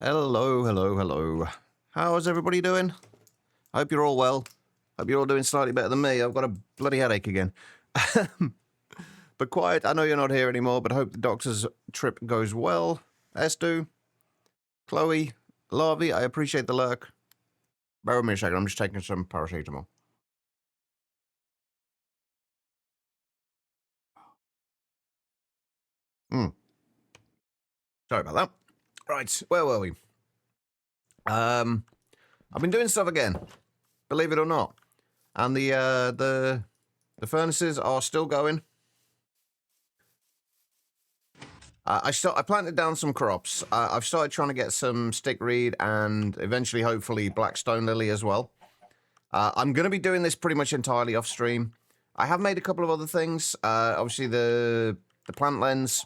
Hello, hello, hello. How's everybody doing? I hope you're all well. Hope you're all doing slightly better than me. I've got a bloody headache again. But quiet, I know you're not here anymore, but hope the doctor's trip goes well. Estu, Chloe, Larvy, I appreciate the lurk. Bear with me a second, I'm just taking some paracetamol. Sorry about that. Right, where were we? I've been doing stuff again, believe it or not. And the furnaces are still going. I planted down some crops. I've started trying to get some stickweed and eventually, hopefully, black stone lily as well. I'm going to be doing this pretty much entirely off stream. I have made a couple of other things. Obviously, the plant lens.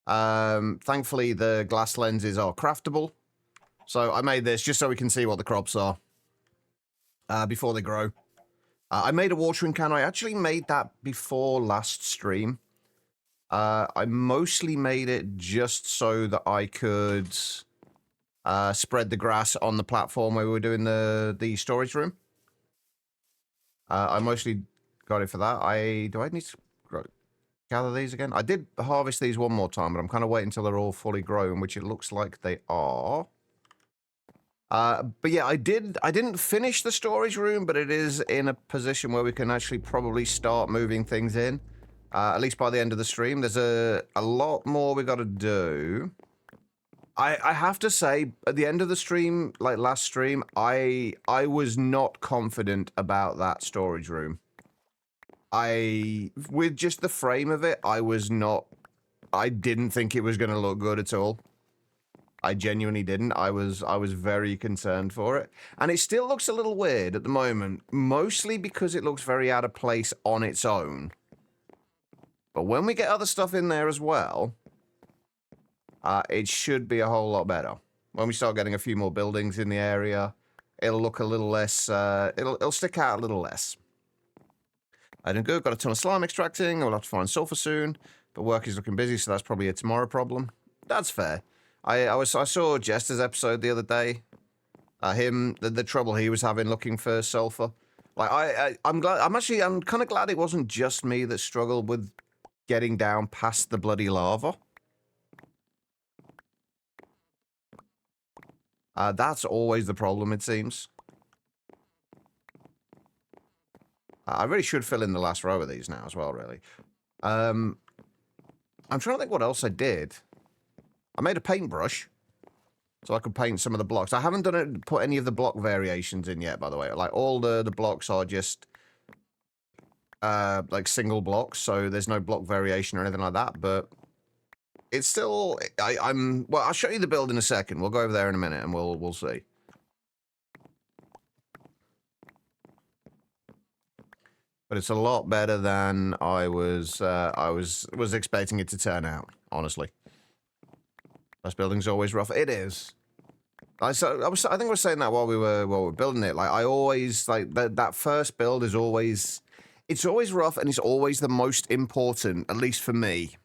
Thankfully, the glass lenses are craftable. So I made this just so we can see what the crops are before they grow. I made a watering can. I actually made that before last stream. I mostly made it just so that I could spread the grass on the platform where we were doing the storage room. I mostly got it for that. Do I need to gather these again? I did harvest these one more time, but I'm kind of waiting until they're all fully grown, which it looks like they are. But yeah, I didn't finish the storage room, but it is in a position where we can actually probably start moving things in. At least by the end of the stream. There's a lot more we got to do. I have to say, at the end of the stream, like last stream, I was not confident about that storage room. With just the frame of it, I didn't think it was going to look good at all. I genuinely didn't. I was very concerned for it. And it still looks a little weird at the moment, mostly because it looks very out of place on its own. But when we get other stuff in there as well, it should be a whole lot better. When we start getting a few more buildings in the area, it'll look a little less, it'll stick out a little less. I did good, got a ton of slime extracting, I'll have to find sulfur soon, but work is looking busy, so that's probably a tomorrow problem. That's fair. I saw Jester's episode the other day, the trouble he was having looking for sulfur. Like, I'm kind of glad it wasn't just me that struggled with getting down past the bloody lava. That's always the problem, it seems. I really should fill in the last row of these now as well, really. I'm trying to think what else I did. I made a paintbrush, so I could paint some of the blocks. I haven't put any of the block variations in yet, by the way. Like, all the blocks are just like single blocks, so there's no block variation or anything like that, but it's still, well, I'll show you the build in a second. We'll go over there in a minute and we'll see. But it's a lot better than I was expecting it to turn out, honestly. This building's always rough. It is. I think I was saying that while we were building it. Like, I always, like, that first build is always, it's always rough, and it's always the most important, at least for me.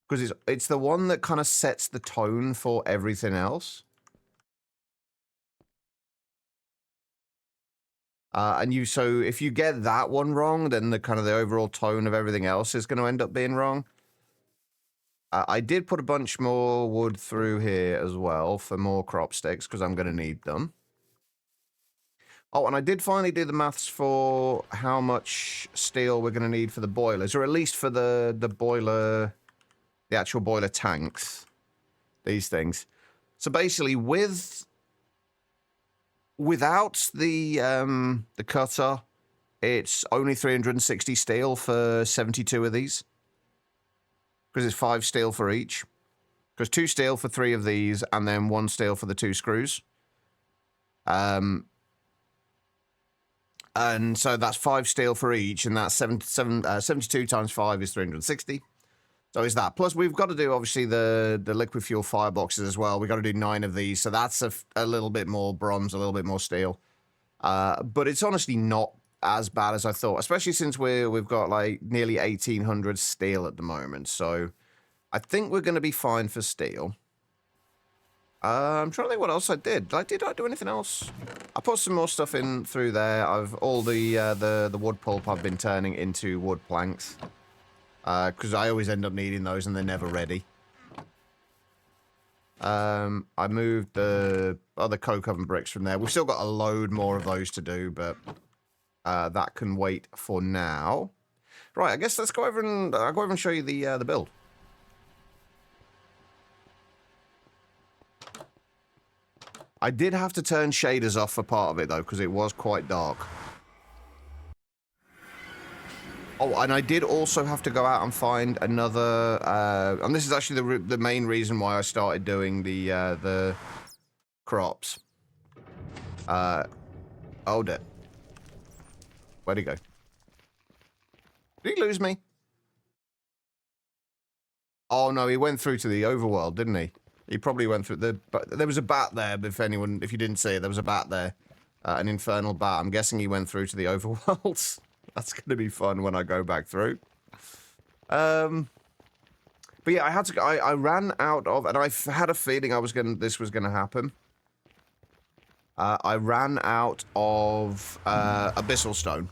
Because it's the one that kind of sets the tone for everything else. So if you get that one wrong, then the kind of the overall tone of everything else is going to end up being wrong. I did put a bunch more wood through here as well for more crop sticks, because I'm going to need them. Oh, and I did finally do the maths for how much steel we're going to need for the boilers, or at least for the boiler, the actual boiler tanks, these things. So basically, without the cutter, it's only 360 steel for 72 of these. Because it's 5 steel for each. Because 2 steel for 3 of these, and then 1 steel for the 2 screws. And so that's 5 steel for each, and that's 72 times 5 is 360. So is that. Plus, we've got to do, obviously, the liquid fuel fireboxes as well. We've got to do 9 of these, so that's a little bit more bronze, a little bit more steel. But it's honestly not as bad as I thought, especially since we've got, like, nearly 1,800 steel at the moment. So I think we're going to be fine for steel. I'm trying to think what else I did. Did I do anything else? I put some more stuff in through there. I've all the wood pulp I've been turning into wood planks. Because I always end up needing those and they're never ready. I moved the other coke oven bricks from there. We've still got a load more of those to do, but that can wait for now. Right, I guess let's go over and I'll go over and show you the build. I did have to turn shaders off for part of it though, because it was quite dark. Oh, and I did also have to go out and find another. And this is actually the main reason why I started doing the crops. Hold it. Where'd he go? Did he lose me? Oh no, he went through to the overworld, didn't he? He probably went through the. But there was a bat there. If you didn't see it, there was a bat there, an infernal bat. I'm guessing he went through to the overworld. That's going to be fun when I go back through. But yeah, I had to. I ran out of, and I had a feeling this was gonna happen. I ran out of abyssal stone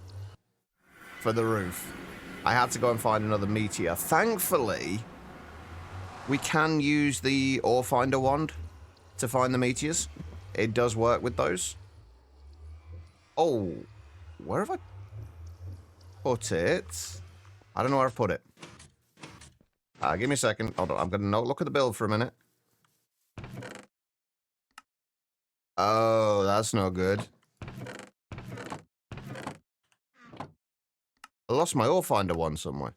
for the roof. I had to go and find another meteor. Thankfully, we can use the ore finder wand to find the meteors. It does work with those. Oh, where have I put it? I don't know where I've put it. Give me a second. Hold on. I'm going to look at the build for a minute. Oh, that's no good. I lost my ore finder one somewhere.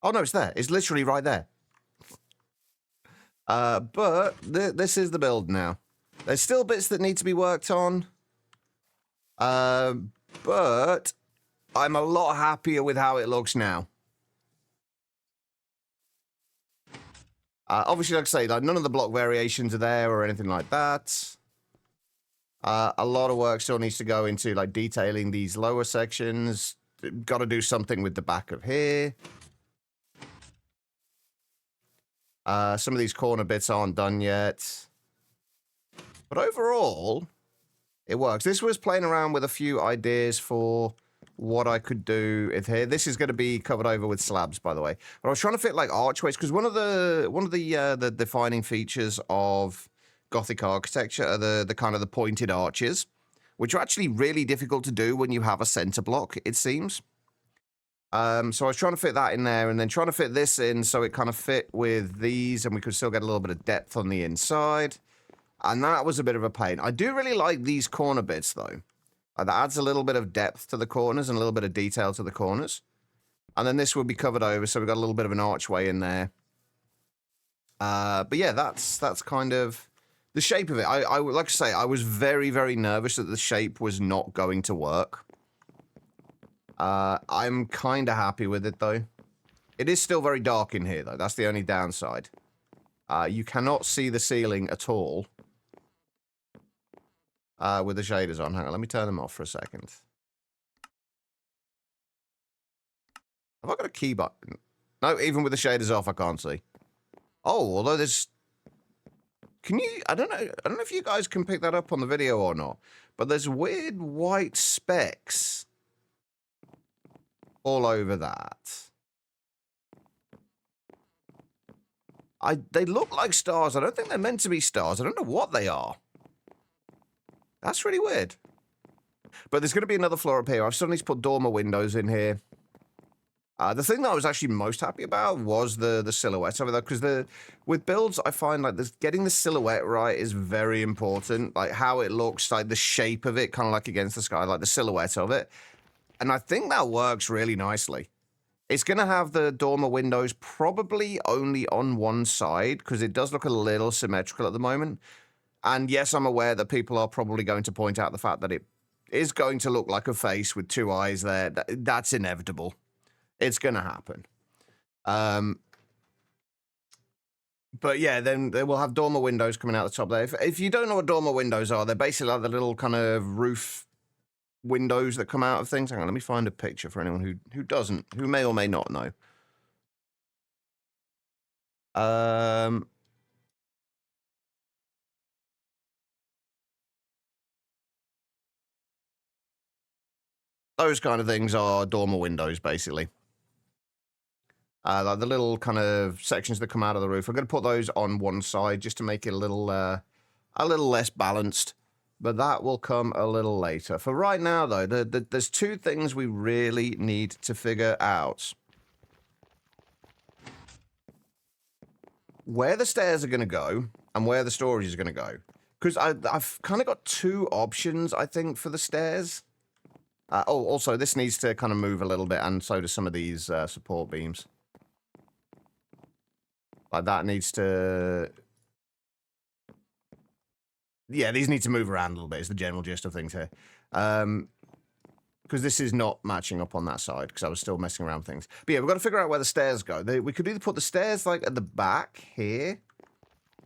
Oh, no, it's there. It's literally right there. But this is the build now. There's still bits that need to be worked on. But I'm a lot happier with how it looks now. Obviously, like I say, none of the block variations are there or anything like that. A lot of work still needs to go into detailing these lower sections. Got to do something with the back of here. Some of these corner bits aren't done yet. But overall, it works. This was playing around with a few ideas for what I could do with here. This is going to be covered over with slabs, by the way. But I was trying to fit archways, because one of the defining features of Gothic architecture are the kind of the pointed arches, which are actually really difficult to do when you have a center block, it seems. So I was trying to fit that in there, and then trying to fit this in so it kind of fit with these, and we could still get a little bit of depth on the inside. And that was a bit of a pain. I do really like these corner bits, though. That adds a little bit of depth to the corners and a little bit of detail to the corners. And then this will be covered over, so we've got a little bit of an archway in there. But yeah, that's kind of the shape of it. I like I say, I was very, very nervous that the shape was not going to work. I'm kind of happy with it, though. It is still very dark in here, though. That's the only downside. You cannot see the ceiling at all. With the shaders on. Hang on, let me turn them off for a second. Have I got a key button? No, even with the shaders off, I can't see. Oh, although there's... Can you... I don't know if you guys can pick that up on the video or not, but there's weird white specks all over that. They look like stars. I don't think they're meant to be stars. I don't know what they are. That's really weird. But there's going to be another floor up here. I've suddenly put dormer windows in here. The thing that I was actually most happy about was the silhouette of it, though, because with builds, I find getting the silhouette right is very important. Like how it looks, like the shape of it, kind of like against the sky, like the silhouette of it. And I think that works really nicely. It's going to have the dormer windows probably only on one side, because it does look a little symmetrical at the moment. And yes, I'm aware that people are probably going to point out the fact that it is going to look like a face with two eyes there. That's inevitable. It's going to happen. But yeah, then they will have dormer windows coming out the top there. If you don't know what dormer windows are, they're basically like the little kind of roof windows that come out of things. Hang on, let me find a picture for anyone who may or may not know. Those kind of things are dormer windows, basically. Like the little kind of sections that come out of the roof. I'm going to put those on one side just to make it a little less balanced. But that will come a little later. For right now, though, there's two things we really need to figure out. Where the stairs are going to go and where the storage is going to go. Because I've kind of got two options, I think, for the stairs. Also, this needs to kind of move a little bit, and so do some of these support beams. Like, that needs to... Yeah, these need to move around a little bit, is the general gist of things here. Because this is not matching up on that side, because I was still messing around with things. But yeah, we've got to figure out where the stairs go. We could either put the stairs, like, at the back here,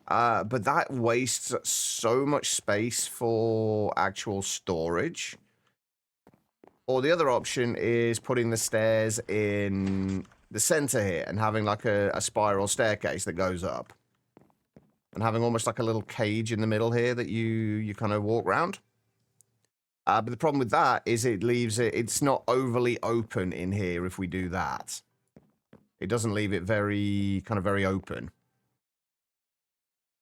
but that wastes so much space for actual storage. Or the other option is putting the stairs in the center here and having, like, a spiral staircase that goes up. And having almost like a little cage in the middle here that you kind of walk around. But the problem with that is it leaves it's not overly open in here if we do that. It doesn't leave it very open.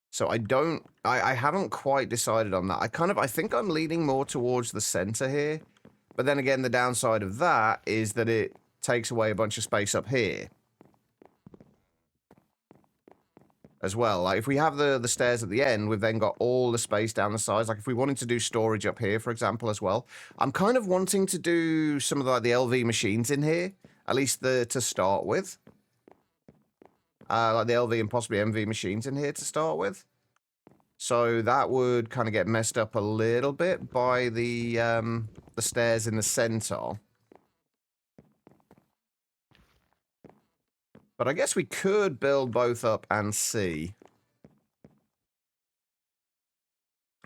So I haven't quite decided on that. I think I'm leaning more towards the center here. But then again, the downside of that is that it takes away a bunch of space up here. As well. Like, if we have the stairs at the end, we've then got all the space down the sides. Like, if we wanted to do storage up here, for example, as well. I'm kind of wanting to do some of the LV machines in here. At least to start with. Like the LV and possibly MV machines in here to start with. So that would kind of get messed up a little bit by the stairs in the center. But I guess we could build both up and see.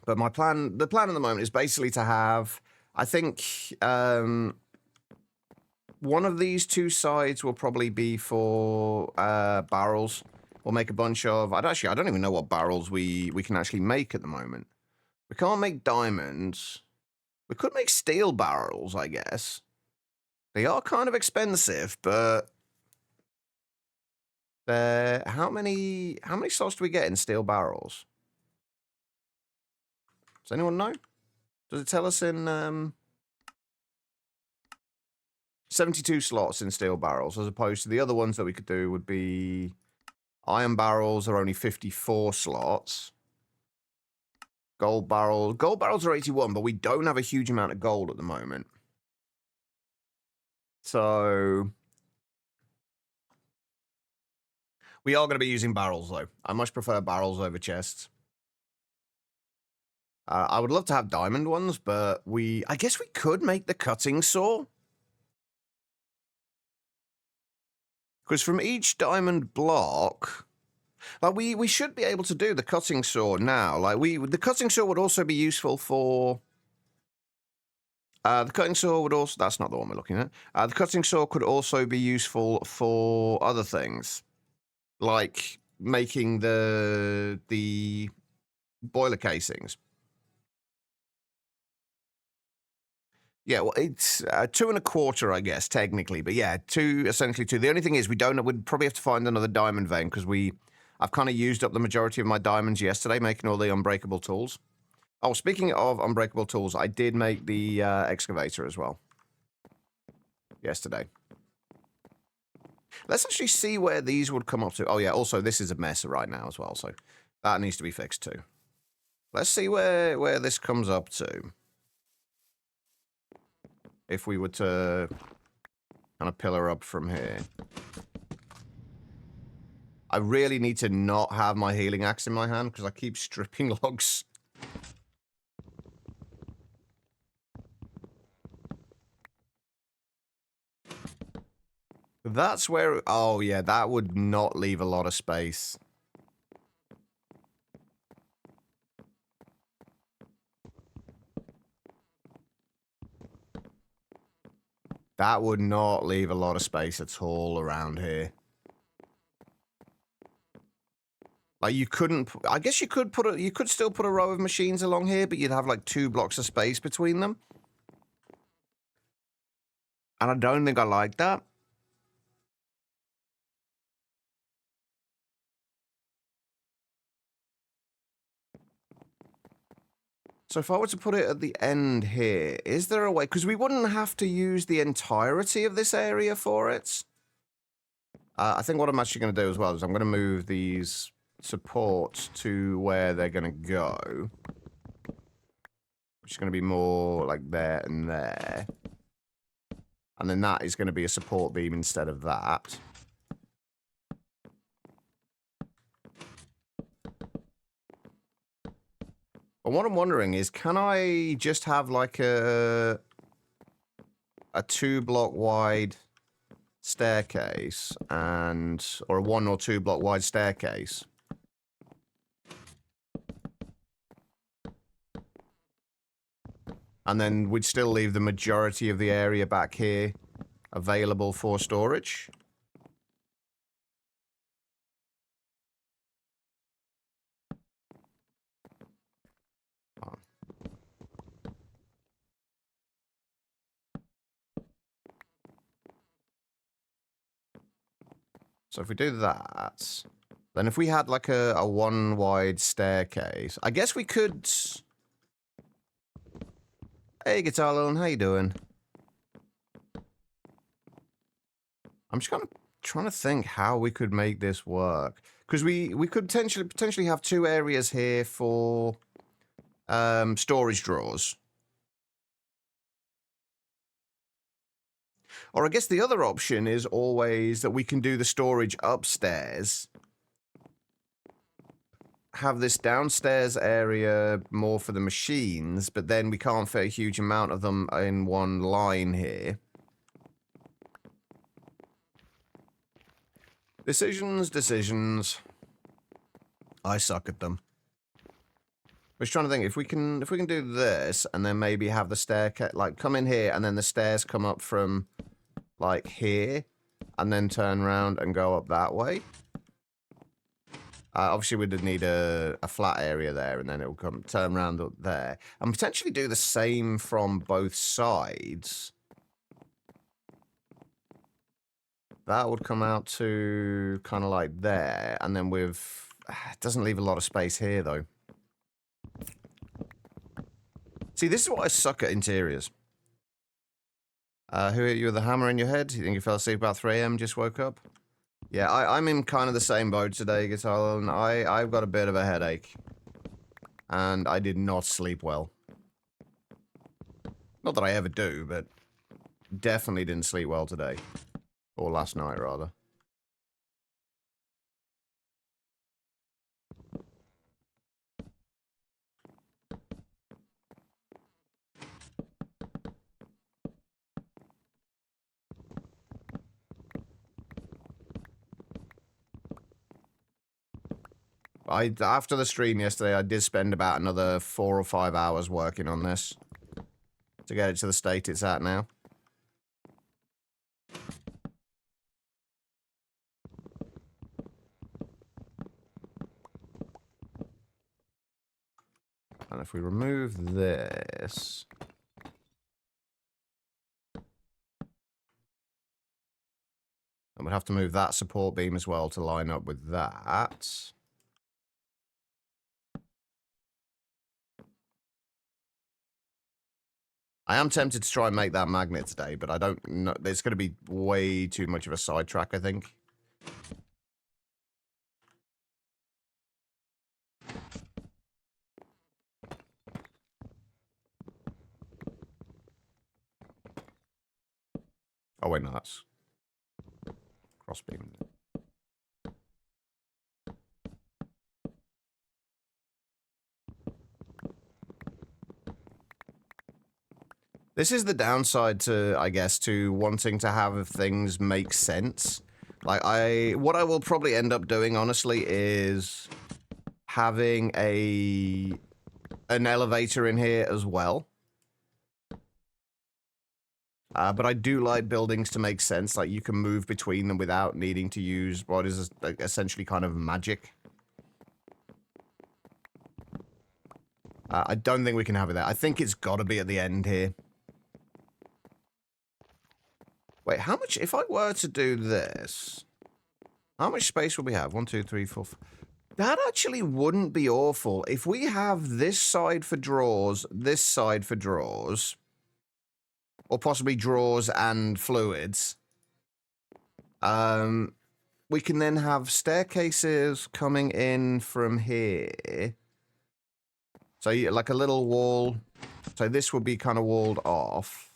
But the plan at the moment is basically to have, I think, one of these two sides will probably be for barrels. We'll make a bunch of, I don't even know what barrels we can actually make at the moment. We can't make diamonds. We could make steel barrels, I guess. They are kind of expensive, but... how many slots do we get in steel barrels? Does anyone know? Does it tell us in 72 slots in steel barrels, as opposed to the other ones that we could do would be iron barrels are only 54 slots. Gold barrels are 81, but we don't have a huge amount of gold at the moment. So we are going to be using barrels, though. I much prefer barrels over chests. I would love to have diamond ones, but I guess we could make the cutting saw. Because from each diamond block, like we should be able to do the cutting saw now. Like the cutting saw would also be useful for... the cutting saw would also... That's not the one we're looking at. The cutting saw could also be useful for other things. Like making the boiler casings. Yeah, well, it's 2 1/4, I guess, technically. But yeah, essentially two. The only thing is we'd probably have to find another diamond vein because I've kind of used up the majority of my diamonds yesterday making all the unbreakable tools. Oh, speaking of unbreakable tools, I did make the excavator as well. Yesterday. Let's actually see where these would come up to. Oh, yeah, also, this is a mess right now as well, so that needs to be fixed too. Let's see where this comes up to. If we were to kind of pillar up from here. I really need to not have my healing axe in my hand because I keep stripping logs. That's where... Oh, yeah, that would not leave a lot of space. That would not leave a lot of space at all around here. Like, you couldn't... I guess you could still put a row of machines along here, but you'd have, like, 2 blocks of space between them. And I don't think I like that. So if I were to put it at the end here, is there a way? Because we wouldn't have to use the entirety of this area for it. I think what I'm actually going to do as well is I'm going to move these supports to where they're going to go. Which is going to be more like there and there. And then that is going to be a support beam instead of that. But what I'm wondering is, can I just have like a 2-block wide staircase or a 1 or 2 block wide staircase? And then we'd still leave the majority of the area back here available for storage. So if we do that, then if we had like a 1 wide staircase, I guess we could... Hey, Guitar Lilin, how you doing? I'm just kind of trying to think how we could make this work. Because we could potentially have 2 areas here for storage drawers. Or I guess the other option is always that we can do the storage upstairs. Have this downstairs area more for the machines, but then we can't fit a huge amount of them in one line here. Decisions. I suck at them. I was trying to think if we can do this and then maybe have the staircase like come in here and then the stairs come up from like here and then turn around and go up that way. Obviously, we'd need a flat area there, and then it will turn around up there, and potentially do the same from both sides. That would come out to kind of like there, and then with it doesn't leave a lot of space here though. See, this is what I suck at interiors. Who hit you with a hammer in your head? You think you fell asleep about 3 AM, just woke up? Yeah, I'm in kind of the same boat today, Guitar, and I've got a bit of a headache. And I did not sleep well. Not that I ever do, but definitely didn't sleep well today. Or last night, rather. After the stream yesterday, I did spend about another 4 or 5 hours working on this to get it to the state it's at now. And if we remove this... And we'd have to move that support beam as well to line up with that. I am tempted to try and make that magnet today, but I don't know. It's going to be way too much of a sidetrack, I think. Oh, wait, no, that's crossbeam. This is the downside to, I guess, to wanting to have things make sense. Like, what I will probably end up doing, honestly, is having an elevator in here as well. But I do like buildings to make sense. Like, you can move between them without needing to use what is essentially kind of magic. I don't think we can have it there. I think it's got to be at the end here. Wait, how much... If I were to do this... How much space would we have? 1, 2, 3, 4... That actually wouldn't be awful. If we have this side for drawers, this side for drawers... Or possibly drawers and fluids... we can then have staircases coming in from here. So, like a little wall. So this would be kind of walled off.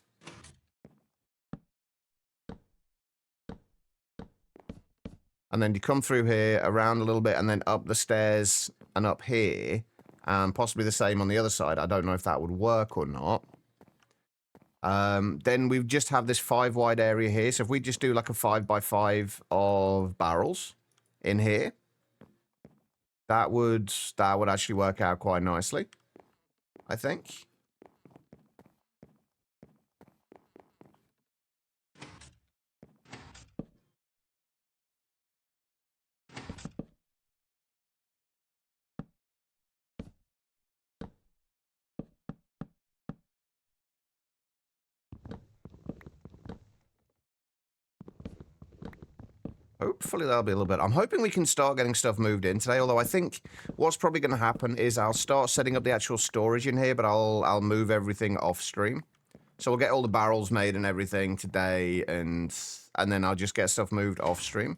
And then you come through here, around a little bit, and then up the stairs and up here. And possibly the same on the other side. I don't know if that would work or not. Then we just have this 5 wide area here. So if we just do like a 5 by 5 of barrels in here, that would actually work out quite nicely, I think. Hopefully that'll be a little bit. I'm hoping we can start getting stuff moved in today, although I think what's probably going to happen is I'll start setting up the actual storage in here, but I'll move everything off stream. So we'll get all the barrels made and everything today, and then I'll just get stuff moved off stream.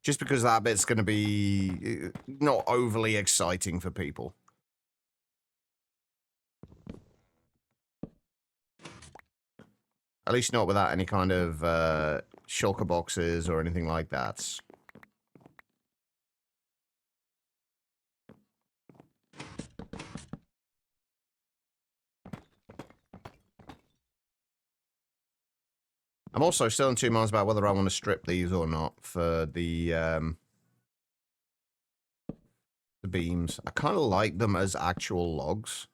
Just because that bit's going to be not overly exciting for people. At least not without any kind of shulker boxes or anything like that. I'm also still in 2 minds about whether I want to strip these or not for the beams. I kind of like them as actual logs.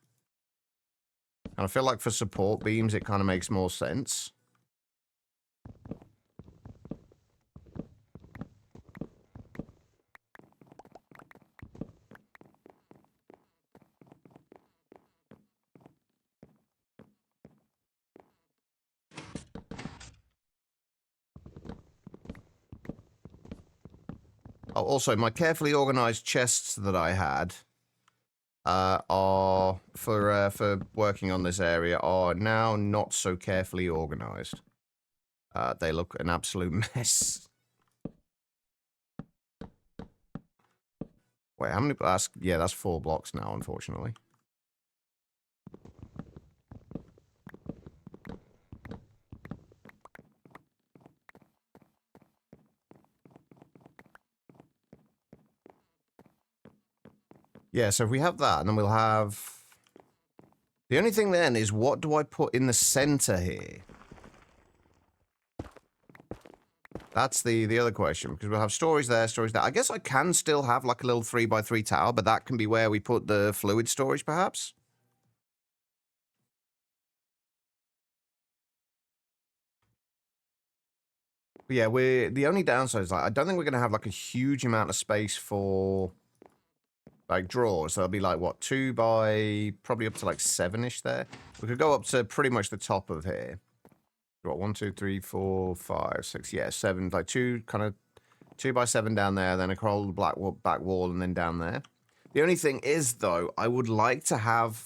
And I feel like for support beams, it kind of makes more sense. Oh, also, my carefully organized chests that I had are for working on this area are now not so carefully organized. They look an absolute mess. Wait, how many? Yeah, that's 4 blocks now, unfortunately. Yeah, so if we have that, and then we'll have... The only thing then is, what do I put in the center here? That's the other question, because we'll have storage there, storage there. I guess I can still have like a little 3x3 tower, but that can be where we put the fluid storage, perhaps? But yeah, the only downside is, like, I don't think we're going to have like a huge amount of space for like drawers. So there'll be like, what, 2 by probably up to like 7-ish there. We could go up to pretty much the top of here. What, 1, 2, 3, 4, 5, 6, yeah, 7, like 2 by 7 down there, then a whole back wall, and then down there. The only thing is, though, I would like to have...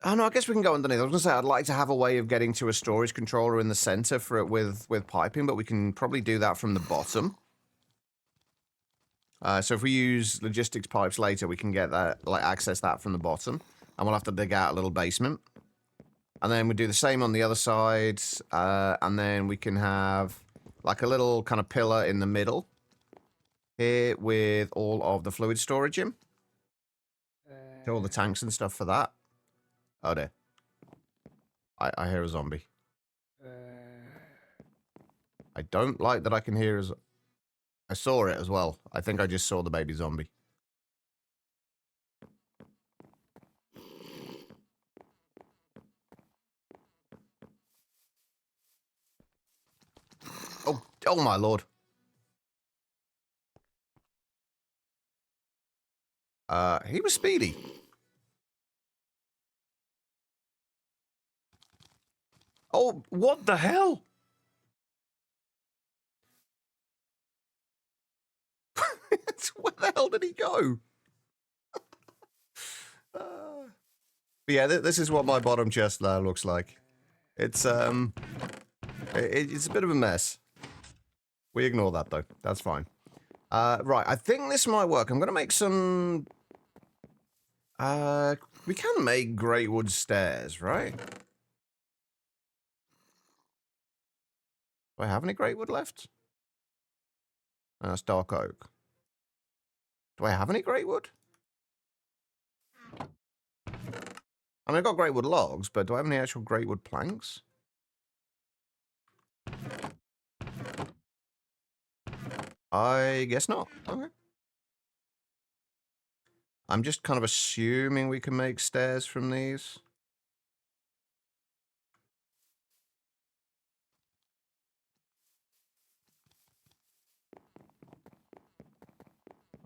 Oh, no, I guess we can go underneath. I was going to say, I'd like to have a way of getting to a storage controller in the center for it with piping, but we can probably do that from the bottom. So if we use logistics pipes later, we can get that, like, access that from the bottom. And we'll have to dig out a little basement. And then we do the same on the other side. And then we can have, like, a little kind of pillar in the middle here with all of the fluid storage in. All the tanks and stuff for that. Oh, dear. I hear a zombie. I don't like that I can hear as... I saw it as well. I think I just saw the baby zombie. Oh my lord. He was speedy. Oh, what the hell? Where the hell did he go? But yeah, this is what my bottom chest now looks like. It's it's a bit of a mess. We ignore that though. That's fine. Right, I think this might work. I'm gonna make some. We can make great wood stairs, right? Do I have any great wood left? No, that's dark oak. Do I have any great wood? I mean, I've got great wood logs, but do I have any actual great wood planks? I guess not. Okay. I'm just kind of assuming we can make stairs from these.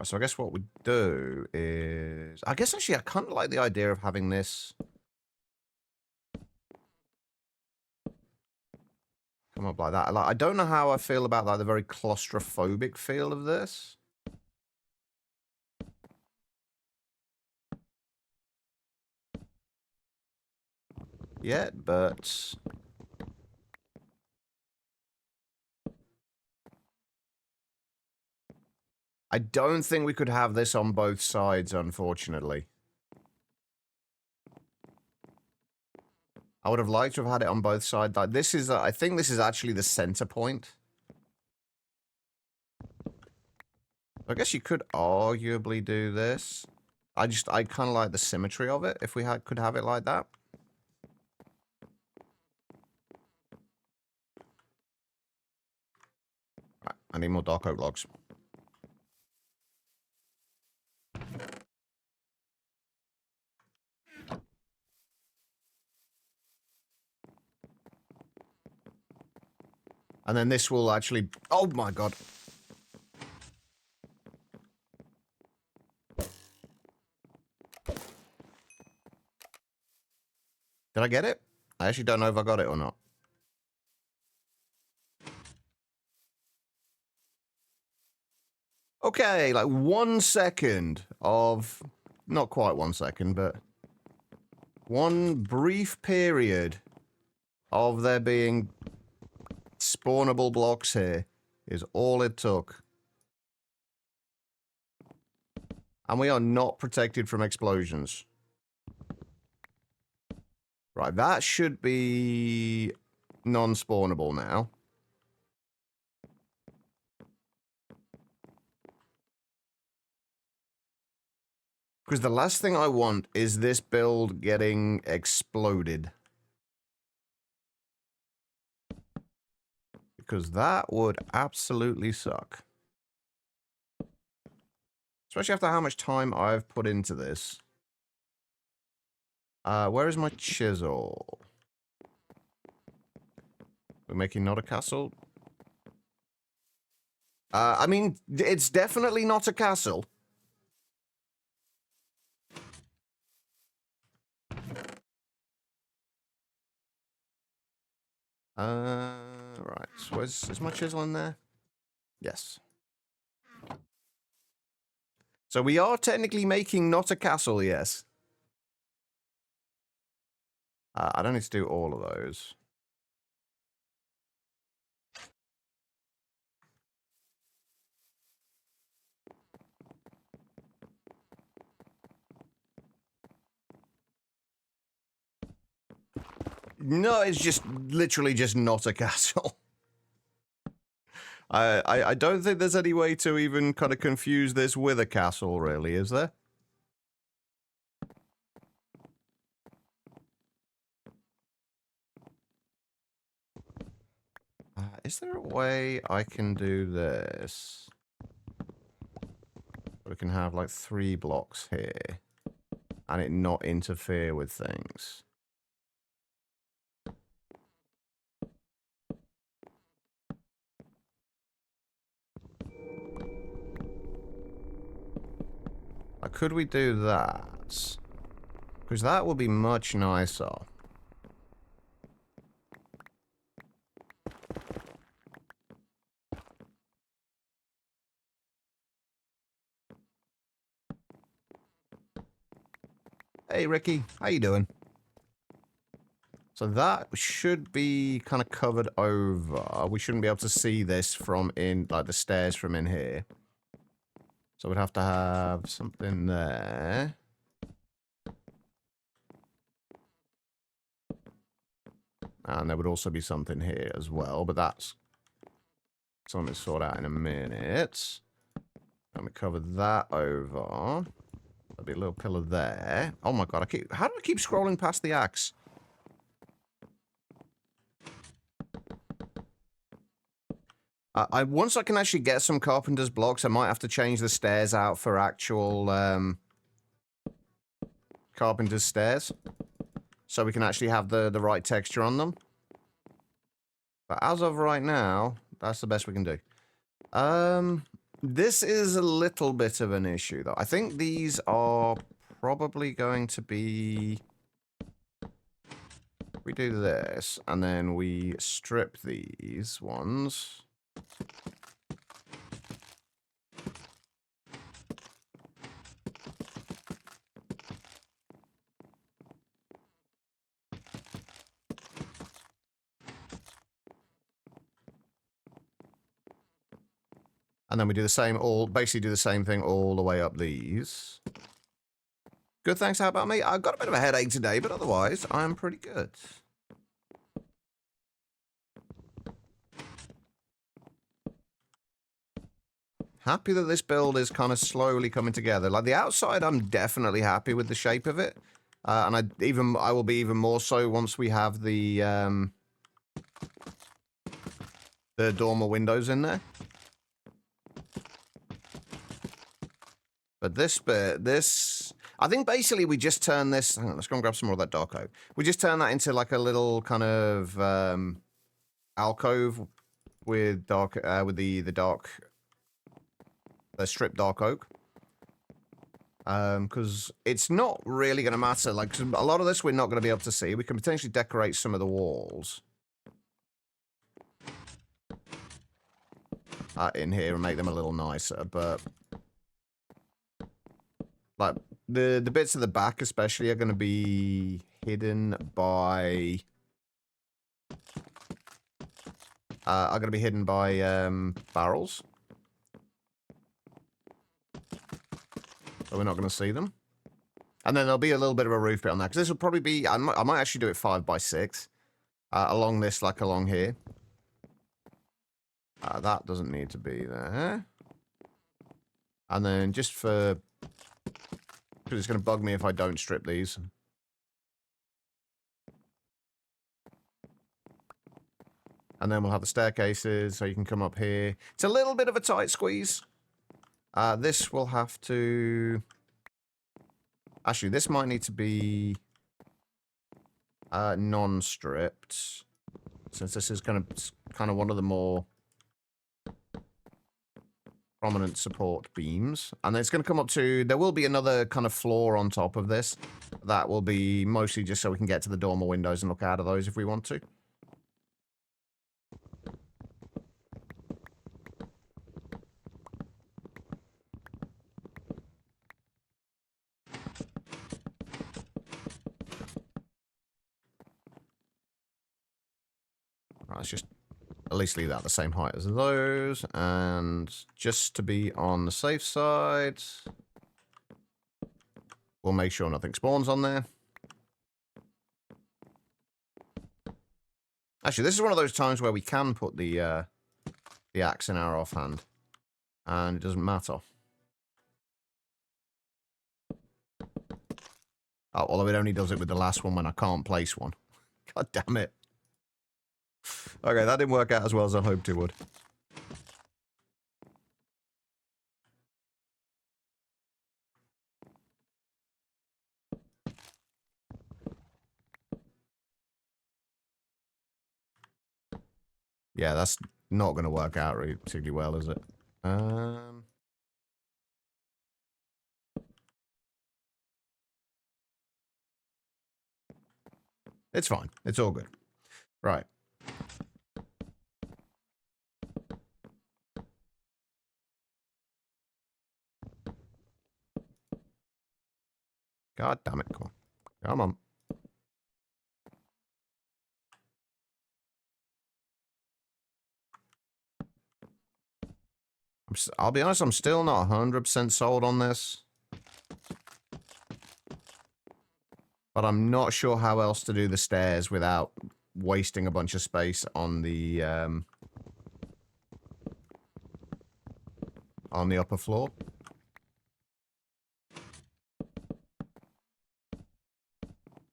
So I guess what we do is... I guess actually I kind of like the idea of having this... come up like that. Like, I don't know how I feel about like the very claustrophobic feel of this. Yet, but... I don't think we could have this on both sides, unfortunately. I would have liked to have had it on both sides. Like, this is, I think this is actually the center point. I guess you could arguably do this. I kind of like the symmetry of it, if we could have it like that. Right, I need more dark oak logs. And then this will actually... oh my god. Did I get it? I actually don't know if I got it or not. Okay, like 1 second of... not quite 1 second, but... one brief period of there being spawnable blocks here is all it took. And we are not protected from explosions. Right, that should be non-spawnable now. Because the last thing I want is this build getting exploded. Because that would absolutely suck. Especially after how much time I've put into this. Where is my chisel? We're making not a castle? I mean, it's definitely not a castle. Right. So is my chisel in there? Yes. So we are technically making not a castle, yes. I don't need to do all of those. No, it's just literally just not a castle. I don't think there's any way to even kind of confuse this with a castle, really, is there? Is there a way I can do this? We can have like 3 blocks here and it not interfere with things. Could we do that? Because that would be much nicer. Hey, Ricky. How you doing? So that should be kind of covered over. We shouldn't be able to see this from in, like, the stairs from in here. So we'd have to have something there. And there would also be something here as well, but that's something to sort out in a minute. Let me cover that over. There'll be a little pillar there. Oh my god, how do I keep scrolling past the axe? Once I can actually get some carpenter's blocks, I might have to change the stairs out for actual carpenter's stairs. So we can actually have the right texture on them. But as of right now, that's the best we can do. This is a little bit of an issue, though. I think these are probably going to be... We do this, and then we strip these ones. And then we do the same, basically do the same thing all the way up these. Good, thanks. How about me? I've got a bit of a headache today, but otherwise, I'm pretty good. Happy that this build is kind of slowly coming together. Like, the outside, I'm definitely happy with the shape of it. And I will be even more so once we have the dormer windows in there. But this bit, I think basically we just turn this, hang on, let's go and grab some more of that dark oak. We just turn that into like a little kind of alcove with the stripped dark oak. Because it's not really going to matter. Like, a lot of this we're not going to be able to see. We can potentially decorate some of the walls in here and make them a little nicer, but like the bits of the back especially are going to be hidden by barrels. So we're not going to see them. And then there'll be a little bit of a roof bit on that, because this will probably be, I might actually do it 5 by 6 along this, like along here. That doesn't need to be there. And then just for, because it's going to bug me if I don't strip these. And then we'll have the staircases, so you can come up here. It's a little bit of a tight squeeze. This will have to... Actually, this might need to be non-stripped, since this is kind of one of the more prominent support beams. And it's going to come up to... There will be another kind of floor on top of this. That will be mostly just so we can get to the dormer windows and look out of those if we want to. Right, let's just at least leave that the same height as those. And just to be on the safe side, we'll make sure nothing spawns on there. Actually, this is one of those times where we can put the axe in our offhand, and it doesn't matter. Oh, although it only does it with the last one when I can't place one. God damn it. Okay, that didn't work out as well as I hoped it would. Yeah, that's not going to work out really particularly well, is it? It's fine. It's all good. Right. God damn it. Come on. Come on. I'll be honest, I'm still not 100% sold on this. But I'm not sure how else to do the stairs without wasting a bunch of space on the upper floor.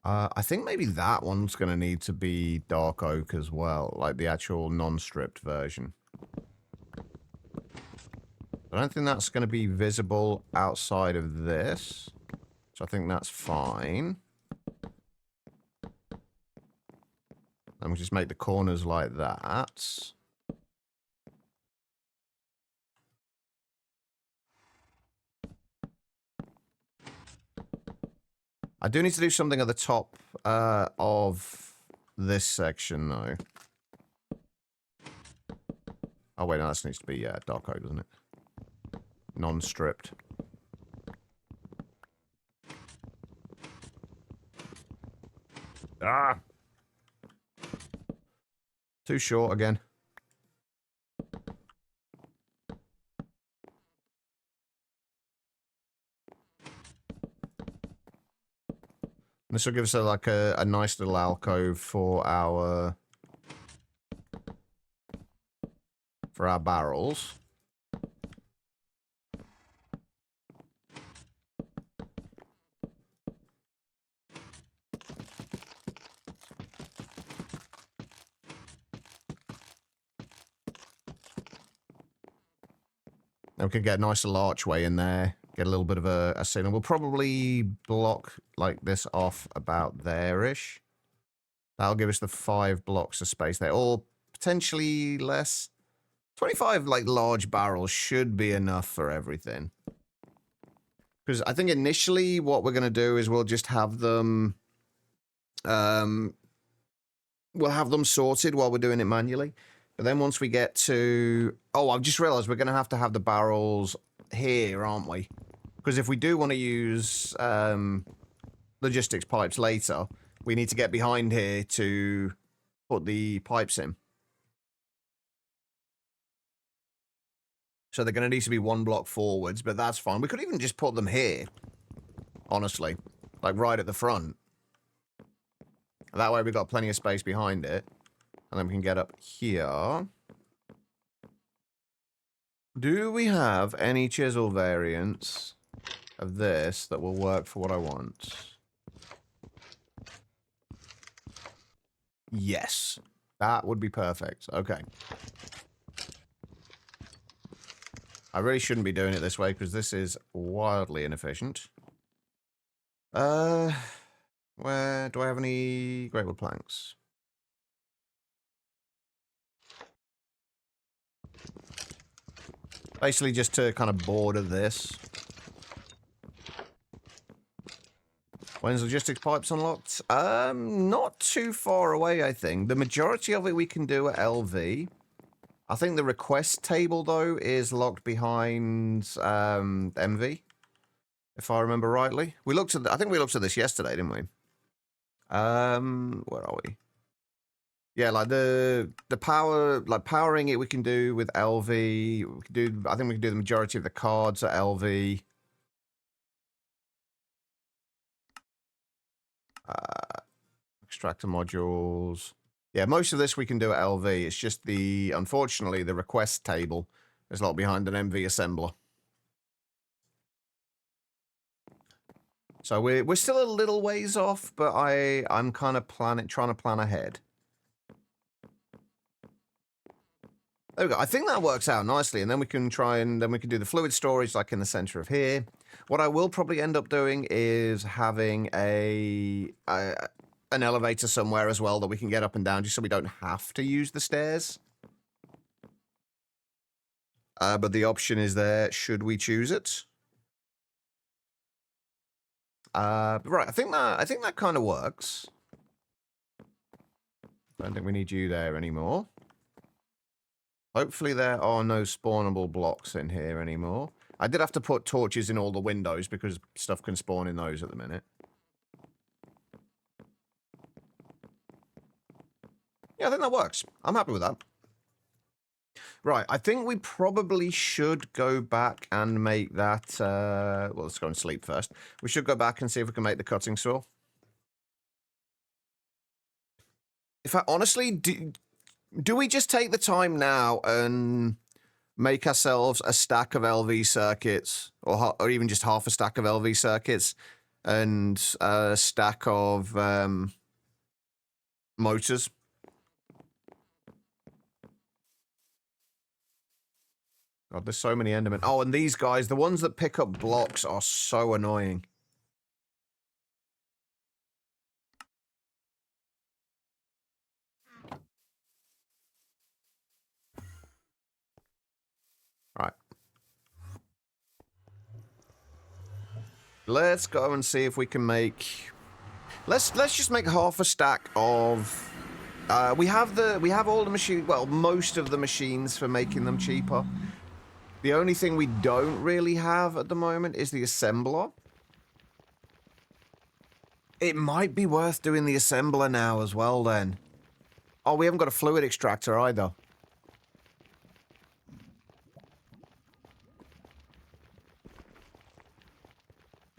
I think maybe that one's going to need to be dark oak as well, like the actual non-stripped version. I don't think that's going to be visible outside of this, so I think that's fine. And we just make the corners like that. I do need to do something at the top of this section, though. Oh, wait, no, this needs to be dark oak, doesn't it? Non-stripped. Ah! Too short again. This will give us a nice little alcove for our barrels. And we can get a nice little archway in there. Get a little bit of a ceiling. We'll probably block like this off about there-ish. That'll give us the 5 blocks of space there. Or potentially less. 25 like large barrels should be enough for everything. Because I think initially what we're going to do is we'll just have them... we'll have them sorted while we're doing it manually. But then once we get to... Oh, I've just realized we're going to have the barrels here, aren't we? Because if we do want to use logistics pipes later, we need to get behind here to put the pipes in. So they're going to need to be 1 block forwards, but that's fine. We could even just put them here, honestly. Like right at the front. That way we've got plenty of space behind it. And then we can get up here. Do we have any chisel variants of this that will work for what I want? Yes. That would be perfect. Okay. I really shouldn't be doing it this way because this is wildly inefficient. Where do I have any greatwood planks? Basically just to kind of border this. When's logistics pipes unlocked? Not too far away, I think. The majority of it we can do at LV. I think the request table, though, is locked behind MV. If I remember rightly. We looked at I think we looked at this yesterday, didn't we? Where are we? Yeah, like the power, like powering it we can do with LV. We can do, I think we can do the majority of the cards at LV. Extractor modules. Yeah, most of this we can do at LV. It's just unfortunately, the request table is locked behind an MV assembler. So we're still a little ways off, but I'm kind of trying to plan ahead. There we go. I think that works out nicely, and then we can do the fluid storage like in the center of here. What I will probably end up doing is having an elevator somewhere as well that we can get up and down, just so we don't have to use the stairs. But the option is there should we choose it. Right, I think that kind of works. Don't think we need you there anymore. Hopefully there are no spawnable blocks in here anymore. I did have to put torches in all the windows because stuff can spawn in those at the minute. Yeah, I think that works. I'm happy with that. Right, I think we probably should go back and make that... well, let's go and sleep first. We should go back and see if we can make the cutting saw. In fact, honestly, do we just take the time now and make ourselves a stack of LV circuits, or even just half a stack of LV circuits, and a stack of motors? God, there's so many Endermen. Oh, and these guys, the ones that pick up blocks are so annoying. Right. Let's go and see if we can make... Let's just make half a stack of... we have all the machine... Well, most of the machines for making them cheaper. The only thing we don't really have at the moment is the assembler. It might be worth doing the assembler now as well, then. Oh, we haven't got a fluid extractor either.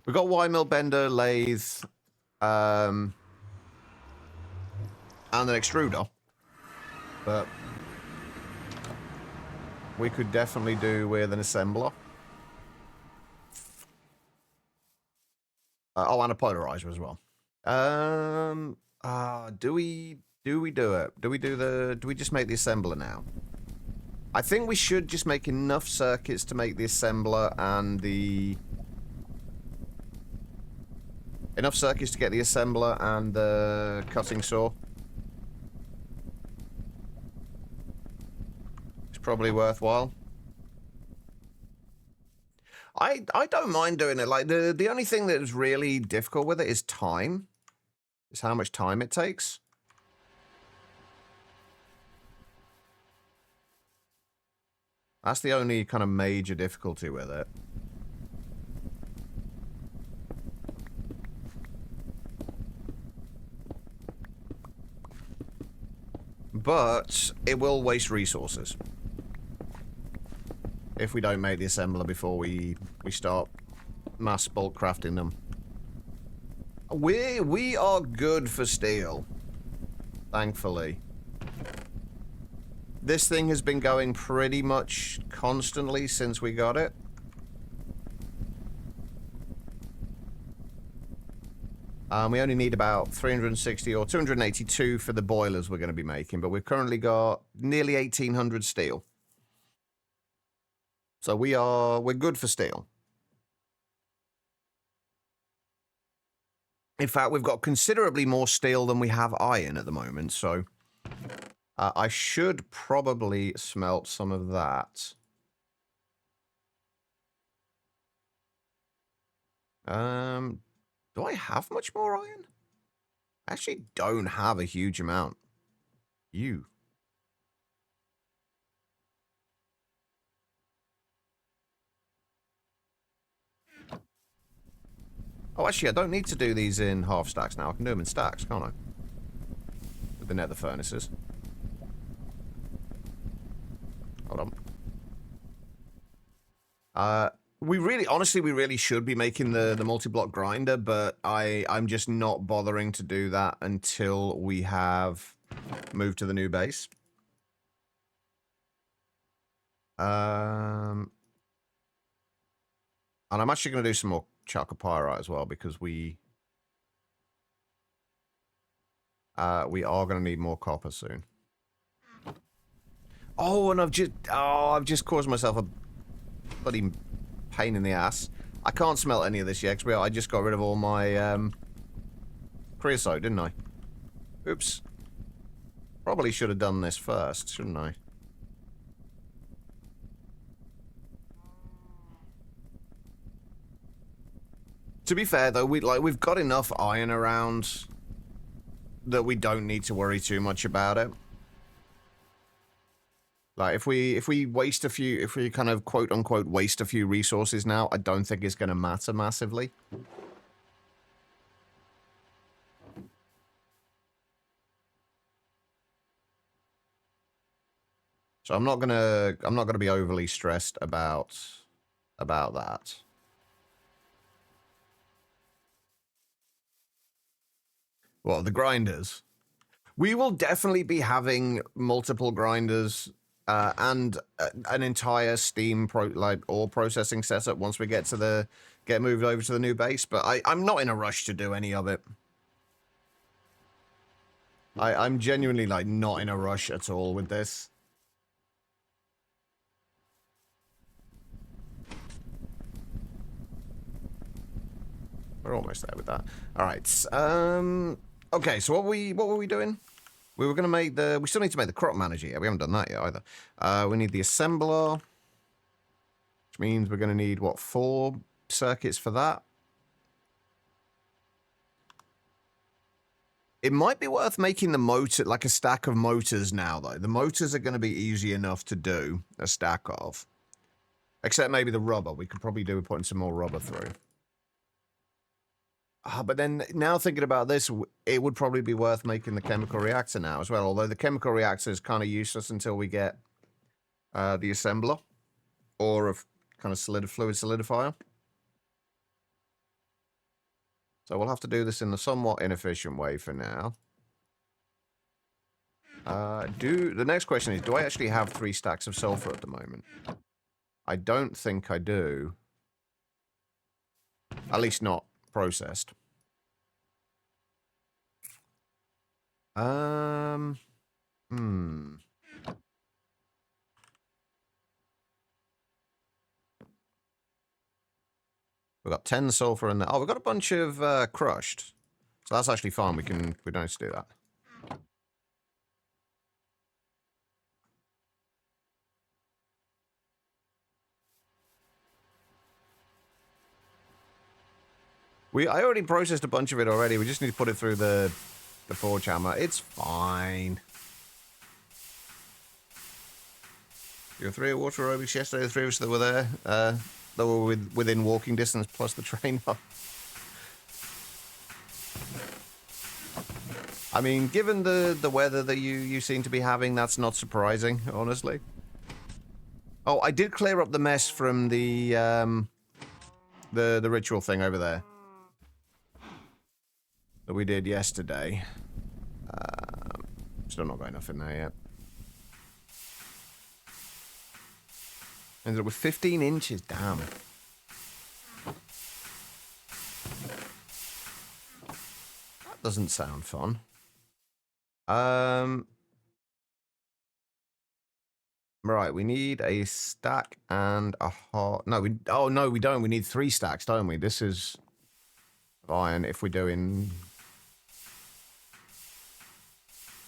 We've got Y-mill bender, lathe, and an extruder. But we could definitely do with an assembler. Oh, and a polarizer as well. Do we do it? Do we just make the assembler now? I think we should just make enough circuits to make the assembler and the... Enough circuits to get the assembler and the cutting saw. It's probably worthwhile. I don't mind doing it. Like, the only thing that is really difficult with it is time. Is how much time it takes. That's the only kind of major difficulty with it. But it will waste resources if we don't make the assembler before we start mass bulk crafting them. We are good for steel, thankfully. This thing has been going pretty much constantly since we got it. We only need about 360 or 282 for the boilers we're going to be making, but we've currently got nearly 1,800 steel. So we're good for steel. In fact, we've got considerably more steel than we have iron at the moment, so I should probably smelt some of that. Do I have much more iron? I actually don't have a huge amount. You. Oh, actually, I don't need to do these in half stacks now. I can do them in stacks, can't I? With the nether furnaces. Hold on. Honestly, we really should be making the multi-block grinder, but I'm just not bothering to do that until we have moved to the new base. And I'm actually going to do some more chalcopyrite as well, because we are going to need more copper soon. Oh, and I've just caused myself a bloody pain in the ass. I can't smelt any of this yet, because I just got rid of all my creosote, didn't I? Oops. Probably should have done this first, shouldn't I? To be fair, though, we've got enough iron around that we don't need to worry too much about it. Like, if we waste a few, if we kind of quote-unquote waste a few resources now, I don't think it's going to matter massively. So I'm not gonna be overly stressed about that. Well, the grinders. We will definitely be having multiple grinders and an entire Steam ore processing setup once we get moved over to the new base. But I'm not in a rush to do any of it. I'm genuinely like not in a rush at all with this. We're almost there with that. All right. Okay. So what were we doing? We were going to make we still need to make the crop manager. Yeah, we haven't done that yet either. We need the assembler, which means we're going to need, what, 4 circuits for that? It might be worth making the motor, like a stack of motors now, though. The motors are going to be easy enough to do a stack of. Except maybe the rubber. We could probably do with putting some more rubber through. But then, now thinking about this, it would probably be worth making the chemical reactor now as well. Although the chemical reactor is kind of useless until we get the assembler. Or a kind of fluid solidifier. So we'll have to do this in a somewhat inefficient way for now. The next question is, do I actually have 3 stacks of sulfur at the moment? I don't think I do. At least not processed. We've got 10 sulfur in there. Oh, we've got a bunch of crushed. So that's actually fine. We don't need to do that. I already processed a bunch of it already. We just need to put it through the forge hammer. It's fine. There were 3 water aerobics yesterday. The 3 of us that were there. That were within walking distance plus the trainer. I mean, given the weather that you seem to be having, that's not surprising, honestly. Oh, I did clear up the mess from the ritual thing over there that we did yesterday. Still not got enough in there yet. Ended up with 15 inches, damn. That doesn't sound fun. Right, we need a stack and a heart. No, oh no, we don't. We need 3 stacks, don't we? This is iron if we're doing.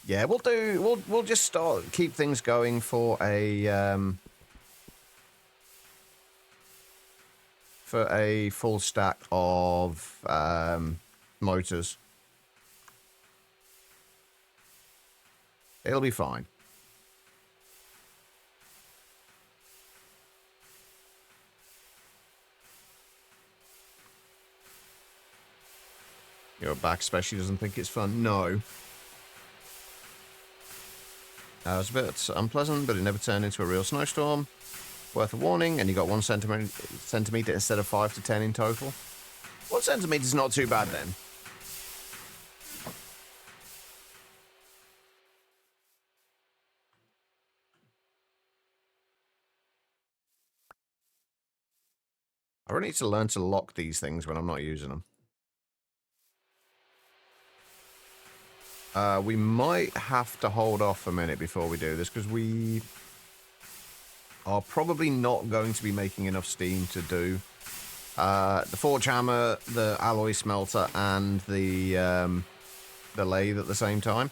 Yeah, we'll just keep things going for a full stack of motors. It'll be fine. Your back especially doesn't think it's fun. No. It was a bit unpleasant, but it never turned into a real snowstorm. Worth a warning, and you got 1 centimeter instead of 5 to 10 in total. 1 centimeter is not too bad then. I really need to learn to lock these things when I'm not using them. We might have to hold off a minute before we do this, because we are probably not going to be making enough steam to do the forge hammer, the alloy smelter, and the lathe at the same time.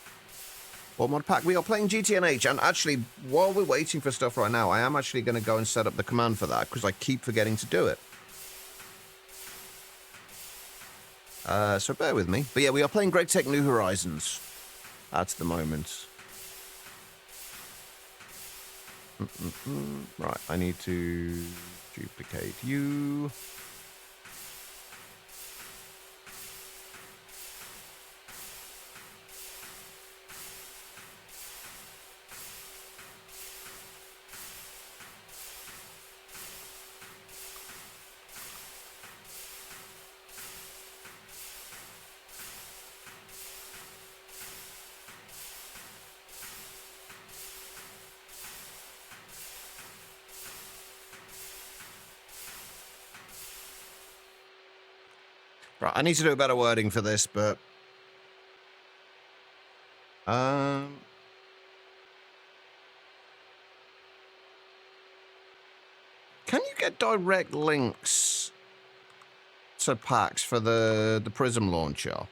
Well, mod pack, we are playing GTNH, and actually, while we're waiting for stuff right now, I am actually going to go and set up the command for that, because I keep forgetting to do it. So bear with me. But yeah, we are playing Greg Tech New Horizons. at the moment. Right, I need to duplicate you. Right, I need to do a better wording for this, but can you get direct links to packs for the Prism launcher?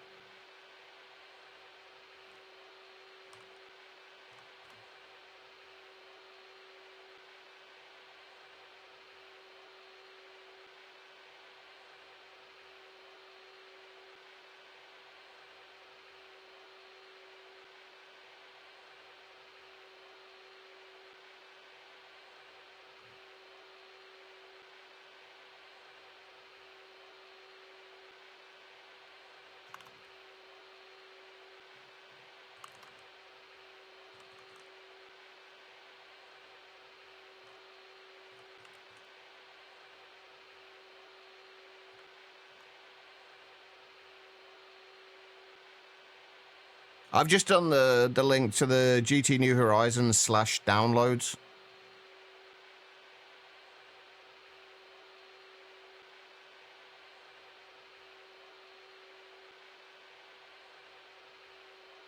I've just done the link to the GT New Horizons /downloads.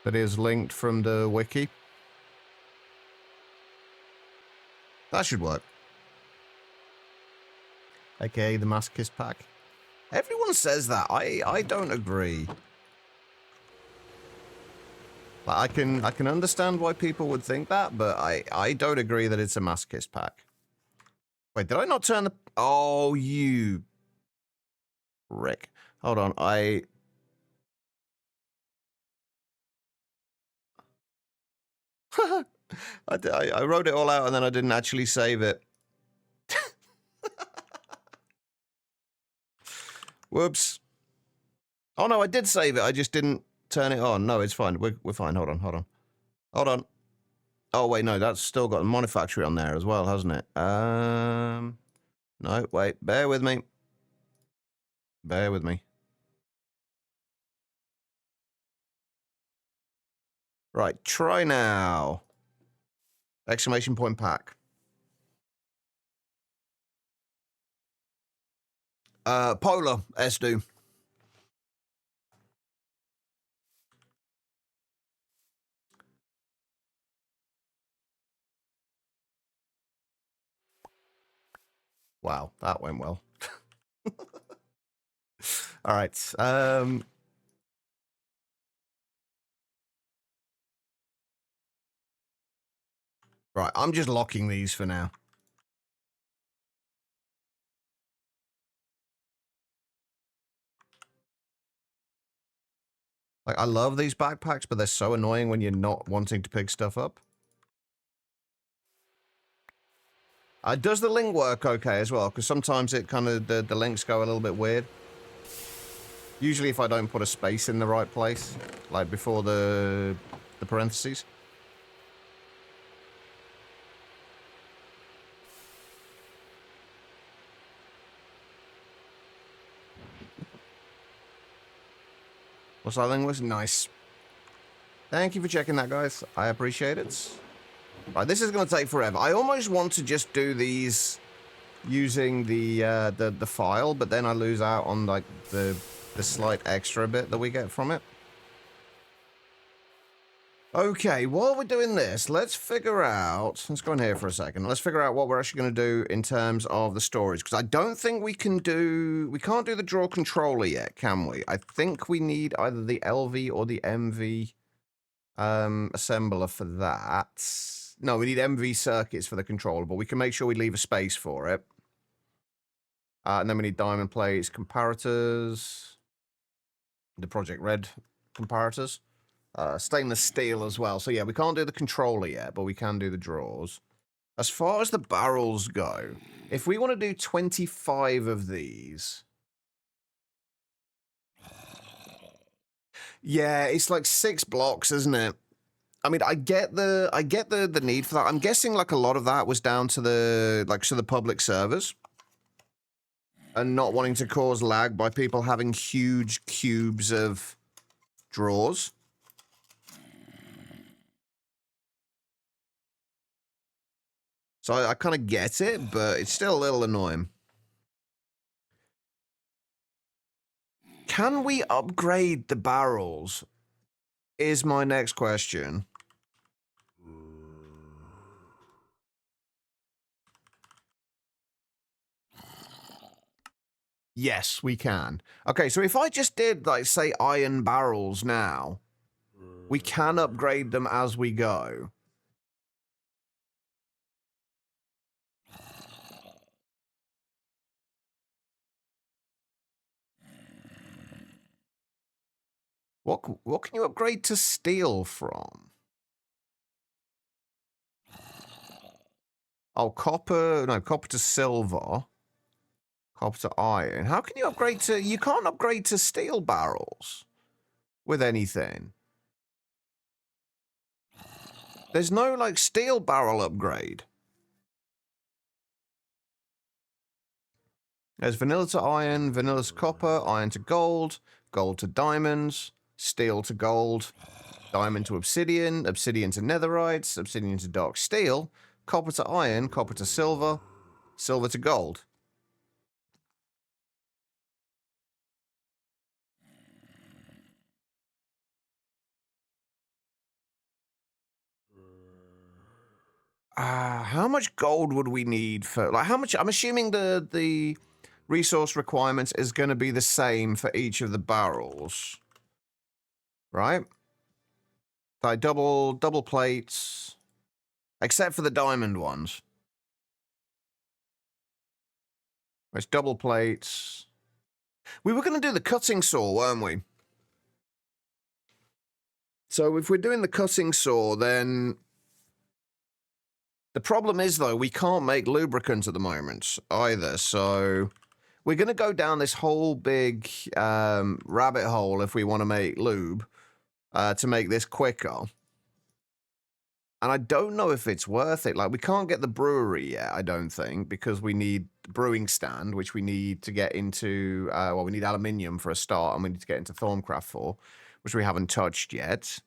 That is linked from the wiki. That should work. AKA the Masochist pack. Everyone says that. I don't agree. Like, I can understand why people would think that, but I don't agree that it's a Masochist pack. Wait, did I not turn the... Oh, you... Rick. Hold on, I wrote it all out and then I didn't actually save it. Whoops. Oh, no, I did save it. I just didn't turn it on. No, it's fine. We're fine. Hold on. Oh, wait, no, that's still got the manufacturer on there as well, hasn't it? No, wait, bear with me. Right, try now. Exclamation point pack. Polar, S-do. Wow, that went well. All right. Right, I'm just locking these for now. Like, I love these backpacks, but they're so annoying when you're not wanting to pick stuff up. Does the link work okay as well? Because sometimes it kind of, the links go a little bit weird. Usually if I don't put a space in the right place, like before the parentheses. What's that thing was? Nice. Thank you for checking that, guys. I appreciate it. Right, this is going to take forever. I almost want to just do these using the file, but then I lose out on like the slight extra bit that we get from it. Okay, while we're doing this, let's figure out... Let's go in here for a second. Let's figure out what we're actually going to do in terms of the storage, because I don't think we can do... We can't do the draw controller yet, can we? I think we need either the LV or the MV assembler for that. No, we need MV circuits for the controller, but we can make sure we leave a space for it. And then we need diamond plates, comparators, the Project Red comparators. Stainless steel as well. So yeah, we can't do the controller yet, but we can do the drawers. As far as the barrels go, if we want to do 25 of these... Yeah, it's like 6 blocks, isn't it? I mean, I get the need for that. I'm guessing like a lot of that was down to the public servers and not wanting to cause lag by people having huge cubes of drawers. So I kind of get it, but it's still a little annoying. Can we upgrade the barrels? Is my next question. Yes, we can. Okay, so if I just did, like, say, iron barrels now, we can upgrade them as we go. What can you upgrade to steel from? Oh, copper to silver. Copper to iron. How can you upgrade to... You can't upgrade to steel barrels with anything. There's no, like, steel barrel upgrade. There's vanilla to iron, vanilla to copper, iron to gold, gold to diamonds, steel to gold, diamond to obsidian, obsidian to netherites, obsidian to dark steel, copper to iron, copper to silver, silver to gold. How much gold would we need for... Like, how much... I'm assuming the resource requirements is going to be the same for each of the barrels. Right? Like, double plates. Except for the diamond ones. It's double plates. We were going to do the cutting saw, weren't we? So if we're doing the cutting saw, then... The problem is, though, we can't make lubricant at the moment either, so... We're going to go down this whole big rabbit hole if we want to make lube to make this quicker. And I don't know if it's worth it. Like, we can't get the brewery yet, I don't think, because we need the brewing stand, which we need to get into... well, we need aluminium for a start, and we need to get into Thorncraft for, which we haven't touched yet.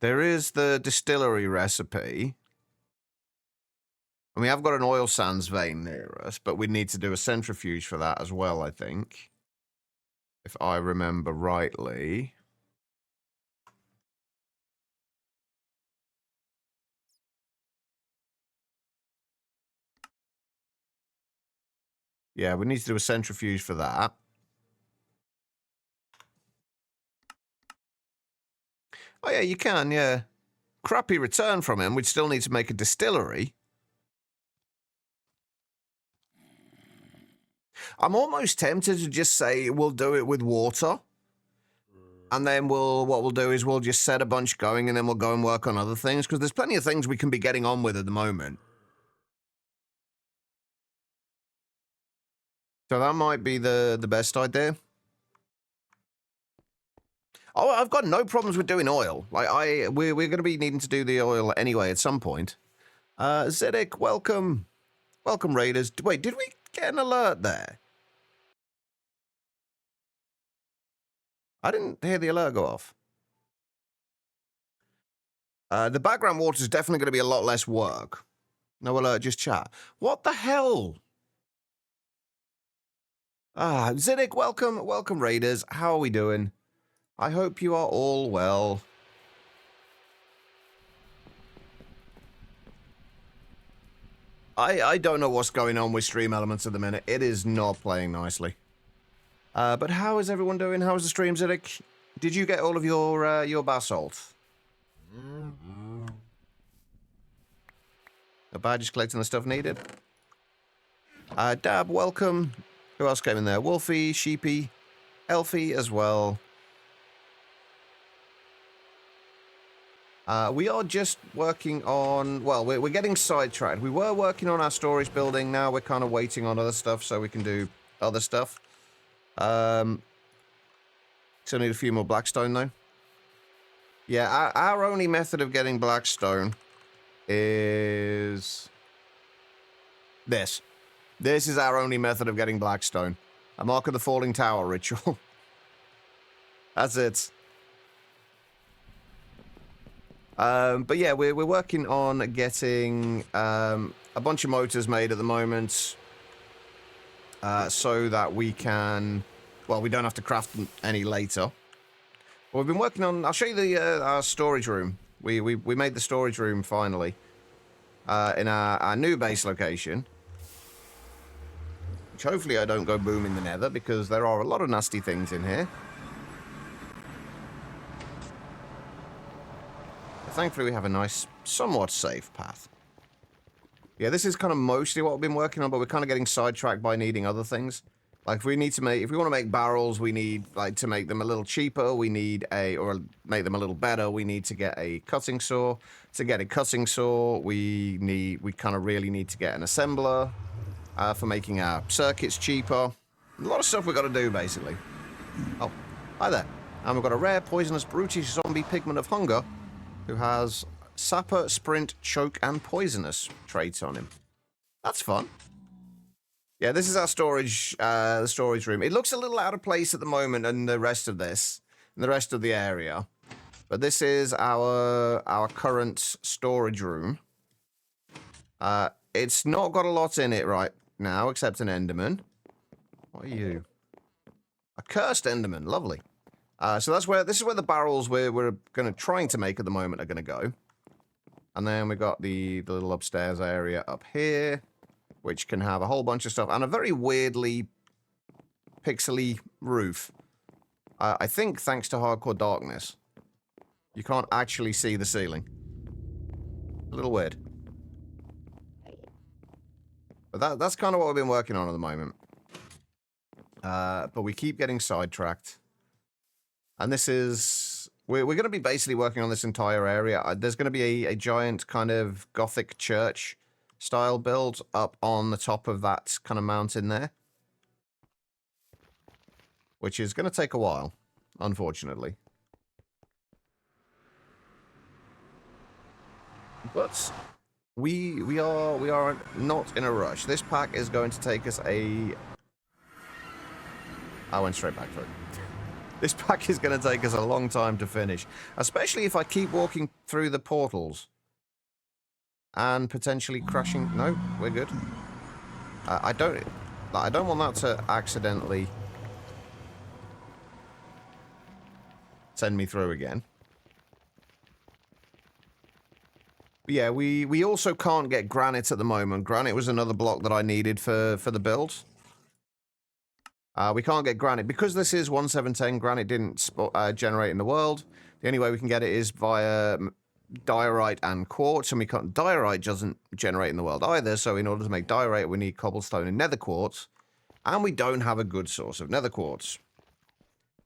There is the distillery recipe. And we have got an oil sands vein near us, but we need to do a centrifuge for that as well, I think. If I remember rightly. Yeah, we need to do a centrifuge for that. Oh, yeah, you can, yeah. Crappy return from him. We'd still need to make a distillery. I'm almost tempted to just say we'll do it with water. And then what we'll do is we'll just set a bunch going and then we'll go and work on other things. Because there's plenty of things we can be getting on with at the moment. So that might be the best idea. Oh, I've got no problems with doing oil. Like we're going to be needing to do the oil anyway at some point. Zedek, welcome. Welcome, Raiders. Wait, did we get an alert there? I didn't hear the alert go off. The background water is definitely going to be a lot less work. No alert, just chat. What the hell? Zedek, welcome. Welcome, Raiders. How are we doing? I hope you are all well. I don't know what's going on with Stream Elements at the minute. It is not playing nicely. But how is everyone doing? How's the stream, Zedek? Did you get all of your basalt? The badge is collecting the stuff needed. Dab, welcome. Who else came in there? Wolfie, Sheepy. Elfie as well. We are just working on... Well, we're getting sidetracked. We were working on our storage building. Now we're kind of waiting on other stuff so we can do other stuff. Still need a few more blackstone, though. Yeah, our only method of getting blackstone is... this. This is our only method of getting blackstone. A Mark of the Falling Tower ritual. That's it. But yeah, we're working on getting a bunch of motors made at the moment so that we can... Well, we don't have to craft them any later. But we've been working on... I'll show you our storage room. We made the storage room finally in our new base location. Which hopefully I don't go boom in the nether because there are a lot of nasty things in here. But thankfully we have a nice, somewhat safe path. Yeah, this is kind of mostly what we've been working on, but we're kind of getting sidetracked by needing other things. Like, if we want to make barrels, we need, like, to make them a little cheaper, we need or make them a little better, we need to get a cutting saw. To get a cutting saw, we kind of really need to get an assembler for making our circuits cheaper. A lot of stuff we've got to do, basically. Oh, hi there. And we've got a rare, poisonous, brutish zombie pigment of hunger who has sapper, sprint, choke, and poisonous traits on him. That's fun. Yeah, this is our storage room. It looks a little out of place at the moment in the rest of this, in the rest of the area. But this is our current storage room. It's not got a lot in it right now, except an Enderman. What are you? A cursed Enderman. Lovely. So this is where the barrels we're trying to make at the moment are going to go. And then we've got the little upstairs area up here, which can have a whole bunch of stuff, and a very weirdly pixely roof. I think thanks to hardcore darkness. You can't actually see the ceiling. A little weird. But that's kind of what we've been working on at the moment. But we keep getting sidetracked. And this is... We're going to be basically working on this entire area. There's going to be a giant kind of Gothic church style build up on the top of that kind of mountain there. Which is going to take a while, unfortunately. But we are not in a rush. This pack is going to take us I went straight back through. This pack is going to take us a long time to finish, especially if I keep walking through the portals and potentially crashing. No, we're good. I don't want that to accidentally send me through again. But yeah, we also can't get granite at the moment. Granite was another block that I needed for the build. We can't get granite. Because this is 1710, granite didn't generate in the world. The only way we can get it is via diorite and quartz, and diorite doesn't generate in the world either, so in order to make diorite, we need cobblestone and nether quartz, and we don't have a good source of nether quartz.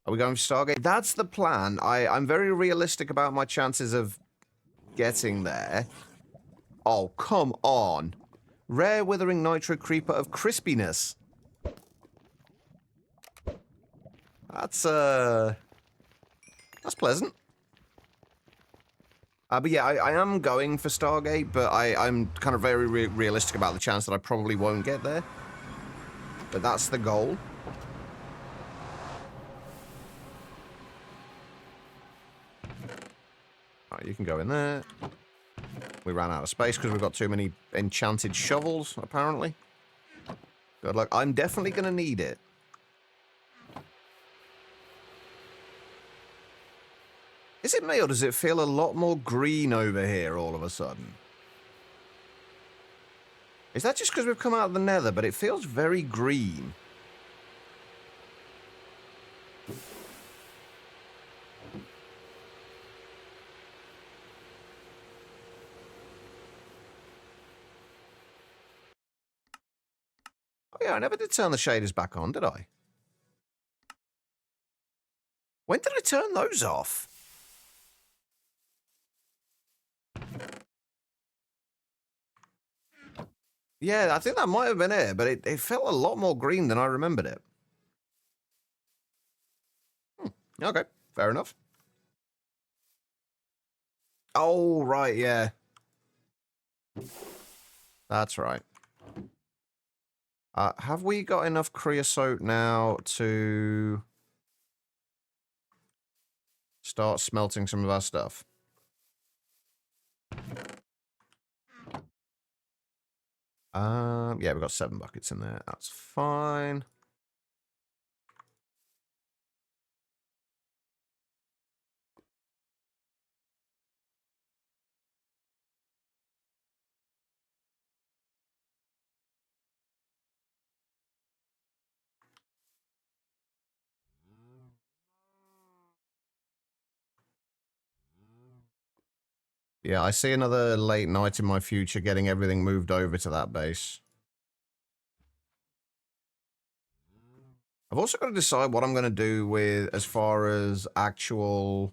Are we going for Stargate? That's the plan. I'm very realistic about my chances of getting there. Oh, come on. Rare withering nitro creeper of crispiness. That's pleasant. But yeah, I am going for Stargate, but I'm kind of very realistic about the chance that I probably won't get there. But that's the goal. Alright, you can go in there. We ran out of space because we've got too many enchanted shovels, apparently. Good luck. I'm definitely going to need it. Is it me, or does it feel a lot more green over here all of a sudden? Is that just because we've come out of the nether, but it feels very green? Oh yeah, I never did turn the shaders back on, did I? When did I turn those off? Yeah, I think that might have been it, but it felt a lot more green than I remembered it. Okay, fair enough. Oh, right, yeah. That's right. Have we got enough creosote now to start smelting some of our stuff? Yeah, we've got 7 buckets in there. That's fine. Yeah, I see another late night in my future getting everything moved over to that base. I've also got to decide what I'm going to do with as far as actual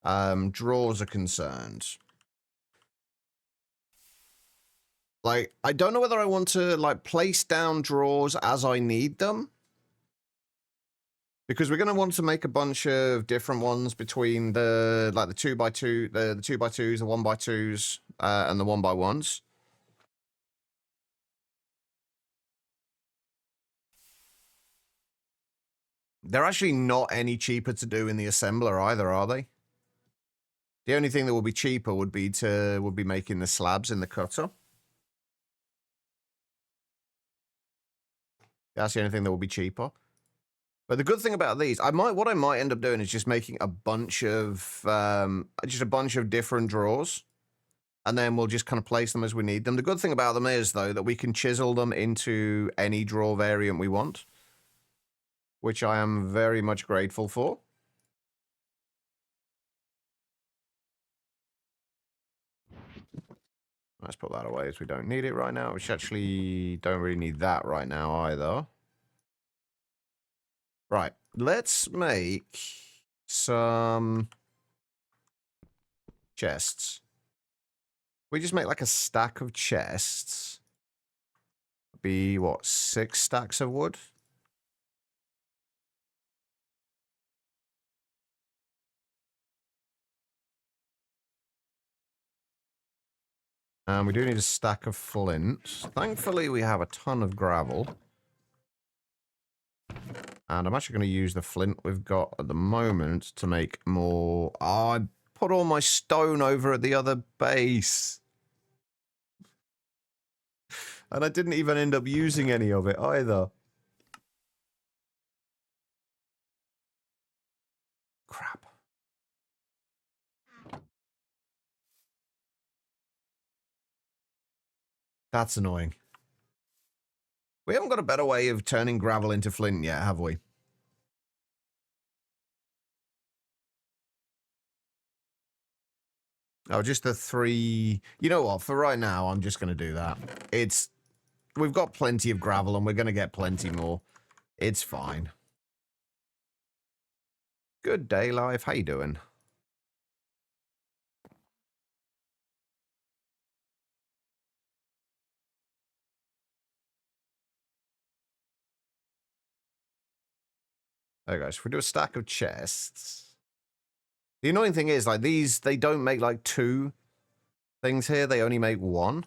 drawers are concerned. Like, I don't know whether I want to, like, place down drawers as I need them. Because we're going to want to make a bunch of different ones between the, like, the 2x2, the 2x2s, the 1x2s, and the 1x1s. They're actually not any cheaper to do in the assembler either, are they? The only thing that would be cheaper would be making the slabs in the cutter. That's the only thing that will be cheaper. But the good thing about these, what I might end up doing is just making a bunch of different drawers, and then we'll just kind of place them as we need them. The good thing about them is, though, that we can chisel them into any drawer variant we want, which I am very much grateful for. Let's put that away as we don't need it right now, which actually don't really need that right now either. Right, let's make some chests. We just make like a stack of chests. Be what, 6 stacks of wood? And we do need a stack of flint. Thankfully, we have a ton of gravel. And I'm actually going to use the flint we've got at the moment to make more. Oh, I put all my stone over at the other base. And I didn't even end up using any of it either. Crap. That's annoying. We haven't got a better way of turning gravel into flint yet, have we? Oh, just the 3... You know what? For right now, I'm just going to do that. We've got plenty of gravel, and we're going to get plenty more. It's fine. Good day, life. How you doing? Okay, guys, if we do a stack of chests... The annoying thing is, like, these, they don't make, like, 2 things here. They only make 1.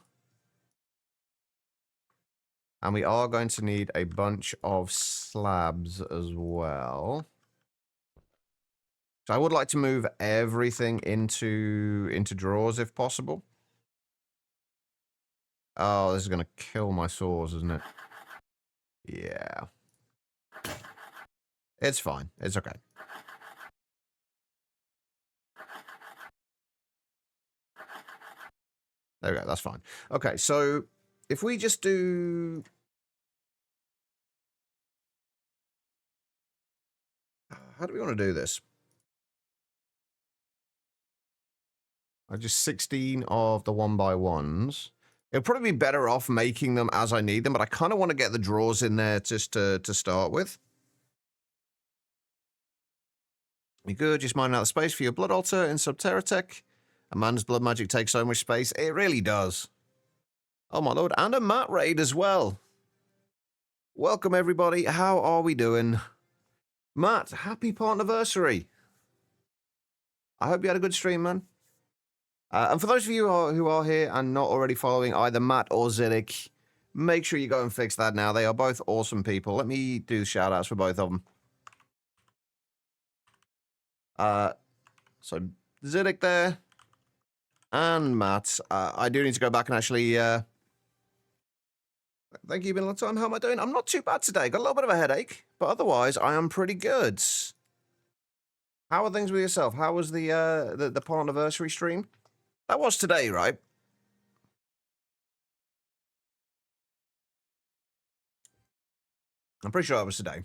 And we are going to need a bunch of slabs as well. So I would like to move everything into drawers if possible. Oh, this is going to kill my saws, isn't it? Yeah. It's fine. It's okay. There we go. That's fine. Okay, so if we just do... How do we want to do this? Just 16 of the 1x1s. It'll probably be better off making them as I need them, but I kind of want to get the drawers in there just to start with. You good? Just mining out the space for your blood altar in Subterratech. A man's blood magic takes so much space. It really does. Oh my lord. And a mat raid as well. Welcome everybody. How are we doing? Matt, happy anniversary. I hope you had a good stream, man. And for those of you who are here and not already following either Matt or Ziddick, make sure you go and fix that now. They are both awesome people. Let me do the shout-outs for both of them. So Ziddick there and Matt. I do need to go back and actually... Thank you, been a long time. How am I doing? I'm not too bad today. Got a little bit of a headache, but otherwise I am pretty good. How are things with yourself? How was the anniversary stream? That was today, right? I'm pretty sure it was today.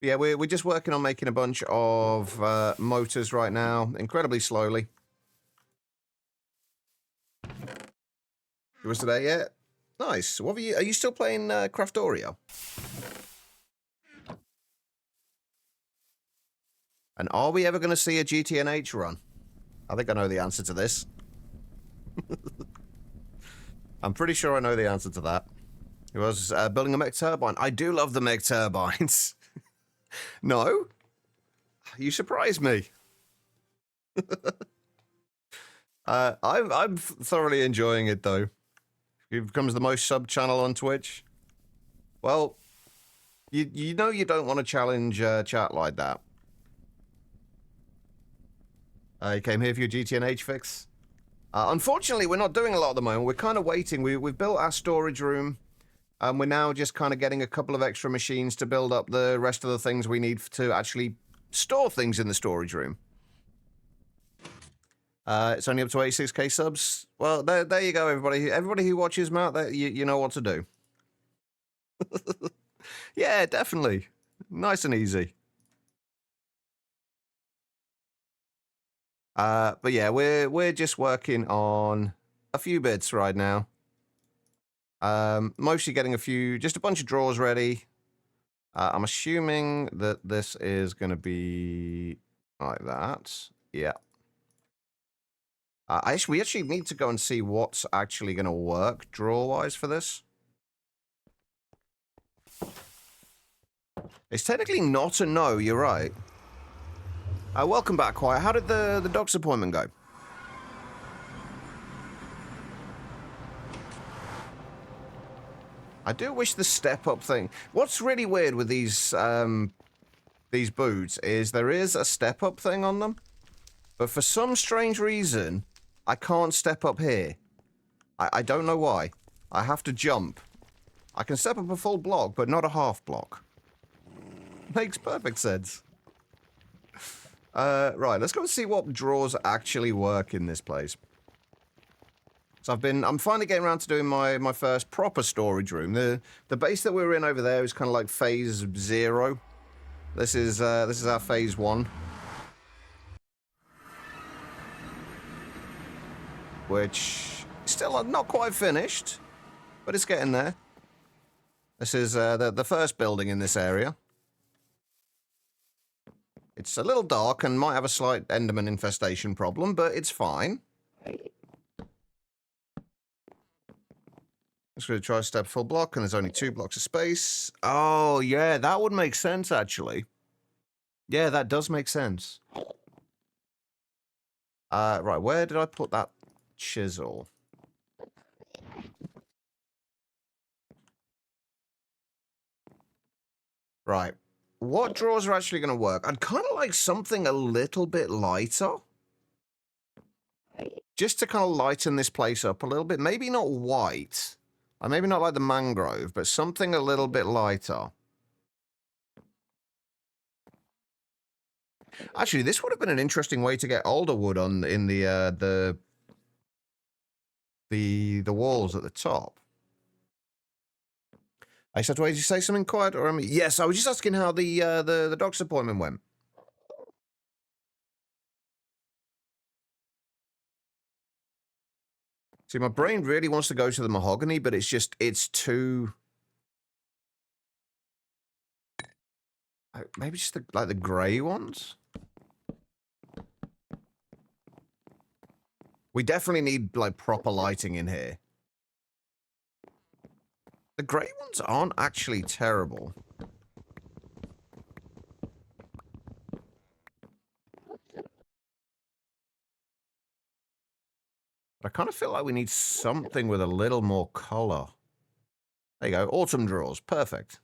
Yeah, we're just working on making a bunch of motors right now, incredibly slowly. It was today, yeah. Nice. What are you still playing Craftorio? And are we ever going to see a GTNH run? I think I know the answer to this. I'm pretty sure I know the answer to that. It was building a mech turbine. I do love the mech turbines. No? You surprised me. I'm thoroughly enjoying it, though. It becomes the most sub channel on Twitch. Well, you know you don't want to challenge chat like that. You came here for your GTNH fix. Unfortunately, we're not doing a lot at the moment. We're kind of waiting. We've built our storage room. And we're now just kind of getting a couple of extra machines to build up the rest of the things we need to actually store things in the storage room. It's only up to 86k subs. Well, there you go, everybody. Everybody who watches, Matt, you know what to do. Yeah, definitely. Nice and easy. But yeah, we're just working on a few bits right now. Mostly getting just a bunch of drawers ready. I'm assuming that this is going to be like that. Yeah. We actually need to go and see what's actually going to work drawer-wise for this. It's technically not a no, you're right. Welcome back, Quiet. How did the doc's appointment go? I do wish the step-up thing... What's really weird with these boots is there is a step-up thing on them, but for some strange reason, I can't step up here. I don't know why. I have to jump. I can step up a full block, but not a half block. Makes perfect sense. Right, let's go and see what drawers actually work in this place. So I'm finally getting around to doing my first proper storage room. The base that we're in over there is kind of like phase 0. This is our phase 1. Which is still not quite finished, but it's getting there. This is the first building in this area. It's a little dark and might have a slight Enderman infestation problem, but it's fine. Just going to try to step full block, and there's only 2 blocks of space. Oh, yeah, that would make sense, actually. Yeah, that does make sense. Right, where did I put that chisel? Right. What drawers are actually going to work? I'd kind of like something a little bit lighter. Just to kind of lighten this place up a little bit. Maybe not white. Maybe not like the mangrove, but something a little bit lighter. Actually, this would have been an interesting way to get alder wood on in the walls at the top. I just have to wait to say something quiet, or yes, I was just asking how the doctor's appointment went. See, my brain really wants to go to the mahogany, but it's too... Maybe just like the grey ones? We definitely need like proper lighting in here. The grey ones aren't actually terrible. I kind of feel like we need something with a little more colour. There you go. Autumn drawers. Perfect.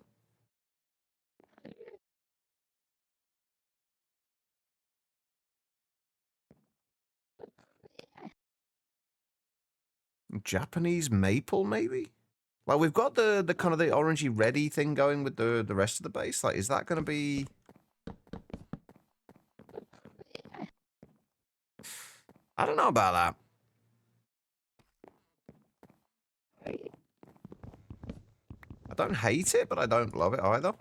Japanese maple, maybe? Like, we've got the kind of the orangey reddy thing going with the rest of the base. Like, is that going to be... I don't know about that. I don't hate it, but I don't love it either.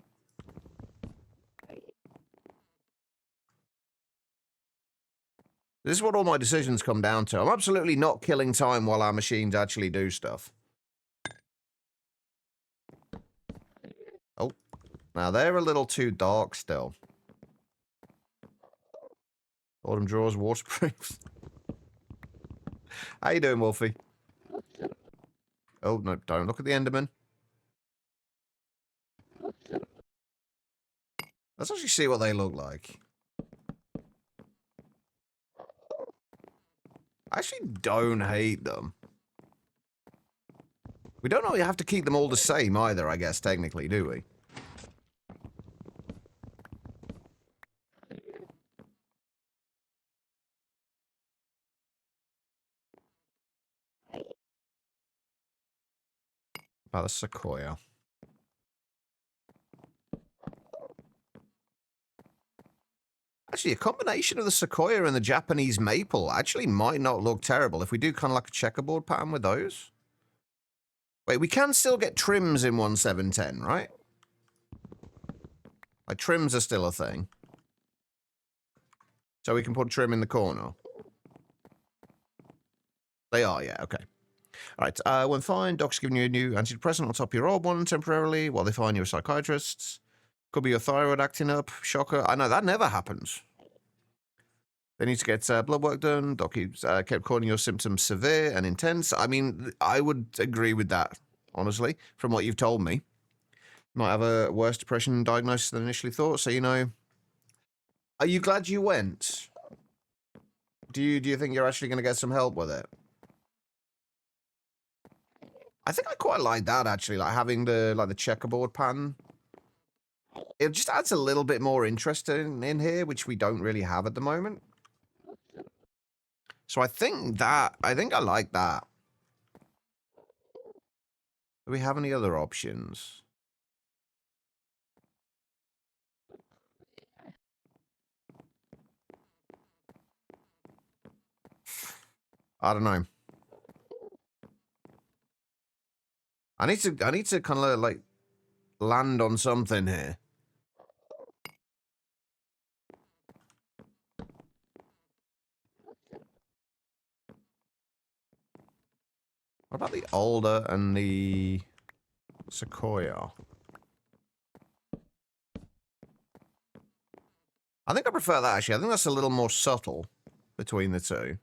This is what all my decisions come down to. I'm absolutely not killing time while our machines actually do stuff. Oh, now they're a little too dark still. Autumn drawers, waterproofs. How you doing, Wolfie? Oh, no, don't look at the Enderman. Let's actually see what they look like. I actually don't hate them. We don't really have to keep them all the same either, I guess, technically, do we? About the sequoia. Actually, a combination of the sequoia and the Japanese maple actually might not look terrible if we do kind of like a checkerboard pattern with those. Wait, we can still get trims in 1710, right? Like, trims are still a thing. So we can put trim in the corner. They are, yeah, okay. All right, when fine, doc's giving you a new antidepressant on top of your old one temporarily while they find you a psychiatrist. Could be your thyroid acting up. Shocker. I know, that never happens. They need to get blood work done. Doc kept calling your symptoms severe and intense. I mean, I would agree with that, honestly, from what you've told me. Might have a worse depression diagnosis than initially thought, so, you know. Are you glad you went? Do you think you're actually going to get some help with it? I think I quite like that, actually, like having the checkerboard pattern. It just adds a little bit more interest in here, which we don't really have at the moment. So I think I like that. Do we have any other options? I don't know. I need to kind of like land on something here. What about the alder and the sequoia? I think I prefer that, actually. I think that's a little more subtle between the two.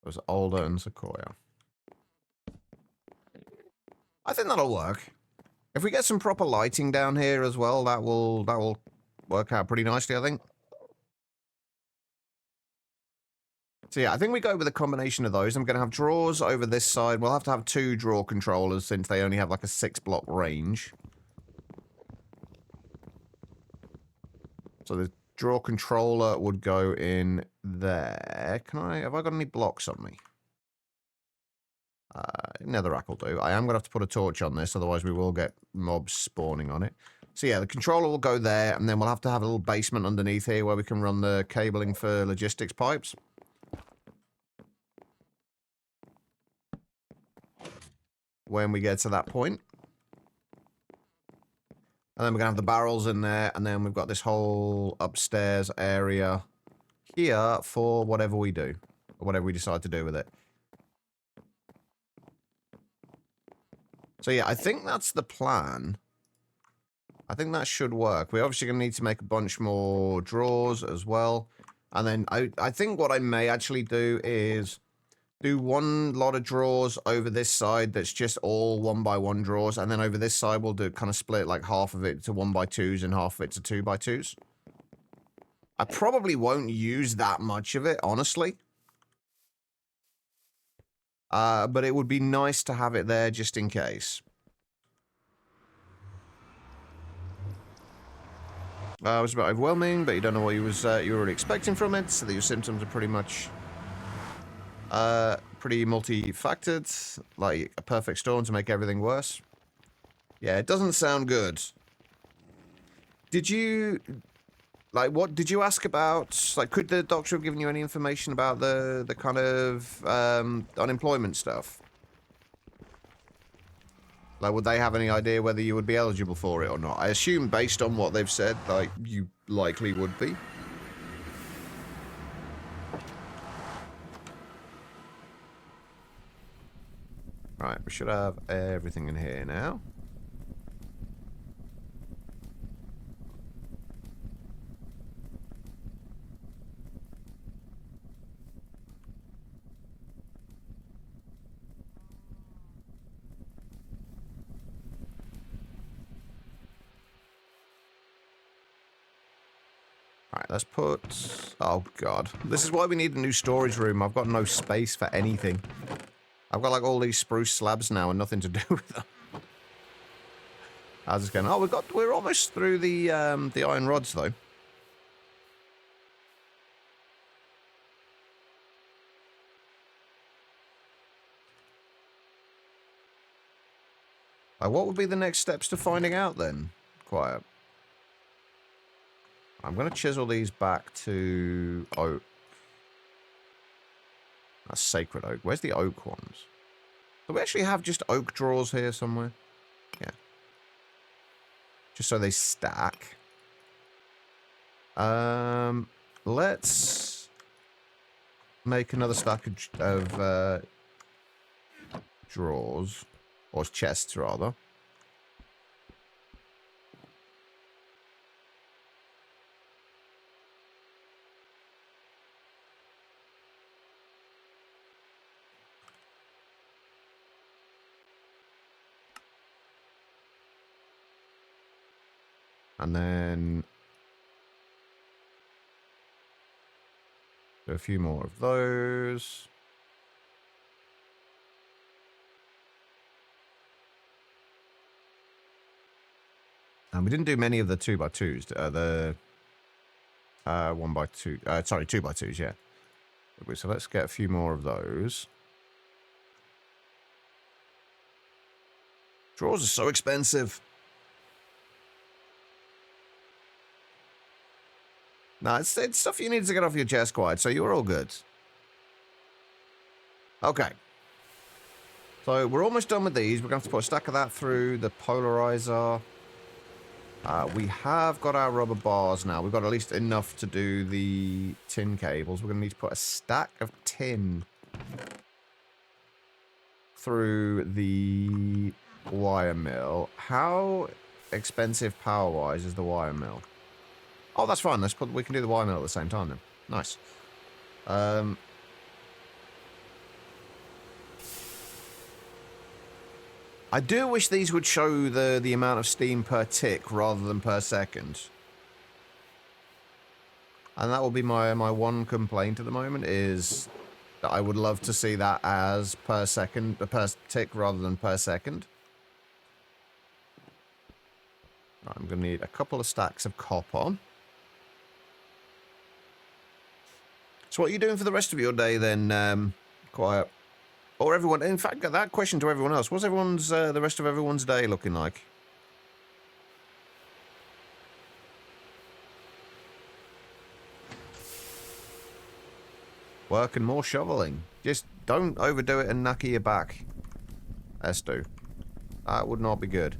It was alder and sequoia. I think that'll work. If we get some proper lighting down here as well, that will work out pretty nicely, I think. So yeah, I think we go with a combination of those. I'm going to have drawers over this side. We'll have to have 2 drawer controllers since they only have like a 6-block range. So the drawer controller would go in there. Have I got any blocks on me? Netherrack will do. I am going to have to put a torch on this, otherwise we will get mobs spawning on it. So yeah, the controller will go there, and then we'll have to have a little basement underneath here where we can run the cabling for logistics pipes. When we get to that point. And then we're going to have the barrels in there, and then we've got this whole upstairs area here for whatever we do. Or whatever we decide to do with it. So yeah, I think that's the plan. I think that should work. We're obviously going to need to make a bunch more drawers as well. And then I think what I may actually do is do one lot of drawers over this side that's just all 1x1 drawers. And then over this side, we'll do kind of split like half of it to 1x2s and half of it to 2x2s. I probably won't use that much of it, honestly. But it would be nice to have it there just in case. It was a bit overwhelming, but you don't know what you were really expecting from it, so that your symptoms are pretty much pretty multi-factored, like a perfect storm to make everything worse. Yeah, it doesn't sound good. Did you, like, what did you ask about? Like, could the doctor have given you any information about the kind of unemployment stuff? Like, would they have any idea whether you would be eligible for it or not? I assume, based on what they've said, like, you likely would be. Right, we should have everything in here now. Alright, let's put... Oh, God. This is why we need a new storage room. I've got no space for anything. I've got, like, all these spruce slabs now and nothing to do with them. How's this going? Oh, we're almost through the iron rods, though. What would be the next steps to finding out, then? Quiet. I'm going to chisel these back to oak. That's sacred oak. Where's the oak ones? Do we actually have just oak drawers here somewhere? Yeah. Just so they stack. Let's make another stack of drawers. Or chests, rather. And then do a few more of those. And we didn't do many of the 2x2s, the 1x2, sorry, 2x2s, yeah. So let's get a few more of those. Drawers are so expensive. No, it's stuff you need to get off your chest quiet, so you're all good. Okay. So we're almost done with these. We're going to have to put a stack of that through the polarizer. We have got our rubber bars now. We've got at least enough to do the tin cables. We're going to need to put a stack of tin through the wire mill. How expensive power-wise is the wire mill? Oh, that's fine. We can do the wire mill at the same time then. Nice. I do wish these would show the amount of steam per tick rather than per second. And that will be my one complaint at the moment, is that I would love to see that as per tick rather than per second. Right, I'm going to need a couple of stacks of copper. So what are you doing for the rest of your day then, Quiet? Or everyone, in fact, that question to everyone else. What's the rest of everyone's day looking like? Work and more shoveling. Just don't overdo it and knacker your back. Estu. That would not be good.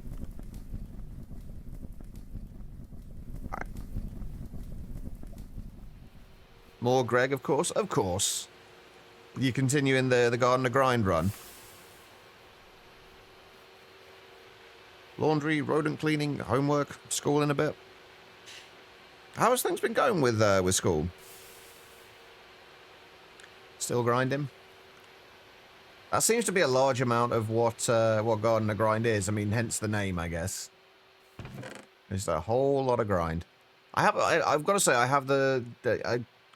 Alright. More Greg, of course. Of course. You continue in the Gardener grind run. Laundry, rodent cleaning, homework, school in a bit. How has things been going with school? Still grinding? That seems to be a large amount of what Gardener grind is. I mean, hence the name, I guess. It's a whole lot of grind. I've got to say, I have a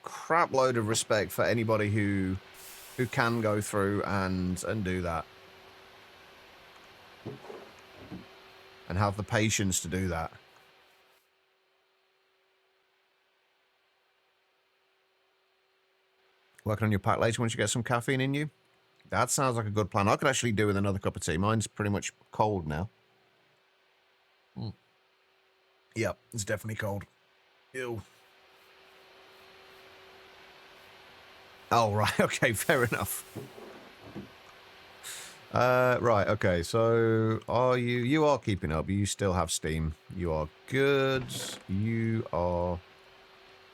crap load of respect for anybody who can go through and do that. And have the patience to do that. Working on your pack later once you get some caffeine in you? That sounds like a good plan. I could actually do with another cup of tea. Mine's pretty much cold now. Yep, it's definitely cold. Ew. Oh, right. Okay, fair enough. Right, okay. So, you are keeping up. You still have steam. You are good. You are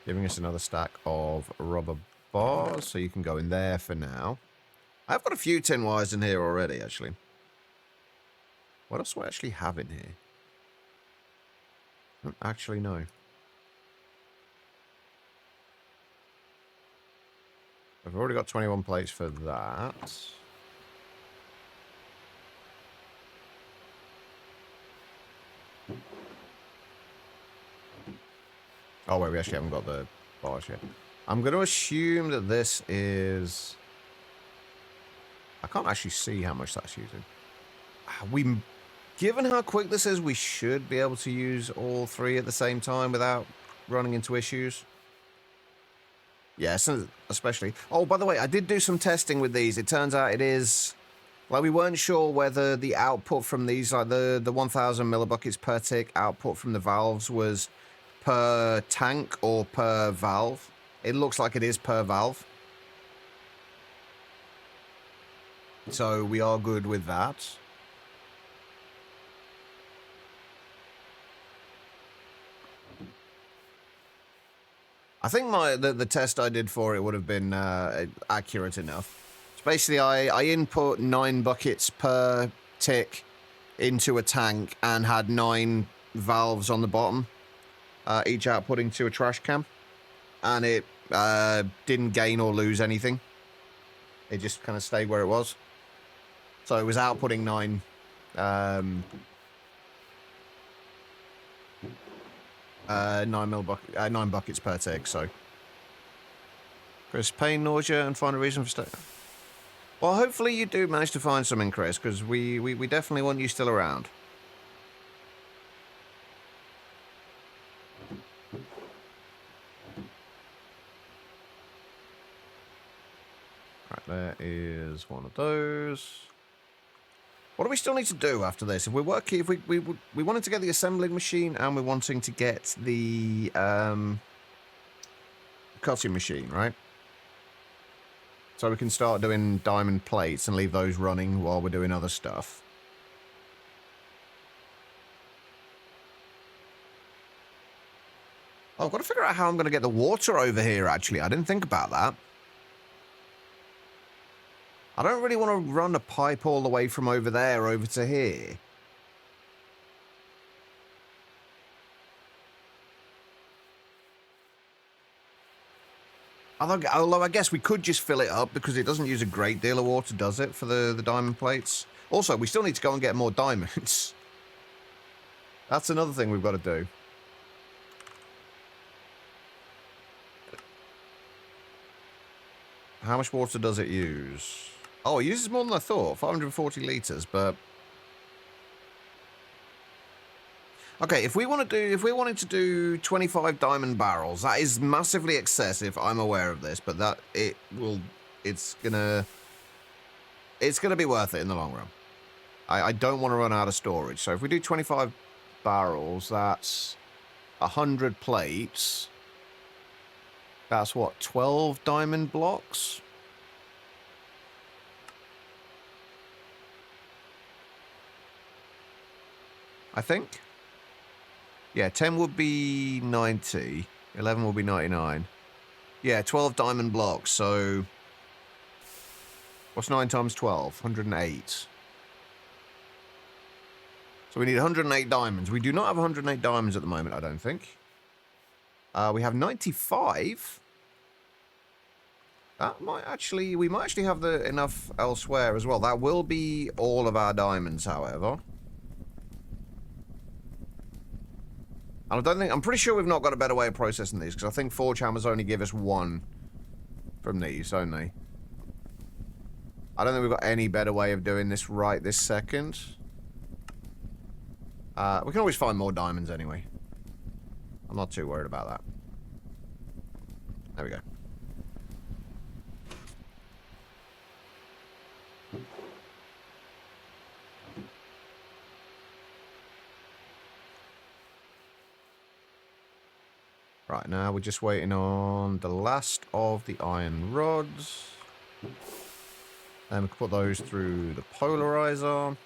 giving us another stack of rubber bars, so you can go in there for now. I've got a few tin wires in here already, actually. What else do I actually have in here? I don't actually know. I've already got 21 plates for that. Oh, wait, we actually haven't got the bars yet. I'm going to assume that this is... I can't actually see how much that's using. Given how quick this is, we should be able to use all three at the same time without running into issues. Yes, especially. Oh, by the way, I did do some testing with these. It turns out it is... Like, we weren't sure whether the output from these, like the 1,000 millibuckets per tick output from the valves was per tank or per valve. It looks like it is per valve. So we are good with that. I think the test I did for it would have been accurate enough. So basically, I input 9 buckets per tick into a tank and had 9 valves on the bottom, each outputting to a trash can. And it didn't gain or lose anything. It just kind of stayed where it was. So it was outputting 9... 9 buckets per tick, so. Chris, pain, nausea, and find a reason for staying. Well, hopefully you do manage to find something, Chris, because we definitely want you still around. Right, there is one of those. What do we still need to do after this? If we're working, if we wanted to get the assembling machine and we're wanting to get the cutting machine, right? So we can start doing diamond plates and leave those running while we're doing other stuff. Oh, I've got to figure out how I'm going to get the water over here, actually. I didn't think about that. I don't really want to run a pipe all the way from over there over to here. Although I guess we could just fill it up because it doesn't use a great deal of water, does it, for the diamond plates? Also, we still need to go and get more diamonds. That's another thing we've got to do. How much water does it use? Oh, it uses more than I thought. 540 litres, but... Okay, if we wanted to do 25 diamond barrels, that is massively excessive. I'm aware of this, but it's gonna be worth it in the long run. I don't want to run out of storage. So if we do 25 barrels, that's 100 plates. That's what, 12 diamond blocks? I think. Yeah, 10 would be 90. 11 would be 99. Yeah, 12 diamond blocks, so... What's 9 times 12? 108. So we need 108 diamonds. We do not have 108 diamonds at the moment, I don't think. We have 95. That might actually... We might actually have enough elsewhere as well. That will be all of our diamonds, however. And I don't think... I'm pretty sure we've not got a better way of processing these, because I think Forge Hammers only give us one from these, don't they? I don't think we've got any better way of doing this right this second. We can always find more diamonds anyway. I'm not too worried about that. There we go. Right, now we're just waiting on the last of the iron rods. Then we can put those through the polarizer.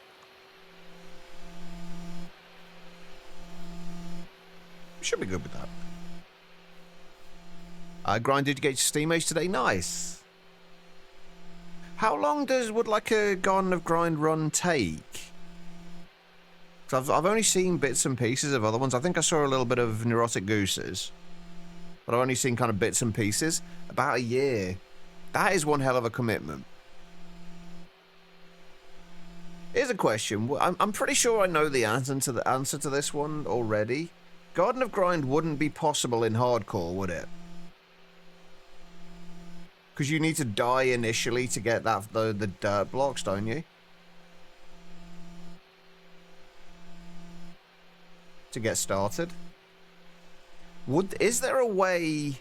Should be good with that. Grind, did you get your Steam Age today? Nice. How long would like a Garden of Grind run take? I've only seen bits and pieces of other ones. I think I saw a little bit of Neurotic Gooses. But I've only seen kind of bits and pieces. About a year. That is one hell of a commitment. Here's a question. I'm pretty sure I know the answer to this one already. Garden of Grind wouldn't be possible in hardcore, would it? Because you need to die initially to get the dirt blocks, don't you? To get started. Is there a way?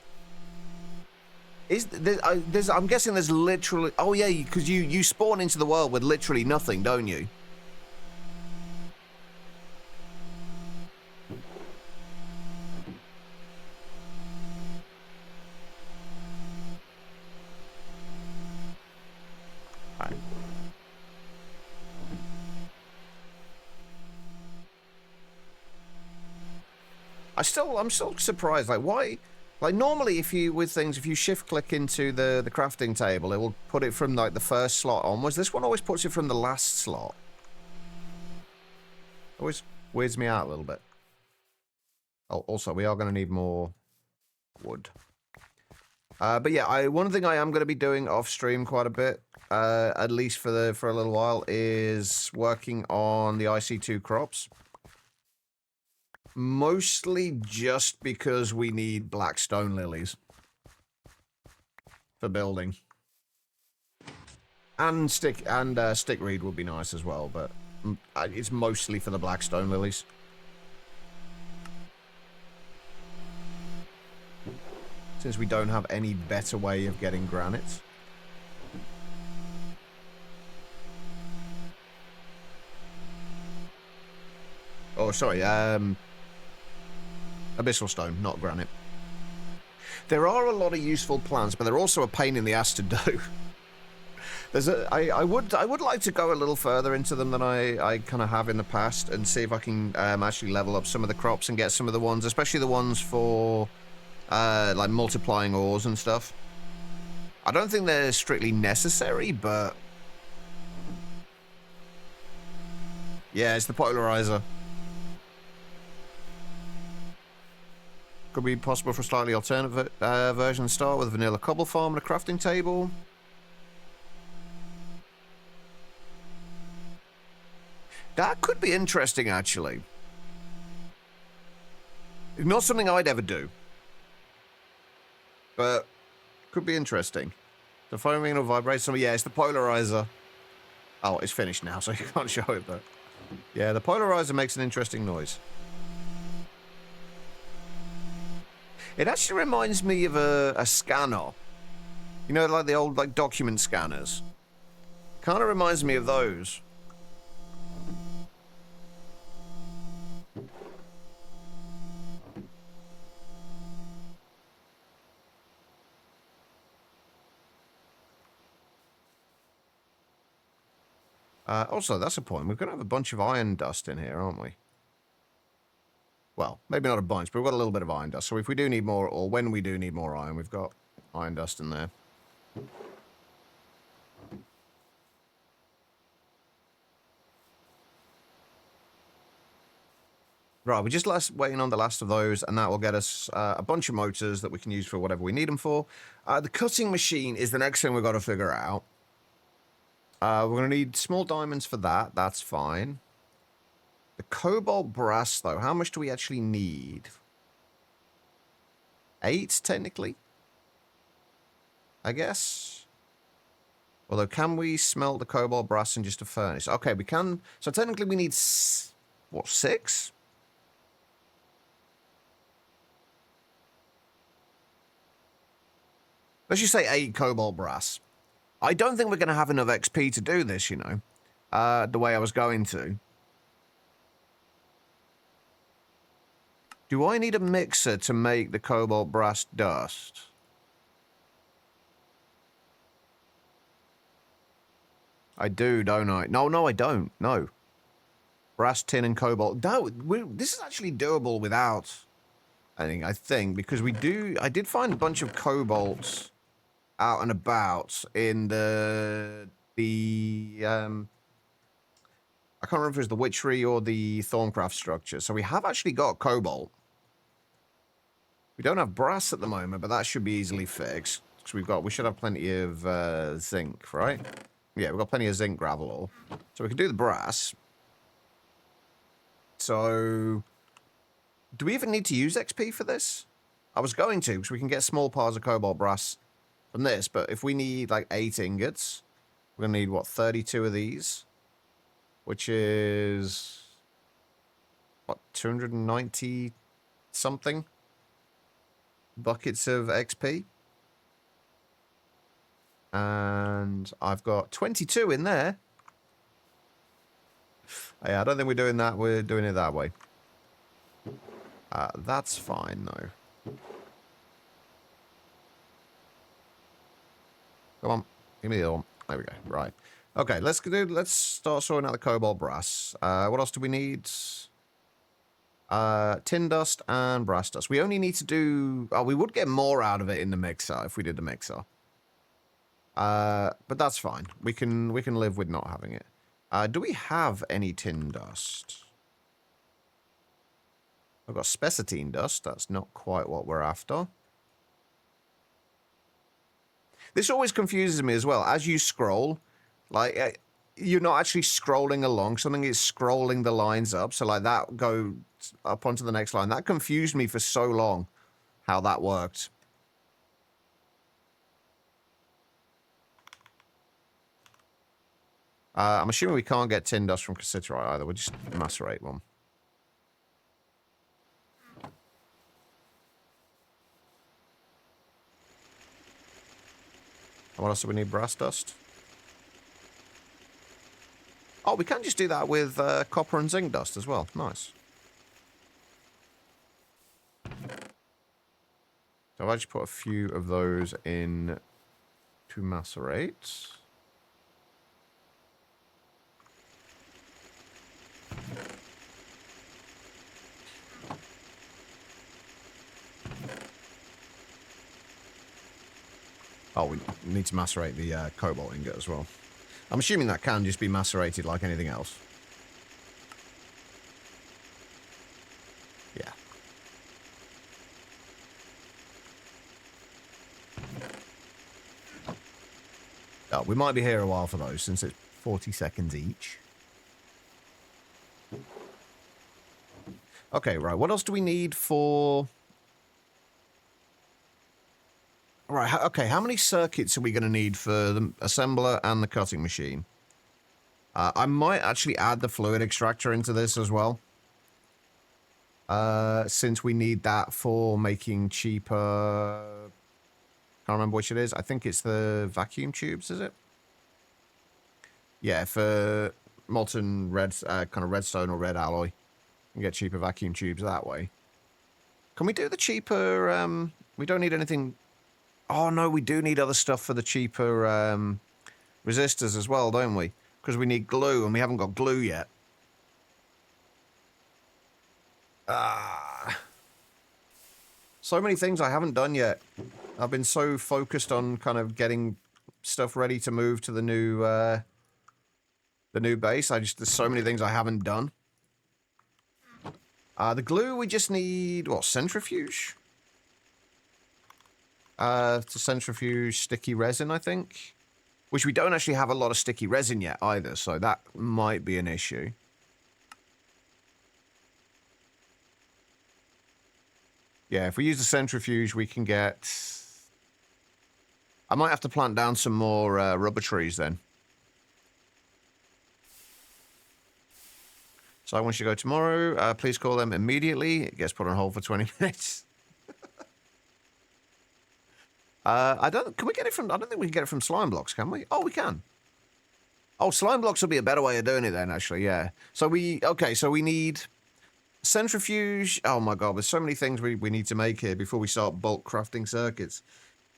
I'm guessing there's literally... Oh yeah, because you spawn into the world with literally nothing, don't you? Right. I'm still surprised. Like, why? Like, normally, if you shift click into the crafting table, it will put it from like the first slot onwards. This one always puts it from the last slot. Always weirds me out a little bit. Oh, also, we are going to need more wood. But yeah, one thing I am going to be doing off stream quite a bit, at least for a little while, is working on the IC2 crops. Mostly just because we need black stone lilies for building, and stickweed would be nice as well, but it's mostly for the black stone lilies. Since we don't have any better way of getting granite. Oh, sorry, abyssal stone, not granite. There are a lot of useful plants, but they're also a pain in the ass to do. I would like to go a little further into them than I kind of have in the past, and see if I can actually level up some of the crops and get some of the ones, especially the ones for like multiplying ores and stuff. I don't think they're strictly necessary, but yeah, it's the polarizer. Could be possible for a slightly alternate version start with a vanilla cobble farm and a crafting table. That could be interesting, actually. Not something I'd ever do. But could be interesting. The foam ring will vibrate some. Yeah, it's the polarizer. Oh, it's finished now, so you can't show it, but yeah, the polarizer makes an interesting noise. It actually reminds me of a scanner. You know, like the old document scanners. Kind of reminds me of those. Also, that's a point. We're going to have a bunch of iron dust in here, aren't we? Well, maybe not a bunch, but we've got a little bit of iron dust. So if we do need more, or when we do need more iron, we've got iron dust in there. Right, we're just waiting on the last of those, and that will get us a bunch of motors that we can use for whatever we need them for. The cutting machine is the next thing we've got to figure out. We're going to need small diamonds for that. That's fine. The cobalt brass, though, how much do we actually need? 8, technically? I guess? Although, can we smelt the cobalt brass in just a furnace? Okay, we can. So, technically, we need, what, 6? Let's just say 8 cobalt brass. I don't think we're going to have enough XP to do this, you know, the way I was going to. Do I need a mixer to make the cobalt brass dust? I do, don't I? No, I don't. No. Brass, tin, and cobalt. No, this is actually doable without anything, I think, because I did find a bunch of cobalt out and about in I can't remember if it was the witchery or the Thorncraft structure. So we have actually got cobalt. We don't have brass at the moment, but that should be easily fixed. Because we should have plenty of zinc, right? Yeah, we've got plenty of zinc gravel ore. So we can do the brass. So, do we even need to use XP for this? I was going to, because we can get small piles of cobalt brass from this. But if we need like 8 ingots, we're going to need, what, 32 of these? Which is, what, 290 something buckets of XP. And I've got 22 in there. Yeah, I don't think we're doing that. We're doing it that way. That's fine, though. Come on. Give me the other one. There we go. Right. Okay, let's start sorting out the cobalt brass. What else do we need? Tin dust and brass dust. We only need to do... Oh, we would get more out of it in the mixer if we did the mixer. But that's fine. We can live with not having it. Do we have any tin dust? I've got spessartine dust. That's not quite what we're after. This always confuses me as well. As you scroll, like, you're not actually scrolling along. Something is scrolling the lines up. So, like, that go up onto the next line. That confused me for so long, how that worked. I'm assuming we can't get tin dust from cassiterite either. We'll just macerate one. And what else do we need? Brass dust? Oh, we can just do that with copper and zinc dust as well. Nice. So I've just put a few of those in to macerate. Oh, we need to macerate the cobalt ingot as well. I'm assuming that can just be macerated like anything else. Yeah. Oh, we might be here a while for those, since it's 40 seconds each. Okay, right. What else do we need for... Right, okay, how many circuits are we going to need for the assembler and the cutting machine? I might actually add the fluid extractor into this as well. Since we need that for making cheaper... Can't remember which it is. I think it's the vacuum tubes, is it? Yeah, for molten red, kind of redstone or red alloy. You can get cheaper vacuum tubes that way. Can we do the cheaper... we don't need anything... Oh, no, we do need other stuff for the cheaper resistors as well, don't we? Because we need glue, and we haven't got glue yet. So many things I haven't done yet. I've been so focused on kind of getting stuff ready to move to the new base. There's so many things I haven't done. The glue, we just need, what, centrifuge? To centrifuge sticky resin, I think. Which we don't actually have a lot of sticky resin yet either, so that might be an issue. Yeah, if we use the centrifuge, we can get... I might have to plant down some more rubber trees then. So I want you to go tomorrow. Please call them immediately. It gets put on hold for 20 minutes. Can we get it from... I don't think we can get it from slime blocks, can we? Oh, we can. Oh, slime blocks would be a better way of doing it then, actually, yeah. So we need centrifuge. Oh my god, there's so many things we need to make here before we start bulk crafting circuits.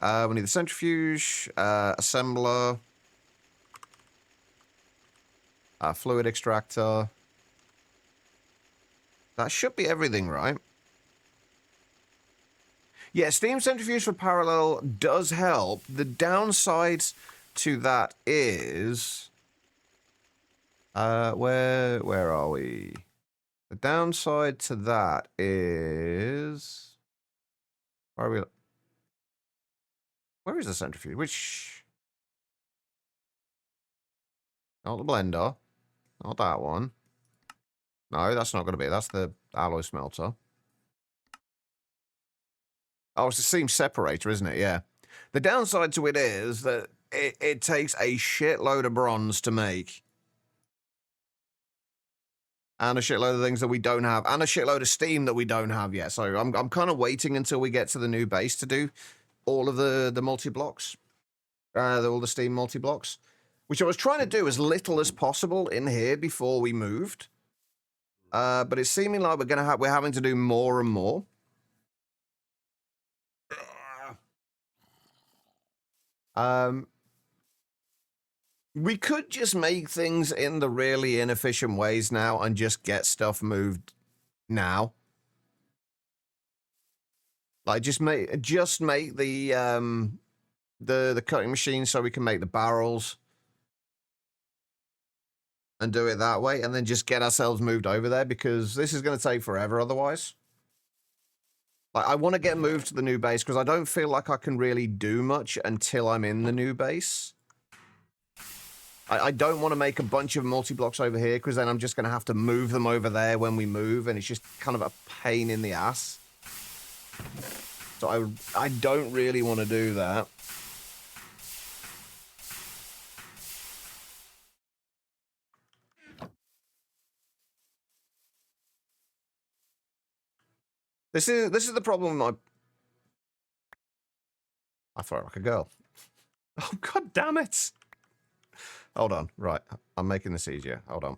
We need the centrifuge, assembler, fluid extractor. That should be everything, right? Yeah, steam centrifuge for parallel does help. The downside to that is... where are we? The downside to that is... Where are we? Where is the centrifuge? Which... Not the blender. Not that one. No, that's not going to be. That's the alloy smelter. Oh, it's the steam separator, isn't it? Yeah. The downside to it is that it takes a shitload of bronze to make. And a shitload of things that we don't have. And a shitload of steam that we don't have yet. So I'm kind of waiting until we get to the new base to do all of the multi-blocks. All the steam multi-blocks. Which I was trying to do as little as possible in here before we moved. But it's seeming like we're having to do more and more. We could just make things in the really inefficient ways now and just get stuff moved now. Like just make the cutting machine so we can make the barrels and do it that way, and then just get ourselves moved over there, because this is going to take forever otherwise. Like, I want to get moved to the new base because I don't feel like I can really do much until I'm in the new base. I don't want to make a bunch of multi-blocks over here because then I'm just going to have to move them over there when we move, and it's just kind of a pain in the ass. So I don't really want to do that. This is the problem with my... I throw it like a girl. Oh, god damn it! Hold on, right. I'm making this easier. Hold on.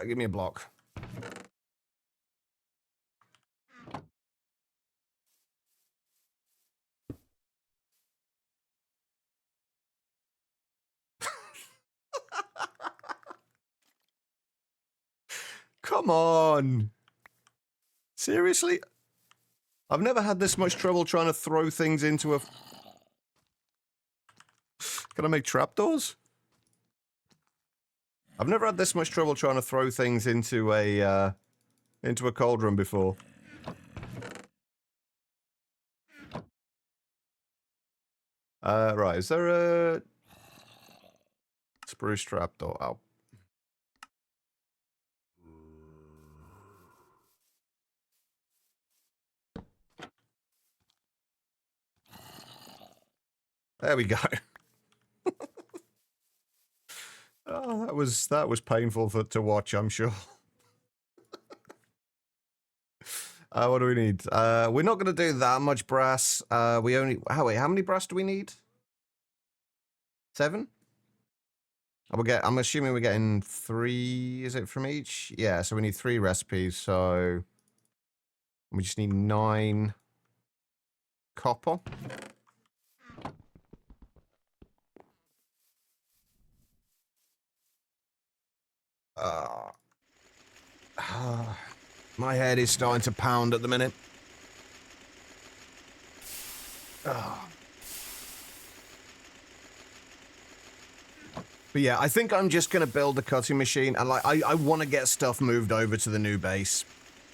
Give me a block. Come on! Seriously? I've never had this much trouble trying to throw things into a... Can I make trapdoors? I've never had this much trouble trying to throw things into a cauldron before. Right, is there a... Spruce trapdoor? Oh. There we go. Oh, that was painful to watch, I'm sure. What do we need? We're not going to do that much brass. Wait, how many brass do we need? 7? I'm assuming we're getting 3, is it, from each? Yeah, so we need 3 recipes, so we just need 9 copper. My head is starting to pound at the minute. But yeah, I think I'm just going to build the cutting machine. And like, I want to get stuff moved over to the new base.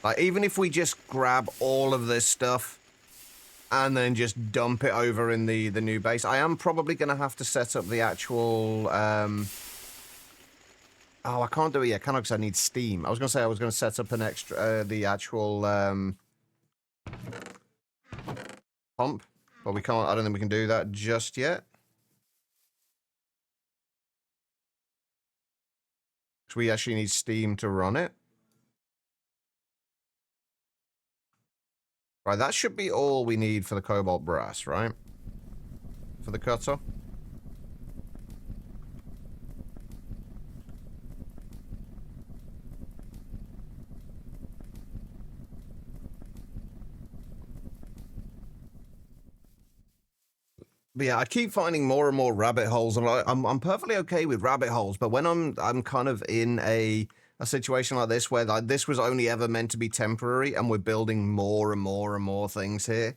Like, even if we just grab all of this stuff and then just dump it over in the new base. I am probably going to have to set up the actual... Oh, I can't do it yet, can I? Because I need steam. I was going to say I was going to set up an extra... the actual... pump. But we can't... I don't think we can do that just yet. Because we actually need steam to run it. Right, that should be all we need for the cobalt brass, right? For the cutter. But yeah, I keep finding more and more rabbit holes, and I'm perfectly okay with rabbit holes. But when I'm kind of in a situation like this where like, this was only ever meant to be temporary, and we're building more and more and more things here,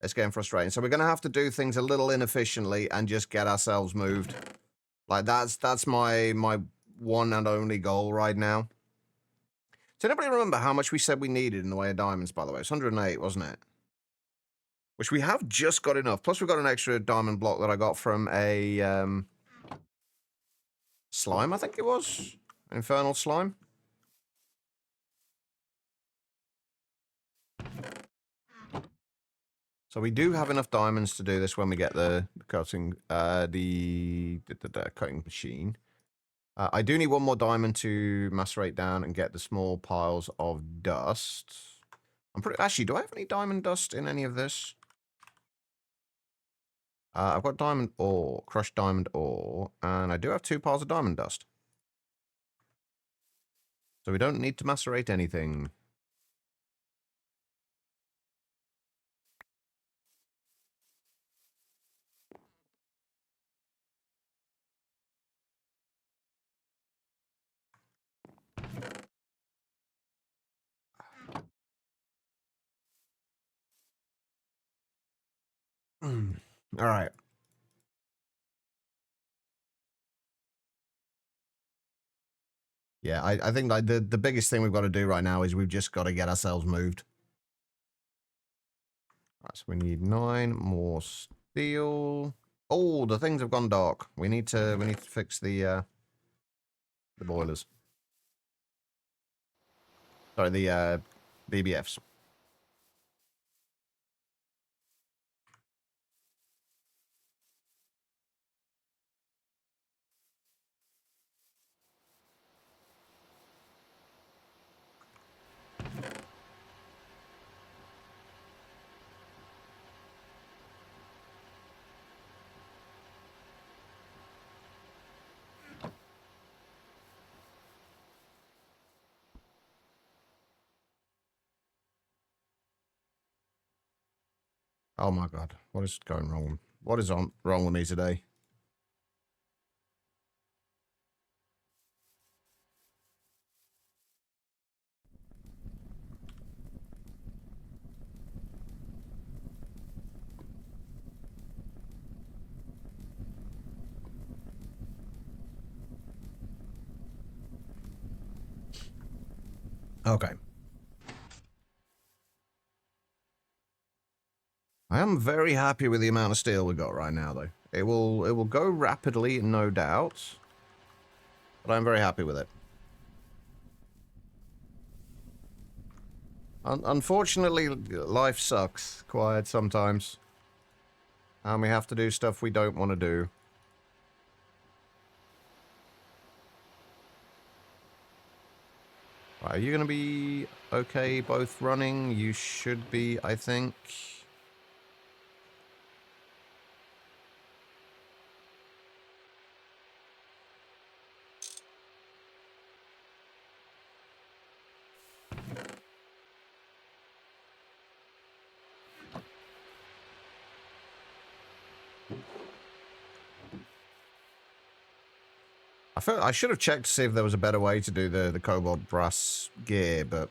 it's getting frustrating. So we're gonna have to do things a little inefficiently and just get ourselves moved. Like that's my one and only goal right now. Does anybody remember how much we said we needed in the way of diamonds? By the way, it's 108, wasn't it? Which we have just got enough. Plus, we've got an extra diamond block that I got from a slime, I think it was. Infernal slime. So we do have enough diamonds to do this when we get the cutting, the cutting machine. I do need one more diamond to macerate down and get the small piles of dust. Actually, do I have any diamond dust in any of this? I've got diamond ore, crushed diamond ore, and I do have 2 piles of diamond dust. So we don't need to macerate anything. All right. Yeah, I think like the biggest thing we've got to do right now is we've just got to get ourselves moved. All right, so we need 9 more steel. Oh, the things have gone dark. We need to fix the boilers. Sorry, the BBFs. Oh my god, what is going wrong? What is wrong with me today? Okay. I am very happy with the amount of steel we got right now, though. It will go rapidly, no doubt, but I'm very happy with it. Unfortunately, life sucks quite sometimes, and we have to do stuff we don't want to do. Right, are you going to be okay both running? You should be, I think. I feel I should have checked to see if there was a better way to do the cobalt brass gear, but...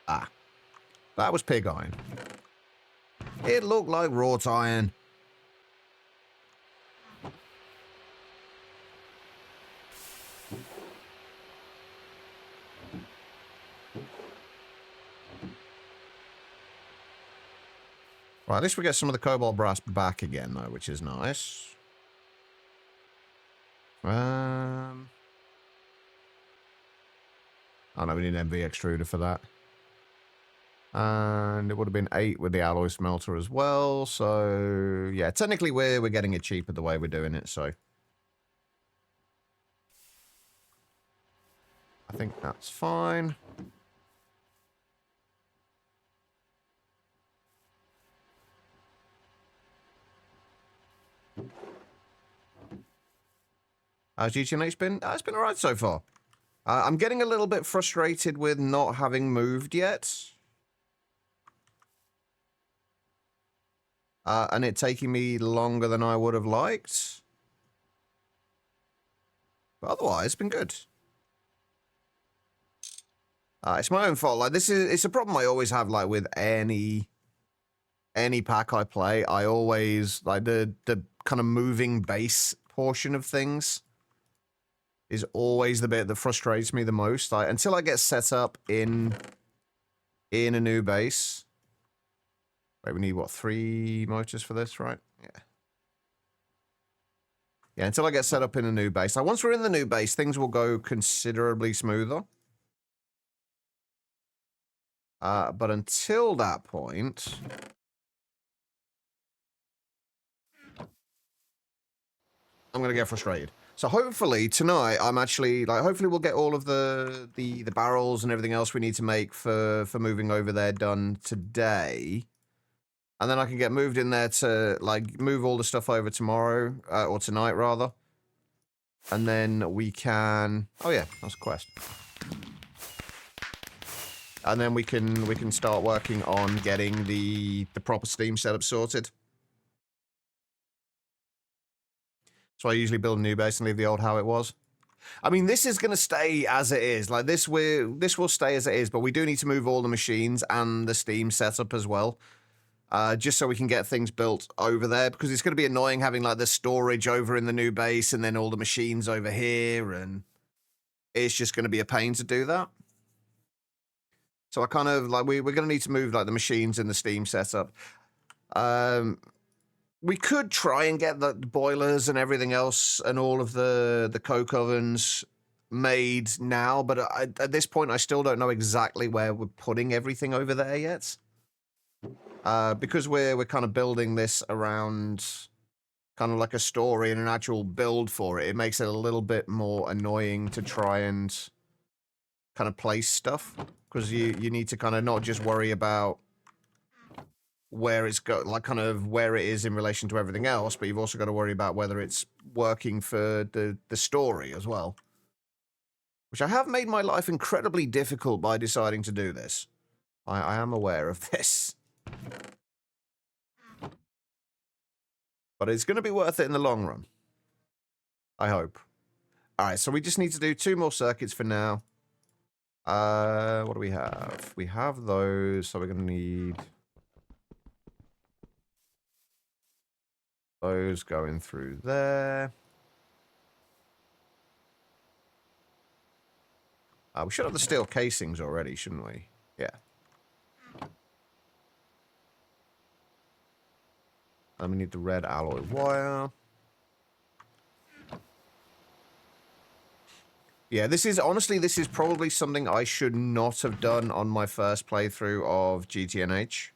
Ah. That was pig iron. It looked like wrought iron. Right, at least we get some of the cobalt brass back again, though, which is nice. Oh no, we need an MV extruder for that. And it would have been 8 with the alloy smelter as well. So, yeah, technically we're getting it cheaper the way we're doing it, so. I think that's fine. How's GTNH been? It's been alright so far. I'm getting a little bit frustrated with not having moved yet. And it taking me longer than I would have liked. But otherwise, it's been good. It's my own fault. Like, it's a problem I always have, like, with any pack I play. I always, like, the kind of moving base portion of things is always the bit that frustrates me the most. Like, until I get set up in a new base. Wait, we need, what, 3 motors for this, right? Yeah. Yeah, until I get set up in a new base. Like, once we're in the new base, things will go considerably smoother. But until that point... I'm going to get frustrated. So hopefully tonight I'm actually, like, hopefully we'll get all of the barrels and everything else we need to make for moving over there done today. And then I can get moved in there to, like, move all the stuff over tomorrow, or tonight, rather. And then we can... Oh, yeah, that's a quest. And then we can start working on getting the proper Steam setup sorted. So I usually build a new base and leave the old how it was. I mean, this is going to stay as it is. Like, this will stay as it is, but we do need to move all the machines and the Steam setup as well. Just so we can get things built over there, because it's going to be annoying having, like, the storage over in the new base and then all the machines over here, and it's just going to be a pain to do that. So I kind of, like, we're going to need to move, like, the machines and the Steam setup. We could try and get the boilers and everything else and all of the coke ovens made now, but at this point I still don't know exactly where we're putting everything over there yet. Because we're kind of building this around kind of like a story and an actual build for it, it makes it a little bit more annoying to try and kind of place stuff, because you need to kind of not just worry about where it's got, like, kind of where it is in relation to everything else, but you've also got to worry about whether it's working for the story as well. Which I have made my life incredibly difficult by deciding to do this. I am aware of this. But it's going to be worth it in the long run. I hope. Alright, so we just need to do 2 more circuits for now. What do we have? We have those, so we're going to need... those going through there. We should have the steel casings already, shouldn't we? Yeah. And we need the red alloy wire. Yeah, this is, honestly, this is probably something I should not have done on my first playthrough of GTNH.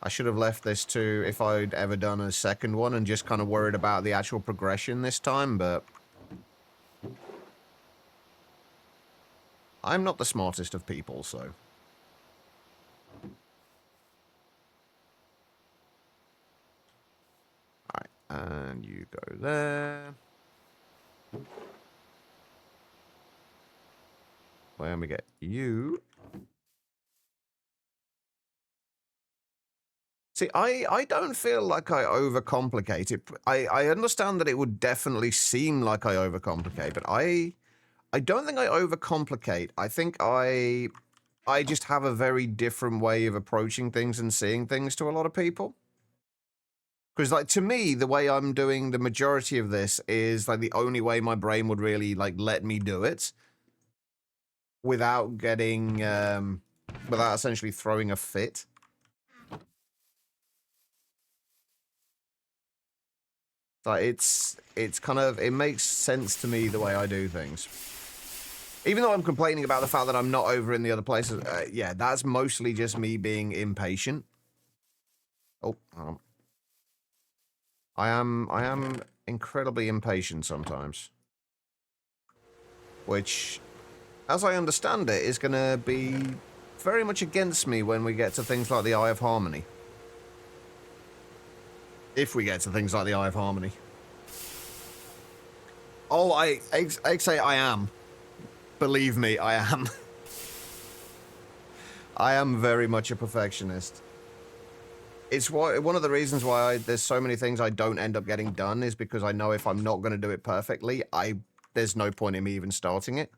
I should have left this to if I'd ever done a second one and just kind of worried about the actual progression this time, but... I'm not the smartest of people, so... Alright, and you go there. When we get you... See, I don't feel like I overcomplicate it. I understand that it would definitely seem like I overcomplicate, but I don't think I overcomplicate. I think I I just have a very different way of approaching things and seeing things to a lot of people. Because, like, to me, the way I'm doing the majority of this is, like, the only way my brain would really, like, let me do it without getting, without essentially throwing a fit. Like, it's kind of, it makes sense to me the way I do things. Even though I'm complaining about the fact that I'm not over in the other places, yeah, that's mostly just me being impatient. Oh, I am incredibly impatient sometimes. Which, as I understand it, is going to be very much against me when we get to things like the Eye of Harmony. If we get to things like the Eye of Harmony. Oh, I say I am. Believe me, I am. I am very much a perfectionist. It's one of the reasons why there's so many things I don't end up getting done is because I know if I'm not going to do it perfectly, there's no point in me even starting it.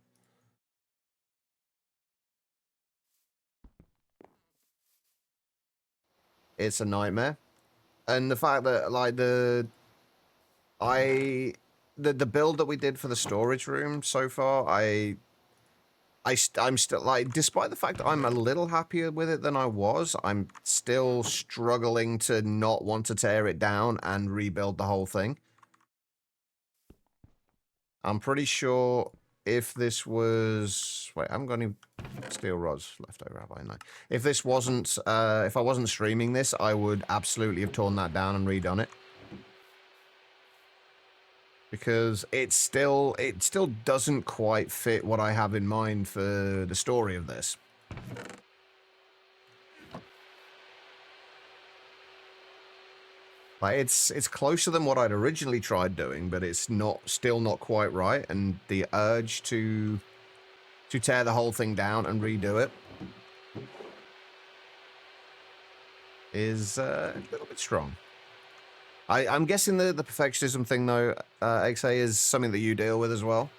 It's a nightmare. And the fact that, like, the build that we did for the storage room so far, I'm still, like, despite the fact that I'm a little happier with it than I was, I'm still struggling to not want to tear it down and rebuild the whole thing. I'm pretty sure if this was... Wait, I haven't got any steel rods left over, have I? No. If this wasn't... if I wasn't streaming this, I would absolutely have torn that down and redone it. Because it still doesn't quite fit what I have in mind for the story of this. Like, it's closer than what I'd originally tried doing, but it's still not quite right, and the urge to tear the whole thing down and redo it is a little bit strong. I'm guessing the perfectionism thing, though, XA, is something that you deal with as well.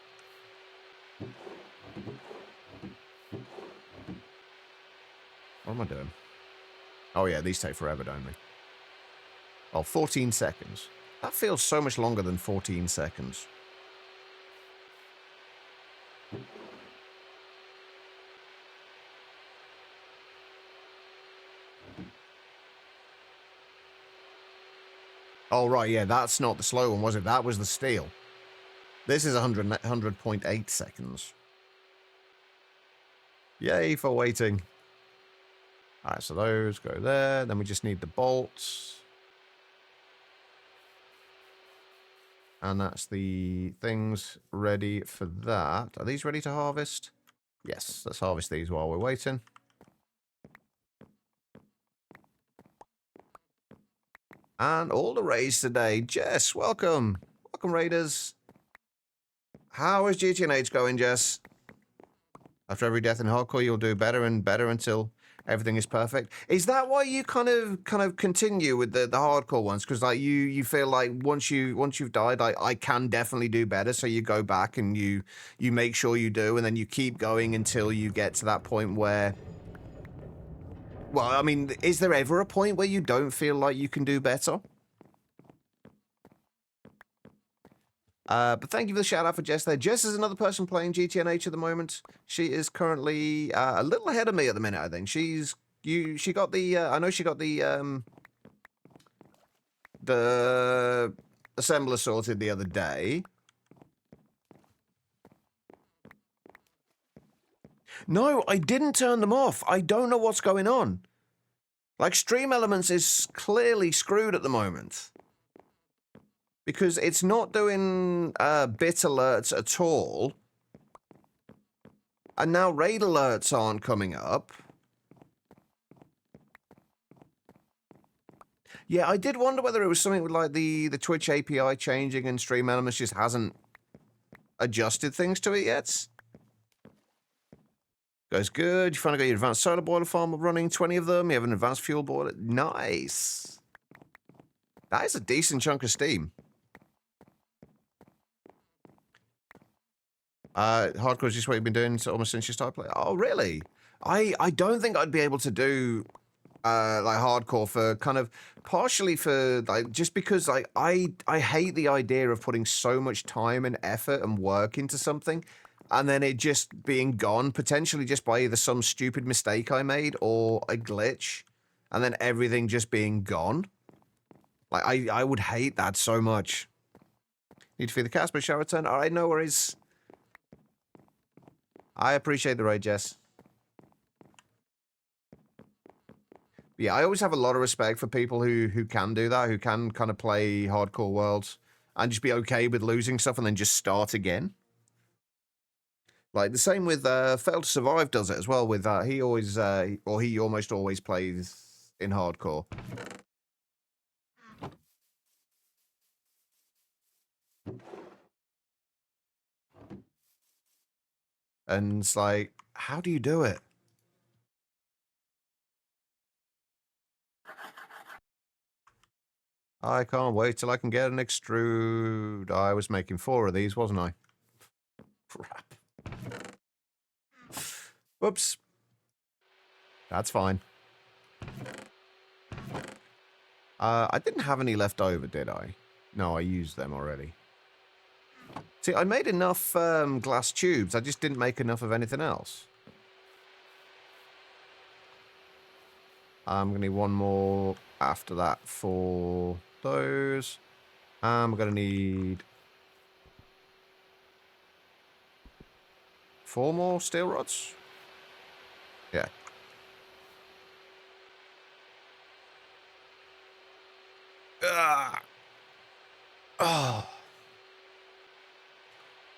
What am I doing? Oh, yeah, these take forever, don't they? Oh, 14 seconds. That feels so much longer than 14 seconds. Oh, right, yeah, that's not the slow one, was it? That was the steel. This is 100.8 seconds. Yay for waiting. All right, so those go there. Then we just need the bolts. And that's the things ready for that. Are these ready to harvest? Yes, let's harvest these while we're waiting. And all the raids today. Jess, welcome. Welcome, raiders. How is GTNH going, Jess? After every death in hardcore, you'll do better and better until everything is perfect. Is that why you kind of continue with the hardcore ones? Because, like, you feel like once you've died, I can definitely do better. So you go back and you make sure you do, and then you keep going until you get to that point where... Well, I mean, is there ever a point where you don't feel like you can do better? But thank you for the shout out for Jess there. Jess is another person playing GTNH at the moment. She is currently a little ahead of me at the minute, I think. She got the I know she got the assembler sorted the other day. No, I didn't turn them off. I don't know what's going on. Like, Stream Elements is clearly screwed at the moment. Because it's not doing bit alerts at all. And now raid alerts aren't coming up. Yeah, I did wonder whether it was something with, like, the Twitch API changing and Stream Elements just hasn't adjusted things to it yet. Goes good. You finally got your advanced solar boiler farm running, 20 of them. You have an advanced fuel boiler. Nice. That is a decent chunk of steam. Hardcore is just what you've been doing almost since you started playing. Oh, really? I don't think I'd be able to do like hardcore for kind of partially for like just because I hate the idea of putting so much time and effort and work into something and then it just being gone potentially just by either some stupid mistake I made or a glitch and then everything just being gone. Like I would hate that so much. Need to feed the cast, but shall return. All right, no worries. I appreciate the raid, Jess. Yeah, I always have a lot of respect for people who can do that, who can kind of play hardcore worlds and just be okay with losing stuff and then just start again. Like the same with Fail to Survive does it as well. With he always or he almost always plays in hardcore. And it's like, how do you do it? I can't wait till I can get an extrude. I was making 4 of these, wasn't I? Crap. Whoops. That's fine. I didn't have any left over, did I? No, I used them already. See, I made enough glass tubes. I just didn't make enough of anything else. I'm going to need one more after that for those. I'm going to need 4 more steel rods. Yeah. Oh.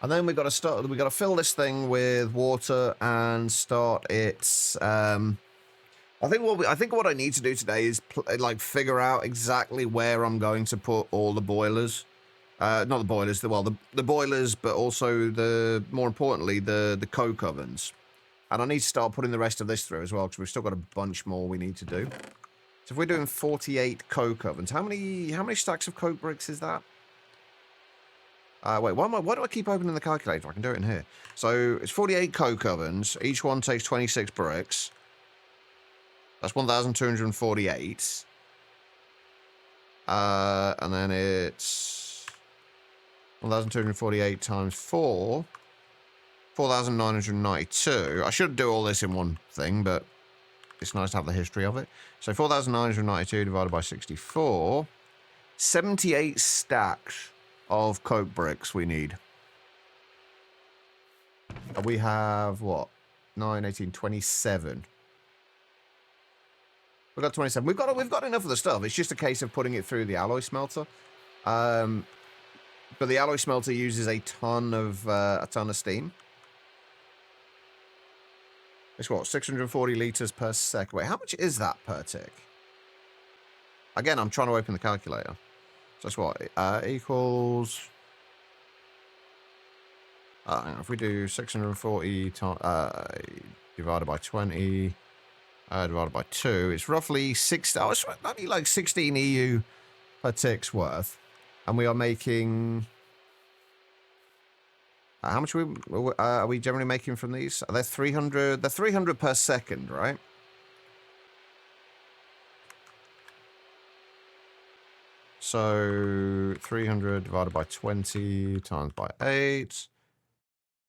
And then we got to fill this thing with water and start its I think what I need to do today is like figure out exactly where I'm going to put all the boilers. Not the boilers, the boilers, but also more importantly, the coke ovens. And I need to start putting the rest of this through as well, because we've still got a bunch more we need to do. So if we're doing 48 coke ovens, how many stacks of coke bricks is that? Wait, why do I keep opening the calculator? I can do it in here. So it's 48 coke ovens. Each one takes 26 bricks. That's 1,248. And then it's 1,248 times 4. 4,992. I should do all this in one thing, but it's nice to have the history of it. So 4,992 divided by 64. 78 stacks of coke bricks we need. And we have, what? 9, 18, 27. We've got 27. We've got enough of the stuff. It's just a case of putting it through the alloy smelter. But the alloy smelter uses a ton of steam. It's what, 640 liters per second. Wait, how much is that per tick? Again, I'm trying to open the calculator. So that's what equals. If we do 640 divided by 20. Divided by 2, it's roughly 6. Oh, it's only like 16 EU per tick's worth, and we are making. How much are we generally making from these? They're 300. They're 300 per second, right? So 300 divided by 20 times by 8.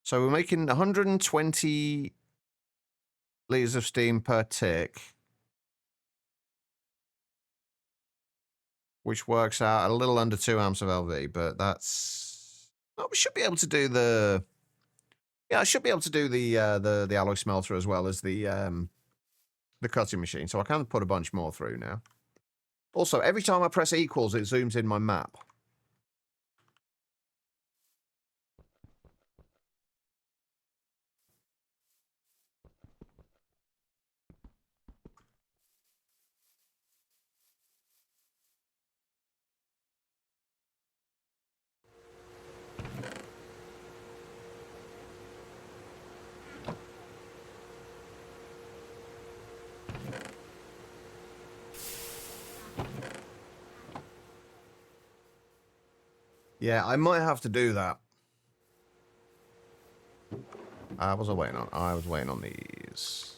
So we're making 120 liters of steam per tick, which works out a little under 2 amps of LV, but that's. Oh, we should be able to do the. Yeah, I should be able to do the alloy smelter as well as the cutting machine, so I can put a bunch more through now. Also, every time I press equals, it zooms in my map. Yeah, I might have to do that. What was I waiting on? I was waiting on these.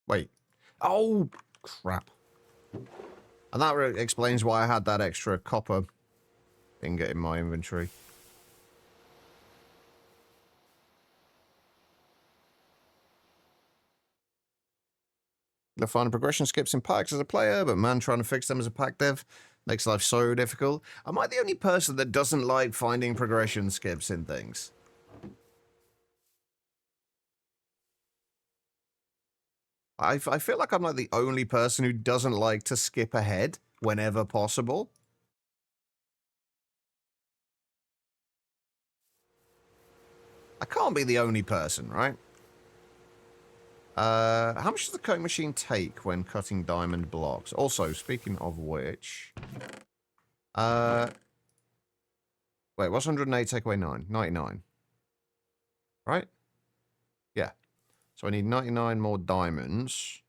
Wait. Oh, crap. And that explains why I had that extra copper ingot in my inventory. The finding progression skips in packs as a player, but man, trying to fix them as a pack dev makes life so difficult. Am I the only person that doesn't like finding progression skips in things? I feel like I'm like the only person who doesn't like to skip ahead whenever possible. I can't be the only person, right? How much does the cutting machine take when cutting diamond blocks? Also, speaking of which, wait, what's 108 take away 9? 99, right? Yeah. So I need 99 more diamonds.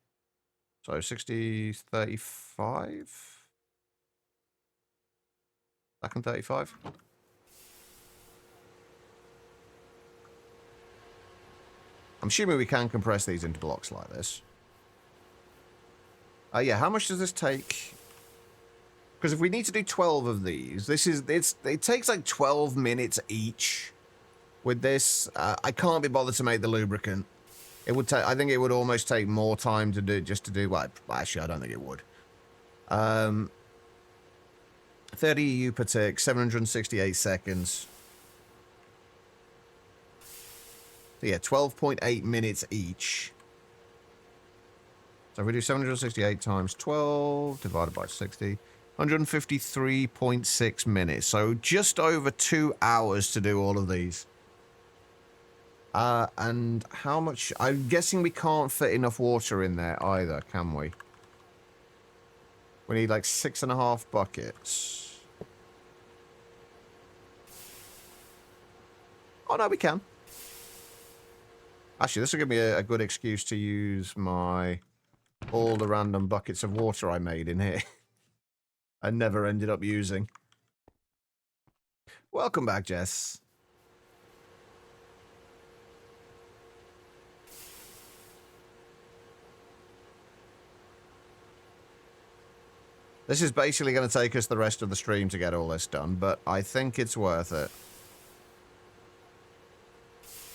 So 60, 35? Back on 35? I'm assuming we can compress these into blocks like this. Yeah, how much does this take? Because if we need to do 12 of these, it takes like 12 minutes each with this. I can't be bothered to make the lubricant. It would take, I think it would almost take more time to do, well, actually, I don't think it would. 30 EU per tick, 768 seconds. So yeah, 12.8 minutes each. So if we do 768 times 12 divided by 60, 153.6 minutes. So just over 2 hours to do all of these. And how much? I'm guessing we can't fit enough water in there either, can we? We need like 6.5 buckets. Oh, no, we can. Actually, this will give me a good excuse to use all the random buckets of water I made in here. I never ended up using. Welcome back, Jess. This is basically going to take us the rest of the stream to get all this done, but I think it's worth it.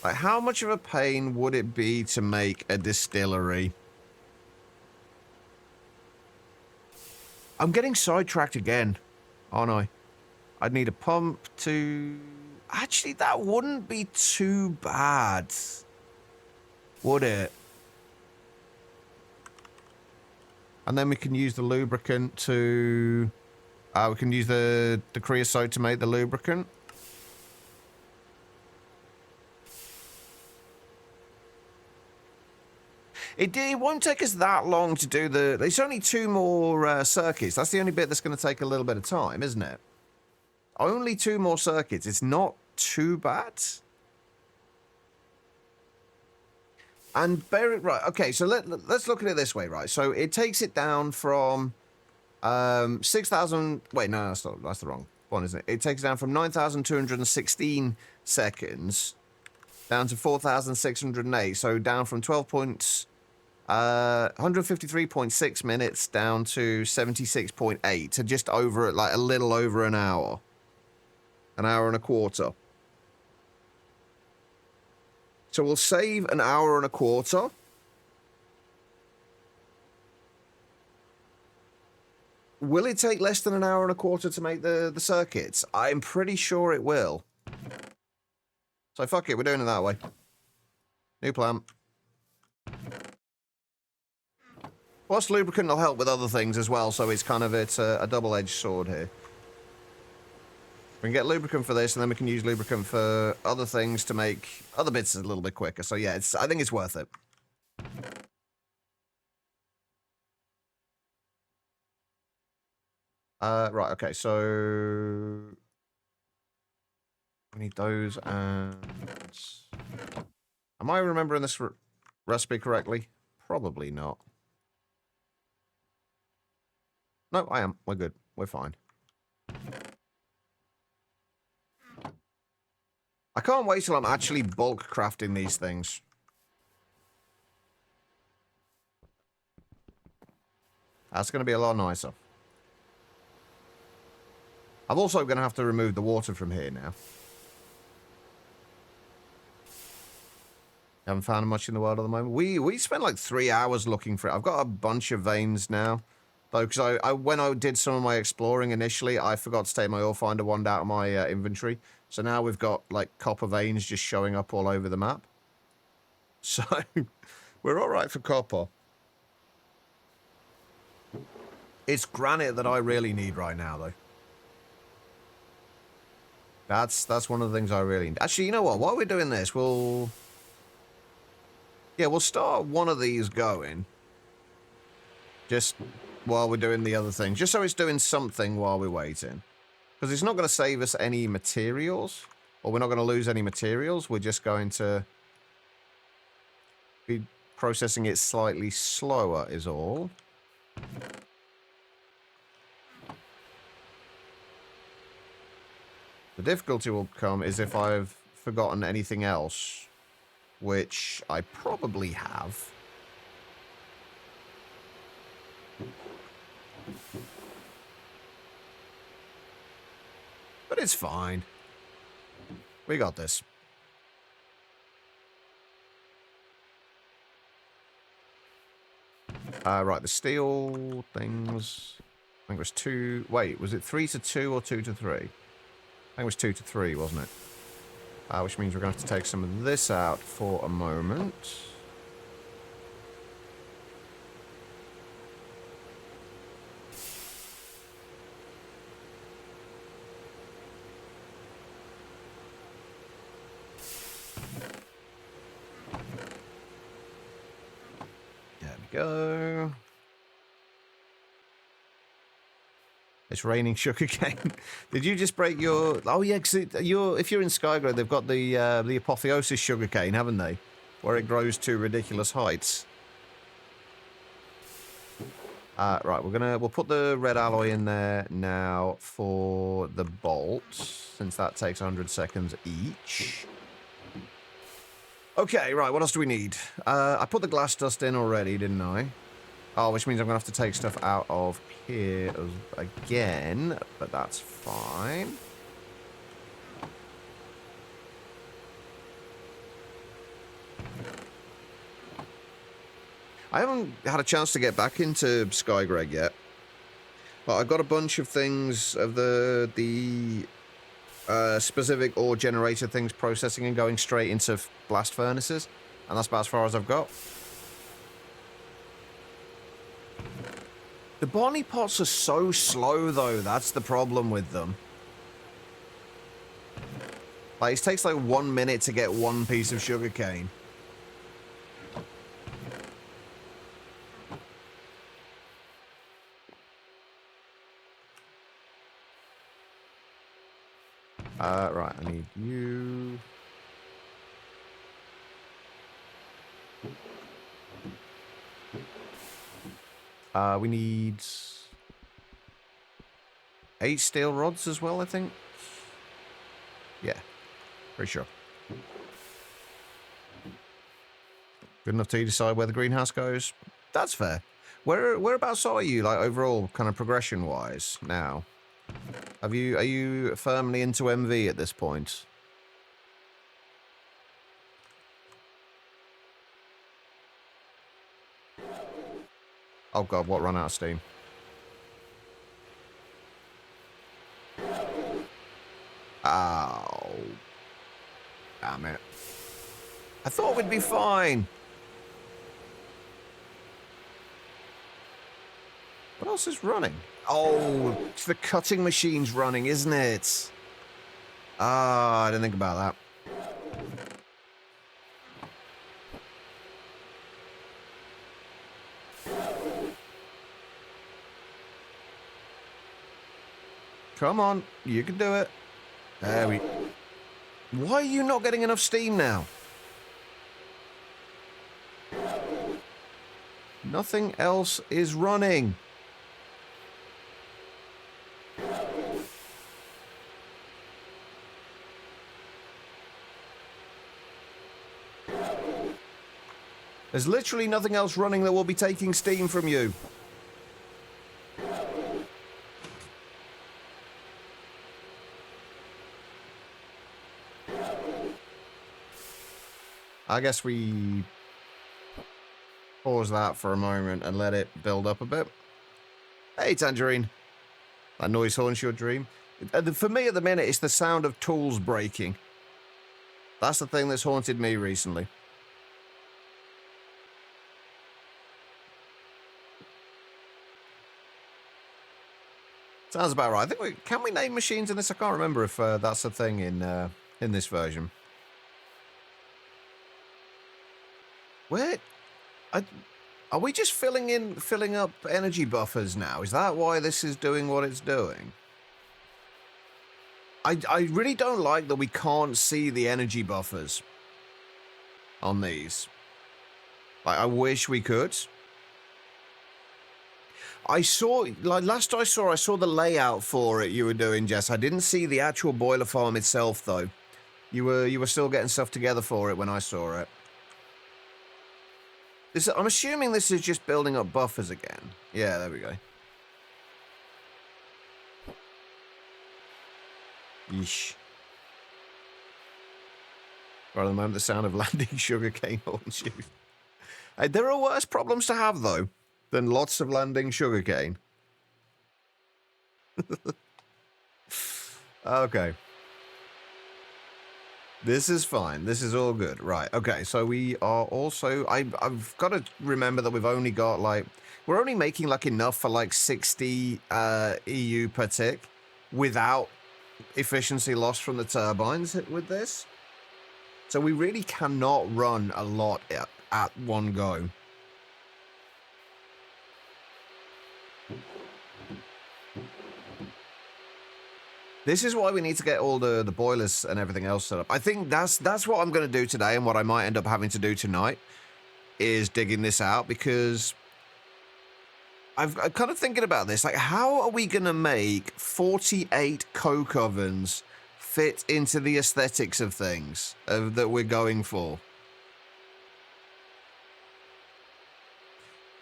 Like, how much of a pain would it be to make a distillery? I'm getting sidetracked again, aren't I? I'd need a pump to... Actually, that wouldn't be too bad, would it? And then we can use the lubricant to... we can use the creosote to make the lubricant. It won't take us that long to do the... There's only 2 more circuits. That's the only bit that's going to take a little bit of time, isn't it? Only 2 more circuits. It's not too bad. And bear it right. Okay, so let's look at it this way, right? So it takes it down from 6,000... Wait, no, that's the wrong one, isn't it? It takes it down from 9,216 seconds down to 4,608. So down from 153.6 minutes down to 76.8. To just over, like a little over an hour. An hour and a quarter. So we'll save an hour and a quarter. Will it take less than an hour and a quarter to make the circuits? I'm pretty sure it will. So fuck it, we're doing it that way. New plan. Plus lubricant will help with other things as well, so it's kind of a double-edged sword here. We can get lubricant for this, and then we can use lubricant for other things to make other bits a little bit quicker. So yeah, I think it's worth it. Right, okay, so... We need those and... Am I remembering this recipe correctly? Probably not. No, I am. We're good. We're fine. I can't wait till I'm actually bulk crafting these things. That's going to be a lot nicer. I'm also going to have to remove the water from here now. Haven't found much in the world at the moment. We spent like 3 hours looking for it. I've got a bunch of veins now. Though, because when I did some of my exploring initially, I forgot to take my ore finder wand out of my inventory. So now we've got like copper veins just showing up all over the map. So we're all right for copper. It's granite that I really need right now, though. That's one of the things I really need. Actually, you know what? While we're doing this, we'll start one of these going. Just while we're doing the other thing. Just so it's doing something while we're waiting. Because it's not going to save us any materials. Or we're not going to lose any materials. We're just going to be processing it slightly slower is all. The difficulty will come is if I've forgotten anything else. Which I probably have. But it's fine. We got this. Right, the steel things. I think it was 2. Wait, was it 3 to 2 or 2 to 3? I think it was 2 to 3, wasn't it? Which means we're going to have to take some of this out for a moment. There we go. It's raining sugarcane. Did you just break your... Oh, yeah, because if you're in Skygrove, they've got the apotheosis sugarcane, haven't they? Where it grows to ridiculous heights. Right, we'll put the red alloy in there now for the bolts, since that takes 100 seconds each. Okay, right, what else do we need? I put the glass dust in already, didn't I? Oh, which means I'm going to have to take stuff out of here again, but that's fine. I haven't had a chance to get back into Skygreg yet, but I've got a bunch of things of the specific ore generator things processing and going straight into blast furnaces, and that's about as far as I've got. The Bonnie pots are so slow, though. That's the problem with them. Like, it takes like 1 minute to get one piece of sugarcane. Right, I need you. We need 8 steel rods as well, I think. Yeah, pretty sure. Good enough to decide where the greenhouse goes. That's fair. Whereabouts are you, like overall, kind of progression-wise now? Are you firmly into MV at this point? Oh god, what ran out of steam? Oh. Damn it. I thought we'd be fine. What else is running? Oh, it's the cutting machine's running, isn't it? Ah, I didn't think about that. Come on, you can do it. There we... Why are you not getting enough steam now? Nothing else is running. There's literally nothing else running that will be taking steam from you. I guess we pause that for a moment and let it build up a bit. Hey, Tangerine. That noise haunts your dream. For me at the minute, it's the sound of tools breaking. That's the thing that's haunted me recently. Sounds about right. I think can we name machines in this? I can't remember if that's a thing in this version. Where? Are we just filling up energy buffers now? Is that why this is doing what it's doing? I really don't like that we can't see the energy buffers on these. Like, I wish we could. I saw, like, last I saw the layout for it you were doing, Jess. I didn't see the actual boiler farm itself, though. You were still getting stuff together for it when I saw it. I'm assuming this is just building up buffers again. Yeah, there we go. Yeesh. Right at the moment, the sound of landing sugarcane haunts you. Hey, there are worse problems to have, though, than lots of landing sugarcane. Okay. This is fine. This is all good. Right. Okay. So we are also... I've got to remember that we've only got, like... We're only making, like, enough for, like, 60 EU per tick without efficiency loss from the turbines with this. So we really cannot run a lot at one go. This is why we need to get all the boilers and everything else set up. I think that's what I'm going to do today, and what I might end up having to do tonight is digging this out, because I'm kind of thinking about this. Like, how are we going to make 48 coke ovens fit into the aesthetics of things that we're going for?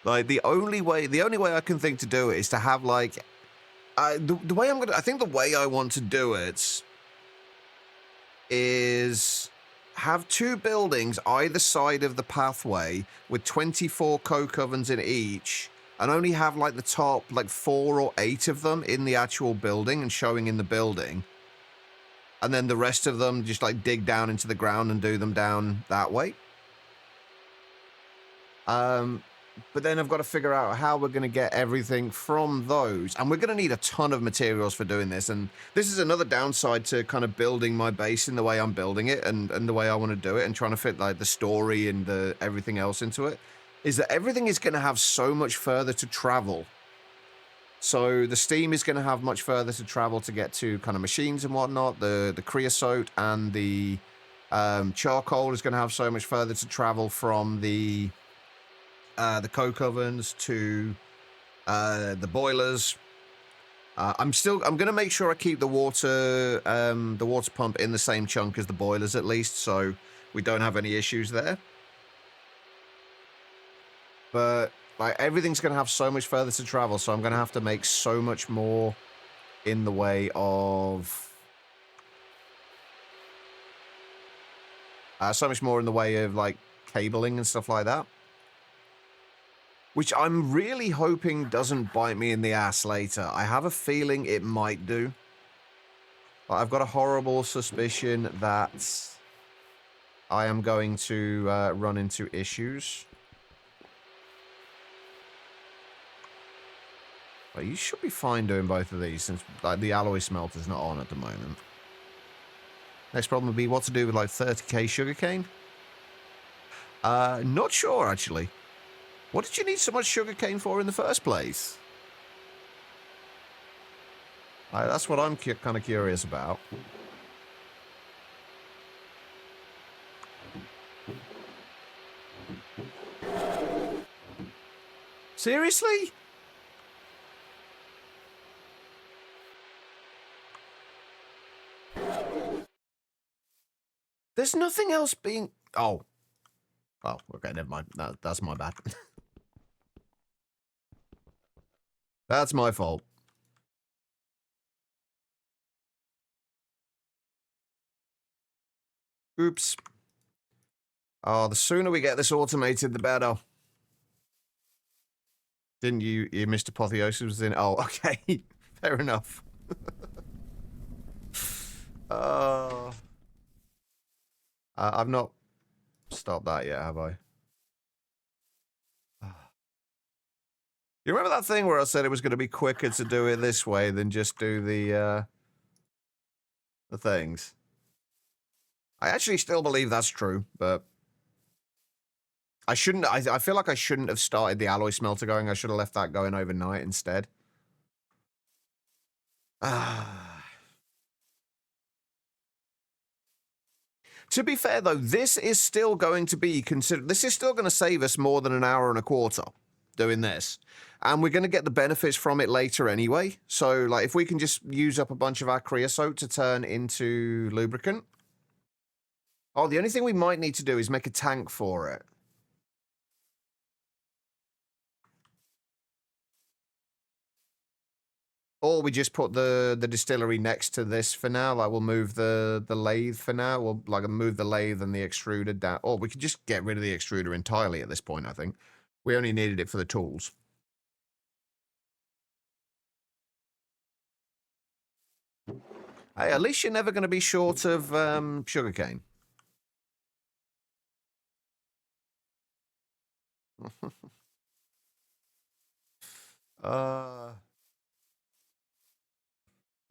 Like, the only way I can think to do it is to have, like, the way I think the way I want to do it is have 2 buildings either side of the pathway with 24 coke ovens in each, and only have, like, the top, like, 4 or 8 of them in the actual building and showing in the building. And then the rest of them just, like, dig down into the ground and do them down that way. But then I've got to figure out how we're going to get everything from those. And we're going to need a ton of materials for doing this. And this is another downside to kind of building my base in the way I'm building it and the way I want to do it, and trying to fit, like, the story and everything else into it, is that everything is going to have so much further to travel. So the steam is going to have much further to travel to get to kind of machines and whatnot. The creosote and the charcoal is going to have so much further to travel from the coke ovens to the boilers. I'm going to make sure I keep the water pump in the same chunk as the boilers, at least, so we don't have any issues there. But, like, everything's going to have so much further to travel, so I'm going to have to make so much more in the way of... like, cabling and stuff like that. Which I'm really hoping doesn't bite me in the ass later. I have a feeling it might do. But I've got a horrible suspicion that I am going to run into issues. But you should be fine doing both of these, since, like, the alloy smelter's not on at the moment. Next problem would be what to do with, like, 30k sugarcane. Not sure, actually. What did you need so much sugarcane for in the first place? That's what I'm kind of curious about. Seriously? There's nothing else being... Oh. Oh, okay, never mind. That's my bad. That's my fault. Oops. Oh, the sooner we get this automated, the better. Didn't you... Mr. Apotheosis was in... Oh, okay. Fair enough. I've not stopped that yet, have I? You remember that thing where I said it was going to be quicker to do it this way than just do the things? I actually still believe that's true, but I shouldn't. I feel like I shouldn't have started the alloy smelter going. I should have left that going overnight instead. To be fair, though, this is still going to be considered. This is still going to save us more than an hour and a quarter doing this. And we're going to get the benefits from it later anyway. So, like, if we can just use up a bunch of our creosote to turn into lubricant. Oh, the only thing we might need to do is make a tank for it. Or we just put the distillery next to this for now. Like, we'll move the lathe for now. We'll, like, move the lathe and the extruder down. Or we could just get rid of the extruder entirely at this point, I think. We only needed it for the tools. Hey, at least you're never going to be short of sugarcane.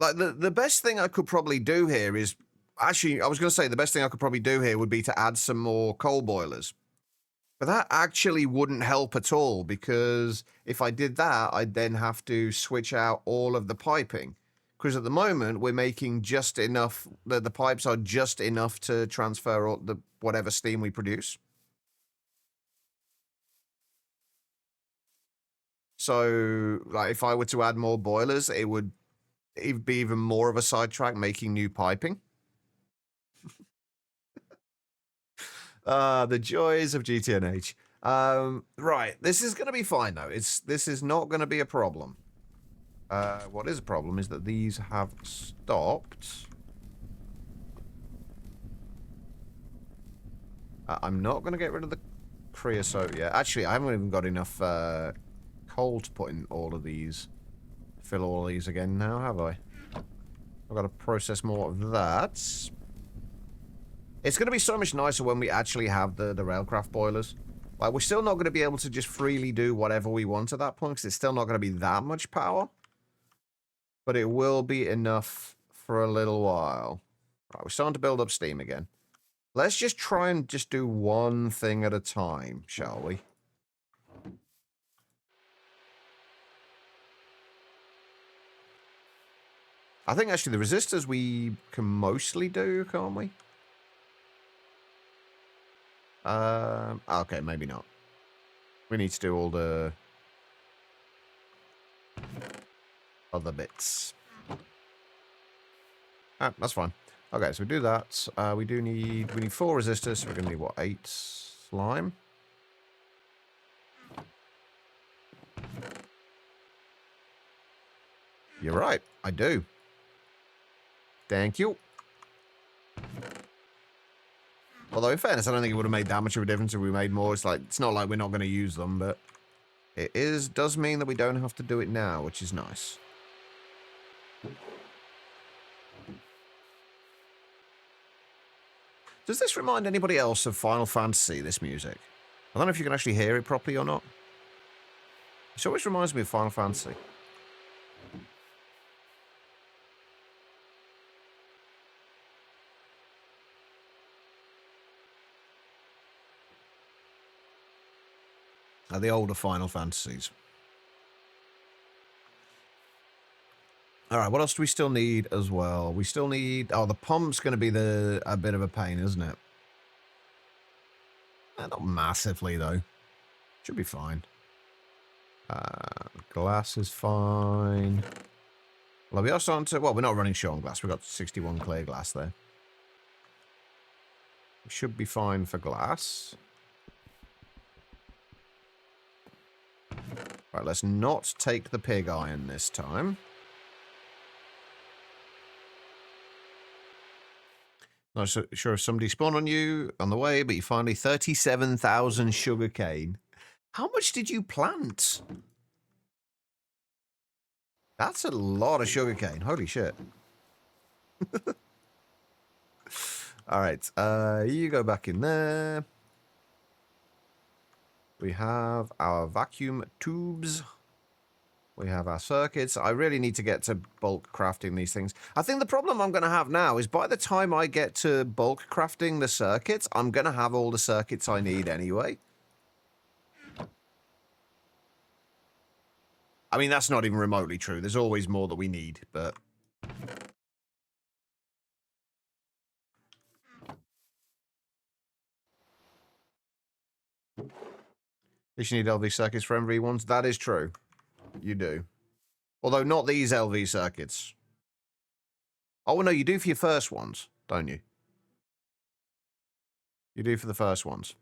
Like, the best thing I could probably do here is... Actually, I was going to say the best thing I could probably do here would be to add some more coal boilers. But that actually wouldn't help at all, because if I did that, I'd then have to switch out all of the piping. Because at the moment, we're making just enough... The pipes are just enough to transfer all the whatever steam we produce. So, like, if I were to add more boilers, it would be even more of a sidetrack making new piping. The joys of GTNH. Right, this is going to be fine, though. This is not going to be a problem. What is a problem is that these have stopped. I'm not going to get rid of the creosote yet. Actually, I haven't even got enough coal to put in all of these. Fill all of these again now, have I? I've got to process more of that. It's going to be so much nicer when we actually have the railcraft boilers. Like, we're still not going to be able to just freely do whatever we want at that point, because it's still not going to be that much power. But it will be enough for a little while. Right, we're starting to build up steam again. Let's just try and just do one thing at a time, shall we? I think, actually, the resistors we can mostly do, can't we? Okay, maybe not. We need to do all the other bits. That's fine. Okay, so we do that. We need 4 resistors, so we're going to need, what, 8 slime? You're right, I do. Thank you. Although, in fairness, I don't think it would have made that much of a difference if we made more. It's like, it's not like we're not going to use them, but it does mean that we don't have to do it now, which is nice. Does this remind anybody else of Final Fantasy, this music? I don't know if you can actually hear it properly or not. It always reminds me of Final Fantasy. The older Final Fantasies. Alright, what else do we still need as well? We still need... Oh, the pump's going to be a bit of a pain, isn't it? Not massively, though. Should be fine. Glass is fine. Well, we are starting to... Well, we're not running short on glass. We've got 61 clear glass there. We should be fine for glass. Right, let's not take the pig iron this time. Not sure if somebody spawned on you on the way, but you finally 37,000 sugarcane. How much did you plant? That's a lot of sugarcane. Holy shit. All right, you go back in there. We have our vacuum tubes. We have our circuits. I really need to get to bulk crafting these things. I think the problem I'm going to have now is by the time I get to bulk crafting the circuits, I'm going to have all the circuits I need anyway. I mean, that's not even remotely true. There's always more that we need, but... You need LV circuits for MV1s. That is true. You do. Although not these LV circuits. Oh, no, you do for your first ones, don't you? You do for the first ones.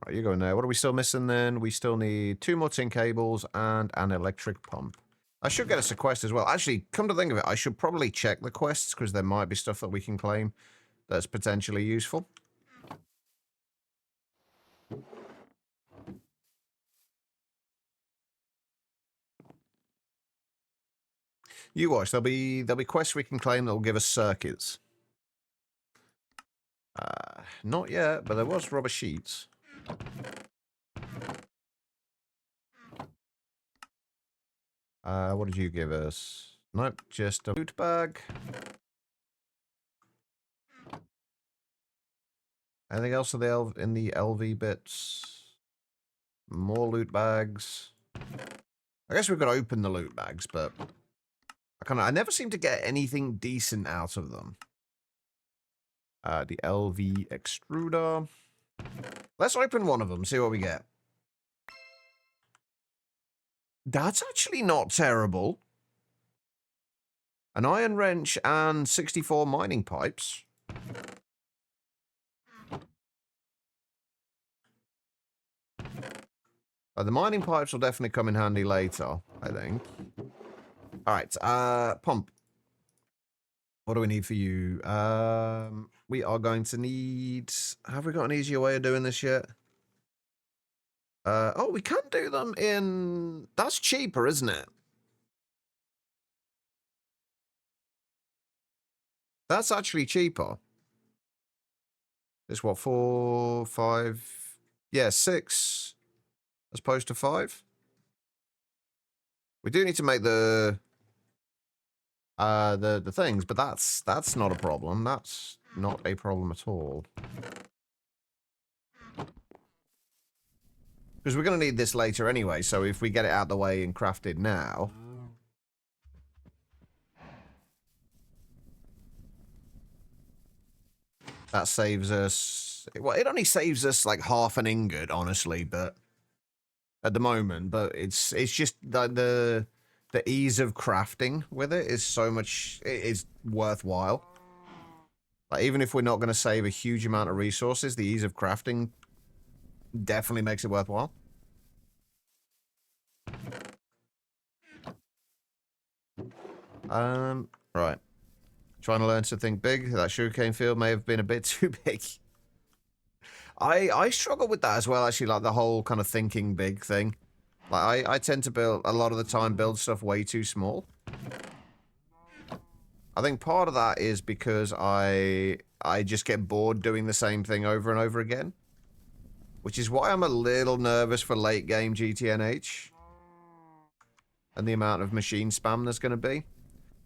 Right, you go in there. What are we still missing then? We still need 2 more tin cables and an electric pump. I should get us a quest as well. Actually, come to think of it, I should probably check the quests because there might be stuff that we can claim that's potentially useful. You watch. There'll be quests we can claim that will give us circuits. Not yet, but there was rubber sheets. What did you give us? Nope, just a loot bag. Anything else in the LV bits? More loot bags. I guess we could open the loot bags, but I never seem to get anything decent out of them. The LV extruder. Let's open one of them, see what we get. That's actually not terrible. An iron wrench and 64 mining pipes. The mining pipes will definitely come in handy later, I think. All right, pump. What do we need for you? We are going to need... Have we got an easier way of doing this yet? Oh, we can do them in... That's cheaper, isn't it? That's actually cheaper. It's what, 4, 5... Yeah, 6 as opposed to 5. We do need to make the things, but that's not a problem. That's not a problem at all. Because we're going to need this later anyway, so if we get it out of the way and craft it now... That saves us... Well, it only saves us like half an ingot, honestly, but... At the moment, but it's just the ease of crafting with it is so much... It is worthwhile. Like, even if we're not going to save a huge amount of resources, the ease of crafting definitely makes it worthwhile. Right. Trying to learn to think big. That sugarcane field may have been a bit too big. I struggle with that as well, actually, like the whole kind of thinking big thing. Like, I tend to build, a lot of the time, build stuff way too small. I think part of that is because I just get bored doing the same thing over and over again. Which is why I'm a little nervous for late game GTNH. And the amount of machine spam there's going to be.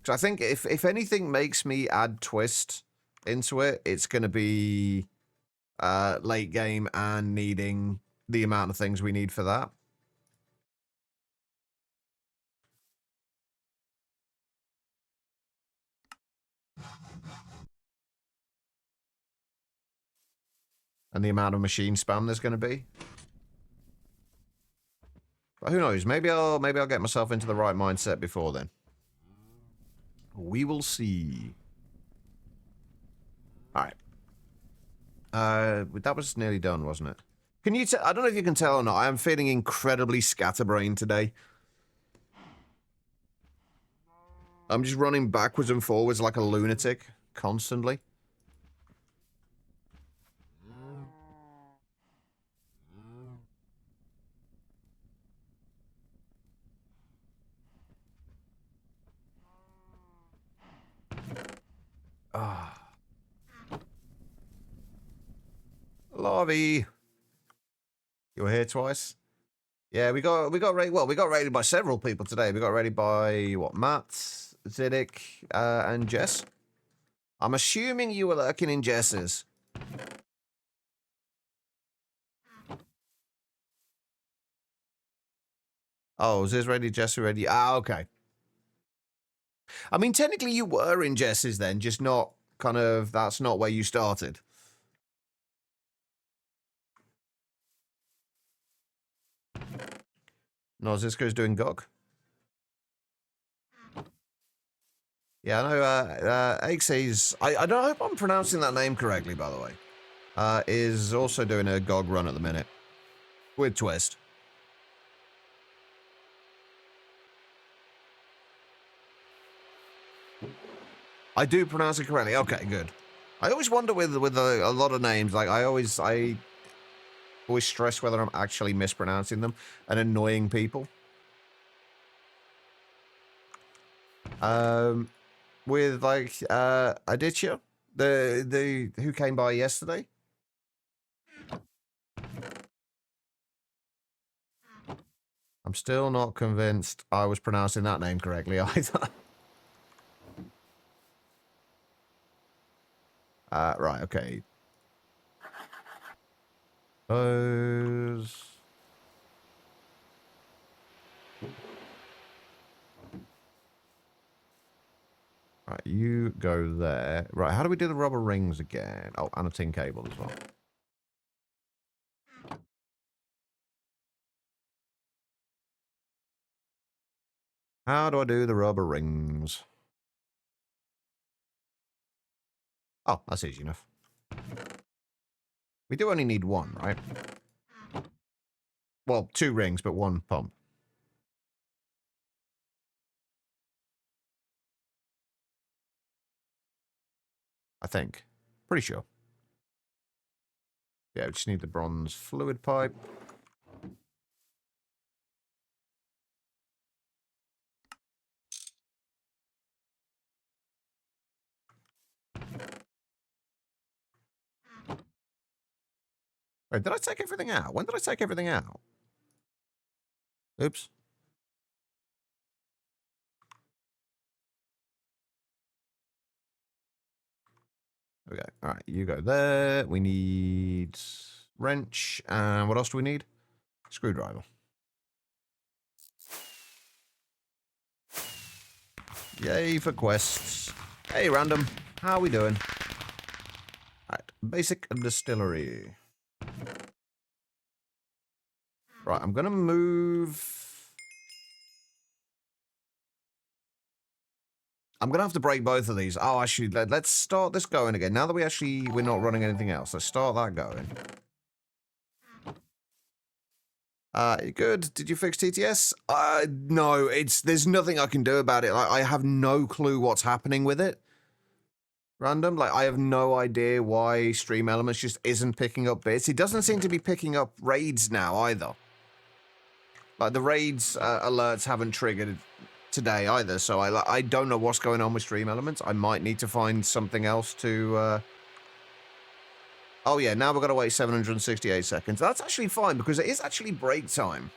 Because I think if anything makes me add twist into it, it's going to be late game and needing the amount of things we need for that. and the amount of machine spam there's going to be. But who knows? Maybe I'll get myself into the right mindset before then. We will see. All right. That was nearly done, wasn't it? Can you I don't know if you can tell or not. I am feeling incredibly scatterbrained today. I'm just running backwards and forwards like a lunatic constantly. Ah. Lobby. You were here twice? Yeah, we got raided. Well, we got raided by several people today. We got raided by what? Matt, Ziddick, and Jess. I'm assuming you were lurking in Jess's. Oh, is this ready, Jess already? Ah, okay. I mean, technically you were in Jess's then, just not kind of, that's not where you started. No, Zisco's doing GOG. Yeah, I know, Axe's, I don't hope I'm pronouncing that name correctly, by the way, is also doing a GOG run at the minute. With Twist. I do pronounce it correctly. Okay, good. I always wonder with a lot of names, like I always stress whether I'm actually mispronouncing them and annoying people. With like Aditya, the who came by yesterday. I'm still not convinced I was pronouncing that name correctly either. Right, okay. Those. Right, you go there. Right, how do we do the rubber rings again? Oh, and a tin cable as well. How do I do the rubber rings? Oh, that's easy enough. We do only need one, right? Well, 2 rings, but 1 pump. I think. Pretty sure. Yeah, we just need the bronze fluid pipe. Wait, did I take everything out? When did I take everything out? Oops. Okay, all right, you go there. We need wrench. And what else do we need? Screwdriver. Yay for quests. Hey, random. How we doing? All right, basic distillery. Right, I'm going to move... I'm going to have to break both of these. Oh, actually, let's start this going again. Now that we're not running anything else, let's start that going. You good? Did you fix TTS? No, there's nothing I can do about it. Like, I have no clue what's happening with it. Random, like, I have no idea why Stream Elements just isn't picking up bits. It doesn't seem to be picking up raids now, either. Like, the raids alerts haven't triggered today either, so I don't know what's going on with Stream Elements. I might need to find something else to... Oh yeah, now we've got to wait 768 seconds. That's actually fine, because it is actually break time.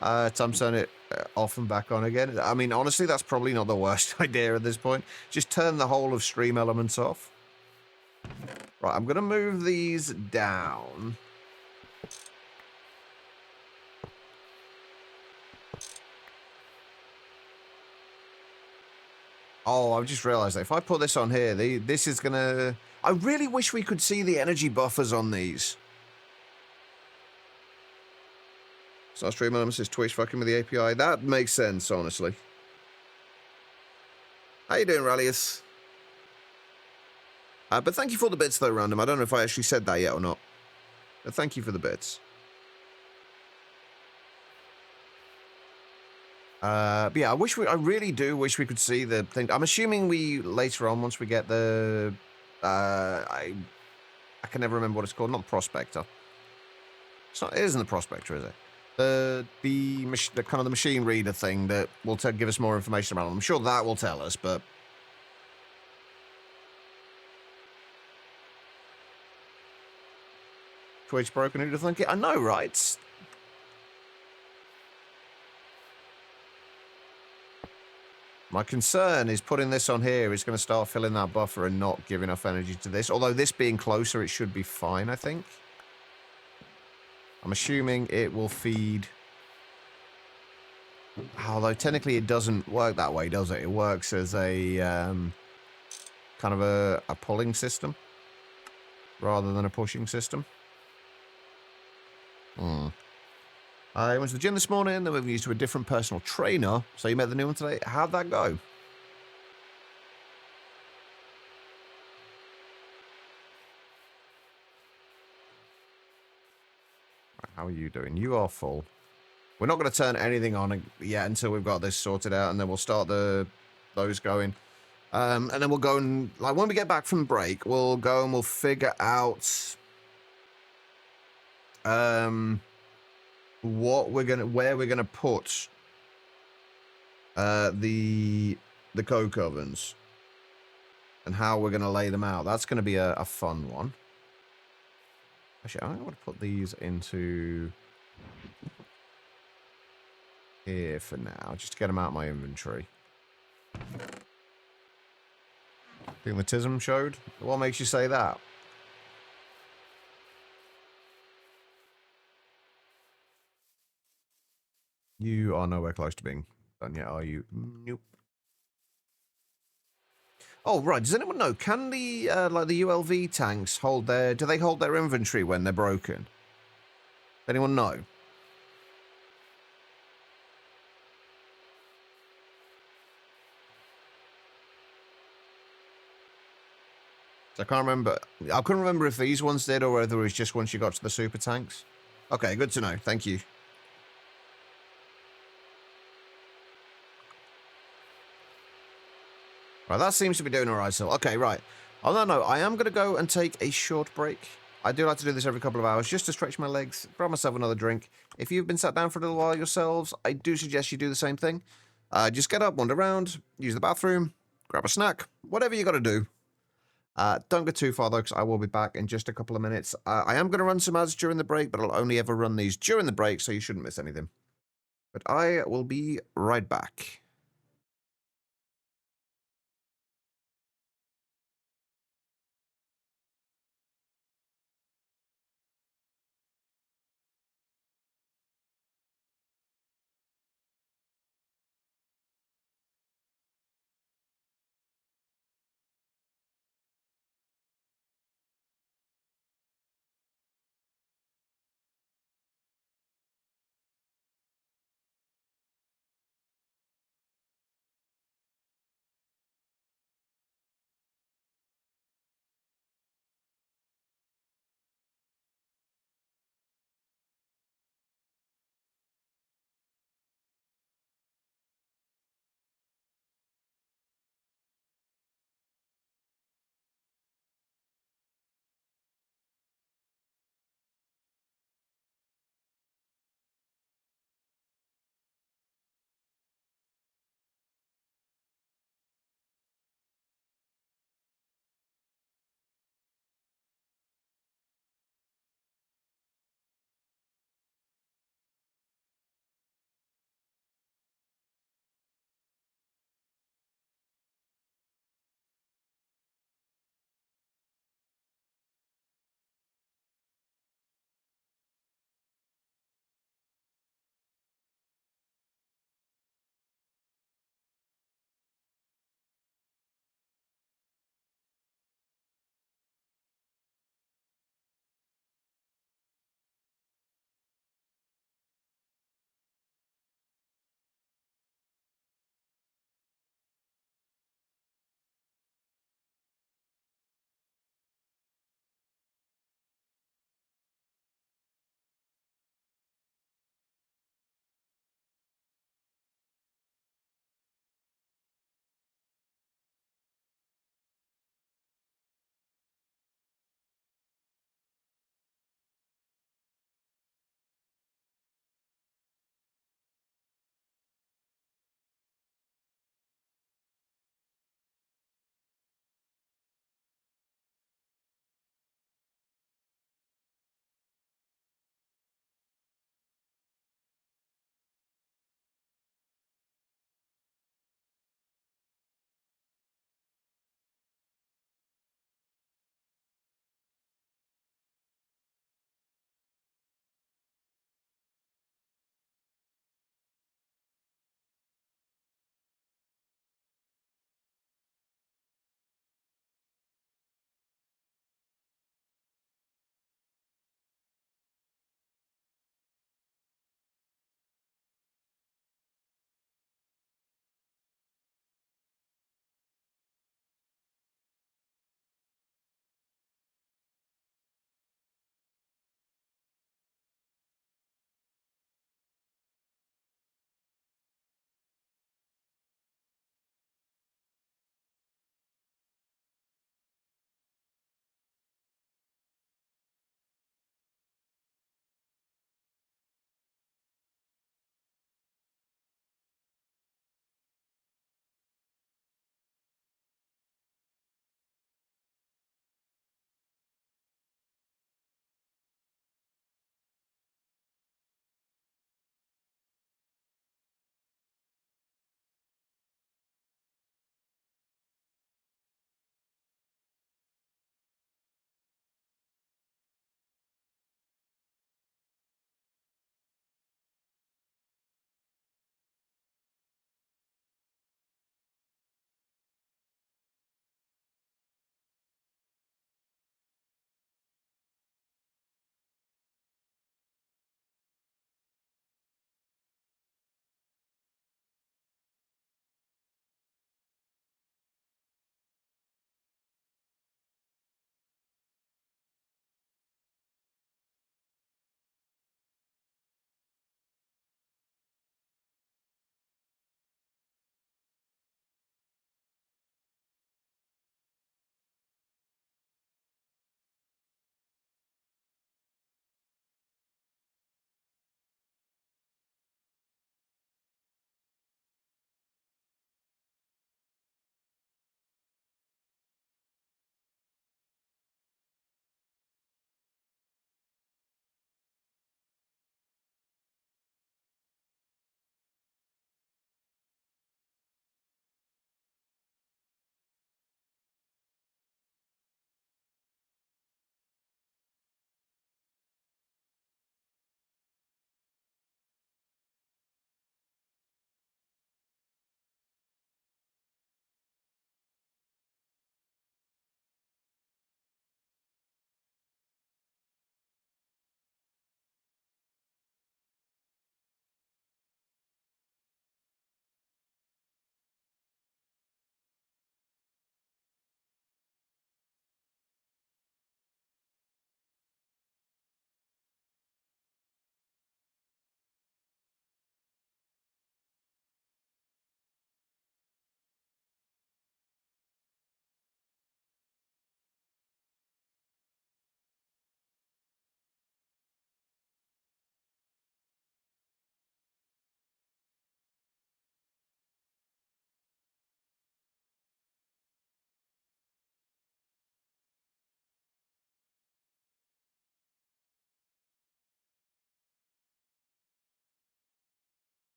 Time to turn it off and back on again. I mean, honestly, that's probably not the worst idea at this point. Just turn the whole of Stream Elements off. Right, I'm going to move these down. Oh, I've just realized that if I put this on here, this is gonna... I really wish we could see the energy buffers on these. Start stream elements is Twitch fucking with the API. That makes sense, honestly. How you doing, Rallius? But thank you for the bits, though, Random. I don't know if I actually said that yet or not. But thank you for the bits. But yeah, I really do wish we could see the thing. I'm assuming we, later on, once we get the... I can never remember what it's called. Not the Prospector. It isn't the Prospector, is it? The kind of the machine reader thing that will give us more information about them. I'm sure that will tell us, but... Twitch broken, who'd have thunk it? I know, right? My concern is putting this on here is going to start filling that buffer and not give enough energy to this. Although this being closer, it should be fine, I think. I'm assuming it will feed... Although technically it doesn't work that way, does it? It works as a kind of a pulling system rather than a pushing system. I went to the gym this morning, then we moved to a different personal trainer. So you met the new one today. How'd that go? How are you doing? You are full. We're not going to turn anything on yet until we've got this sorted out, and then we'll start those going. And then we'll go and, like, when we get back from break, we'll go and we'll figure out where we're gonna put the coke ovens and how we're gonna lay them out. That's gonna be a fun one. Actually, I want to put these into here for now, just to get them out of my inventory. Pigmatism showed? What makes you say that? You are nowhere close to being done yet, are you? Nope. Oh, right. Does anyone know? Can the, like, the ULV tanks hold their... Do they hold their inventory when they're broken? Anyone know? I can't remember. I couldn't remember if these ones did or whether it was just once you got to the super tanks. Okay, good to know. Thank you. Right, that seems to be doing all right still. Okay, right. On that note, I am going to go and take a short break. I do like to do this every couple of hours just to stretch my legs, grab myself another drink. If you've been sat down for a little while yourselves, I do suggest you do the same thing. Just get up, wander around, use the bathroom, grab a snack, whatever you got to do. Don't go too far, though, because I will be back in just a couple of minutes. I am going to run some ads during the break, but I'll only ever run these during the break, so you shouldn't miss anything. But I will be right back.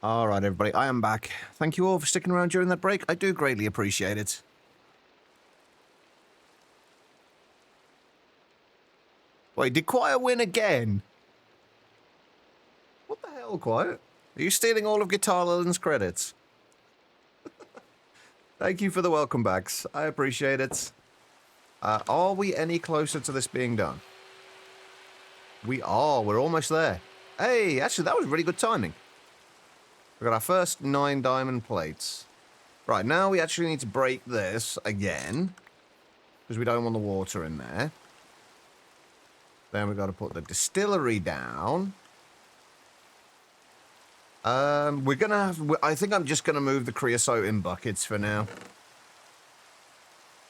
All right, everybody, I am back. Thank you all for sticking around during that break. I do greatly appreciate it. Wait, did Quiet win again? What the hell, Quiet? Are you stealing all of Guitar Lillin's credits? Thank you for the welcome backs. I appreciate it. Are we any closer to this being done? We are. We're almost there. Hey, actually, that was really good timing. We got our first 9 diamond plates. Right, now we actually need to break this again, because we don't want the water in there. Then we've got to put the distillery down. We're going to have... I think I'm just going to move the creosote in buckets for now.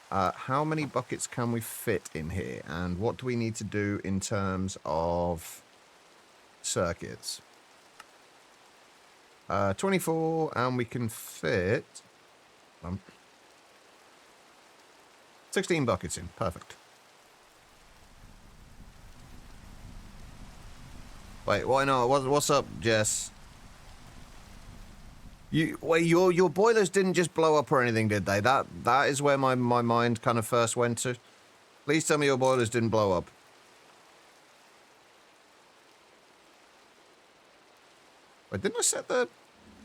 How many buckets can we fit in here? And what do we need to do in terms of circuits? 24, and we can fit 16 buckets in. Perfect. Wait, why not? What's up, Jess? Wait, your boilers didn't just blow up or anything, did they? That is where my mind kind of first went to. Please tell me your boilers didn't blow up. Wait, didn't I set the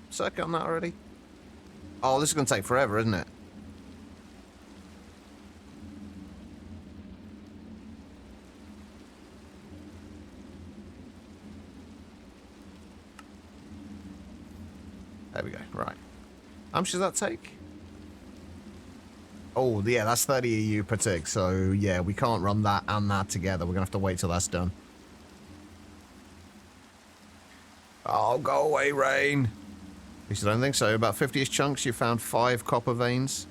circuit on that already? Oh, this is going to take forever, isn't it? There we go. Right. How much does that take? Oh, yeah, that's 30 EU per tick. So, yeah, we can't run that and that together. We're going to have to wait till that's done. Oh, go away, rain. At least I don't think so. About 50-ish chunks. You found 5 copper veins.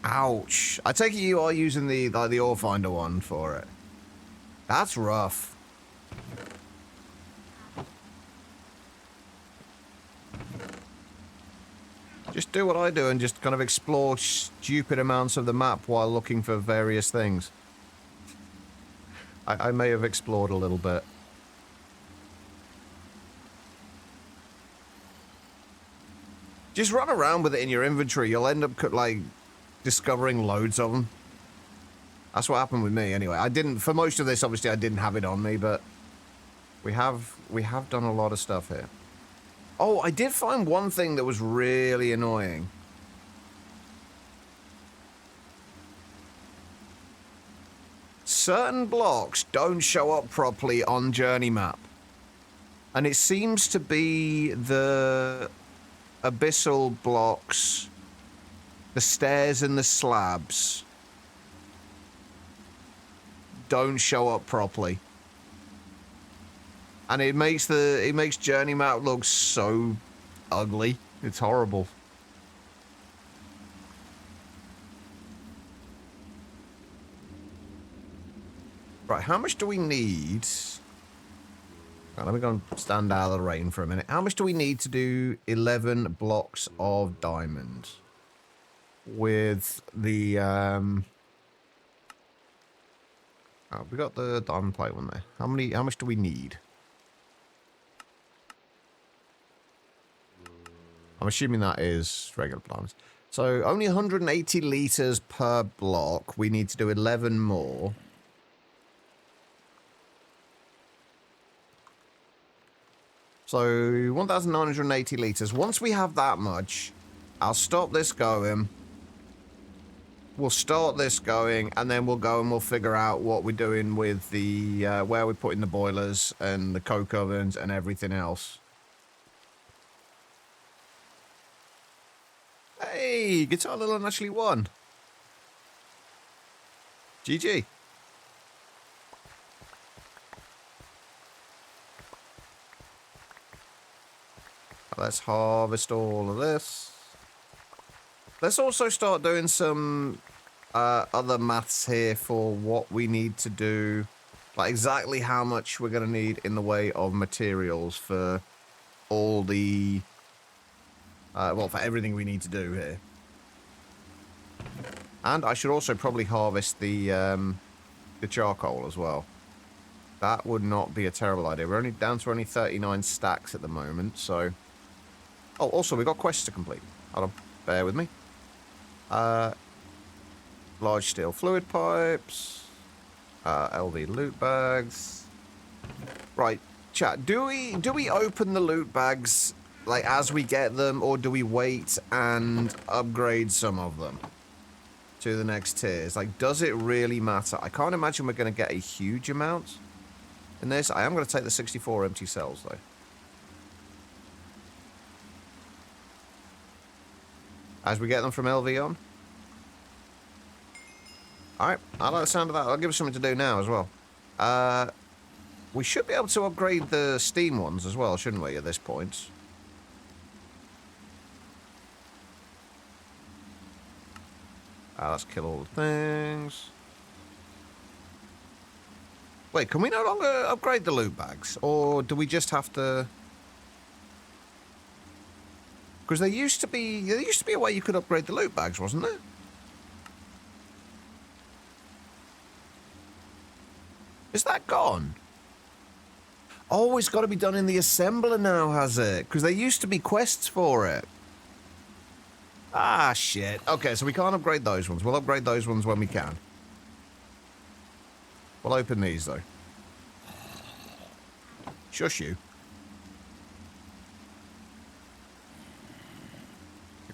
Ouch. I take it you are using the ore finder one for it. That's rough. Just do what I do and just kind of explore stupid amounts of the map while looking for various things. I may have explored a little bit. Just run around with it in your inventory. You'll end up, like, discovering loads of them. That's what happened with me, anyway. I didn't... For most of this, obviously, I didn't have it on me, but... We have done a lot of stuff here. Oh, I did find one thing that was really annoying. Certain blocks don't show up properly on Journey Map. And it seems to be the abyssal blocks, the stairs and the slabs don't show up properly. And it makes Journey Map look so ugly. It's horrible. Right, how much do we need? Right, let me go and stand out of the rain for a minute. How much do we need to do 11 blocks of diamond? With the, oh, we got the diamond plate one there. How much do we need? I'm assuming that is regular diamonds. So only 180 liters per block. We need to do 11 more. So 1,980 liters. Once we have that much, I'll stop this going. We'll start this going, and then we'll go and we'll figure out what we're doing with the where we're putting the boilers and the coke ovens and everything else. Hey, Guitar Lilin actually won. GG. Let's harvest all of this. Let's also start doing some other maths here for what we need to do. Like exactly how much we're going to need in the way of materials for all the... well, for everything we need to do here. And I should also probably harvest the charcoal as well. That would not be a terrible idea. We're only down to only 39 stacks at the moment, so Oh, also, we got quests to complete. Hold on. Bear with me. Large steel fluid pipes. LV loot bags. Right, chat. Do we open the loot bags like as we get them, or do we wait and upgrade some of them to the next tiers? Like, does it really matter? I can't imagine we're going to get a huge amount in this. I am going to take the 64 empty cells though. As we get them from LV on. Alright, I like the sound of that. I'll give us something to do now as well. We should be able to upgrade the Steam ones as well, shouldn't we, at this point? Let's kill all the things. Wait, can we no longer upgrade the loot bags? Or do we just have to... Because there used to be a way you could upgrade the loot bags, wasn't there? Is that gone? Oh, it's got to be done in the assembler now, has it? Because there used to be quests for it. Ah, shit. Okay, so we can't upgrade those ones. We'll upgrade those ones when we can. We'll open these, though. Shush you.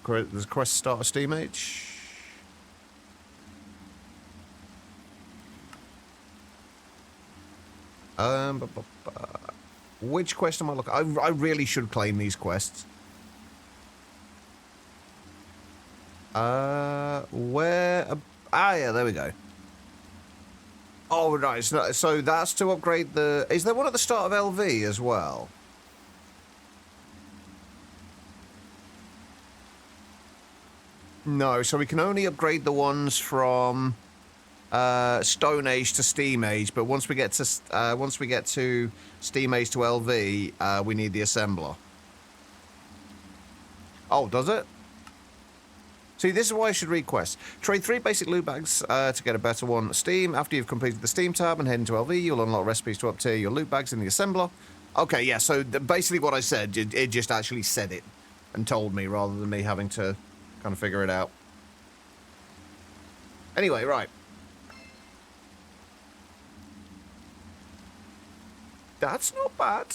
There's a quest start a Steam H. Which quest am I looking? I really should claim these quests. Where? Yeah, there we go. Oh, right. So that's to upgrade the... Is there one at the start of LV as well? No, so we can only upgrade the ones from Stone Age to Steam Age, but once we get to Steam Age to LV, we need the assembler. Oh, does it? See, this is why I should read quests. Trade 3 basic loot bags to get a better one. Steam. After you've completed the Steam tab and head into LV, you'll unlock recipes to up-tier your loot bags in the assembler. Okay, yeah, so basically what I said, it just actually said it and told me rather than me having to kind of figure it out. Anyway, right. That's not bad.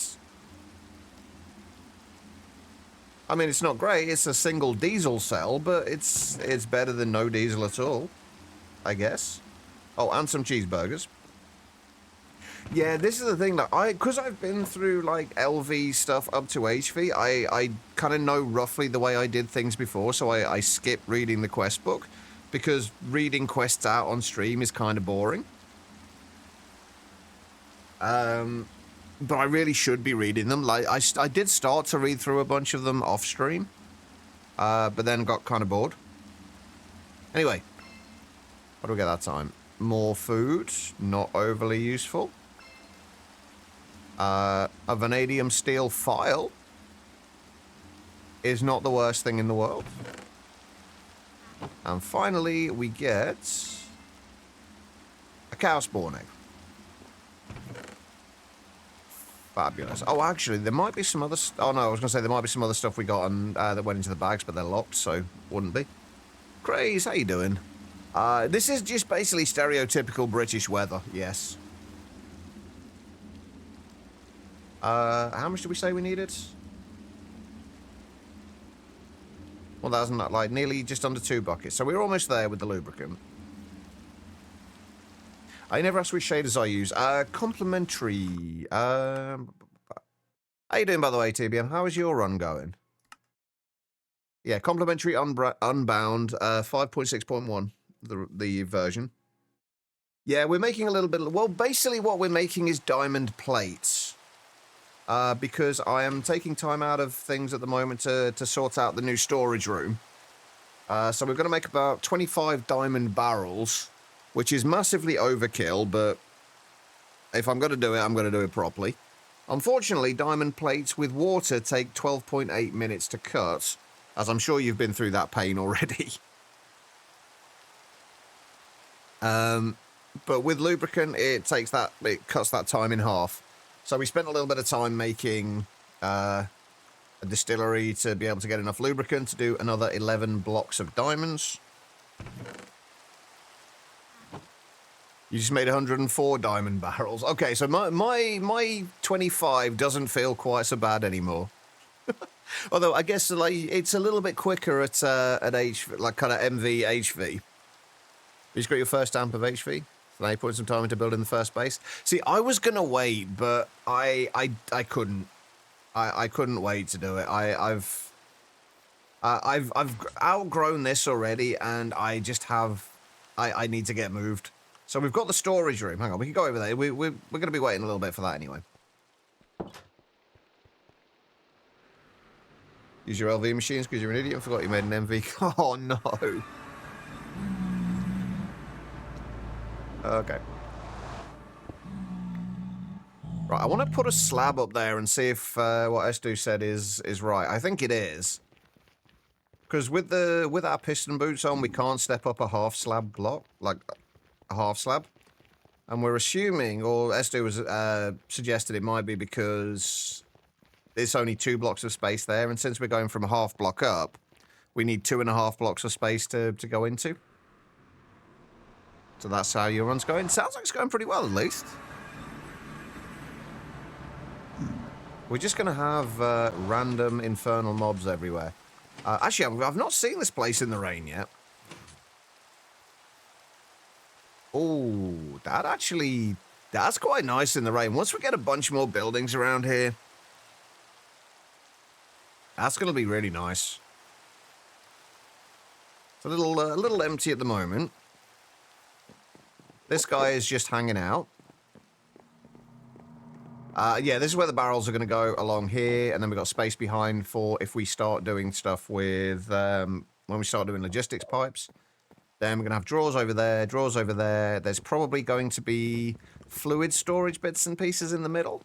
I mean, it's not great. It's a single diesel cell, but it's better than no diesel at all, I guess. Oh, and some cheeseburgers. Yeah, this is the thing that because I've been through like LV stuff up to HV, I kind of know roughly the way I did things before, so I skip reading the quest book because reading quests out on stream is kind of boring. But I really should be reading them. Like I did start to read through a bunch of them off stream, but then got kind of bored. Anyway, what do we get that time? More food, not overly useful. A vanadium steel file is not the worst thing in the world. And finally, we get a cow spawn egg. Fabulous. Oh, actually, there might be some other... Oh, no, I was going to say there might be some other stuff we got on, that went into the bags, but they're locked, so wouldn't be. Craze, how you doing? This is just basically stereotypical British weather, yes. How much did we say we needed? 1,000, like, nearly just under 2 buckets. So we're almost there with the lubricant. I never asked which shaders I use. Complimentary. How you doing, by the way, TBM? How is your run going? Yeah, complimentary unbound, 5.6.1, the version. Yeah, we're making a little bit of... Well, basically what we're making is diamond plates. Because I am taking time out of things at the moment to sort out the new storage room. So we're going to make about 25 diamond barrels, which is massively overkill, but if I'm going to do it, I'm going to do it properly. Unfortunately, diamond plates with water take 12.8 minutes to cut, as I'm sure you've been through that pain already. But with lubricant, it cuts that time in half. So we spent a little bit of time making a distillery to be able to get enough lubricant to do another 11 blocks of diamonds. You just made 104 diamond barrels. Okay, so my 25 doesn't feel quite so bad anymore. Although I guess like it's a little bit quicker at H, like kind of MV HV. You just got your first amp of HV. So now you put some time into building the first base. See, I was gonna wait, but I couldn't. I couldn't wait to do it. I've outgrown this already, and I just have. I need to get moved. So we've got the storage room. Hang on, we can go over there. We're going to be waiting a little bit for that anyway. Use your LV machines because you're an idiot and forgot you made an MV. Oh, no. Okay. Right, I want to put a slab up there and see if what Estu said is right. I think it is. Because with our piston boots on, we can't step up a half slab block, like a half slab. And we're assuming, or Estu was suggested it might be because there's only 2 blocks of space there, and since we're going from a half block up, we need 2.5 blocks of space to go into. So that's how your run's going. Sounds like it's going pretty well, at least. We're just going to have random infernal mobs everywhere. Actually, I've not seen this place in the rain yet. Oh, that's quite nice in the rain. Once we get a bunch more buildings around here, that's going to be really nice. It's a little empty at the moment. This guy is just hanging out. Yeah, this is where the barrels are going to go along here, and then we've got space behind for if we start doing stuff with, when we start doing logistics pipes. Then we're going to have drawers over there, drawers over there. There's probably going to be fluid storage bits and pieces in the middle.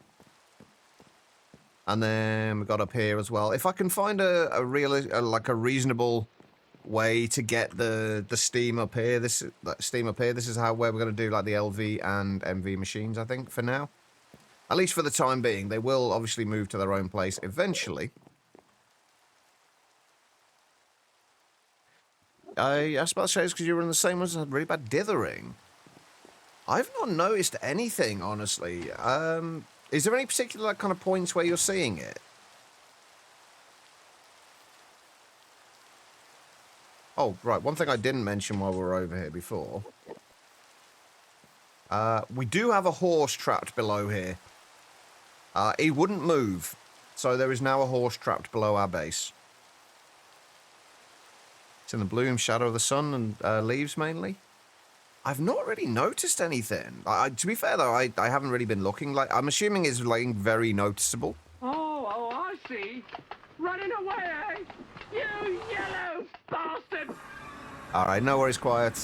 And then we've got up here as well. If I can find a reasonable way to get the steam up here, this is where we're going to do like the LV and MV machines, I think, for now. At least for the time being. They will obviously move to their own place eventually. I suppose it's because you were in the same ones and had really bad dithering. I've not noticed anything, honestly. Is there any particular kind of points where you're seeing it? Oh, right. One thing I didn't mention while we were over here before. We do have a horse trapped below here. He wouldn't move, so there is now a horse trapped below our base. It's in the bloom shadow of the sun and leaves mainly. I've not really noticed anything. To be fair, though, I haven't really been looking. Like, I'm assuming it's like very noticeable. Oh, I see. Running away, eh? You yellow bastard! All right, no worries, quiet.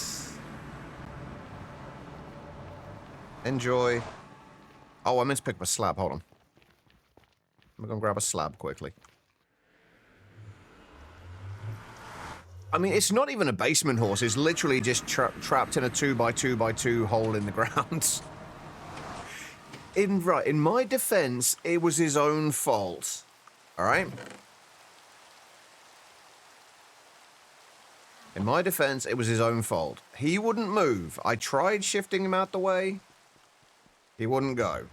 Enjoy. Oh, I meant to pick up a slab. Hold on. I'm going to grab a slab quickly. I mean, it's not even a basement horse. It's literally just trapped in a 2x2x2 hole in the ground. In my defense, it was his own fault. All right? In my defense, it was his own fault. He wouldn't move. I tried shifting him out the way. He wouldn't go.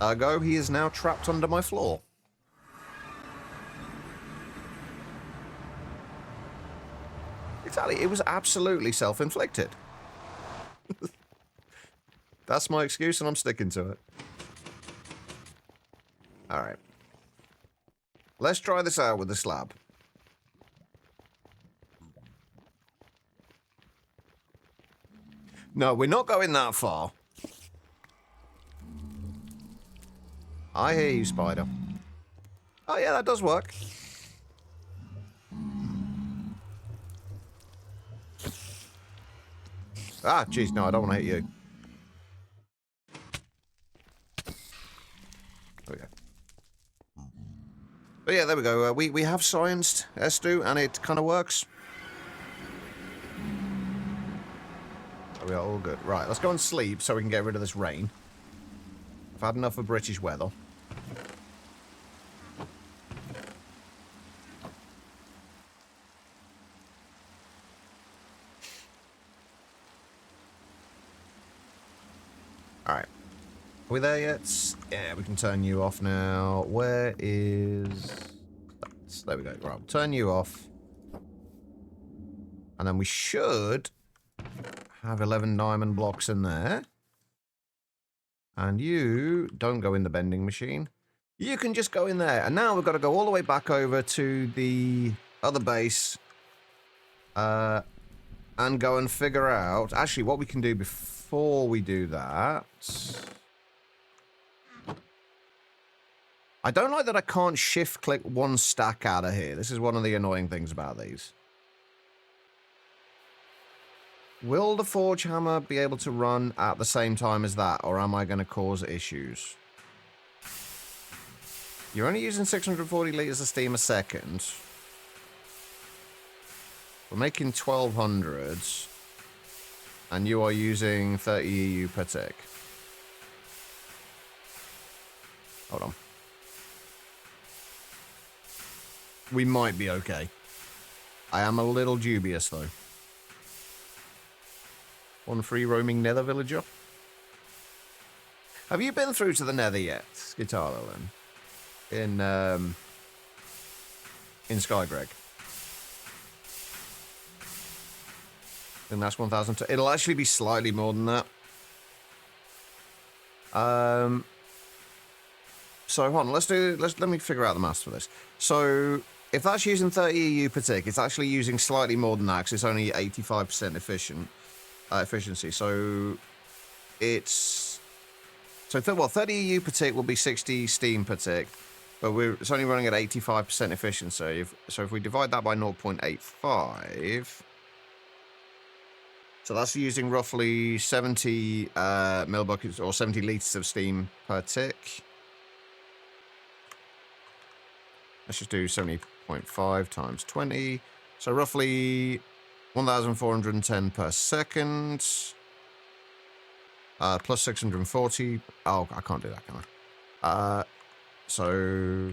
Ergo, he is now trapped under my floor. Exactly. It was absolutely self-inflicted. That's my excuse, and I'm sticking to it. Alright. Let's try this out with the slab. No, we're not going that far. I hear you, Spider. Oh, yeah, that does work. Ah, jeez, no, I don't want to hit you. There we go. But yeah, there we go. We have scienced Estu, and it kind of works. So we are all good. Right, let's go and sleep so we can get rid of this rain. I've had enough of British weather. we there yet? Yeah, we can turn you off now. Where is that? There we go. Right, we'll turn you off. And then we should have 11 diamond blocks in there. And you don't go in the vending machine. You can just go in there. And now we've got to go all the way back over to the other base. And go and figure out... Actually, what we can do before we do that... I don't like that I can't shift-click one stack out of here. This is one of the annoying things about these. Will the Forge Hammer be able to run at the same time as that, or am I going to cause issues? You're only using 640 litres of steam a second. We're making 1200s, and you are using 30 EU per tick. Hold on. We might be okay. I am a little dubious, though. One free roaming nether villager. Have you been through to the nether yet, Guitar in Skygreg? And that's 1,000. It'll actually be slightly more than that. So hold on, let me figure out the maths for this. So if that's using 30 EU per tick, it's actually using slightly more than that because it's only 85% efficiency. So it's 30 EU per tick will be 60 steam per tick, but it's only running at 85% efficiency. So if we divide that by 0.85, so that's using roughly 70 mil buckets or 70 liters of steam per tick. Let's just do 70.5 times 20. So roughly 1,410 per second. Plus 640. Oh, I can't do that, can I? So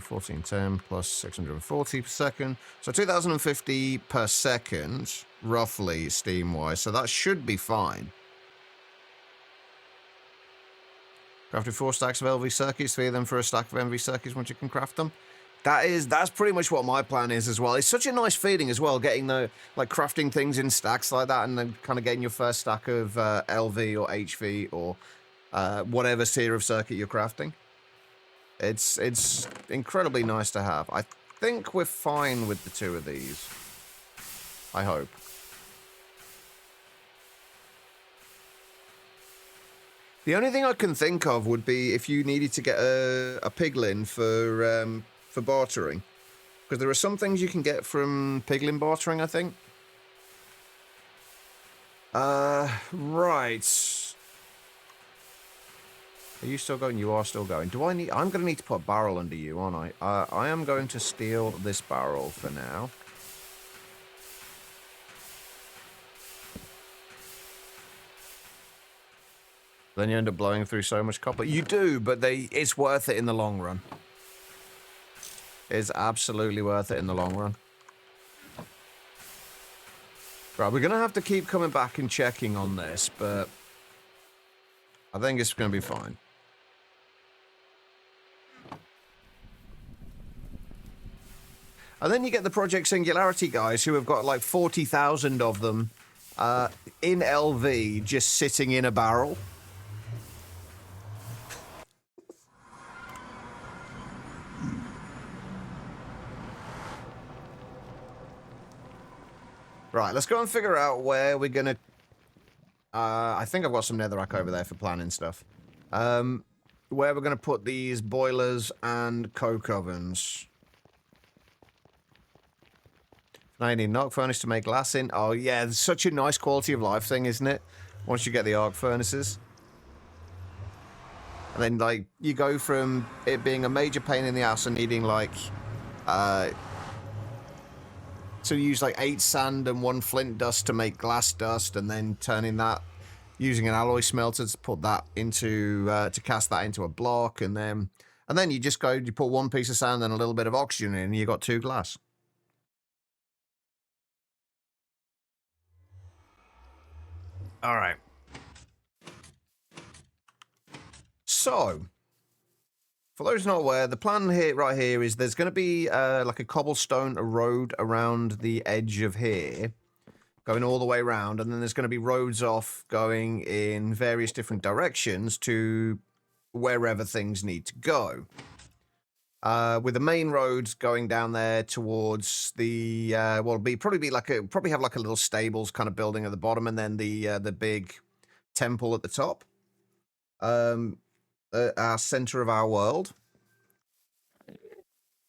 1410 plus 640 per second. So 2,050 per second, roughly, steam-wise. So that should be fine. Crafted 4 stacks of LV circuits, 3 of them for a stack of MV circuits once you can craft them. That's pretty much what my plan is as well. It's such a nice feeling as well, getting crafting things in stacks like that, and then kind of getting your first stack of LV or HV or whatever tier of circuit you're crafting. It's incredibly nice to have. I think we're fine with the 2 of these. I hope. The only thing I can think of would be if you needed to get a piglin for bartering, because there are some things you can get from piglin bartering, I think. Right. Are you still going? You are still going. I'm going to need to put a barrel under you, aren't I? I am going to steal this barrel for now. Then you end up blowing through so much copper. You do, but it's worth it in the long run. It's absolutely worth it in the long run. Right, we're going to have to keep coming back and checking on this, but I think it's going to be fine. And then you get the Project Singularity guys who have got like 40,000 of them in LV just sitting in a barrel. Right, let's go and figure out where we're going to... I think I've got some netherrack over there for planning stuff. Where we're going to put these boilers and coke ovens. Now you need an arc furnace to make glass in. Oh, yeah, it's such a nice quality of life thing, isn't it? Once you get the arc furnaces. And then, like, you go from it being a major pain in the ass and needing, like, to use, like, 8 sand and 1 flint dust to make glass dust, and then turning that, using an alloy smelter to put that into, to cast that into a block, and then you just go, you put 1 piece of sand and a little bit of oxygen in, and you got 2 glass. All right. So, for those not aware, the plan here, right here, is there's going to be like a cobblestone road around the edge of here, going all the way around, and then there's going to be roads off going in various different directions to wherever things need to go. With the main roads going down there towards the probably have like a little stables kind of building at the bottom, and then the big temple at the top. Our center of our world.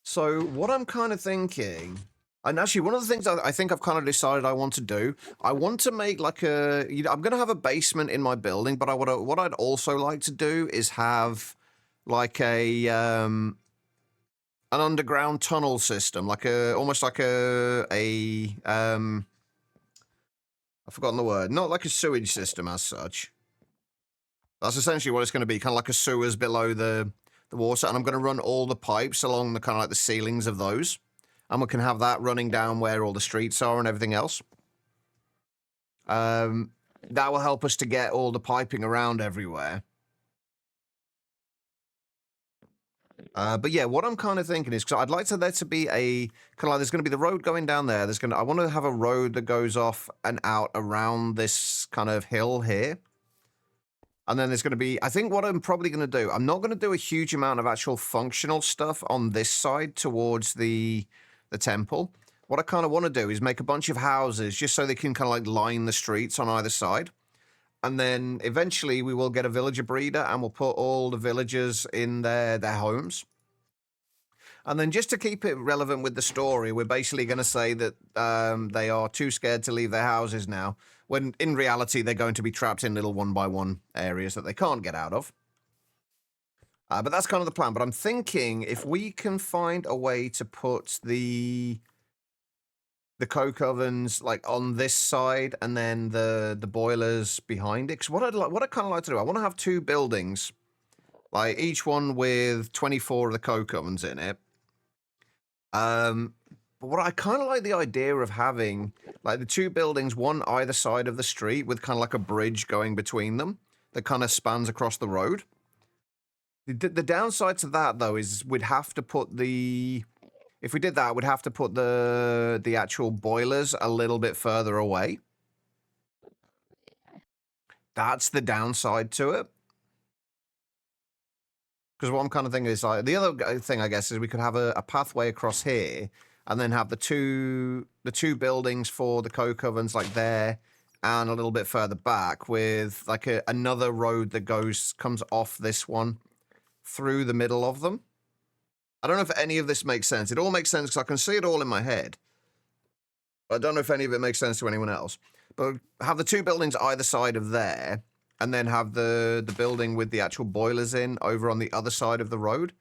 So what I'm kind of thinking, and actually one of the things I think I've kind of decided I want to do, I want to make like I'm going to have a basement in my building, but what I'd also like to do is have like an underground tunnel system, like almost like I've forgotten the word, not like a sewage system as such. That's essentially what it's going to be, kind of like a sewers below the water, and I'm going to run all the pipes along the kind of like the ceilings of those, and we can have that running down where all the streets are and everything else. That will help us to get all the piping around everywhere. But yeah, what I'm kind of thinking is, because I'd like there to be a kind of like, there's going to be the road going down there. I want to have a road that goes off and out around this kind of hill here. And then there's going to be, I think what I'm probably going to do, I'm not going to do a huge amount of actual functional stuff on this side towards the temple. What I kind of want to do is make a bunch of houses just so they can kind of like line the streets on either side. And then eventually we will get a villager breeder and we'll put all the villagers in their homes. And then just to keep it relevant with the story, we're basically going to say that they are too scared to leave their houses now, when in reality they're going to be trapped in little one-by-one areas that they can't get out of. But that's kind of the plan. But I'm thinking if we can find a way to put the coke ovens like on this side and then the boilers behind it. Because what I kind of like to do, I want to have two buildings, like each one with 24 of the coke ovens in it. But what I kind of like the idea of having like the two buildings, one either side of the street with kind of like a bridge going between them that kind of spans across the road. The downside to that though is we'd have to put if we did that, we'd have to put the actual boilers a little bit further away. That's the downside to it. Because what I'm kind of thinking is like the other thing I guess is we could have a pathway across here, and then have the two buildings for the coke ovens like there, and a little bit further back with like another road that comes off this one through the middle of them. I don't know if any of this makes sense. It all makes sense because I can see it all in my head. I don't know if any of it makes sense to anyone else. But have the two buildings either side of there, and then have the building with the actual boilers in over on the other side of the road.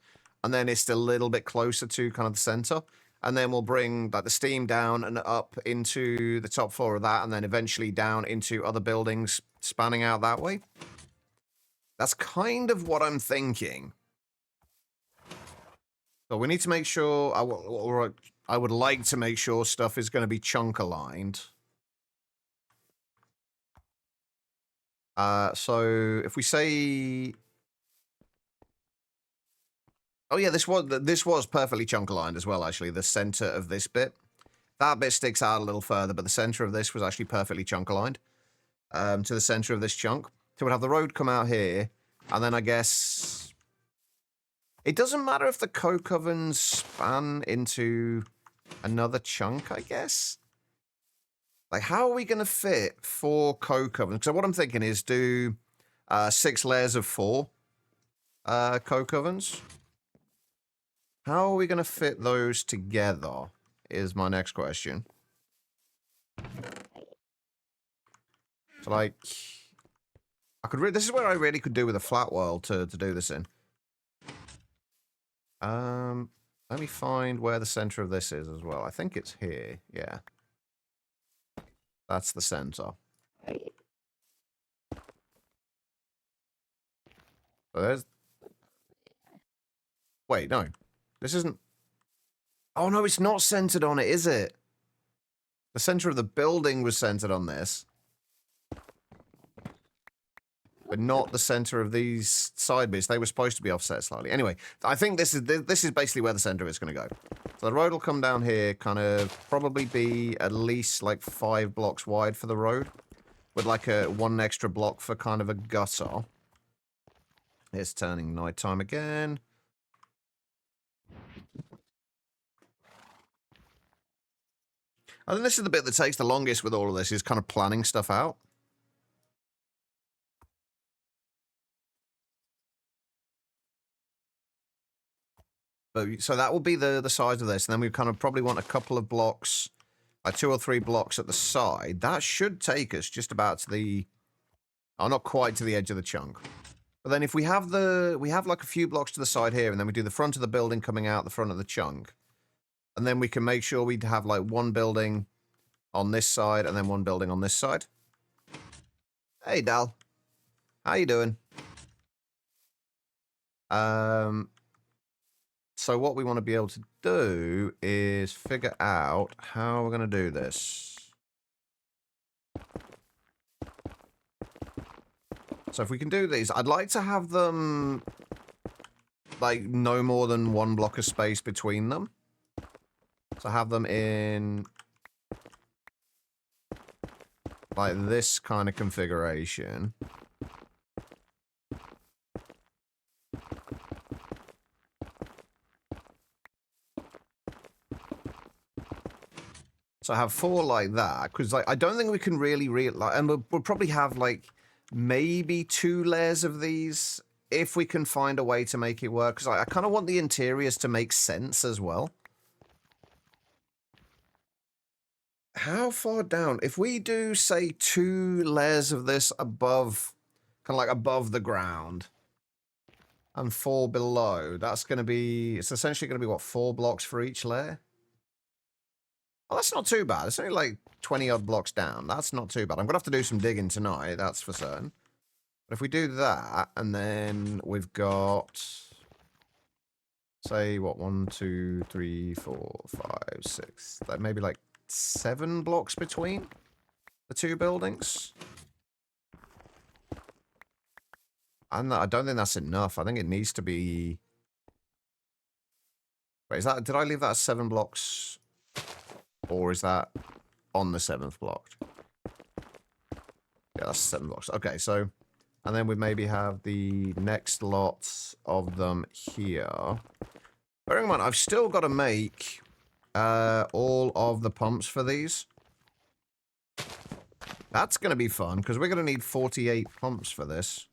And then it's a little bit closer to kind of the center. And then we'll bring like the steam down and up into the top floor of that, and then eventually down into other buildings spanning out that way. That's kind of what I'm thinking. So we need to make sure, I would like to make sure stuff is going to be chunk aligned. So if we say, oh yeah, this was perfectly chunk aligned as well, actually, the center of this bit. That bit sticks out a little further, but the center of this was actually perfectly chunk aligned to the center of this chunk. So we'd have the road come out here, and then I guess it doesn't matter if the coke ovens span into another chunk, I guess. Like, how are we going to fit 4 coke ovens? Because what I'm thinking is do 6 layers of 4 coke ovens. How are we going to fit those together is my next question. So, like, this is where I really could do with a flat world to do this in. Let me find where the center of this is as well. I think it's here. Yeah. That's the center. So there's... Wait, no. This isn't... Oh, no, it's not centered on it, is it? The center of the building was centered on this. but not the center of these side bits. They were supposed to be offset slightly. Anyway, I think this is basically where the center is going to go. So the road will come down here, kind of probably be at least like 5 blocks wide for the road, with like one extra block for kind of a gutter. It's turning nighttime again. I think this is the bit that takes the longest with all of this, is kind of planning stuff out. But, so that will be the size of this, and then we kind of probably want a couple of blocks, like 2 or 3 blocks at the side. That should take us just about to the... Oh, not quite to the edge of the chunk. But then if we have like a few blocks to the side here, and then we do the front of the building coming out the front of the chunk, and then we can make sure we have like one building on this side, and then one building on this side. Hey, Dal. How you doing? So what we want to be able to do is figure out how we're going to do this. So if we can do these, I'd like to have them like no more than 1 block of space between them. So have them in like this kind of configuration. So I have 4 like that, because like I don't think we can really like, and we'll probably have like maybe 2 layers of these if we can find a way to make it work, because I kind of want the interiors to make sense as well. How far down? If we do, say, 2 layers of this above, kind of like above the ground, and 4 below, that's going to be, it's essentially going to be, what, 4 blocks for each layer? Well, that's not too bad. It's only like 20-odd blocks down. That's not too bad. I'm going to have to do some digging tonight, that's for certain. But if we do that, and then we've got, say, what, 1, 2, 3, 4, 5, 6, like maybe like 7 blocks between the 2 buildings. And I don't think that's enough. I think it needs to be... Wait, is that... Did I leave that as 7 blocks? Or is that on the 7th block? Yeah, that's 7 blocks. Okay, so... And then we maybe have the next lot of them here. Bearing in mind, I've still got to make all of the pumps for these. That's going to be fun, because we're going to need 48 pumps for this.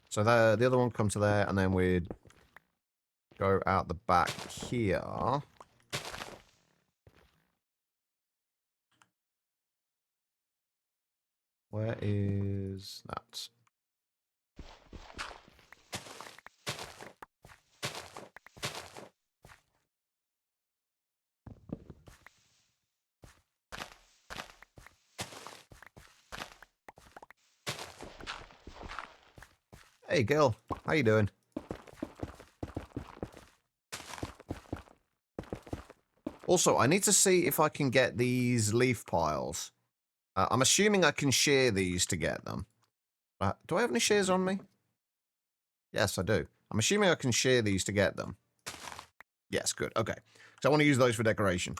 So the other one come to there, and then we'd go out the back here. Where is that? Hey, Gil. How you doing? Also, I need to see if I can get these leaf piles. I'm assuming I can share these to get them. Do I have any shares on me? Yes, I do. I'm assuming I can share these to get them. Yes, good. Okay. So I want to use those for decoration.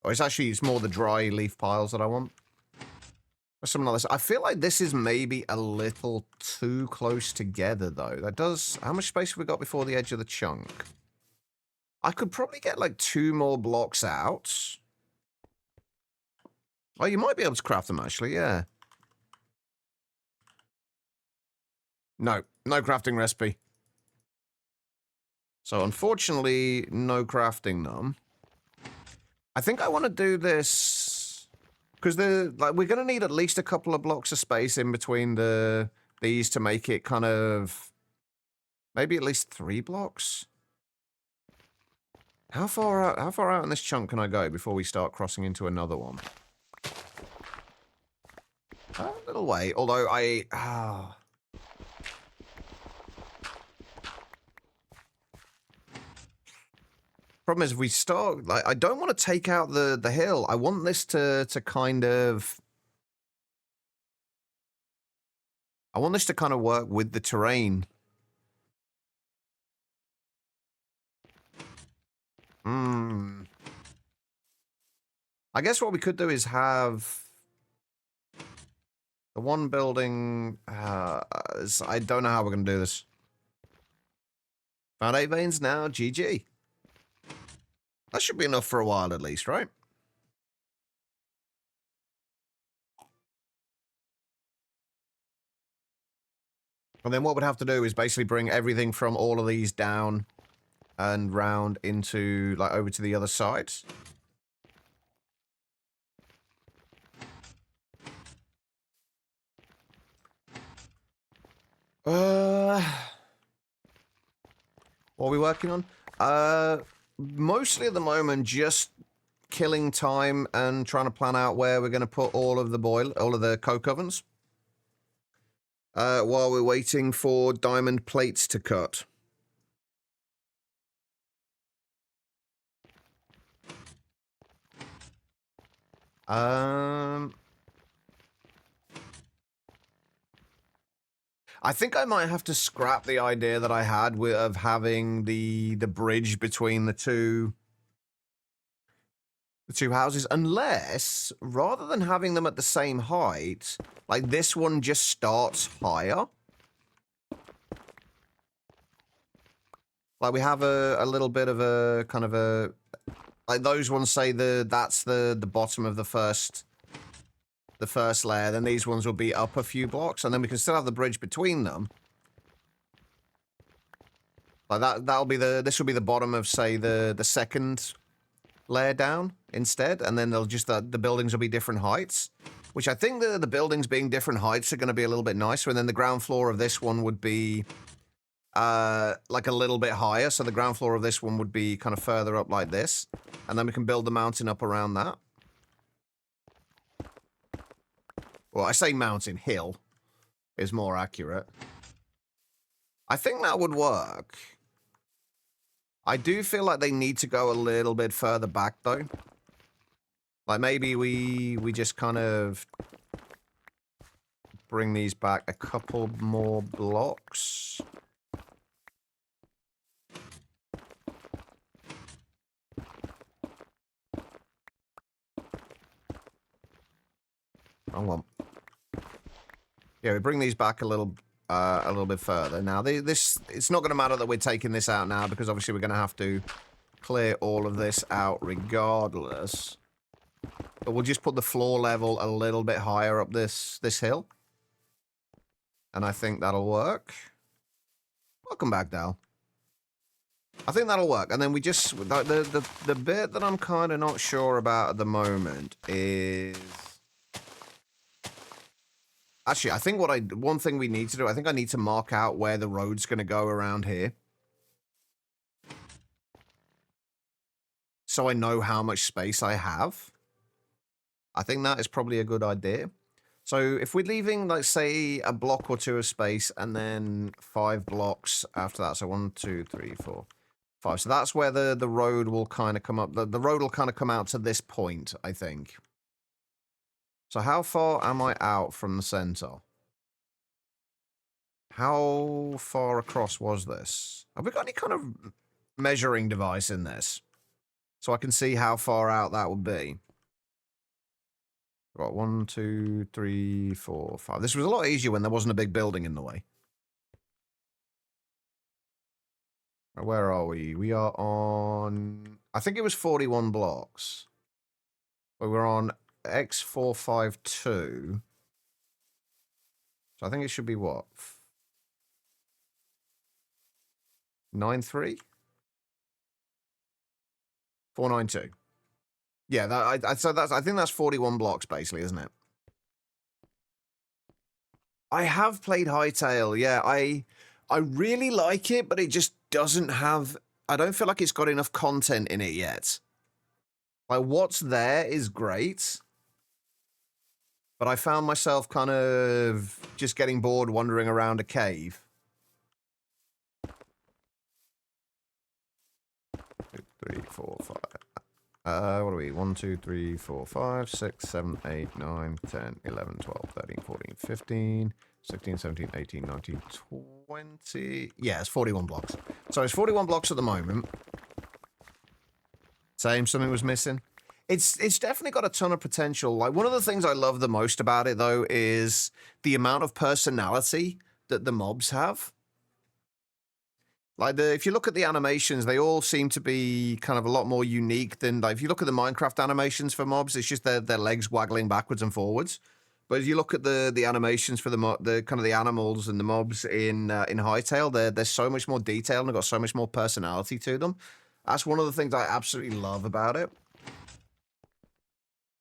Oh, it's more the dry leaf piles that I want. Or something like this. I feel like this is maybe a little too close together, though. That does... How much space have we got before the edge of the chunk? I could probably get like 2 more blocks out. Oh, you might be able to craft them, actually, yeah. No crafting recipe. So, unfortunately, no crafting them. I think I want to do this... Because we're going to need at least a couple of blocks of space in between these to make it kind of... Maybe at least 3 blocks? How far out in this chunk can I go before we start crossing into another one? A little way, although Problem is, if we start, like, I don't want to take out the hill. I want this to kind of, I want this to kind of work with the terrain. I guess what we could do is have the one building. I don't know how we're going to do this. Found 8 veins now. GG. That should be enough for a while at least, right? And then what we'd have to do is basically bring everything from all of these down and round into, like, over to the other sides. What are we working on? Mostly at the moment, just killing time and trying to plan out where we're going to put all of the coke ovens. While we're waiting for diamond plates to cut. I think I might have to scrap the idea that I had of having the bridge between the two houses, unless rather than having them at the same height, like this one just starts higher. Like we have a little bit of a kind of a, like those ones say that's the bottom of the first layer, then these ones will be up a few blocks, and then we can still have the bridge between them. Like this will be the bottom of, say, the second layer down instead, and then they'll just the buildings will be different heights, which I think the buildings being different heights are going to be a little bit nicer, and then the ground floor of this one would be like a little bit higher, so the ground floor of this one would be kind of further up like this, and then we can build the mountain up around that. Well, I say mountain, hill is more accurate. I think that would work. I do feel like they need to go a little bit further back, though. Like, maybe we just kind of bring these back a couple more blocks. Wrong one. Yeah, we bring these back a little bit further. Now, it's not going to matter that we're taking this out now, because obviously we're going to have to clear all of this out regardless. But we'll just put the floor level a little bit higher up this hill. And I think that'll work. Welcome back, Dal. I think that'll work. And then we just, the bit that I'm kind of not sure about at the moment is... Actually, I think one thing we need to do, I think I need to mark out where the road's going to go around here. So I know how much space I have. I think that is probably a good idea. So if we're leaving, like, say, a block or two of space and then 5 blocks after that. So 1, 2, 3, 4, 5. So that's where the road will kind of come up. The road will kind of come out to this point, I think. So how far am I out from the center? How far across was this? Have we got any kind of measuring device in this? So I can see how far out that would be. Right, 1, 2, 3, 4, 5. This was a lot easier when there wasn't a big building in the way. Right, where are we? We are on... I think it was 41 blocks. But we're on X452. So I think it should be what? 93? 492. Yeah, I think that's 41 blocks, basically, isn't it? I have played Hytale, yeah. I really like it, but it just doesn't have... I don't feel like it's got enough content in it yet. Like, what's there is great, but I found myself kind of just getting bored wandering around a cave. 3, 4, 5. What are we? 1, 2, 3, 4, 5, 6, 7, 8, 9, 10, 11, 12, 13, 14, 15, 16, 17, 18, 19, 20. Yeah, it's 41 blocks. So it's 41 blocks at the moment. Same, something was missing. It's definitely got a ton of potential. Like, one of the things I love the most about it, though, is the amount of personality that the mobs have. Like, if you look at the animations, they all seem to be kind of a lot more unique than, like, if you look at the Minecraft animations for mobs, it's just their legs waggling backwards and forwards. But if you look at the animations for the kind of the animals and the mobs in Hytale, they're so much more detailed and they've got so much more personality to them. That's one of the things I absolutely love about it.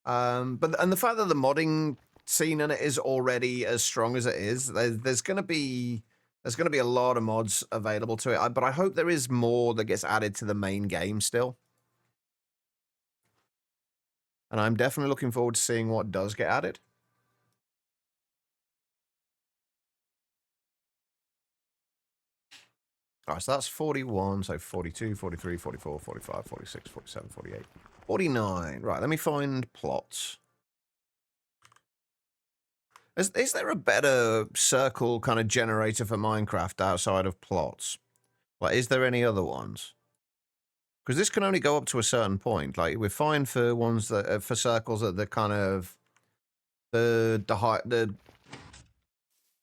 And the fact that the modding scene in it is already as strong as it is, there's going to be a lot of mods available to it. But I hope there is more that gets added to the main game still. And I'm definitely looking forward to seeing what does get added. All right, so that's 41, so 42, 43, 44, 45, 46, 47, 48, 49. Right, let me find plots. Is there a better circle kind of generator for Minecraft outside of plots? Like, is there any other ones? Because this can only go up to a certain point. Like, we're fine for ones that for circles at the kind of the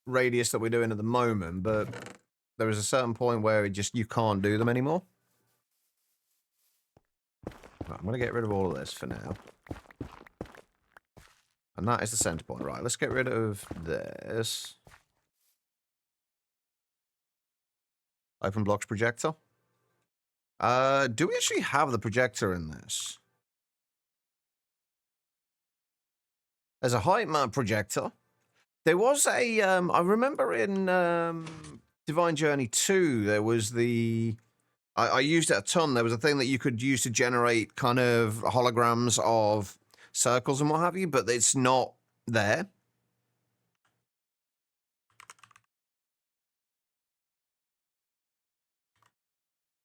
radius that we're doing at the moment, but there is a certain point where you can't do them anymore. Right, I'm gonna get rid of all of this for now. And that is the center point. Right, let's get rid of this. Open blocks projector. Do we actually have the projector in this? There's a height map projector. There was a, I remember in Divine Journey 2, there was the, I used it a ton. There was a thing that you could use to generate kind of holograms of circles and what have you, but it's not there.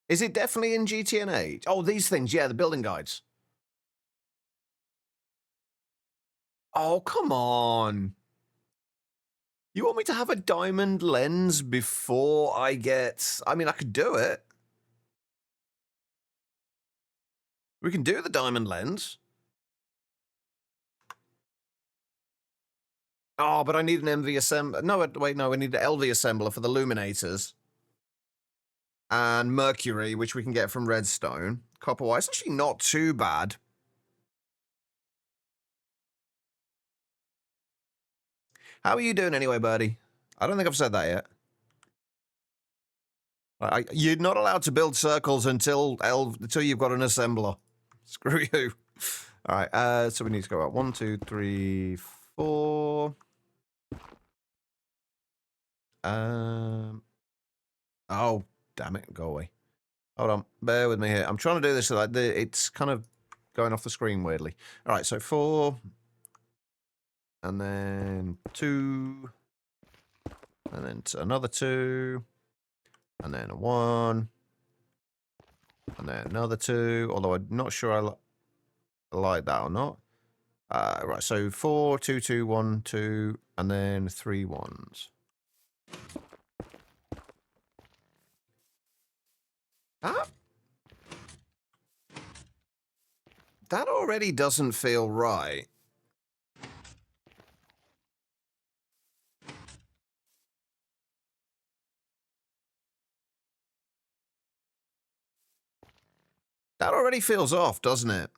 Is it definitely in GTNH? Oh, these things, yeah, the building guides. Oh, come on. You want me to have a diamond lens before I get... I mean, I could do it. We can do the diamond lens. Oh, but I need an MV assembler. No, wait, no, we need an LV assembler for the luminators. And mercury, which we can get from redstone. Copper wire. It's actually not too bad. How are you doing anyway, Birdie? I don't think I've said that yet. You're not allowed to build circles until you've got an assembler. Screw you. All right, so we need to go out 1, 2, 3, 4. Oh, damn it, go away. Hold on, bear with me here. I'm trying to do this so like it's kind of going off the screen weirdly. All right, so 4, and then 2, and then another 2, and then 1, and then another 2. Although I'm not sure I like that or not. Right, so 4, 2, 2, 1, 2, and then 3 1s. That already doesn't feel right. That already feels off, doesn't it?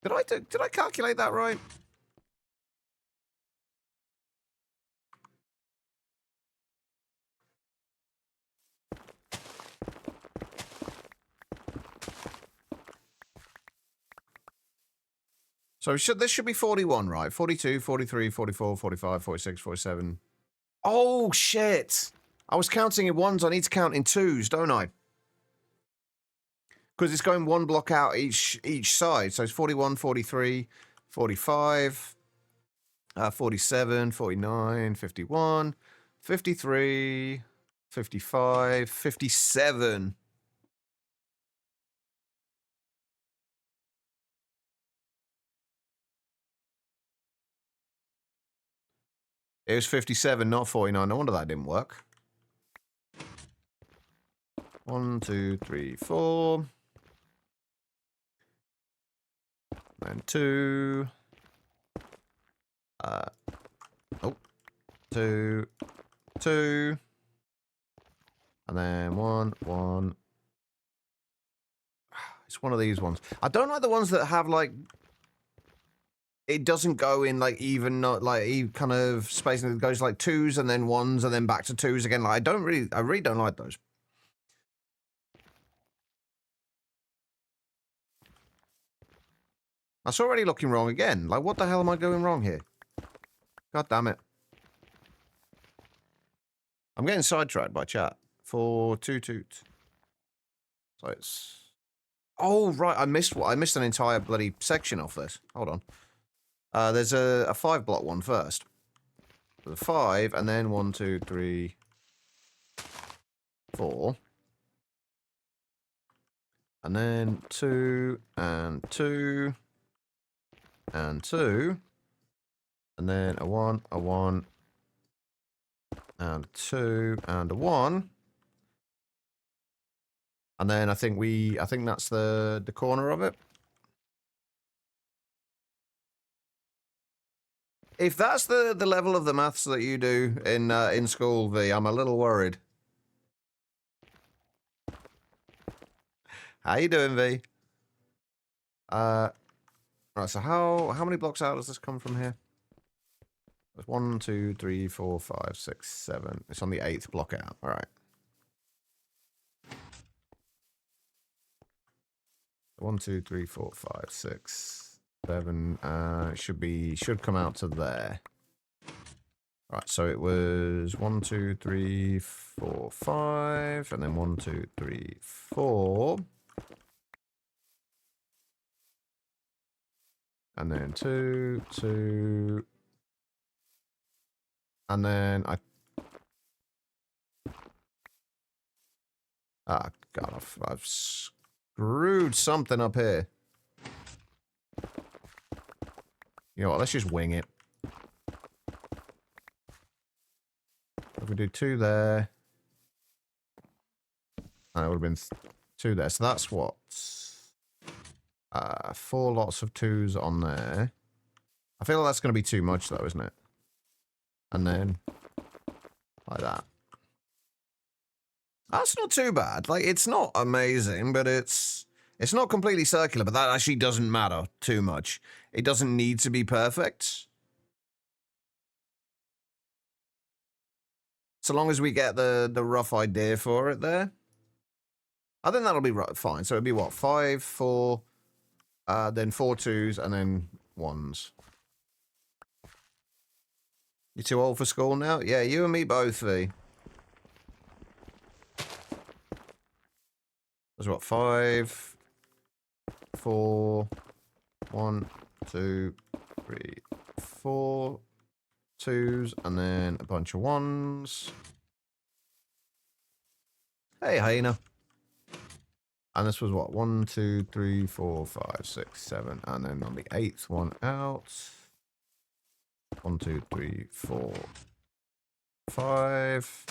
Did I calculate that right? So this should be 41, right? 42, 43, 44, 45, 46, 47. Oh, shit. I was counting in ones. I need to count in twos, don't I? Because it's going one block out each side. So it's 41, 43, 45, 47, 49, 51, 53, 55, 57. It was 57, not 49. No wonder that didn't work. 1, 2, 3, 4. And 2. Oh. 2. 2. And then 1, 1. It's one of these ones. I don't like the ones that have, like, it doesn't go in, like, even, not like, kind of spacing. It goes, like, 2s and then 1s and then back to 2s again. Like, I really don't like those. That's already looking wrong again. Like, what the hell am I doing wrong here? God damn it. I'm getting sidetracked by chat. 4, 2, 2. So it's... Oh, right. I missed an entire bloody section off this. Hold on. There's a 5 block one first. There's a 5, and then 1, 2, 3, 4. And then 2, and 2, and 2. And then a 1, a 1, and a 2, and a 1. And then I think that's the corner of it. If that's the level of the maths that you do in school, V, I'm a little worried. How you doing, V? Right, so how many blocks out does this come from here? There's 1, 2, 3, 4, 5, 6, 7. It's on the 8th block out. All right. 1, 2, 3, 4, 5, 6, 7. Should come out to there. Right, so it was 1, 2, 3, 4, 5, and then 1, 2, 3, 4. And then 2, 2. And then ah, God, I've screwed something up here. You know what, let's just wing it. If we do 2 there, and it would have been 2 there. So that's what? 4 lots of 2s on there. I feel like that's going to be too much though, isn't it? And then like that. That's not too bad. Like, it's not amazing, but it's not completely circular, but that actually doesn't matter too much. It doesn't need to be perfect. So long as we get the rough idea for it there. I think that'll be fine. So it'd be what? 5, 4, then 4 2s, and then 1s. You too old for school now? Yeah, you and me both, V. There's what? 5, 4, 1, 2, 3, 4 2s, and then a bunch of 1s. Hey, hyena. And this was what? 1, 2, 3, 4, 5, 6, 7. And then on the 8th one out. 1, 2, 3, 4, 5.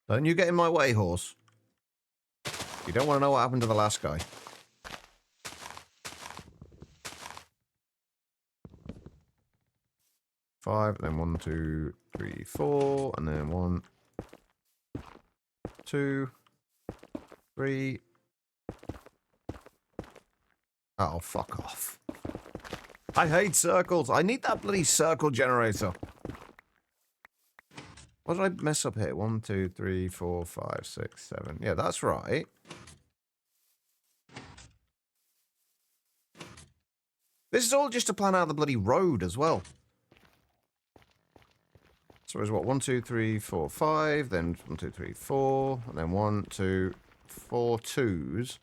Don't you get in my way, horse. You don't want to know what happened to the last guy. Five, and then 1, 2, 3, 4, and then 1, 2, 3. Oh, fuck off. I hate circles. I need that bloody circle generator. What did I mess up here? 1, 2, 3, 4, 5, 6, 7. Yeah, that's right. This is all just to plan out the bloody road as well. So it was what? 1, 2, 3, 4, 5, then 1, 2, 3, 4, and then 1, 2, 4 2s.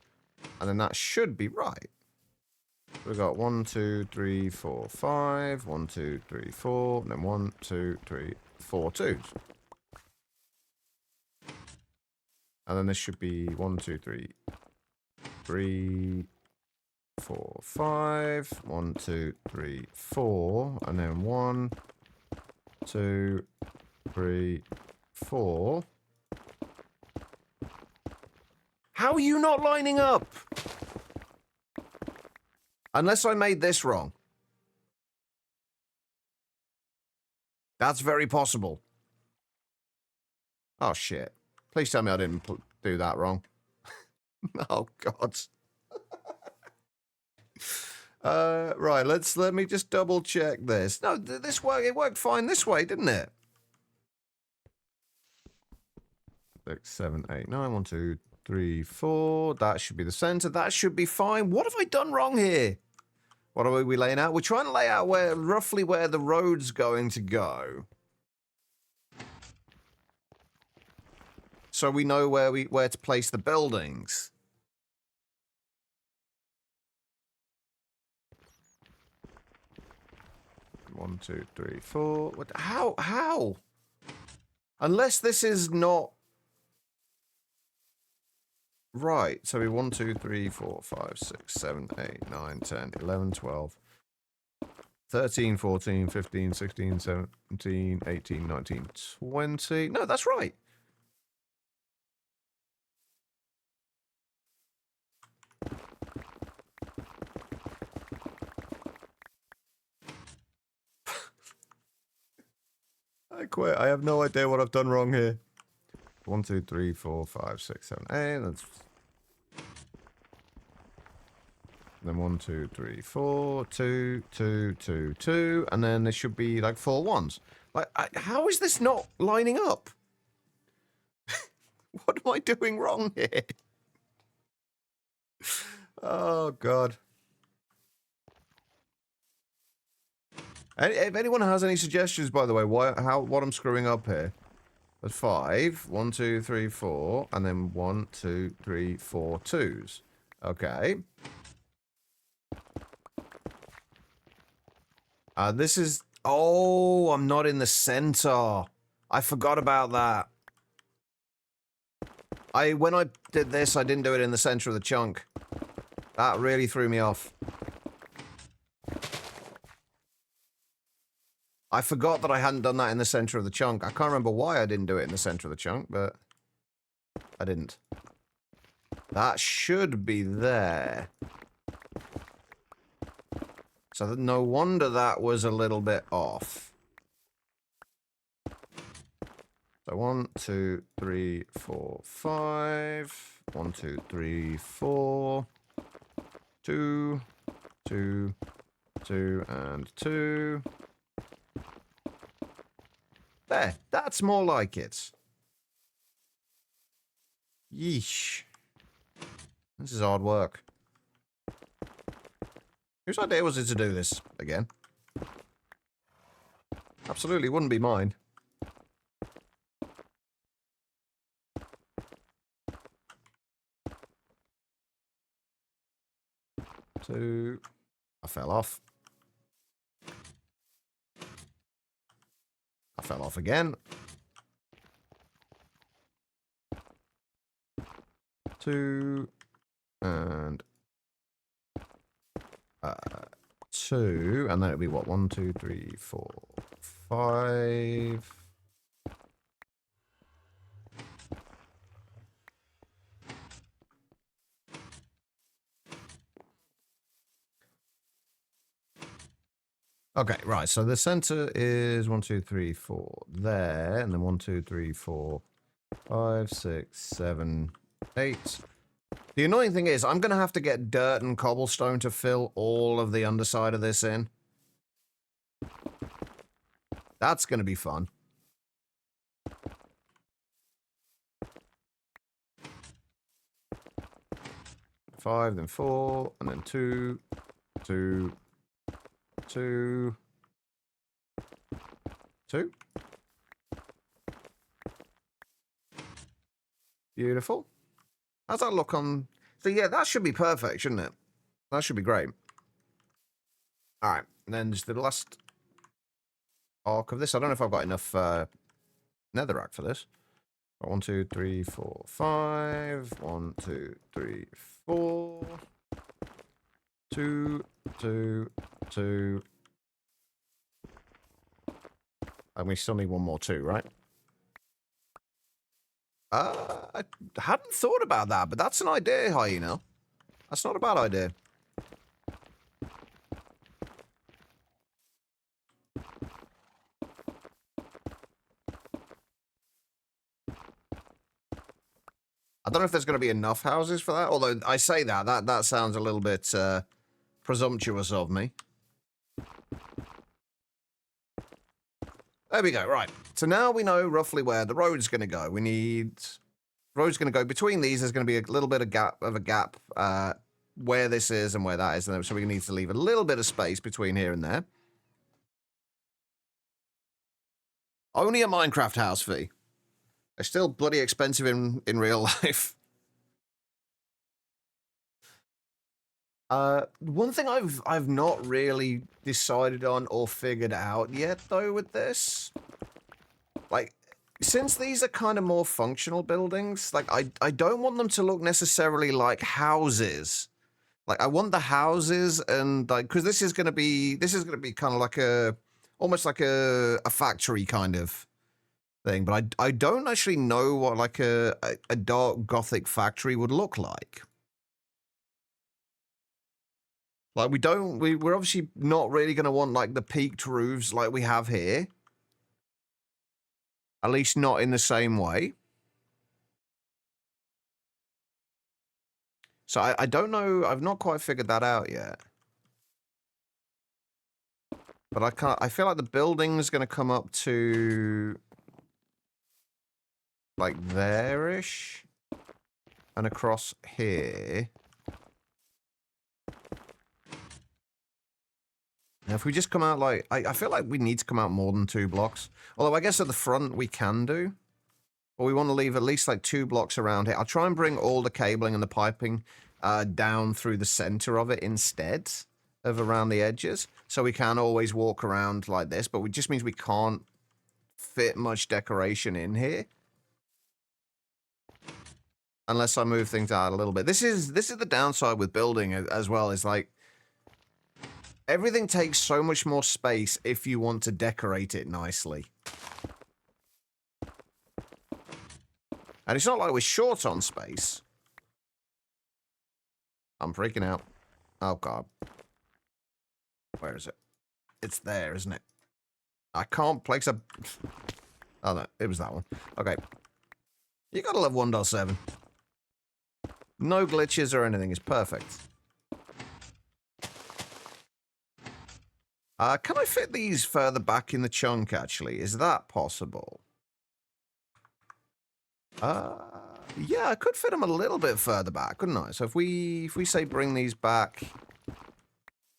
And then that should be right. We've got 1, 2, 3, 4, 5, 1, 2, 3, 4, and then 1, 2, 3, 4 2s. And then this should be 1, 2, 3, 3, 4, 5. 1, 2, 3, 4. And then 1, 2, 3, 4. How are you not lining up? Unless I made this wrong. That's very possible. Oh, shit. Please tell me I didn't do that wrong. Oh, God. Right, let me just double check this. No, this worked. It worked fine this way, didn't it? 6, 7, 8, 9. 1, 2, 3, 4. That should be the center. That should be fine. What have I done wrong here? What are we laying out? We're trying to lay out roughly where the road's going to go. So we know where to place the buildings. One, 2, 3, 4. What? How? Unless this is not right. So we 1, 2, 3, 4, 5, 6, 7, 8, 9, 10, 11, 12, 13, 14, 15, 16, 17, 18, 19, 20. No, that's right. I quit. I have no idea what I've done wrong here. 1, 2, 3, 4, 5, 6, 7, 8. That's... Then 1, 2, 3, 4, 2, 2, 2, 2, and then there should be like 4 ones. Like, how is this not lining up? What am I doing wrong here? Oh God. If anyone has any suggestions, by the way, what I'm screwing up here? That's 5. 1, 2, 3, 4, and then 1, 2, 3, 4 twos. Okay. This is... Oh, I'm not in the center. I forgot about that. When I did this, I didn't do it in the center of the chunk. That really threw me off. I forgot that I hadn't done that in the center of the chunk. I can't remember why I didn't do it in the center of the chunk, but I didn't. That should be there. So no wonder that was a little bit off. So 1, 2, 3, 4, 5. 1, 2, 3, 4. 2, 2, 2, and 2. There, that's more like it. Yeesh. This is hard work. Whose idea was it to do this again? Absolutely wouldn't be mine. Two. I fell off. I fell off again. 2. And 2. And then it'll be what? 1, 2, 3, 4, 5. Okay, right. So the center is 1, 2, 3, 4 there, and then 1, 2, 3, 4, 5, 6, 7, 8. The annoying thing is, I'm going to have to get dirt and cobblestone to fill all of the underside of this in. That's going to be fun. Five, then 4, and then 2, 2, 2, 2. Beautiful. How's that look on... So yeah, that should be perfect, shouldn't it? That should be great. Alright, and then just the last arc of this. I don't know if I've got enough netherrack for this. 1, 2, 3, 4, 5. 1, 2, 3, 4. 2, 2, 2. And we still need one more 2, right? I hadn't thought about that, but that's an idea, Hyena. That's not a bad idea. I don't know if there's going to be enough houses for that, although I say that sounds a little bit presumptuous of me. There we go, right. So now we know roughly where the road's going to go. We need... road's going to go between these. There's going to be a little bit of a gap where this is and where that is. So we need to leave a little bit of space between here and there. Only a Minecraft house fee. They're still bloody expensive in real life. One thing I've not really decided on or figured out yet, though, with this, like, since these are kind of more functional buildings, like, I don't want them to look necessarily like houses. Like, I want the houses and, like, because this is gonna be kind of like almost like a factory kind of thing, but I don't actually know what, like, a dark Gothic factory would look like. Like, we're obviously not really going to want, like, the peaked roofs like we have here. At least not in the same way. So I don't know, I've not quite figured that out yet. But I feel like the building's going to come up to, like, there-ish. And across here. Now, if we just come out like... I feel like we need to come out more than 2 blocks. Although I guess at the front we can do. But we want to leave at least like 2 blocks around here. I'll try and bring all the cabling and the piping down through the center of it instead of around the edges. So we can always walk around like this. But it just means we can't fit much decoration in here. Unless I move things out a little bit. This is the downside with building as well. Is like... everything takes so much more space if you want to decorate it nicely. And it's not like we're short on space. I'm freaking out. Oh, God. Where is it? It's there, isn't it? I can't place a... oh, no. It was that one. Okay. You gotta love 1.7. No glitches or anything. It's perfect. Can I fit these further back in the chunk, actually? Is that possible? Yeah, I could fit them a little bit further back, couldn't I? So if we say bring these back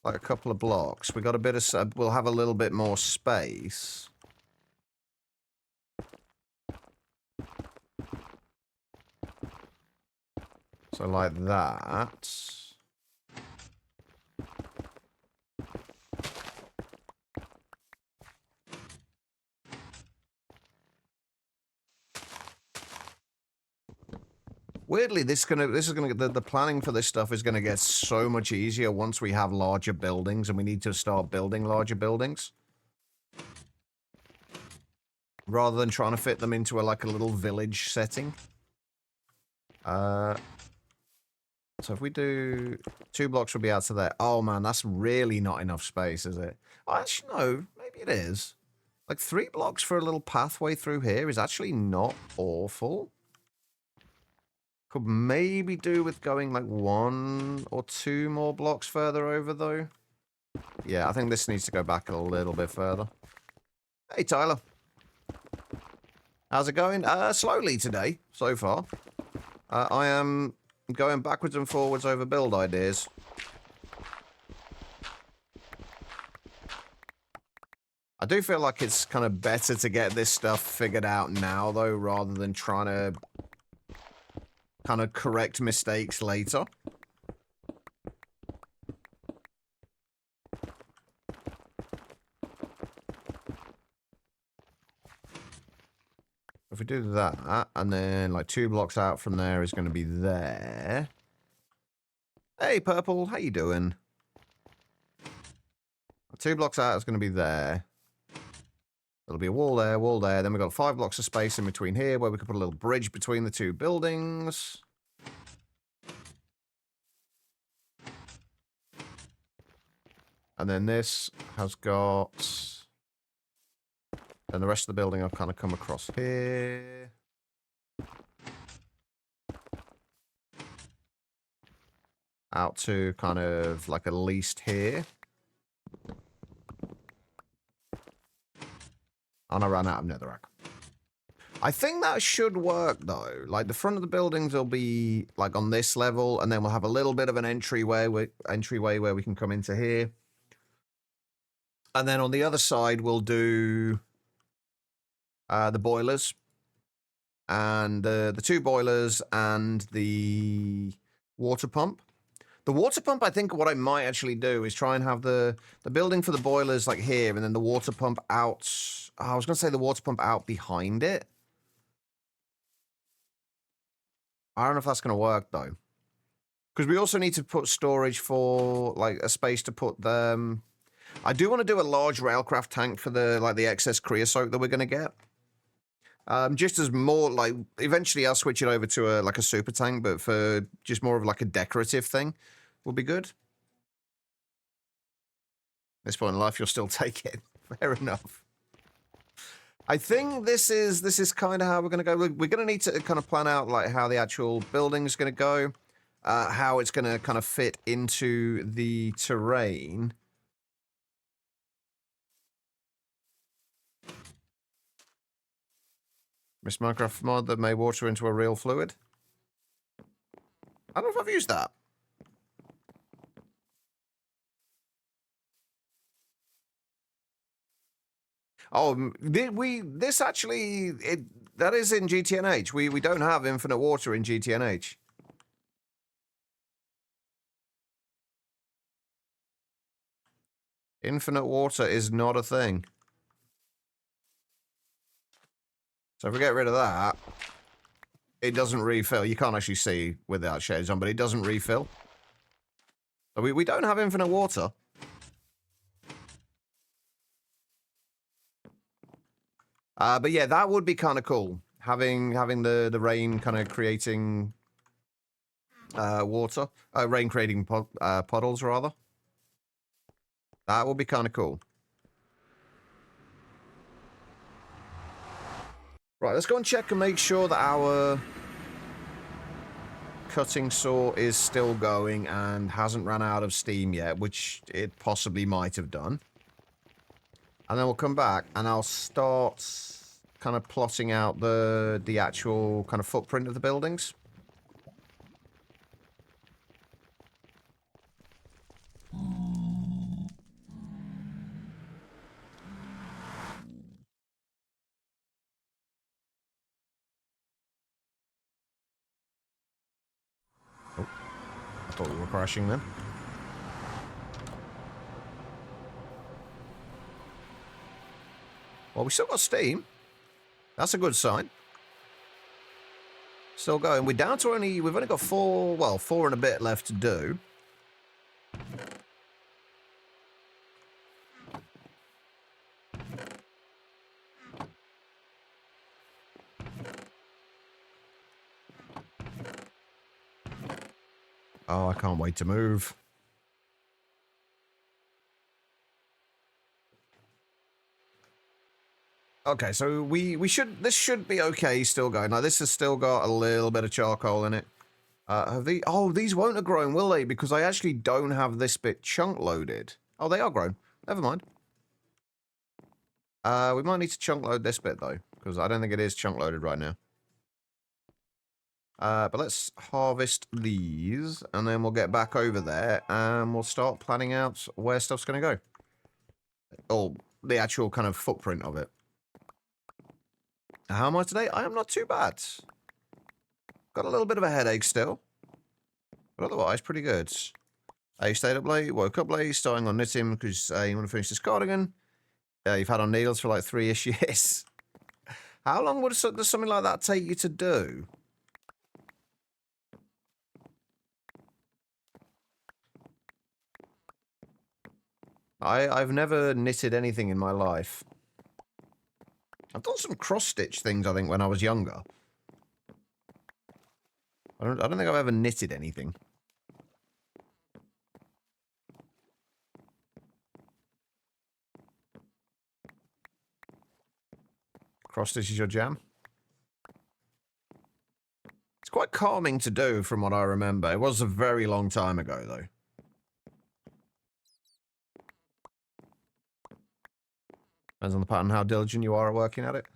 like a couple of blocks, we got a bit of... we'll have a little bit more space. So like that. Weirdly, the planning for this stuff is gonna get so much easier once we have larger buildings and we need to start building larger buildings. Rather than trying to fit them into like a little village setting. So if we do 2 blocks will be out to there. Oh man, that's really not enough space, is it? Oh, actually, no, maybe it is. Like 3 blocks for a little pathway through here is actually not awful. Could maybe do with going like 1 or 2 more blocks further over, though. Yeah, I think this needs to go back a little bit further. Hey, Tyler. How's it going? Slowly today, so far. I am going backwards and forwards over build ideas. I do feel like it's kind of better to get this stuff figured out now, though, rather than trying to kind of correct mistakes later. If if we do that, and then like 2 blocks out from there is going to be there. Hey, Purple, how you doing? 2 blocks out is going to be there. There'll be a wall there, wall there. Then we've got 5 blocks of space in between here where we could put a little bridge between the 2 buildings. And then this has got... And the rest of the building will kind of come across here. Out to kind of like at least here. And I ran out of netherrack. I think that should work though. Like the front of the buildings will be like on this level, and then we'll have a little bit of an entryway where we can come into here. And then on the other side we'll do the boilers. And the 2 boilers and the water pump. The water pump, I think what I might actually do is try and have the building for the boilers like here, and then the water pump out. Oh, I was going to say the water pump out behind it. I don't know if that's going to work, though. Because we also need to put storage for, like, a space to put them. I do want to do a large railcraft tank for the excess creosote that we're going to get. Just as more, like, eventually I'll switch it over to a super tank, but for just more of like a decorative thing would be good. At this point in life, you'll still take it. Fair enough. I think this is kind of how we're going to go. We're going to need to kind of plan out like how the actual building is going to go, how it's going to kind of fit into the terrain. Miss Minecraft mod that made water into a real fluid. I don't know if I've used that. Oh, this actually, that is in GTNH. We don't have infinite water in GTNH. Infinite water is not a thing. So if we get rid of that, it doesn't refill. You can't actually see without shades on, but it doesn't refill. So we don't have infinite water. But yeah, that would be kind of cool. Having the rain kind of creating water. Rain creating puddles, rather. That would be kind of cool. Right, let's go and check and make sure that our cutting saw is still going and hasn't run out of steam yet, which it possibly might have done. And then we'll come back and I'll start kind of plotting out the actual kind of footprint of the buildings. Oh, I thought we were crashing then. Well, we still got steam. That's a good sign. Still going. We're down to we've only got 4 and a bit left to do. Oh, I can't wait to move. Okay, so this should be okay still going. Now, this has still got a little bit of charcoal in it. These won't have grown, will they? Because I actually don't have this bit chunk loaded. Oh, they are grown. Never mind. We might need to chunk load this bit, though, because I don't think it is chunk loaded right now. But let's harvest these, and then we'll get back over there, and we'll start planning out where stuff's going to go. Or the actual kind of footprint of it. How am I today? I am not too bad. Got a little bit of a headache still. But otherwise, pretty good. You stayed up late, woke up late, starting on knitting because you want to finish this cardigan. You've had on needles for like 3-ish years. How long would something like that take you to do? I've never knitted anything in my life. I've done some cross-stitch things, I think, when I was younger. I don't think I've ever knitted anything. Cross-stitch is your jam? It's quite calming to do, from what I remember. It was a very long time ago, though. Depends on the pattern, how diligent you are at working at it.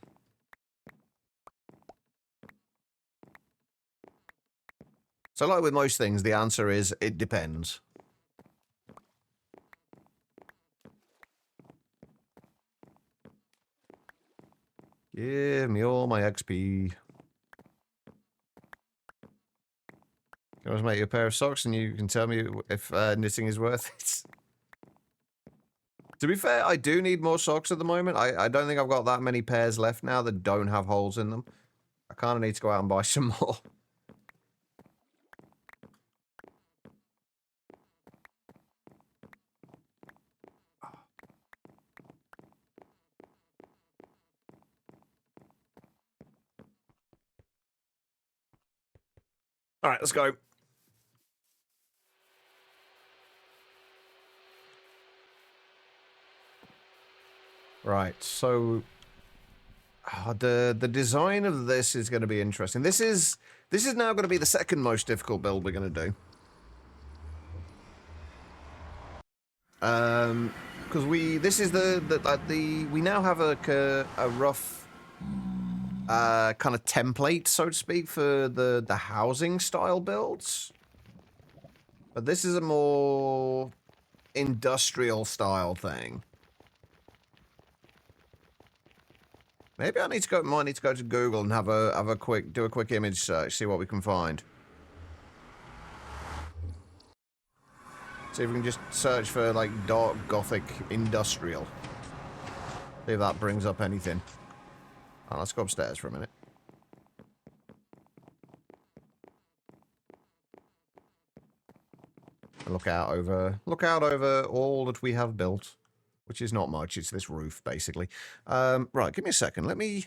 So like with most things, the answer is, it depends. Give me all my XP. Can I always make you a pair of socks and you can tell me if knitting is worth it. To be fair, I do need more socks at the moment. I don't think I've got that many pairs left now that don't have holes in them. I kind of need to go out and buy some more. All right, let's go. Right, so the design of this is going to be interesting. This is now going to be the second most difficult build we're going to do. Because we now have a rough kind of template, so to speak, for the housing style builds. But this is a more industrial style thing. Maybe might need to go to Google and do a quick image search, see what we can find. See if we can just search for like dark gothic industrial. See if that brings up anything. Oh, let's go upstairs for a minute. Look out over all that we have built, which is not much. It's this roof, basically. Right, give me a second. Let me...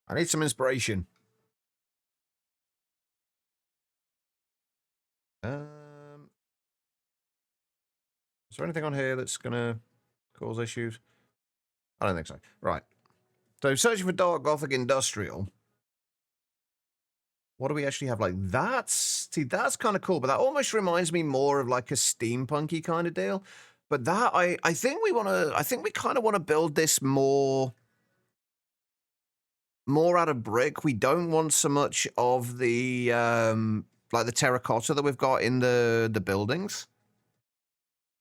I need some inspiration. Is there anything on here that's gonna cause issues? I don't think so. Right. So, searching for dark gothic industrial. What do we actually have? Like, that's kind of cool, but that almost reminds me more of like a steampunky kind of deal. But that, I think we kind of want to build this more out of brick. We don't want so much of the, like the terracotta that we've got in the buildings.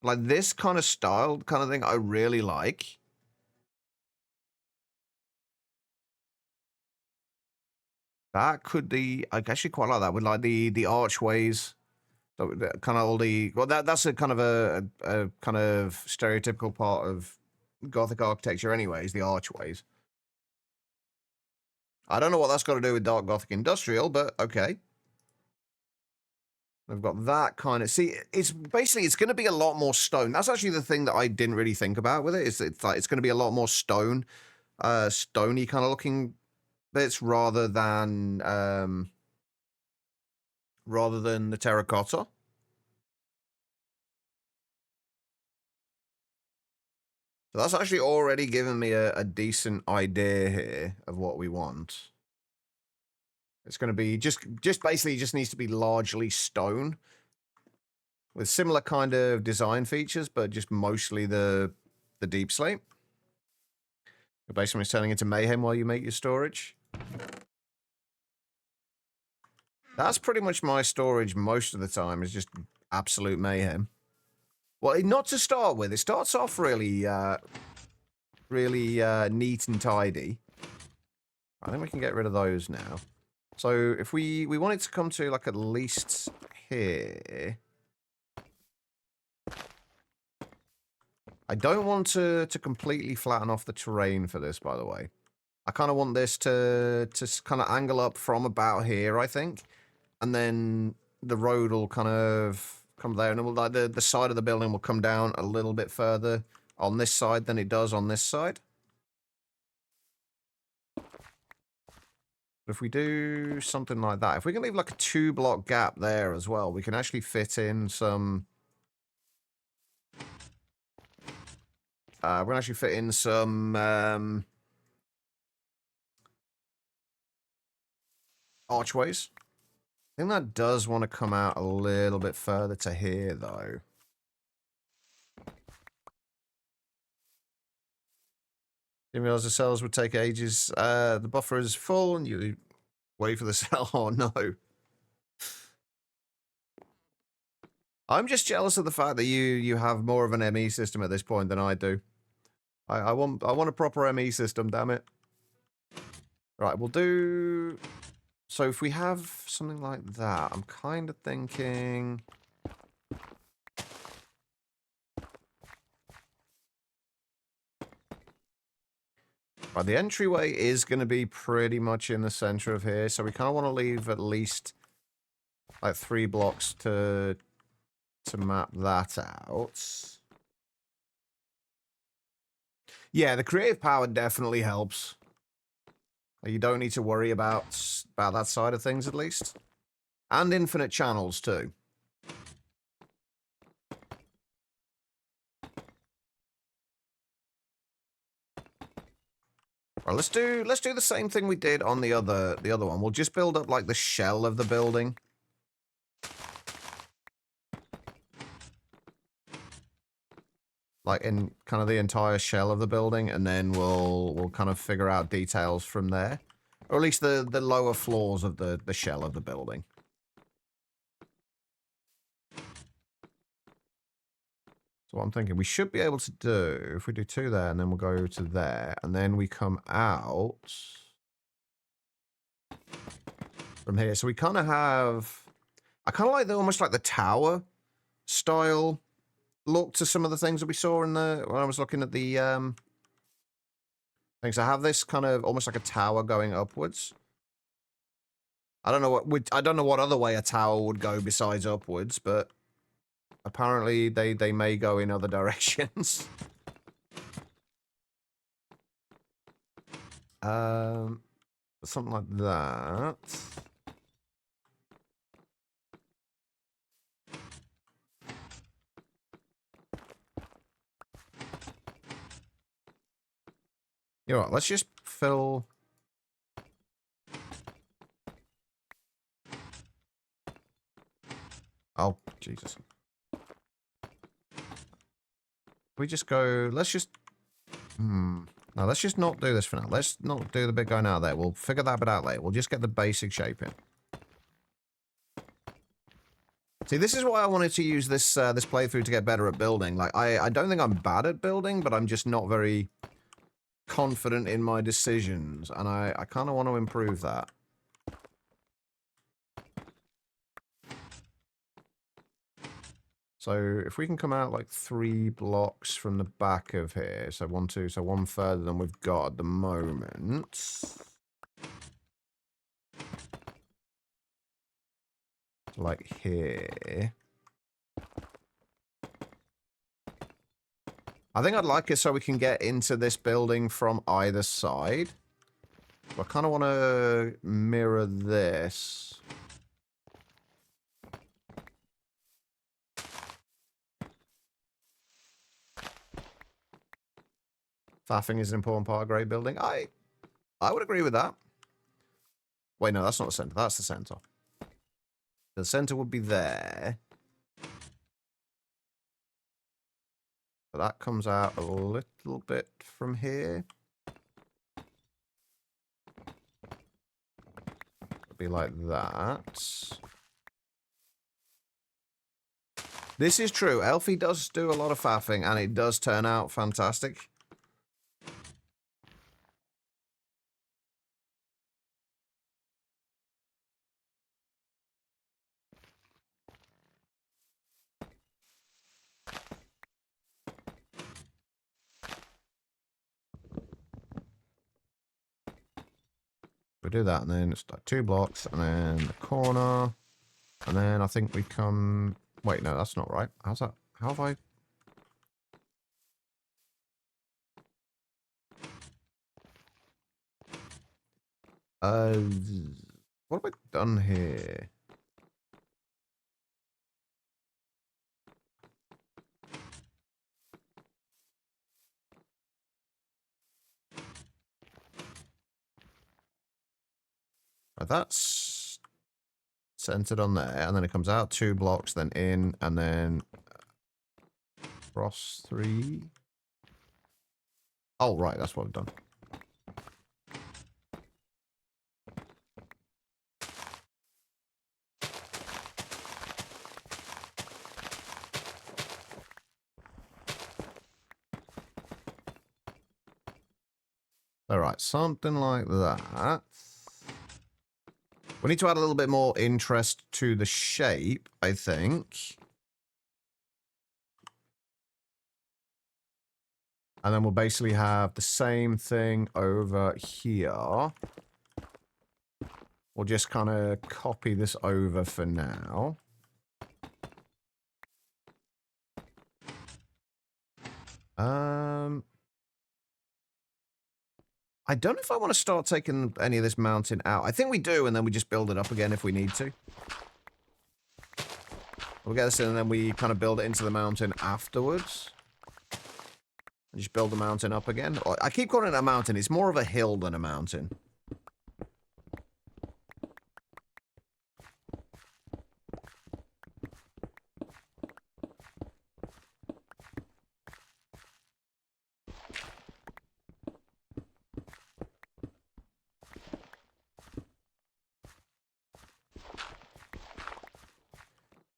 Like this kind of style kind of thing I really like. That could be, I actually quite like that with like the archways, kind of all the, well, that's a kind of a kind of stereotypical part of Gothic architecture anyways, the archways. I don't know what that's got to do with dark Gothic industrial, but okay. We've got that kind of, see, it's basically, it's going to be a lot more stone. That's actually the thing that I didn't really think about with it, is it's like, it's going to be a lot more stone, stony kind of looking bits rather than the terracotta. So that's actually already given me a decent idea here of what we want. It's going to be just basically just needs to be largely stone with similar kind of design features, but just mostly the deep slate. Your basement is turning into mayhem while you make your storage. That's pretty much my storage most of the time, is just absolute mayhem. Well, not to start with. It starts off really, neat and tidy. I think we can get rid of those now. So if we want it to come to like at least here. I don't want to completely flatten off the terrain for this, by the way. I kind of want this to kind of angle up from about here, I think. And then the road will kind of come there, and it will, like, the side of the building will come down a little bit further on this side than it does on this side. But if we do something like that, if we can leave like a 2-block gap there as well, we can actually fit in some... we're going to actually fit in some archways. I think that does want to come out a little bit further to here, though. Didn't realize the cells would take ages. The buffer is full, and you wait for the cell. Oh, no. I'm just jealous of the fact that you have more of an ME system at this point than I do. I want a proper ME system, damn it. Right, we'll do... So if we have something like that, I'm kind of thinking... Right, the entryway is going to be pretty much in the center of here, so we kind of want to leave at least like 3 blocks to map that out. Yeah, the creative power definitely helps. You don't need to worry about that side of things, at least. And infinite channels, too. Right, let's do the same thing we did on the other one. We'll just build up like the shell of the building. Like in kind of the entire shell of the building, and then we'll kind of figure out details from there. Or at least the lower floors of the shell of the building. So what I'm thinking we should be able to do, if we do 2 there, and then we'll go to there, and then we come out from here. So we kind of have, I kind of like almost like the tower style look to some of the things that we saw in the, when I was looking at the things. I have this kind of almost like a tower going upwards. I don't know what other way a tower would go besides upwards, but apparently they may go in other directions. Something like that. You know what, let's just fill... Oh, Jesus. We just go... Let's just... No, let's just not do this for now. Let's not do the bit going out there. We'll figure that bit out later. We'll just get the basic shape in. See, this is why I wanted to use this this playthrough to get better at building. Like, I don't think I'm bad at building, but I'm just not very confident in my decisions. And I kind of want to improve that. So if we can come out like 3 blocks from the back of here, so 1, 2, so 1 further than we've got at the moment. Like here. I think I'd like it so we can get into this building from either side. So I kind of want to mirror this. Faffing is an important part of great building. I would agree with that. Wait, no, that's not the center. That's the center. The center would be there. But that comes out a little bit from here. It'd be like that. This is true. Elfie does do a lot of faffing, and it does turn out fantastic. we do that, and then it's like 2 blocks, and then the corner, and then I think we come... Wait, no, that's not right. How's that? How have I... What have I done here? Right, that's centered on there, and then it comes out 2 blocks, then in, and then cross 3. Oh, right, that's what I've done. All right, something like that. We need to add a little bit more interest to the shape, I think. And then we'll basically have the same thing over here. We'll just kind of copy this over for now. I don't know if I want to start taking any of this mountain out. I think we do, and then we just build it up again if we need to. We'll get this in, and then we kind of build it into the mountain afterwards. And just build the mountain up again. I keep calling it a mountain. It's more of a hill than a mountain.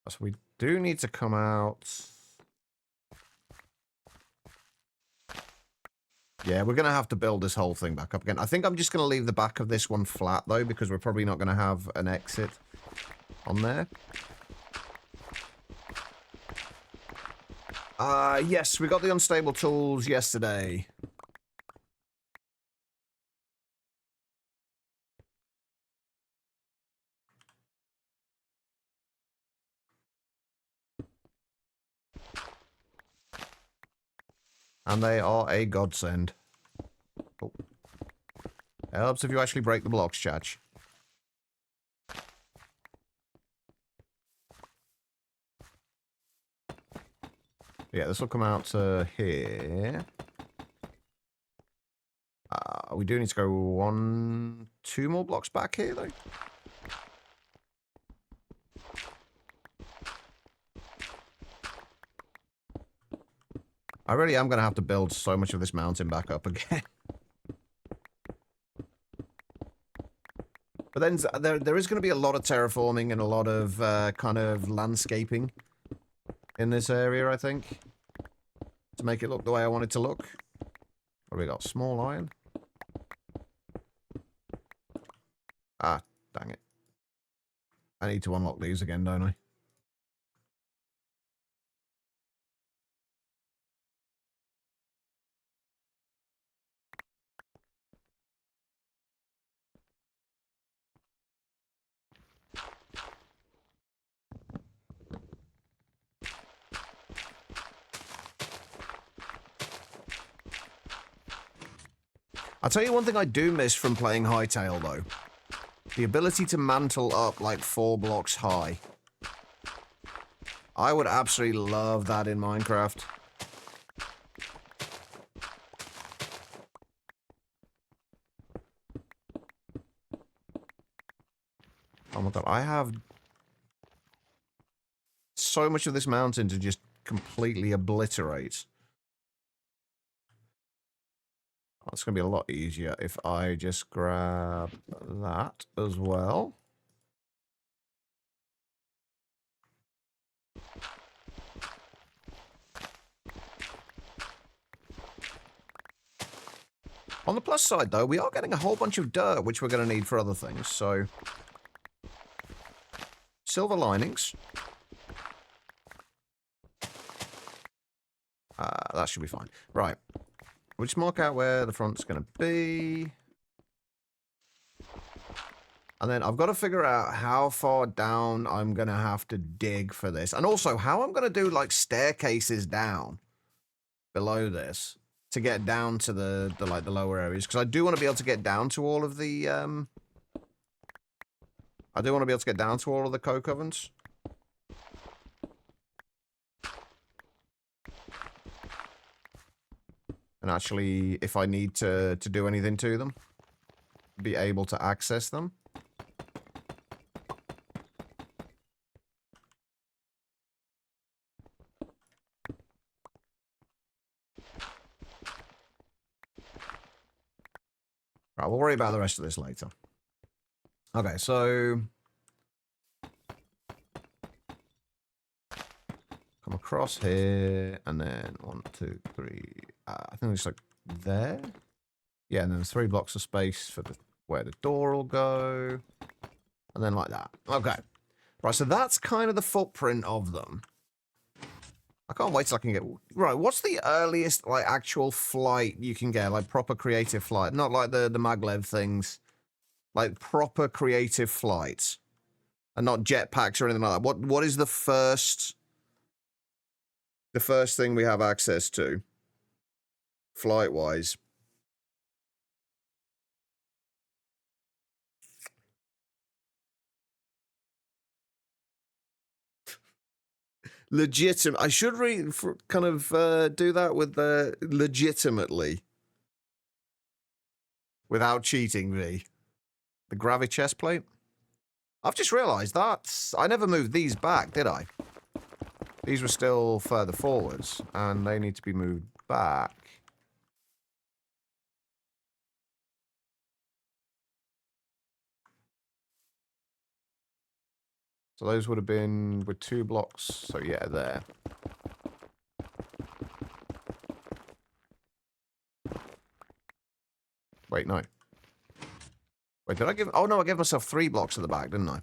So we do need to come out. Yeah, we're going to have to build this whole thing back up again. I think I'm just going to leave the back of this one flat, though, because we're probably not going to have an exit on there. Yes, we got the unstable tools yesterday. And they are a godsend. Oh. Helps if you actually break the blocks, Chach. Yeah, this will come out to here. We do need to go 2 more blocks back here, though. I really am going to have to build so much of this mountain back up again. But then there is going to be a lot of terraforming and a lot of kind of landscaping in this area, I think, to make it look the way I want it to look. What have we got? Small iron? Ah, dang it. I need to unlock these again, don't I? I'll tell you one thing I do miss from playing Hightail, though. The ability to mantle up like 4 blocks high. I would absolutely love that in Minecraft. Oh my god, I have so much of this mountain to just completely obliterate. Oh, it's going to be a lot easier if I just grab that as well. On the plus side, though, we are getting a whole bunch of dirt, which we're going to need for other things, so... Silver linings. That should be fine. Right. We'll just mark out where the front's going to be. And then I've got to figure out how far down I'm going to have to dig for this. And also how I'm going to do like staircases down below this to get down to the like the lower areas. Because I do want to be able to get down to all of the, I do want to be able to get down to all of the coke ovens. And actually, if I need to do anything to them, be able to access them. Right, we'll worry about the rest of this later. Okay, so come across here, and then 1, 2, 3. I think it's like there. Yeah, and then 3 blocks of space for where the door will go, and then like that. Okay, right. So that's kind of the footprint of them. I can't wait till I can get... Right, what's the earliest, like, actual flight you can get? Like, proper creative flight. Not like the maglev things. Like, proper creative flights. And not jetpacks or anything like that. What is the first... The first thing we have access to? Flight-wise. Legitimate. I should kind of do that with legitimately. Without cheating, V. The gravity chest plate. I've just realised that I never moved these back, did I? These were still further forwards, and they need to be moved back. So those would have been with 2 blocks. So yeah, there. Wait, no. Wait, did I give... Oh, no, I gave myself 3 blocks at the back, didn't I?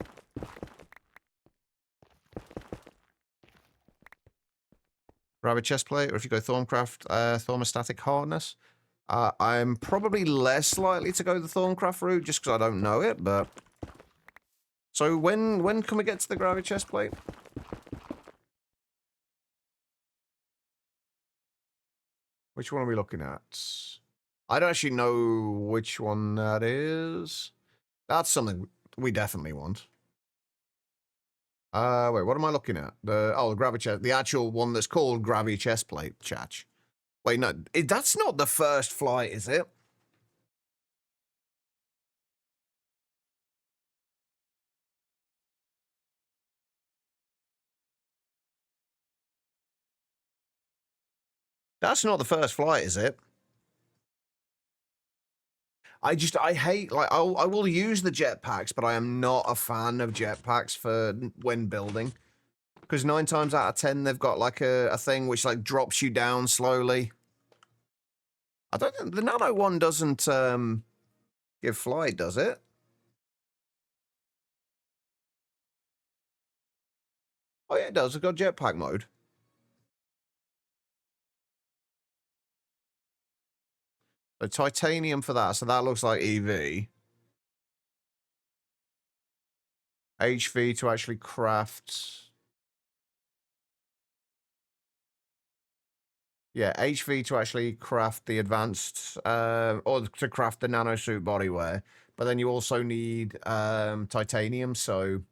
Grab a chest plate, or if you go Thorncraft, thermostatic harness. I'm probably less likely to go the Thorncraft route, just because I don't know it, but... So when can we get to the gravity chest plate? Which one are we looking at? I don't actually know which one that is. That's something we definitely want. Wait, what am I looking at? The gravity chest, the actual one that's called gravity chest plate, Chach. Wait, no, that's not the first flight, is it? That's not the first flight, is it? I hate, like, I will use the jetpacks, but I am not a fan of jetpacks for when building. Because 9 times out of 10, they've got, like, a thing which, like, drops you down slowly. I don't think, the Nano one doesn't, give flight, does it? Oh, yeah, it does. It's got jetpack mode. So titanium for that, so that looks like EV. HV to actually craft... Yeah, HV to actually craft the advanced, or to craft the nanosuit bodywear. But then you also need titanium, so...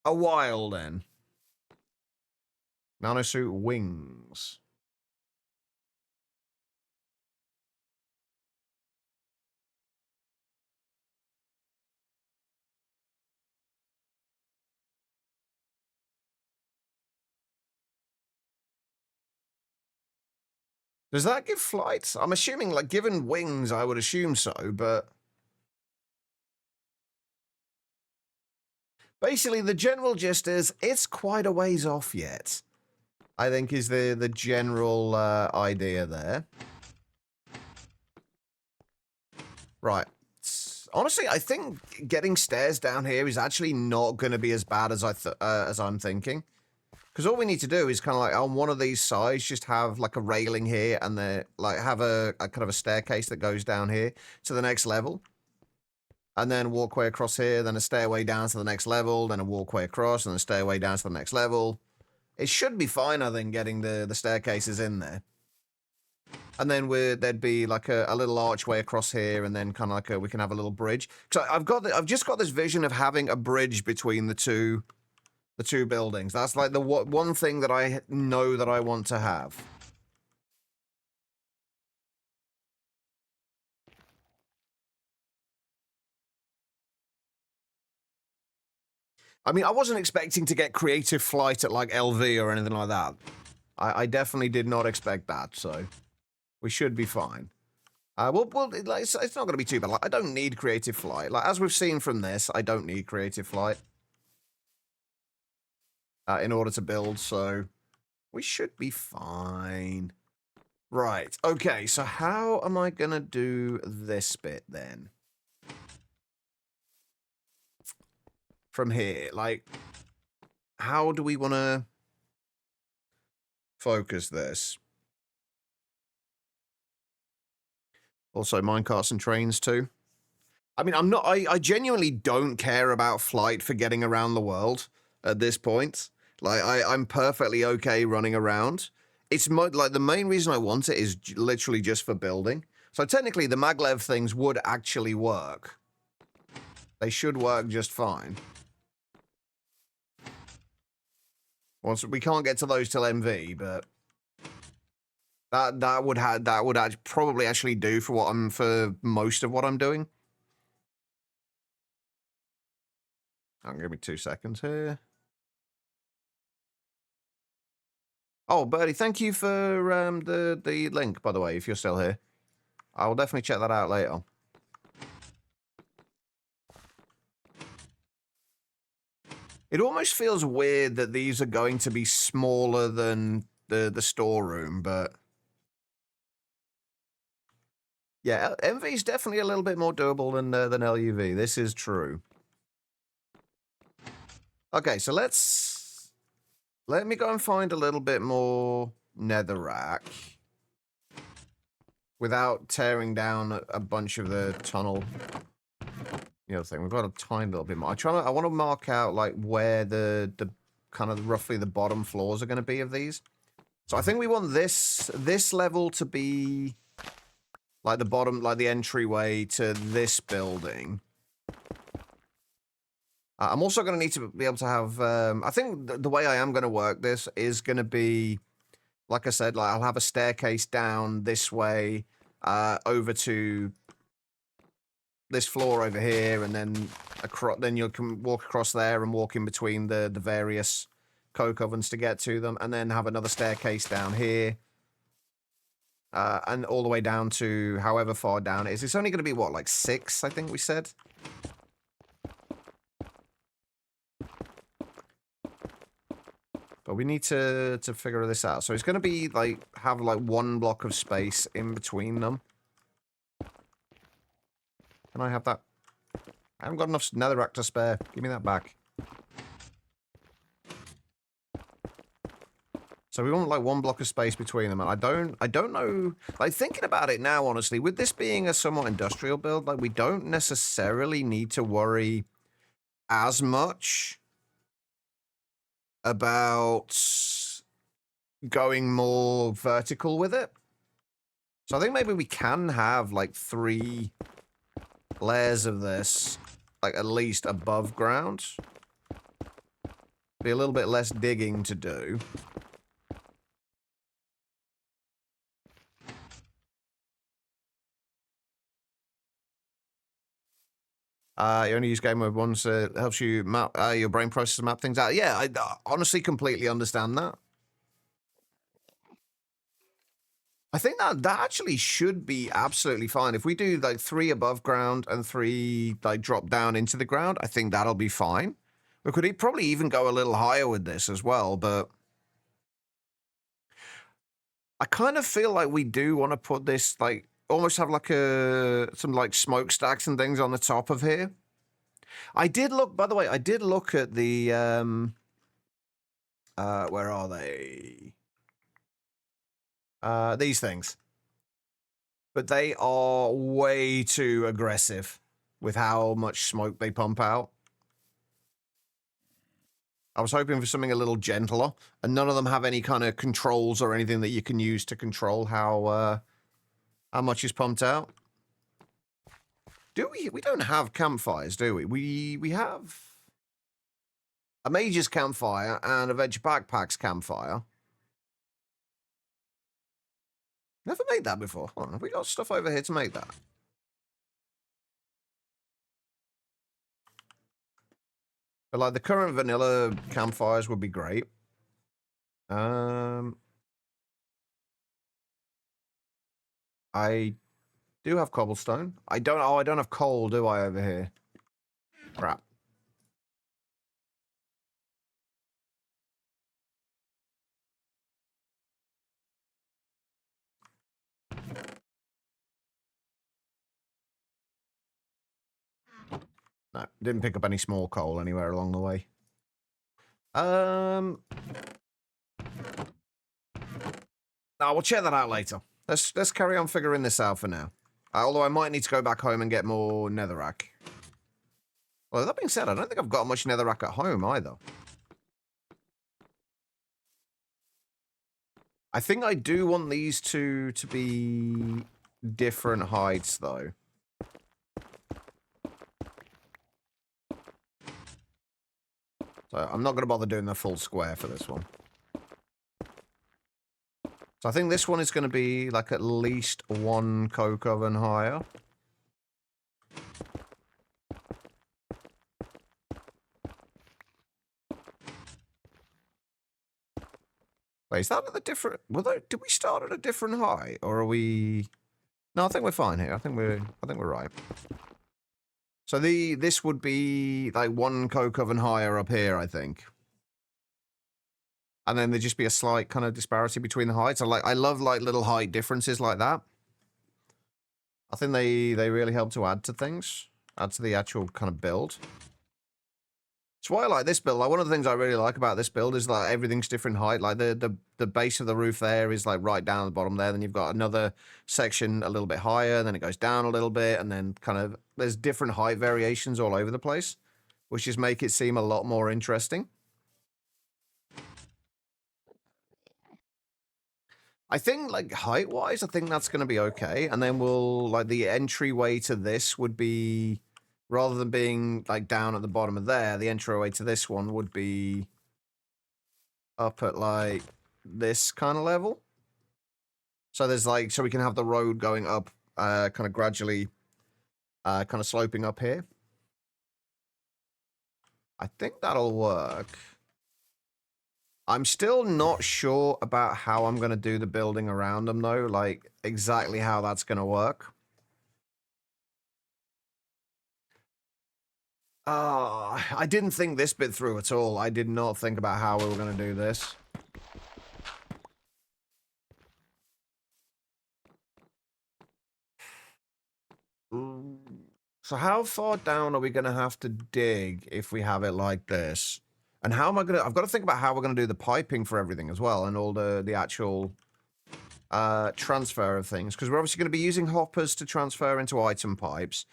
A while, then. Nanosuit wings. Does that give flights? I'm assuming, like, given wings, I would assume so, but... Basically, the general gist is, it's quite a ways off yet. I think is the general idea there. Right. Honestly, I think getting stairs down here is actually not going to be as bad as I'm thinking. Because all we need to do is kind of like on one of these sides, just have like a railing here and then like have a kind of a staircase that goes down here to the next level. and then walkway across here, then a stairway down to the next level, then a walkway across, and a stairway down to the next level. It should be fine, I think, getting the staircases in there. And then there'd be like a little archway across here, and then kind of like we can have a little bridge. So I've just got this vision of having a bridge between the two buildings. That's like the one thing that I know that I want to have. I mean, I wasn't expecting to get creative flight at like LV or anything like that. I definitely did not expect that, so we should be fine. It's not going to be too bad. Like, I don't need creative flight. Like, as we've seen from this, I don't need creative flight in order to build, so we should be fine. Right, okay, so how am I going to do this bit then? From here, like, how do we want to focus this? Also, minecarts and trains too. I mean, I genuinely don't care about flight for getting around the world at this point. Like, I'm perfectly okay running around. It's like the main reason I want it is literally just for building. So technically, the maglev things would actually work. They should work just fine. Once we can't get to those till MV, but that would probably actually do for most of what I'm doing. Give me 2 seconds here. Oh, Birdie, thank you for the link, by the way, if you're still here. I will definitely check that out later. It almost feels weird that these are going to be smaller than the storeroom, but yeah, MV is definitely a little bit more doable than LUV. This is true. Okay, so let me go and find a little bit more netherrack without tearing down a bunch of the tunnel. The other thing, we've got a tiny little bit more. I want to mark out like where the kind of roughly the bottom floors are going to be of these. So I think we want this level to be like the bottom, like the entryway to this building. I'm also going to need to be able to have, I think the way I am going to work this is going to be, like I said, like I'll have a staircase down this way, over to this floor over here, and then then you can walk across there and walk in between the various coke ovens to get to them, and then have another staircase down here, and all the way down to however far down it is. It's only going to be, what, like 6, I think we said? But we need to figure this out. So it's going to be, like, have, like, 1 block of space in between them. Can I have that? I haven't got enough netherrack to spare. Give me that back. So we want like 1 block of space between them, and I don't know. Like, thinking about it now, honestly, with this being a somewhat industrial build, like, we don't necessarily need to worry as much about going more vertical with it. So I think maybe we can have like 3 layers of this, like at least above ground. Be a little bit less digging to do. You only use game mode once. It helps you map your brain process and map things out. Yeah, I honestly completely understand that. I think that actually should be absolutely fine. If we do like 3 above ground and 3 like drop down into the ground, I think that'll be fine. We could probably even go a little higher with this as well, but I kind of feel like we do want to put this, like, almost have like some like smokestacks and things on the top of here. I did look, by the way, I did look at the, where are they? These things. But they are way too aggressive. with how much smoke they pump out. I was hoping for something a little gentler, and none of them have any kind of controls or anything that you can use to control how much is pumped out. Do we? We don't have campfires, do we? We have a Mage's campfire and a Veg Backpack's campfire. Never made that before. Hold on, have we got stuff over here to make that? But like the current vanilla campfires would be great. I do have cobblestone. I don't. Oh, I don't have coal, do I, over here? Crap. No, didn't pick up any small coal anywhere along the way. No, we'll check that out later. Let's carry on figuring this out for now. Although I might need to go back home and get more netherrack. Well, that being said, I don't think I've got much netherrack at home either. I think I do want these two to be different heights, though. So I'm not going to bother doing the full square for this one. So I think this one is going to be like at least one coke oven higher. Wait, is that at a different... did we start at a different height? Or are we... No, I think we're fine here. I think we're right. So this would be like one coke oven higher up here, I think. And then there'd just be a slight kind of disparity between the heights. I love like little height differences like that. I think they really help to add to things, add to the actual kind of build. That's why I like this build. Like one of the things I really like about this build is like everything's different height. Like the base of the roof there is like right down at the bottom there. Then you've got another section a little bit higher. Then it goes down a little bit, and then kind of there's different height variations all over the place, which just make it seem a lot more interesting. I think, like, height-wise, I think that's going to be okay. And then like, the entryway to this would be, rather than being, like, down at the bottom of there, the entryway to this one would be up at, like, this kind of level. So there's, like, so we can have the road going up, kind of gradually, kind of sloping up here. I think that'll work. I'm still not sure about how I'm going to do the building around them, though. Like, exactly how that's going to work. I didn't think this bit through at all. I did not think about how we were going to do this. So how far down are we going to have to dig if we have it like this? And how am I going to... I've got to think about how we're going to do the piping for everything as well, and all the actual transfer of things. Because we're obviously going to be using hoppers to transfer into item pipes,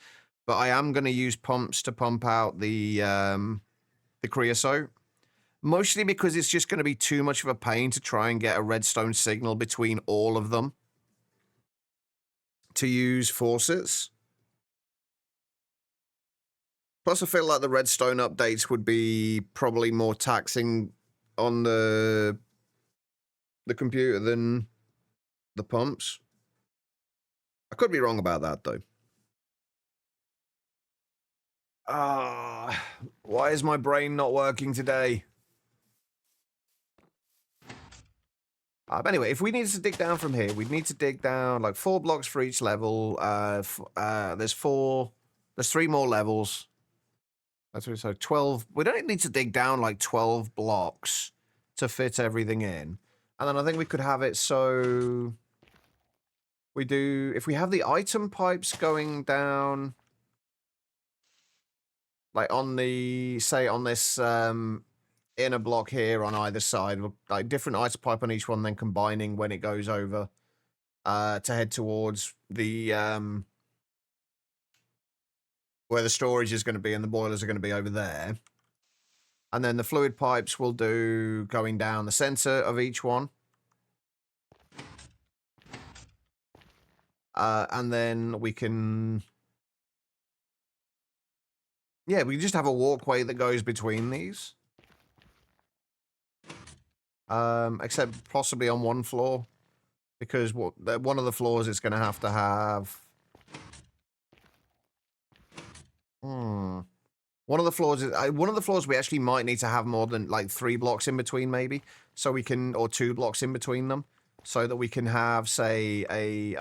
but I am going to use pumps to pump out the creosote. Mostly because it's just going to be too much of a pain to try and get a redstone signal between all of them to use faucets. Plus, I feel like the redstone updates would be probably more taxing on the computer than the pumps. I could be wrong about that, though. Why is my brain not working today? But anyway, if we needed to dig down from here, we'd need to dig down like 4 blocks for each level. There's 3 more levels. So 12. We don't need to dig down like 12 blocks to fit everything in. And then I think we could have it so we do, if we have the item pipes going down, like on the, say on this inner block here on either side, like different item pipe on each one, then combining when it goes over to head towards the where the storage is going to be and the boilers are going to be over there. And then the fluid pipes will do going down the center of each one. And then we can... Yeah, we just have a walkway that goes between these. Except possibly on one floor. Because one of the floors is going to have... One of the floors we actually might need to have more than like 3 blocks in between, maybe, so we can, or 2 blocks in between them, so that we can have, say,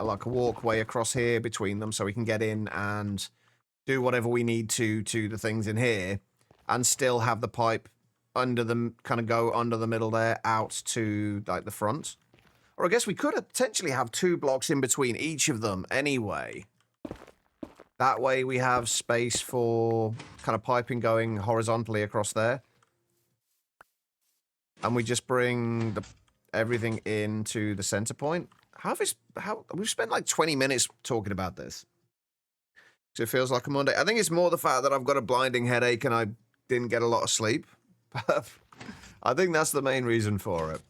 like a walkway across here between them, so we can get in and do whatever we need to the things in here, and still have the pipe under the kind of go under the middle there out to like the front. Or I guess we could potentially have 2 blocks in between each of them anyway. That way we have space for kind of piping going horizontally across there. And we just bring everything into the center point. We've spent like 20 minutes talking about this. So it feels like a Monday. I think it's more the fact that I've got a blinding headache and I didn't get a lot of sleep. I think that's the main reason for it.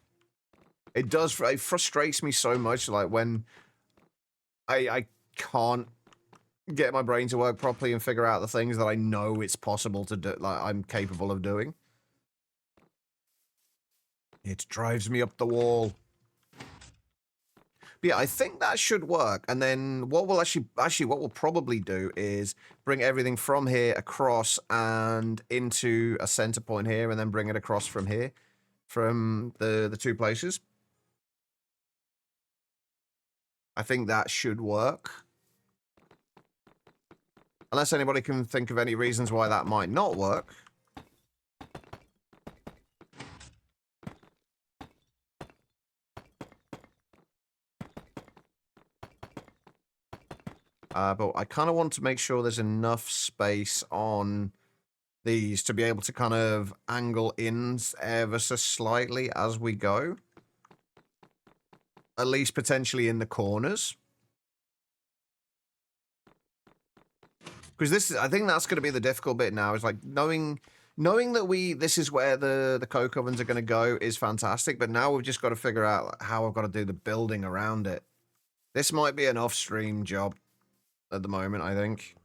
It frustrates me so much, like when I can't get my brain to work properly and figure out the things that I know it's possible to do, like I'm capable of doing. It drives me up the wall. But yeah, I think that should work. And then what we'll what we'll probably do is bring everything from here across and into a center point here, and then bring it across from here, from the 2 places. I think that should work. Unless anybody can think of any reasons why that might not work. But I kind of want to make sure there's enough space on these to be able to kind of angle in ever so slightly as we go. At least potentially in the corners. Because I think that's going to be the difficult bit now, is like knowing that this is where the coke ovens are going to go is fantastic, but now we've just got to figure out how I've got to do the building around it. This might be an off-stream job at the moment, I think.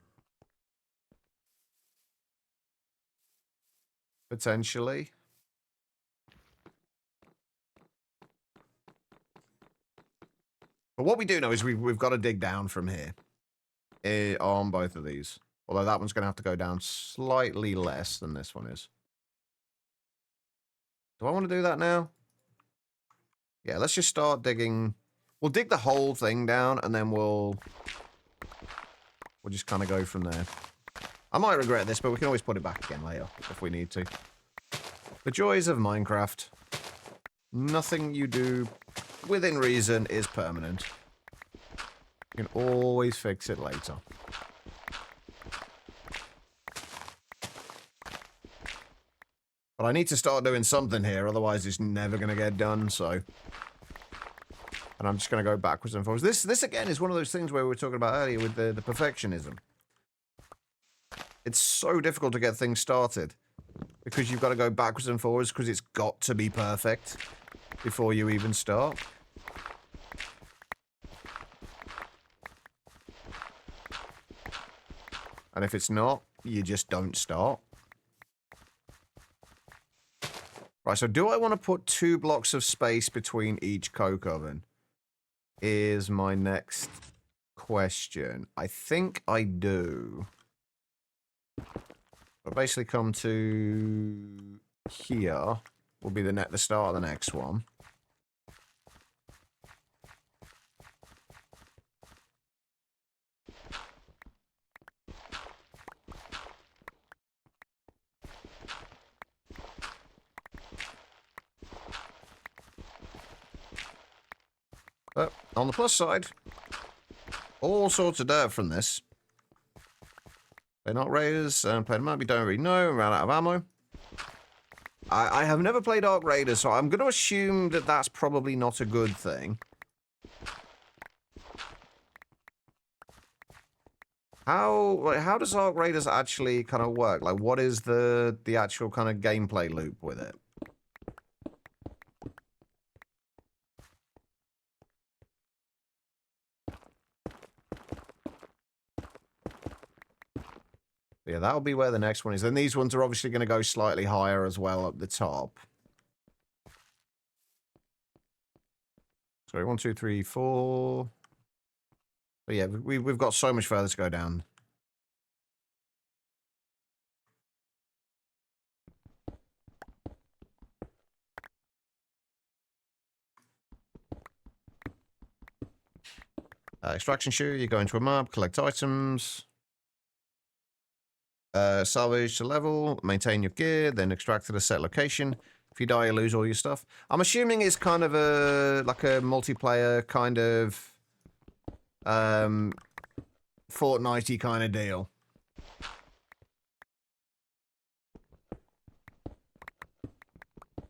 Potentially. But what we do know is we've got to dig down from here. On both of these. Although that one's going to have to go down slightly less than this one is. Do I want to do that now? Yeah, let's just start digging. We'll dig the whole thing down, and then we'll just kind of go from there. I might regret this, but we can always put it back again later if we need to. The joys of Minecraft. Nothing you do within reason is permanent. You can always fix it later. But I need to start doing something here, otherwise it's never going to get done, so... And I'm just going to go backwards and forwards. This again, is one of those things where we were talking about earlier with the perfectionism. It's so difficult to get things started. Because you've got to go backwards and forwards, because it's got to be perfect before you even start. And if it's not, you just don't start. Right, so do I want to put 2 blocks of space between each coke oven? Is my next question. I think I do. I'll basically come to here. Will be the start of the next one. But on the plus side, all sorts of dirt from this. They're not raiders. Played them up. We don't really know. Ran out of ammo. I have never played Arc Raiders, so I'm going to assume that that's probably not a good thing. How does Arc Raiders actually kind of work? Like, what is the actual kind of gameplay loop with it? Yeah, that'll be where the next one is. Then these ones are obviously going to go slightly higher as well up the top. Sorry, 1, 2, 3, 4. But yeah, we've got so much further to go down. Extraction chute, you go into a map, collect items. Salvage to level, maintain your gear, then extract to the set location. If you die, you lose all your stuff. I'm assuming it's kind of like a multiplayer kind of Fortnite-y kind of deal.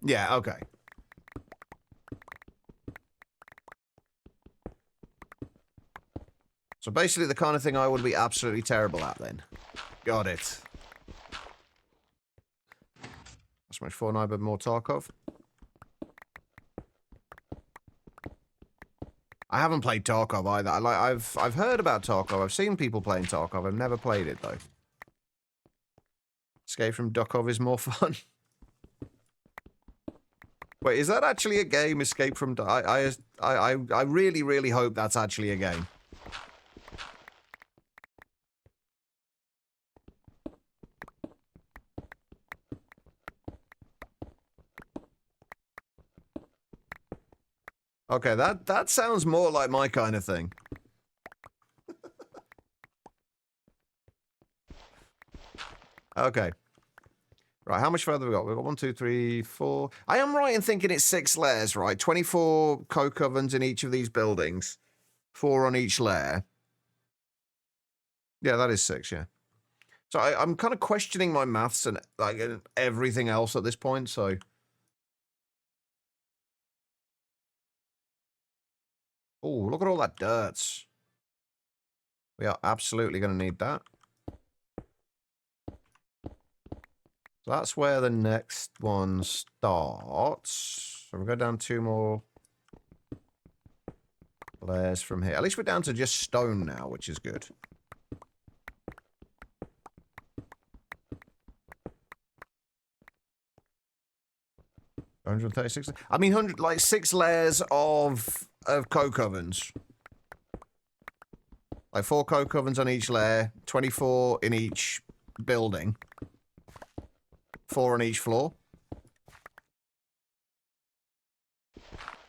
Yeah, okay. So basically the kind of thing I would be absolutely terrible at then. Got it. That's much Fortnite, but more Tarkov. I haven't played Tarkov either. I've heard about Tarkov. I've seen people playing Tarkov. I've never played it though. Escape from Duckov is more fun. Wait, is that actually a game? Escape from I really, really hope that's actually a game. Okay, that sounds more like my kind of thing. Okay. Right, how much further we got? We've got 1, 2, 3, 4. I am right in thinking it's 6 layers, right? 24 coke ovens in each of these buildings. 4 on each layer. Yeah, that is 6, yeah. So I'm kind of questioning my maths and like everything else at this point, so... Oh, look at all that dirt. We are absolutely going to need that. So that's where the next one starts. So we'll go down 2 more layers from here. At least we're down to just stone now, which is good. $136. I mean, 6 layers of coke ovens. Like 4 coke ovens on each layer, 24 in each building. 4 on each floor.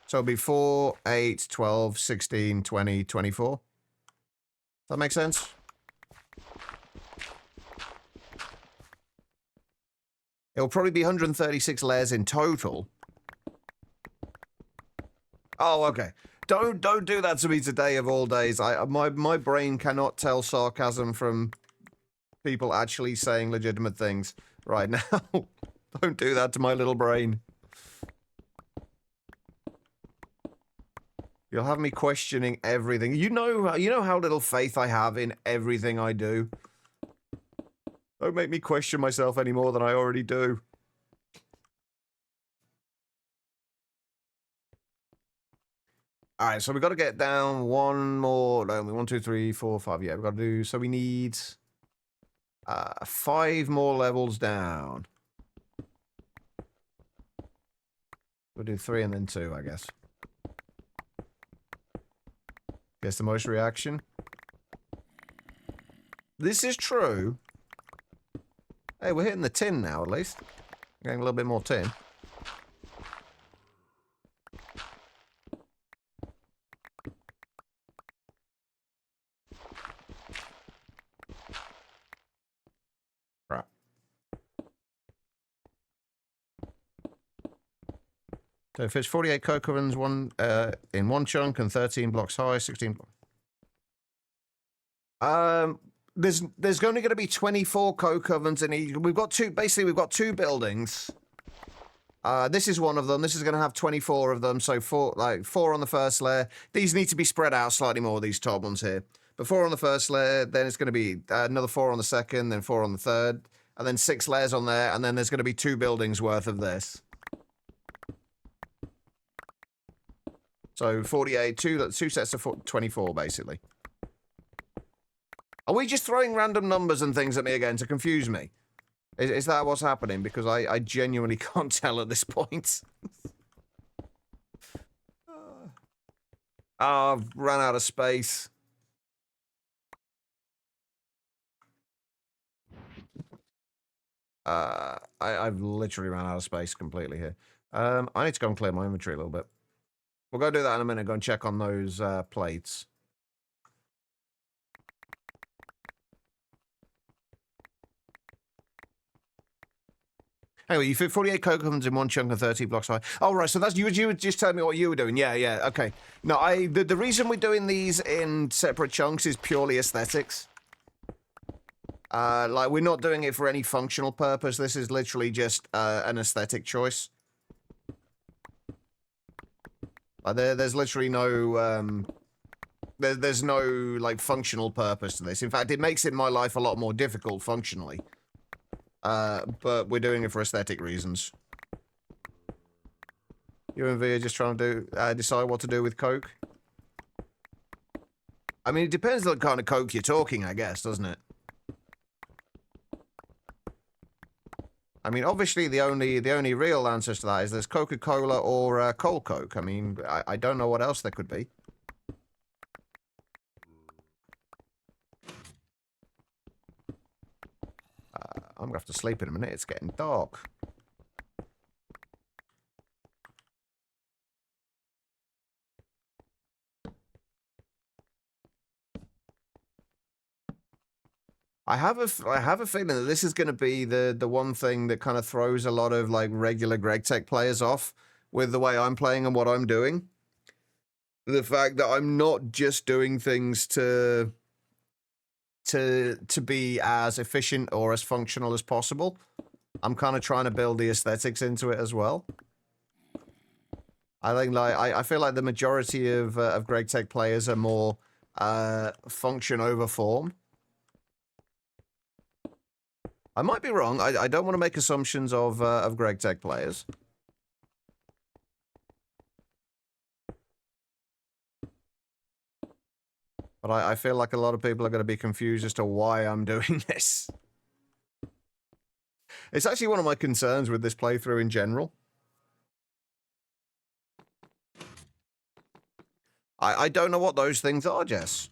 So it'll be 4, 8, 12, 16, 20, 24. Does that make sense? It'll probably be 136 layers in total. Oh, okay. Don't do that to me today of all days. My brain cannot tell sarcasm from people actually saying legitimate things right now. Don't do that to my little brain. You'll have me questioning everything. You know how little faith I have in everything I do. Don't make me question myself any more than I already do. Alright, so we've got to get down 1 more. No, 1, 2, 3, 4, 5. Yeah, we've got to do... So we need 5 more levels down. We'll do 3 and then 2, I guess. Gets the most reaction. This is true. Hey, we're hitting the tin now, at least. Getting a little bit more tin. Right. So if it's 48 coke ovens in one chunk and 13 blocks high, 16 blocks. There's only going to be 24 coke ovens in each. We've got 2 buildings. This is one of them. This is going to have 24 of them, so 4 on the first layer. These need to be spread out slightly more, these top ones here. But 4 on the first layer, then it's going to be another 4 on the second, then 4 on the third, and then 6 layers on there, and then there's going to be 2 buildings worth of this. So 48, two sets of 24, basically. Are we just throwing random numbers and things at me again to confuse me? Is that what's happening? Because I genuinely can't tell at this point. Oh, I've run out of space. I've literally ran out of space completely here. I need to go and clear my inventory a little bit. We'll go do that in a minute. Go and check on those plates. Anyway, you fit 48 coke ovens in one chunk and 30 blocks high. Oh, right, so that's you were just telling me what you were doing. Yeah, okay. No, the reason we're doing these in separate chunks is purely aesthetics. Like, we're not doing it for any functional purpose. This is literally just an aesthetic choice. There's literally no... There's no, like, functional purpose to this. In fact, it makes it my life a lot more difficult functionally. But we're doing it for aesthetic reasons. You and V are just trying to decide what to do with coke. I mean, it depends on the kind of coke you're talking, I guess, doesn't it? I mean, obviously, the only real answers to that is there's Coca-Cola or cold Coke. I mean, I don't know what else there could be. I'm gonna have to sleep in a minute. It's getting dark. I have a feeling that this is going to be the one thing that kind of throws a lot of like regular GregTech players off with the way I'm playing and what I'm doing. The fact that I'm not just doing things to be as efficient or as functional as possible. I'm kind of trying to build the aesthetics into it as well. I think like I feel like the majority of GregTech players are more function over form. I might be wrong. I don't want to make assumptions of GregTech players. But I feel like a lot of people are going to be confused as to why I'm doing this. It's actually one of my concerns with this playthrough in general. I don't know what those things are, Jess.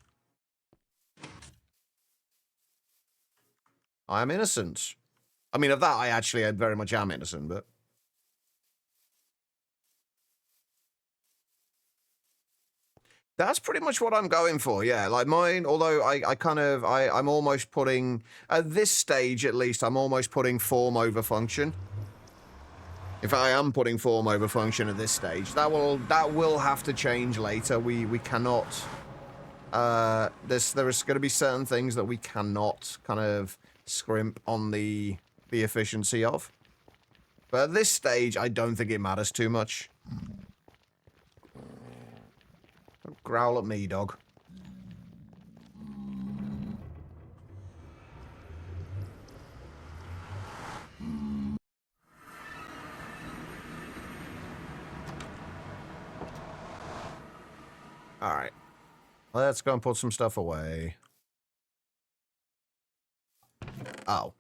I am innocent. I mean, of that, I actually very much am innocent, but... That's pretty much what I'm going for, yeah. Like mine, although I'm almost putting, at this stage at least, I'm almost putting form over function. If I am putting form over function at this stage, that will have to change later. We cannot, there is going to be certain things that we cannot kind of scrimp on the efficiency of. But at this stage, I don't think it matters too much. Don't growl at me, dog. Alright. Let's go and put some stuff away. Oh.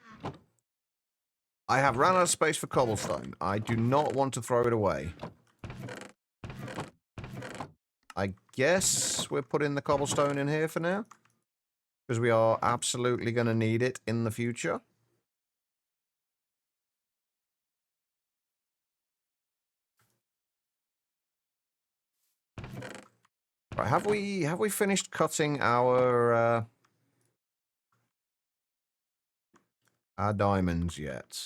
I have run out of space for cobblestone. I do not want to throw it away. I guess we're putting the cobblestone in here for now. Because we are absolutely going to need it in the future. Right, have we finished cutting our diamonds yet?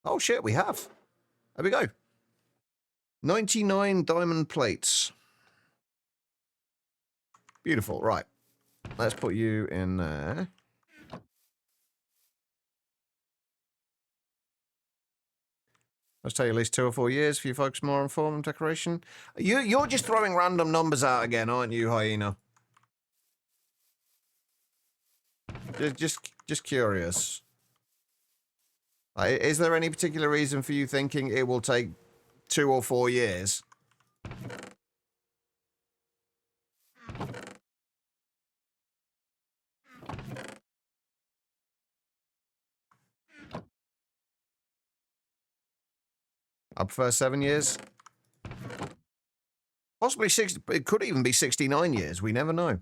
Oh shit, we have. There we go. 99 diamond plates. Beautiful, right. Let's put you in there. Let's take at least 2 or 4 years for you folks more on form and decoration. You're just throwing random numbers out again, aren't you, Hyena? Just curious. Is there any particular reason for you thinking it will take 2 or 4 years? I prefer 7 years. Possibly 6. It could even be 69 years. We never know.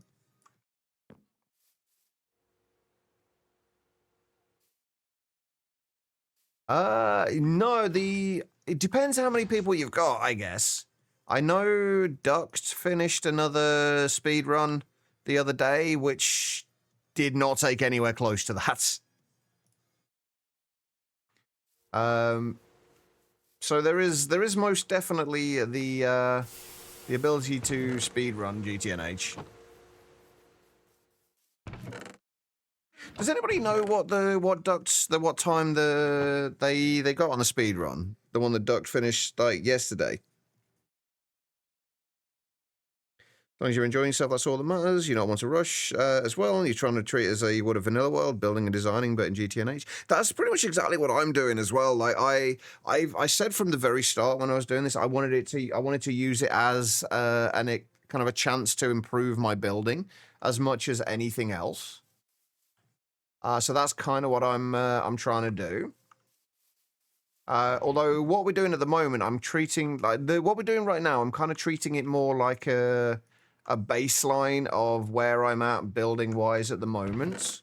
No, it depends how many people you've got, I guess. I know Duct finished another speed run the other day, which did not take anywhere close to that. So there is most definitely the ability to speedrun GTNH. Does anybody know what time they got on the speed run? The one that Duct finished like yesterday. As long as you're enjoying yourself, that's all that matters. You don't want to rush as well. You're trying to treat it as you would a vanilla world, building and designing, but in GTNH. That's pretty much exactly what I'm doing as well. Like I said from the very start when I was doing this, I wanted to use it as kind of a chance to improve my building as much as anything else. So that's kind of what I'm trying to do. Although what we're doing at the moment, I'm treating like what we're doing right now. I'm kind of treating it more like a baseline of where I'm at building wise at the moment,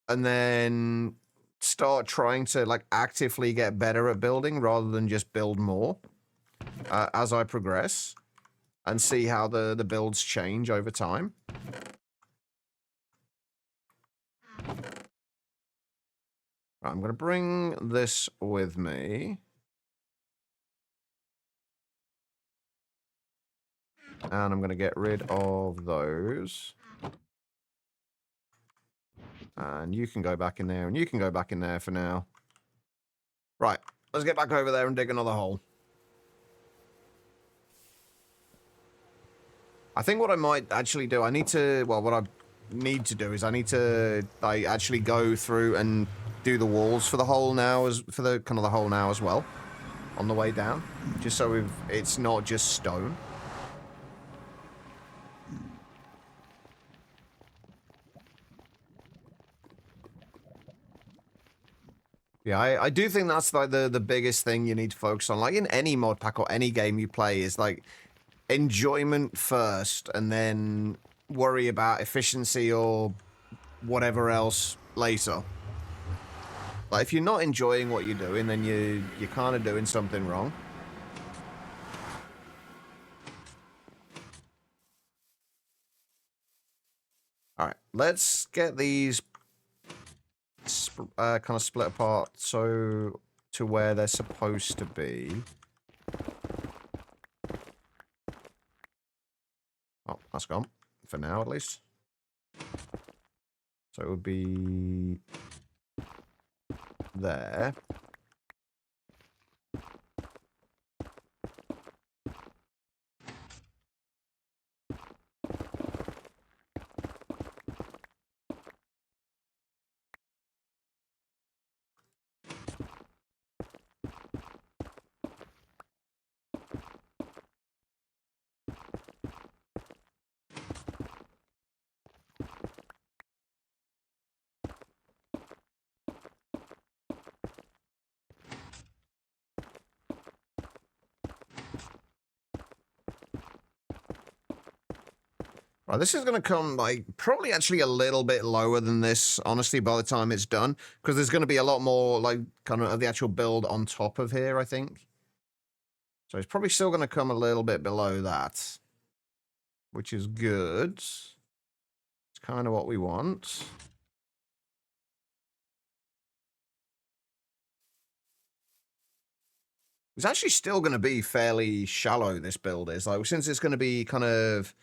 and then start trying to like actively get better at building rather than just build more as I progress, and see how the builds change over time. I'm going to bring this with me. And I'm going to get rid of those. And you can go back in there, and you can go back in there for now. Right, let's get back over there and dig another hole. I think what I might actually do, what I need to do is I need to actually go through and do the walls for the hole now, for the hole now as well, on the way down, just so it's not just stone. Yeah, I do think that's like the biggest thing you need to focus on, like in any mod pack or any game you play, is like enjoyment first, and then worry about efficiency or whatever else later. Like if you're not enjoying what you're doing, then you're kind of doing something wrong. All right, let's get these kind of split apart so to where they're supposed to be. Oh, that's gone for now, at least. So it would be there. Right, this is going to come, like, probably actually a little bit lower than this, honestly, by the time it's done. Because there's going to be a lot more, like, kind of the actual build on top of here, I think. So it's probably still going to come a little bit below that. Which is good. It's kind of what we want. It's actually still going to be fairly shallow, this build is. Like, since it's going to be kind of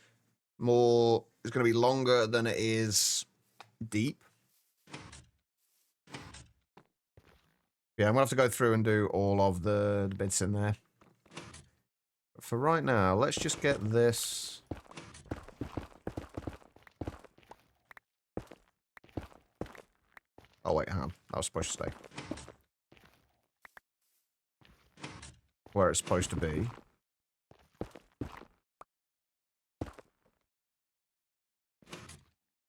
more, it's going to be longer than it is deep. Yeah, I'm gonna have to go through and do all of the bits in there. But for right now, let's just get this. Oh wait, hang on. That was supposed to stay where it's supposed to be.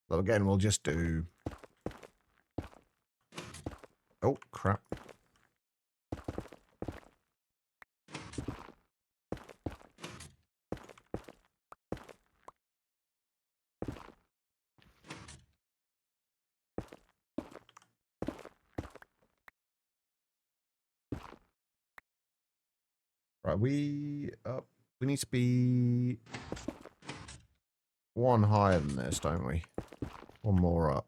So again, we'll just do... Oh, crap. Right, we need to be one higher than this, don't we? One more up.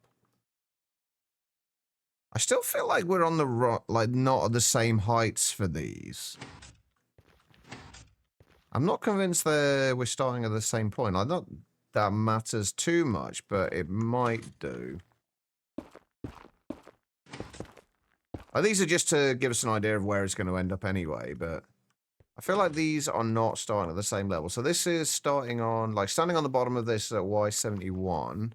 I still feel like we're on the like not at the same heights for these. I'm not convinced that we're starting at the same point. Like, not that matters too much, but it might do. These are just to give us an idea of where it's going to end up anyway, but I feel like these are not starting at the same level. So this is starting on, like, standing on the bottom of this at Y71.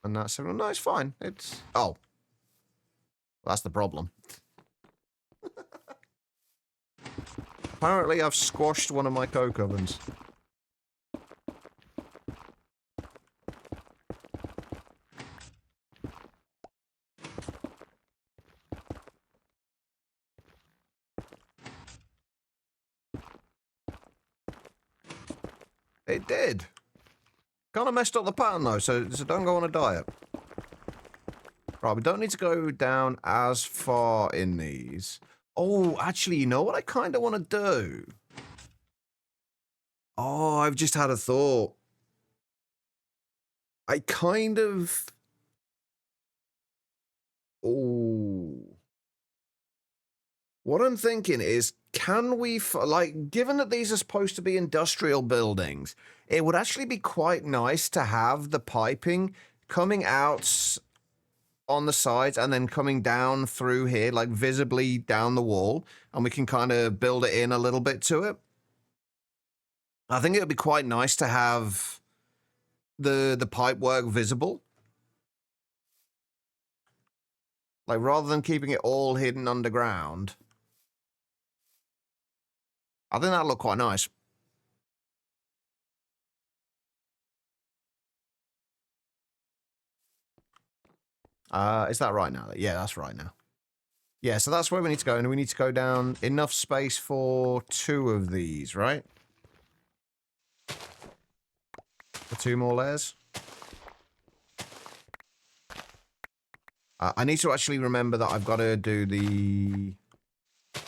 And that's, no, it's fine. It's, oh. That's the problem. Apparently I've squashed one of my coke ovens. It did. Kind of messed up the pattern though, so don't go on a diet. Right, we don't need to go down as far in these. Oh, actually, you know what I kind of want to do? Oh, I've just had a thought. I kind of... Oh. What I'm thinking is, can we, like, given that these are supposed to be industrial buildings, it would actually be quite nice to have the piping coming out on the sides and then coming down through here, like visibly down the wall, and we can kind of build it in a little bit to it. I think it would be quite nice to have the pipe work visible. Like, rather than keeping it all hidden underground. I think that'll look quite nice. Is that right now? Yeah, that's right now. Yeah, so that's where we need to go, and we need to go down enough space for 2 of these, right? For 2 more layers. I need to actually remember that I've got to do the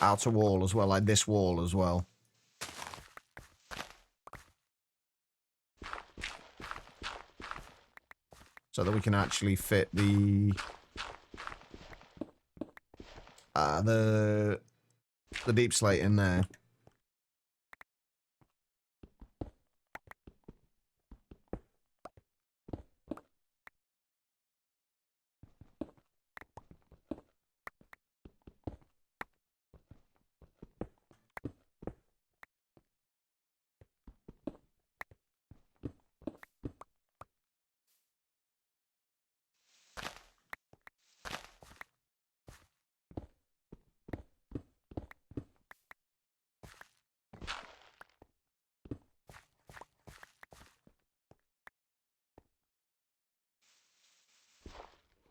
outer wall as well, like this wall as well. So that we can actually fit the deep slate in there.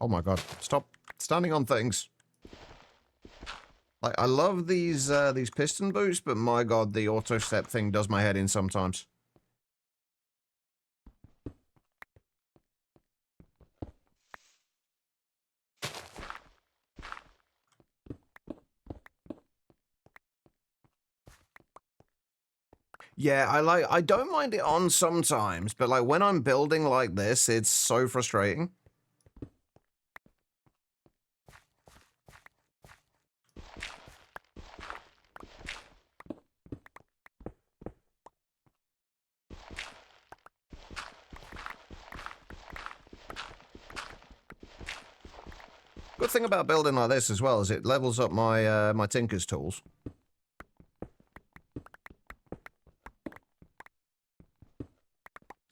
Oh my god, stop standing on things. Like, I love these piston boots, but my god, the auto step thing does my head in sometimes. Yeah, I don't mind it on sometimes, but like when I'm building like this, it's so frustrating. Good thing about building like this as well is it levels up my my tinker's tools.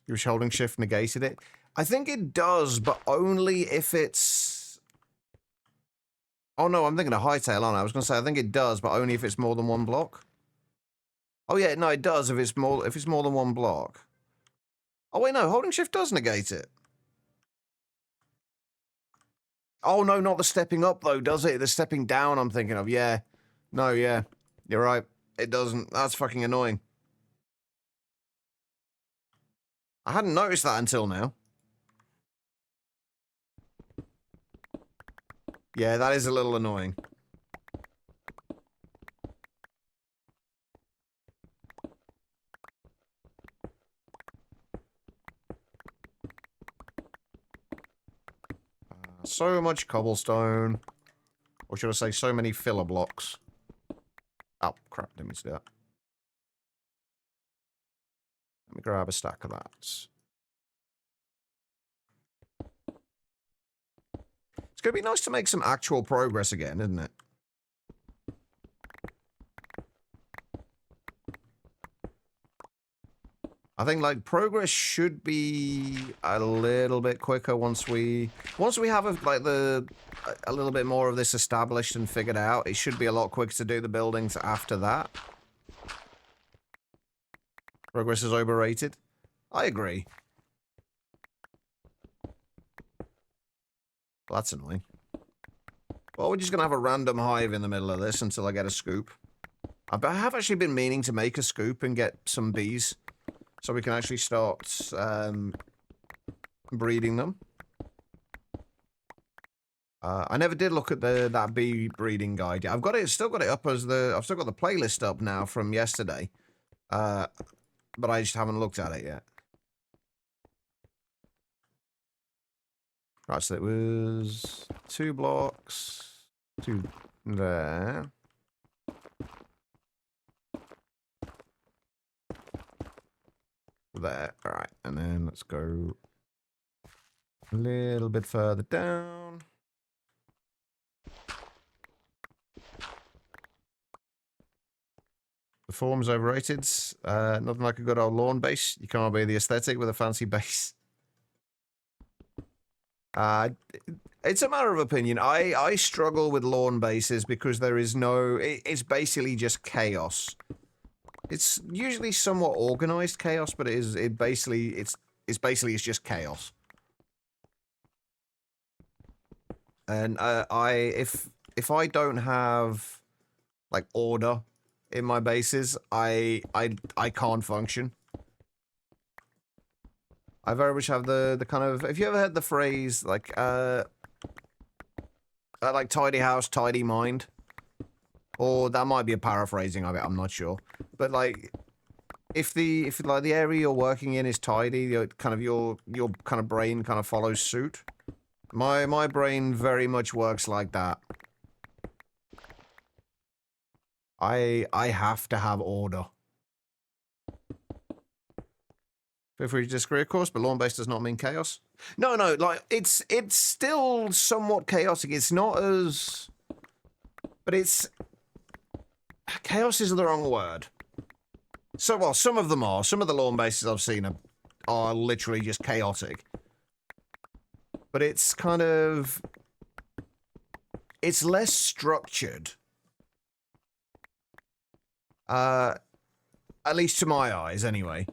You was holding shift negated it. I think it does, but only if it's... Oh no, I'm thinking of hightail, aren't I? I was going to say I think it does, but only if it's more than one block. Oh yeah, no, it does if it's more than one block. Oh wait, no, holding shift does negate it. Oh no, not the stepping up though, does it? The stepping down I'm thinking of, yeah. No, yeah. You're right. It doesn't. That's fucking annoying. I hadn't noticed that until now. Yeah, that is a little annoying. So much cobblestone. Or should I say so many filler blocks. Oh, crap, didn't mean to do that. Let me grab a stack of that. It's going to be nice to make some actual progress again, isn't it? I think, like, progress should be a little bit quicker once we have, a little bit more of this established and figured out. It should be a lot quicker to do the buildings after that. Progress is overrated. I agree. Well, that's annoying. Well, we're just going to have a random hive in the middle of this until I get a scoop. I have actually been meaning to make a scoop and get some bees. So we can actually start breeding them. I never did look at that bee breeding guide. I've got it, still got it up as I've still got the playlist up now from yesterday. But I just haven't looked at it yet. Right, so it was 2 blocks, 2 there. There, alright, and then let's go a little bit further down. The form's overrated. Nothing like a good old lawn base. You can't be the aesthetic with a fancy base. It's a matter of opinion. I struggle with lawn bases because there is no... It's basically just chaos. It's usually somewhat organized chaos, but it's basically just chaos. And if I don't have like order in my bases, I can't function. I very much have the kind of... Have you ever heard the phrase like tidy house, tidy mind? Or that might be a paraphrasing of it, I'm not sure. But like, if the area you're working in is tidy, your kind of brain kind of follows suit. My brain very much works like that. I have to have order. Feel free to disagree, of course, but lawn-based does not mean chaos. No, like it's still somewhat chaotic. It's not as, but it's... Chaos is the wrong word. So, well, some of them are. Some of the lawn bases I've seen are literally just chaotic. But it's kind of... It's less structured. At least to my eyes, anyway.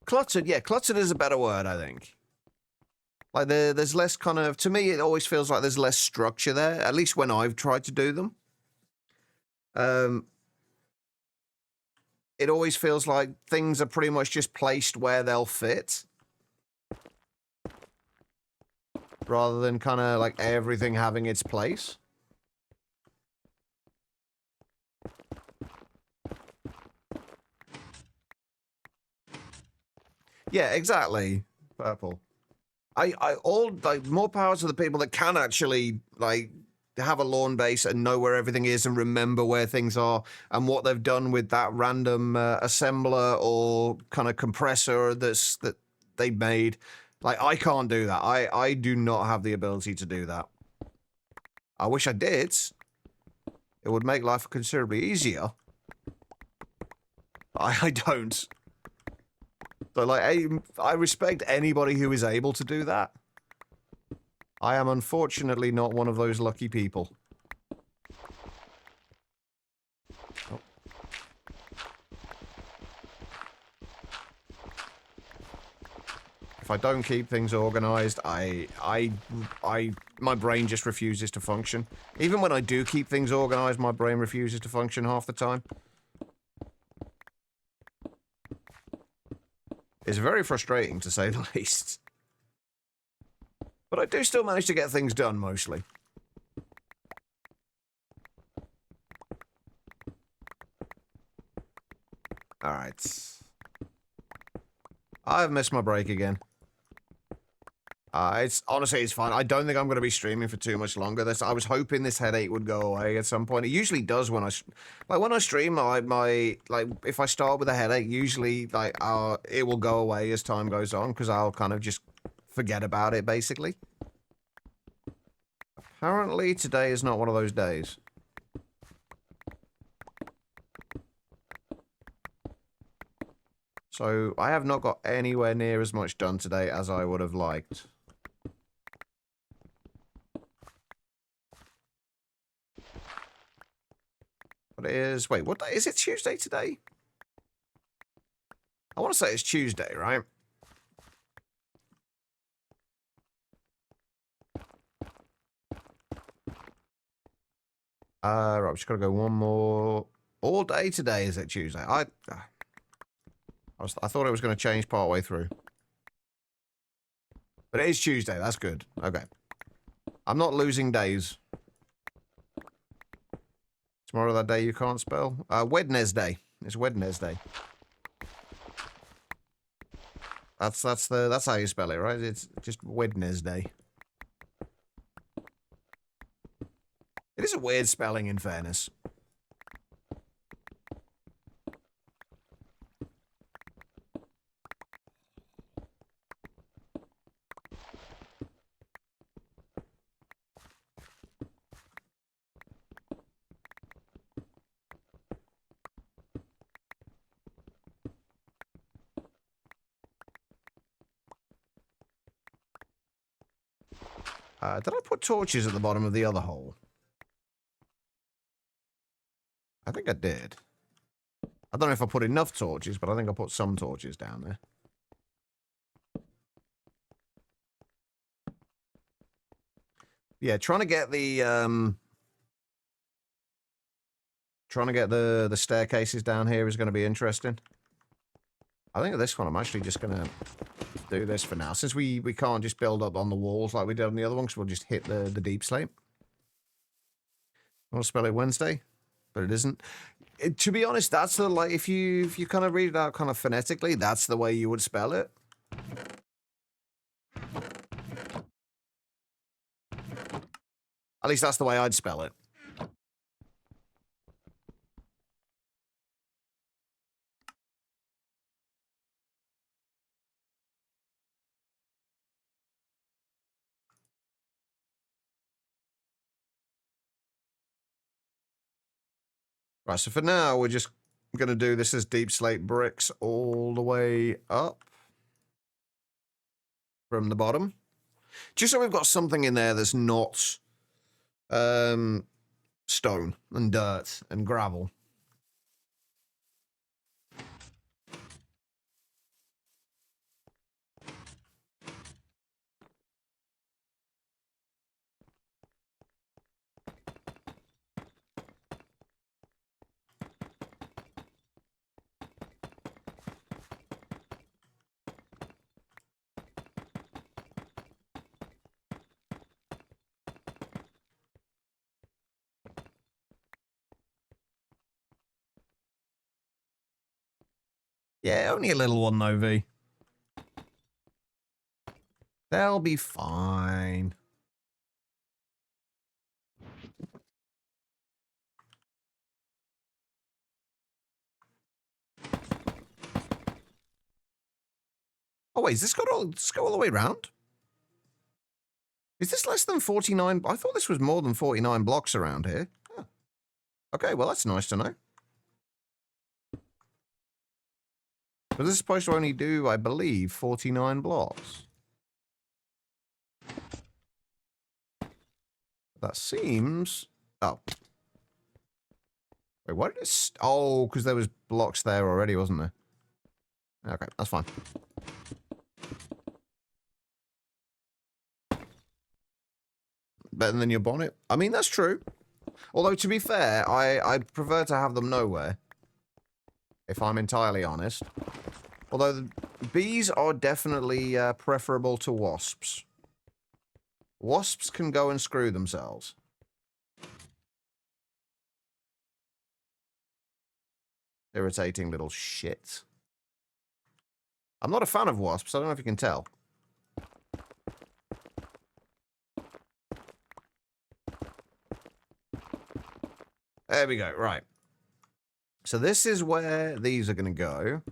Cluttered, yeah, cluttered is a better word, I think. Like, there's less kind of... To me, it always feels like there's less structure there, at least when I've tried to do them. It always feels like things are pretty much just placed where they'll fit. Rather than kind of like everything having its place. Yeah, exactly. Purple. More power to the people that can actually, like, have a lawn base and know where everything is and remember where things are and what they've done with that random assembler or kind of compressor that they made. Like, I can't do that. I do not have the ability to do that. I wish I did. It would make life considerably easier. I don't. So, like, I respect anybody who is able to do that. I am unfortunately not one of those lucky people. Oh. If I don't keep things organized, my brain just refuses to function. Even when I do keep things organized, my brain refuses to function half the time. It's very frustrating, to say the least. But I do still manage to get things done, mostly. Alright. I've missed my break again. It's honestly, it's fine. I don't think I'm going to be streaming for too much longer. I was hoping this headache would go away at some point. It usually does when I stream. If I start with a headache, usually it will go away as time goes on because I'll kind of just forget about it basically. Apparently, today is not one of those days. So I have not got anywhere near as much done today as I would have liked. But it is... Wait, what day? Is it Tuesday today? I want to say it's Tuesday, right? Right, I'm just going to go one more... All day today, is it Tuesday? I thought it was going to change partway through. But it is Tuesday, that's good. Okay. I'm not losing days. Tomorrow that day you can't spell? Wednesday. It's Wednesday. That's how you spell it, right? It's just Wednesday. It is a weird spelling, in fairness. Did I put torches at the bottom of the other hole? I think I did. I don't know if I put enough torches, but I think I put some torches down there. Yeah, trying to get the staircases down here is going to be interesting. I think at this one I'm actually just going to do this for now. Since we can't just build up on the walls like we did on the other ones, we'll just hit the deep slate. I'll spell it Wednesday, but it isn't. To be honest, that's the, like, if you kind of read it out kind of phonetically, that's the way you would spell it. At least that's the way I'd spell it. Right, so for now, we're just going to do this as deep slate bricks all the way up from the bottom. Just so we've got something in there that's not stone and dirt and gravel. Yeah, only a little one though, V. They'll be fine. Oh, wait, does this go all the way around? Is this less than 49? I thought this was more than 49 blocks around here. Huh. Okay, well, that's nice to know. But this is supposed to only do, I believe, 49 blocks. That seems... Oh. Wait, what did it... Oh, because there was blocks there already, wasn't there? Okay, that's fine. Better than your bonnet? I mean, that's true. Although, to be fair, I prefer to have them nowhere. If I'm entirely honest. Although, the bees are definitely preferable to wasps. Wasps can go and screw themselves. Irritating little shit. I'm not a fan of wasps, I don't know if you can tell. There we go, right. So this is where these are going to go.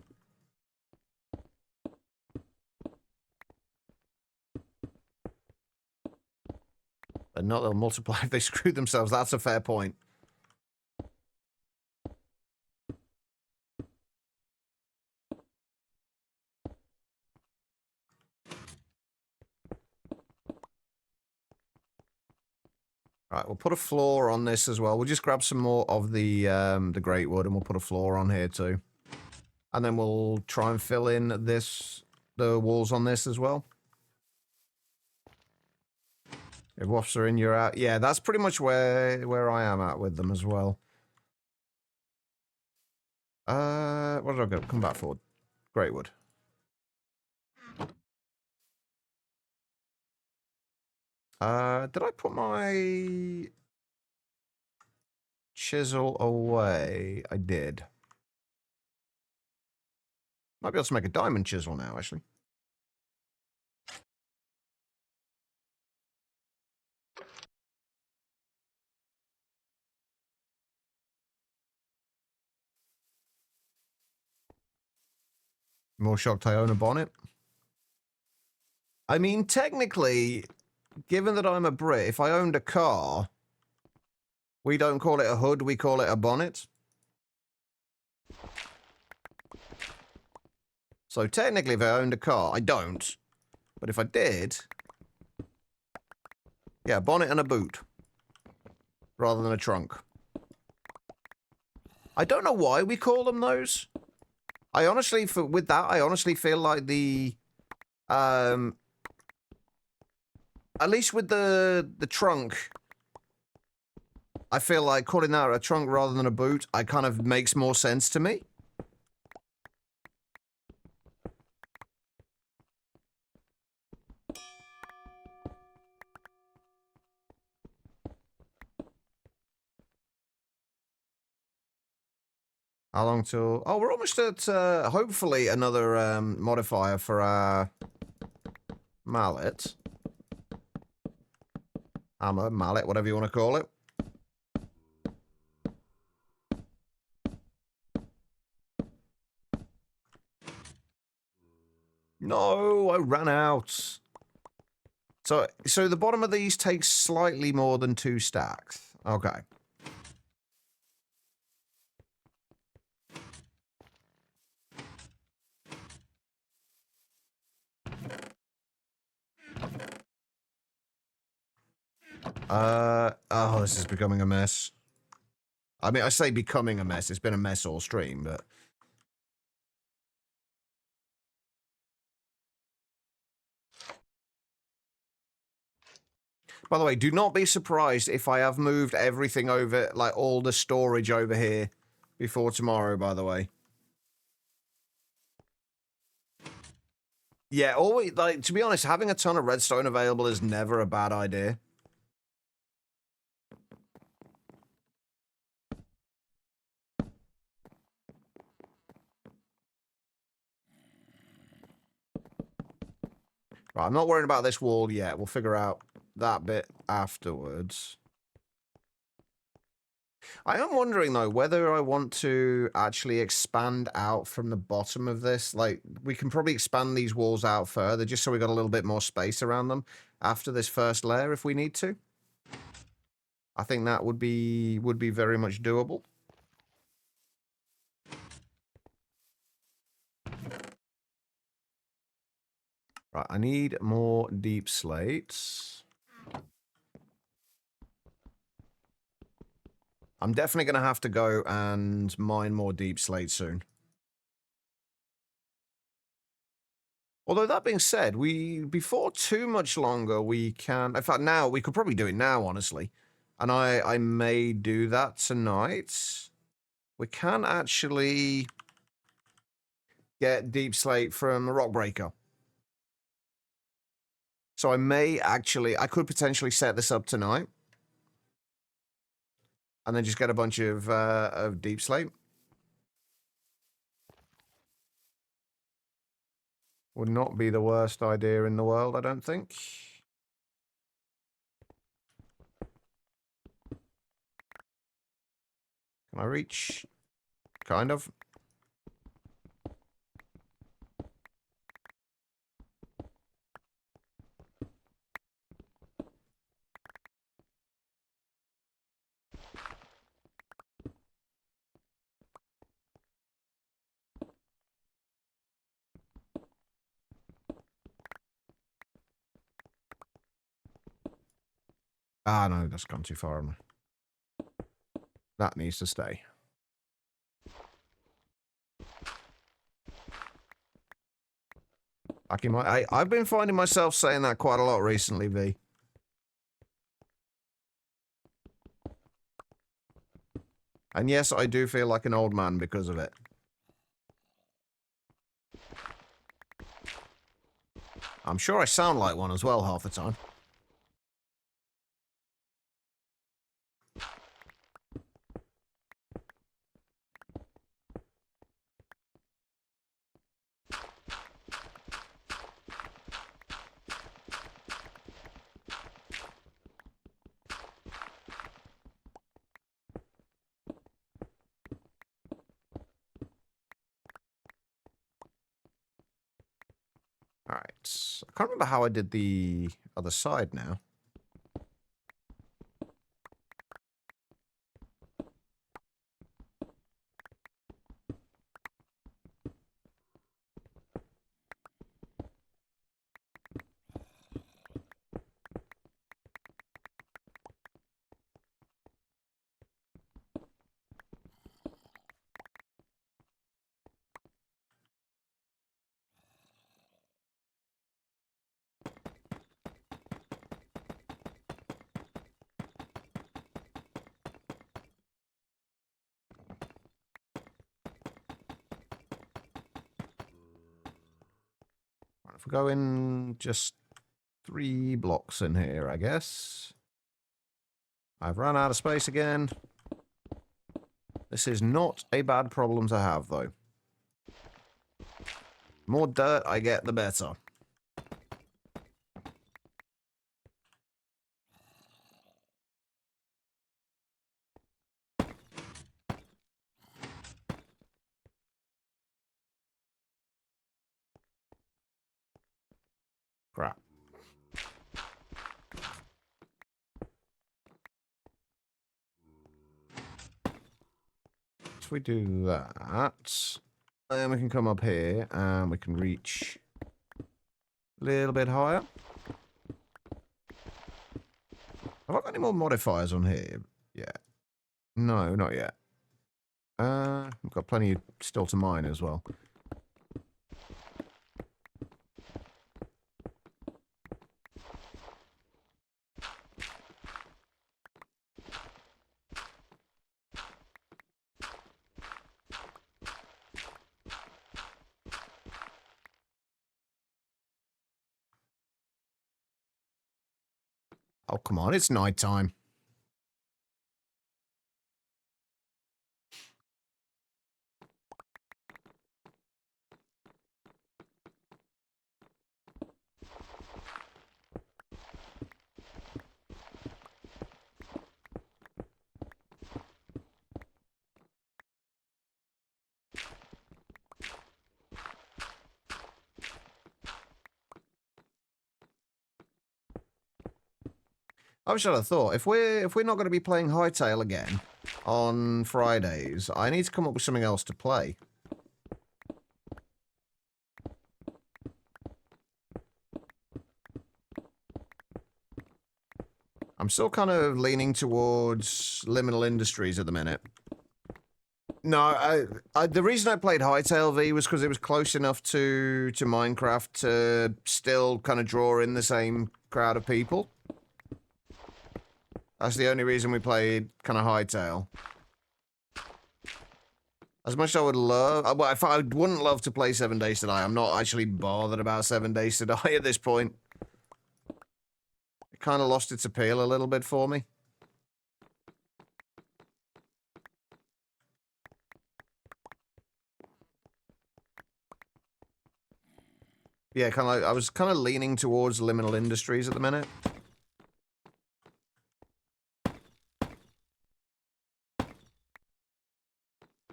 And not they'll multiply if they screw themselves, that's a fair point. Right, we'll put a floor on this as well. We'll just grab some more of the great wood and we'll put a floor on here too. And then we'll try and fill in the walls on this as well. If wasps are in, you're out. Yeah, that's pretty much where I am at with them as well. Where did I go? Come back forward. Great wood. Did I put my chisel away? I did. Might be able to make a diamond chisel now, actually. More shocked I own a bonnet. I mean, technically, given that I'm a Brit, if I owned a car, we don't call it a hood, we call it a bonnet. So technically, if I owned a car, I don't. But if I did... Yeah, bonnet and a boot. Rather than a trunk. I don't know why we call them those. I honestly, with that, I honestly feel like the... at least with the trunk... I feel like calling that a trunk rather than a boot, I kind of makes more sense to me. How long till... Oh, we're almost at, hopefully, another modifier for our mallet. Hammer, mallet, whatever you want to call it. No, I ran out. So the bottom of these takes slightly more than 2 stacks. Okay. Oh, this is becoming a mess. I mean, I say becoming a mess. It's been a mess all stream, but... By the way, do not be surprised if I have moved everything over, like all the storage over here before tomorrow, by the way. Yeah, always, like, to be honest, having a ton of redstone available is never a bad idea. Right, I'm not worried about this wall yet. We'll figure out that bit afterwards. I am wondering, though, whether I want to actually expand out from the bottom of this. Like, we can probably expand these walls out further just so we got a little bit more space around them after this first layer if we need to. I think that would be very much doable. Right, I need more deep slates. I'm definitely going to have to go and mine more deep slate soon. Although that being said, before too much longer, we can... In fact, now, we could probably do it now, honestly. And I may do that tonight. We can actually get deep slate from a rock breaker. So I could potentially set this up tonight. And then just get a bunch of deep slate. Would not be the worst idea in the world, I don't think. Can I reach? Kind of. Ah, no, that's gone too far. That needs to stay. I've been finding myself saying that quite a lot recently, V. And yes, I do feel like an old man because of it. I'm sure I sound like one as well half the time. Alright. I can't remember how I did the other side now. If we go in just 3 blocks in here, I guess. I've run out of space again. This is not a bad problem to have, though. More dirt I get, the better. Crap. If we do that, then we can come up here and we can reach a little bit higher. Have I got any more modifiers on here? Yeah. No, not yet. We've got plenty still to mine as well. Oh, come on, it's nighttime. I wish I'd have thought. If we're not going to be playing Hightail again on Fridays, I need to come up with something else to play. I'm still kind of leaning towards Liminal Industries at the minute. No, the reason I played Hightail V was because it was close enough to Minecraft to still kind of draw in the same crowd of people. That's the only reason we played kind of Hightail. As much as I would love... Well, if I wouldn't love to play 7 Days to Die, I'm not actually bothered about 7 Days to Die at this point. It kind of lost its appeal a little bit for me. Yeah, kind of like, I was kind of leaning towards Liminal Industries at the minute.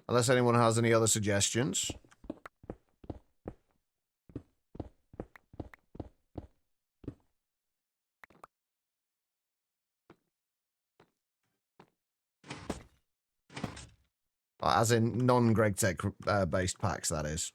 Unless anyone has any other suggestions. As in non-GregTech based packs, that is.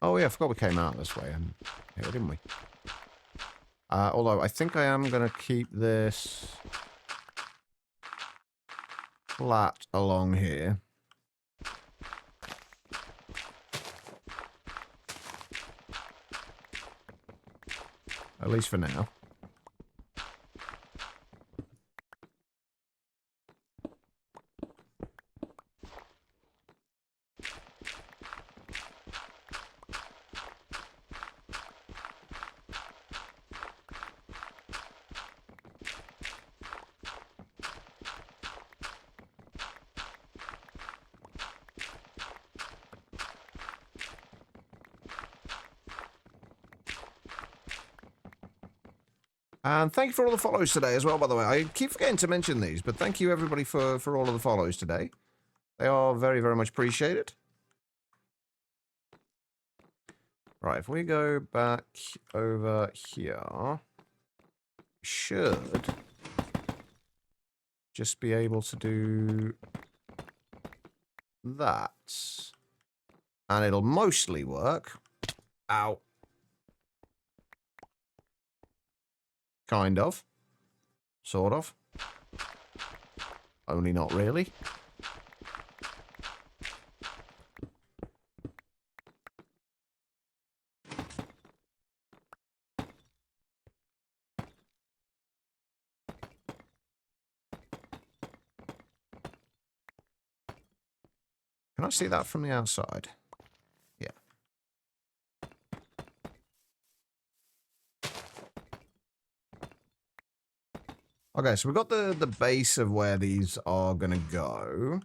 Oh yeah, I forgot we came out this way here, didn't we? Although I think I am going to keep this flat along here. At least for now. And thank you for all the follows today as well, by the way. I keep forgetting to mention these, but thank you everybody for all of the follows today. They are very, very much appreciated. Right, if we go back over here, should just be able to do that. And it'll mostly work. Ow. Kind of. Sort of. Only not really. Can I see that from the outside? Yeah. Okay, so we've got the base of where these are going to go.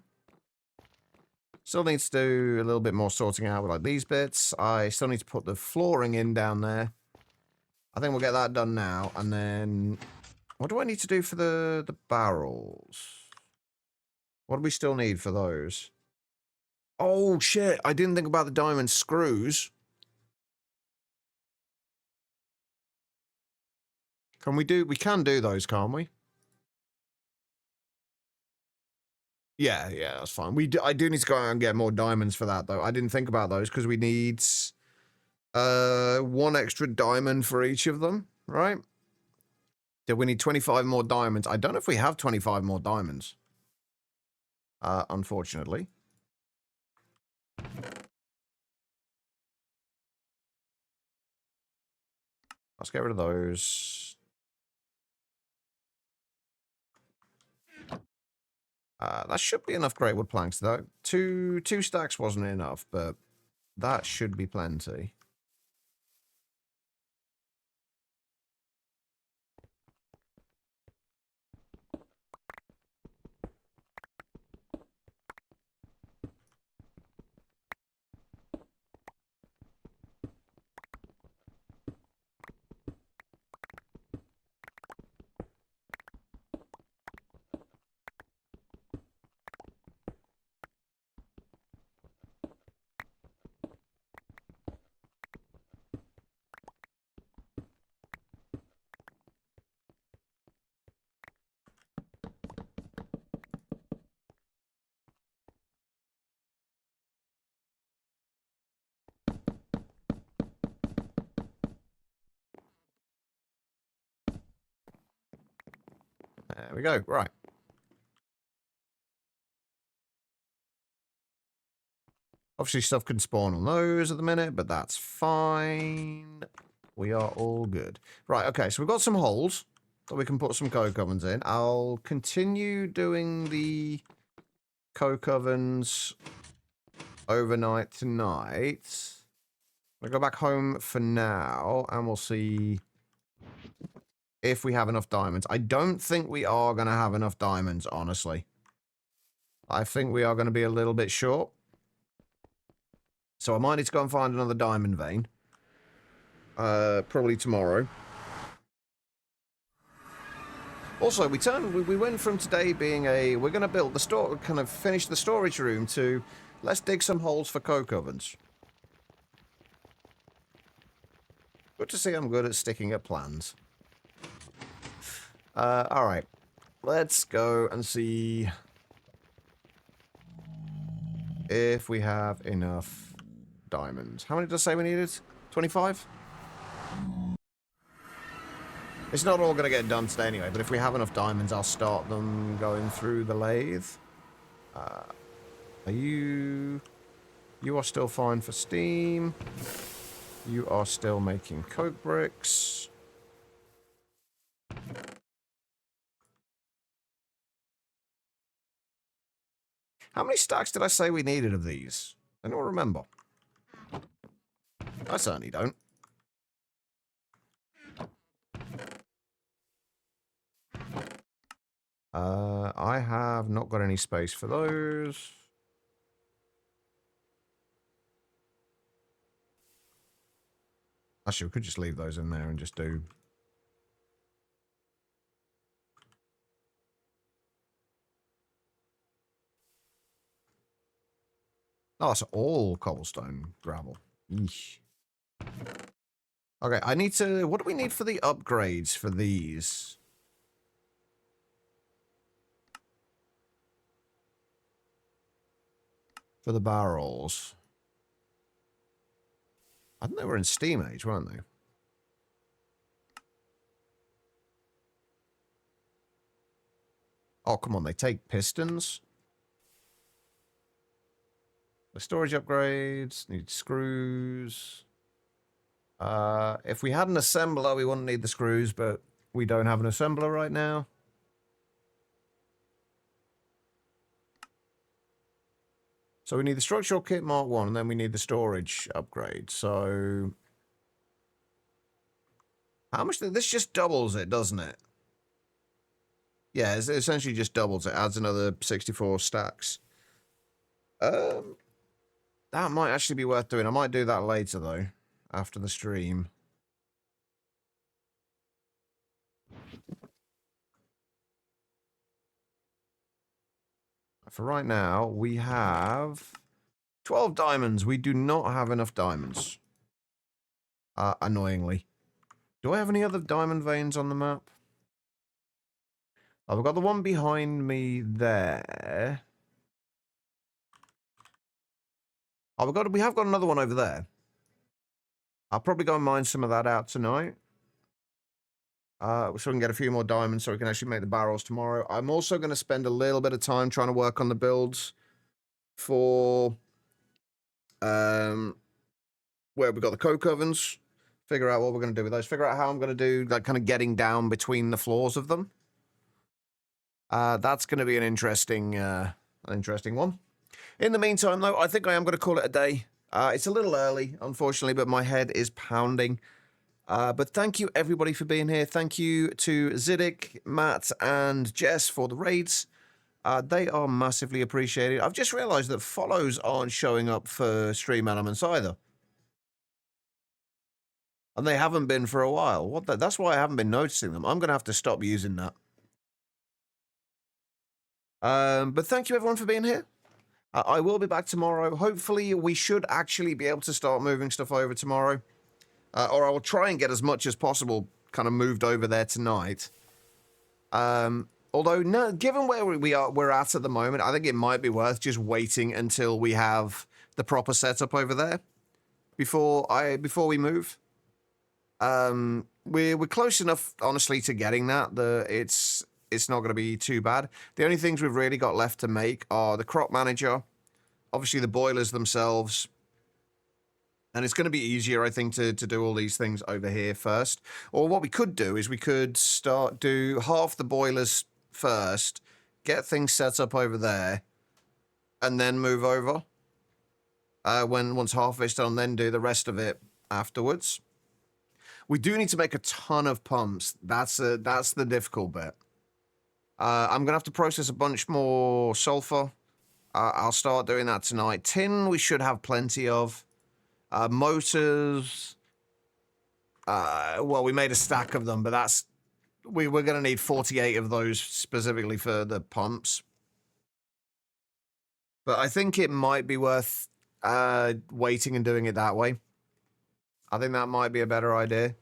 Still needs to do a little bit more sorting out with like these bits. I still need to put the flooring in down there. I think we'll get that done now. And then what do I need to do for the barrels? What do we still need for those? Oh, shit. I didn't think about the diamond screws. We can do those, can't we? Yeah, that's fine. I do need to go out and get more diamonds for that, though. I didn't think about those because we need 1 extra diamond for each of them, right? Yeah, we need 25 more diamonds. I don't know if we have 25 more diamonds. Unfortunately. Let's get rid of those. That should be enough great wood planks, though. Two stacks wasn't enough, but that should be plenty. There we go. Right. Obviously, stuff can spawn on those at the minute, but that's fine. We are all good. Right, okay, so we've got some holes that we can put some coke ovens in. I'll continue doing the coke ovens overnight tonight. I'll go back home for now, and we'll see if we have enough diamonds. I don't think we are going to have enough diamonds, honestly. I think we are going to be a little bit short. So I might need to go and find another diamond vein. Probably tomorrow. Also, we went from today being we're going to build the store, kind of finish the storage room, to let's dig some holes for coke ovens. Good to see I'm good at sticking at plans. Alright. Let's go and see if we have enough diamonds. How many did I say we needed? 25? It's not all going to get done today anyway, but if we have enough diamonds, I'll start them going through the lathe. Are you... You are still fine for steam. You are still making coke bricks. How many stacks did I say we needed of these? I don't remember. I certainly don't. I have not got any space for those. Actually, we could just leave those in there and just do... Oh, it's all cobblestone gravel. Eesh. Okay, I need to... What do we need for the upgrades for these? For the barrels. I think they were in Steam Age, weren't they? Oh, come on, they take pistons? The storage upgrades, need screws. If we had an assembler, we wouldn't need the screws, but we don't have an assembler right now. So we need the structural kit Mark 1, and then we need the storage upgrade. So how much? This just doubles it, doesn't it? Yeah, it essentially just doubles it. Adds another 64 stacks. That might actually be worth doing. I might do that later, though, after the stream. For right now, we have 12 diamonds. We do not have enough diamonds. Annoyingly. Do I have any other diamond veins on the map? Oh, we've got the one behind me there. Oh, we have got another one over there. I'll probably go and mine some of that out tonight. So we can get a few more diamonds so we can actually make the barrels tomorrow. I'm also going to spend a little bit of time trying to work on the builds for where we've got the coke ovens. Figure out what we're going to do with those. Figure out how I'm going to do, like, kind of getting down between the floors of them. That's going to be an interesting one. In the meantime, though, I think I am going to call it a day. It's a little early, unfortunately, but my head is pounding. But thank you, everybody, for being here. Thank you to Ziddick, Matt, and Jess for the raids. They are massively appreciated. I've just realized that follows aren't showing up for stream elements either. And they haven't been for a while. That's why I haven't been noticing them. I'm going to have to stop using that. But thank you, everyone, for being here. I will be back tomorrow. Hopefully, we should actually be able to start moving stuff over tomorrow. Or I will try and get as much as possible kind of moved over there tonight. Although, no, given where we're at the moment, I think it might be worth just waiting until we have the proper setup over there before we move. We're close enough, honestly, to getting that. It's not going to be too bad. The only things we've really got left to make are the crop manager, obviously the boilers themselves. And it's going to be easier, I think, to do all these things over here first. Or what we could do is we could do half the boilers first, get things set up over there, and then move over. Once half of it's done, then do the rest of it afterwards. We do need to make a ton of pumps. That's the difficult bit. I'm going to have to process a bunch more sulfur. I'll start doing that tonight. Tin we should have plenty of. Motors, well, we made a stack of them, but we're going to need 48 of those specifically for the pumps. But I think it might be worth waiting and doing it that way. I think that might be a better idea.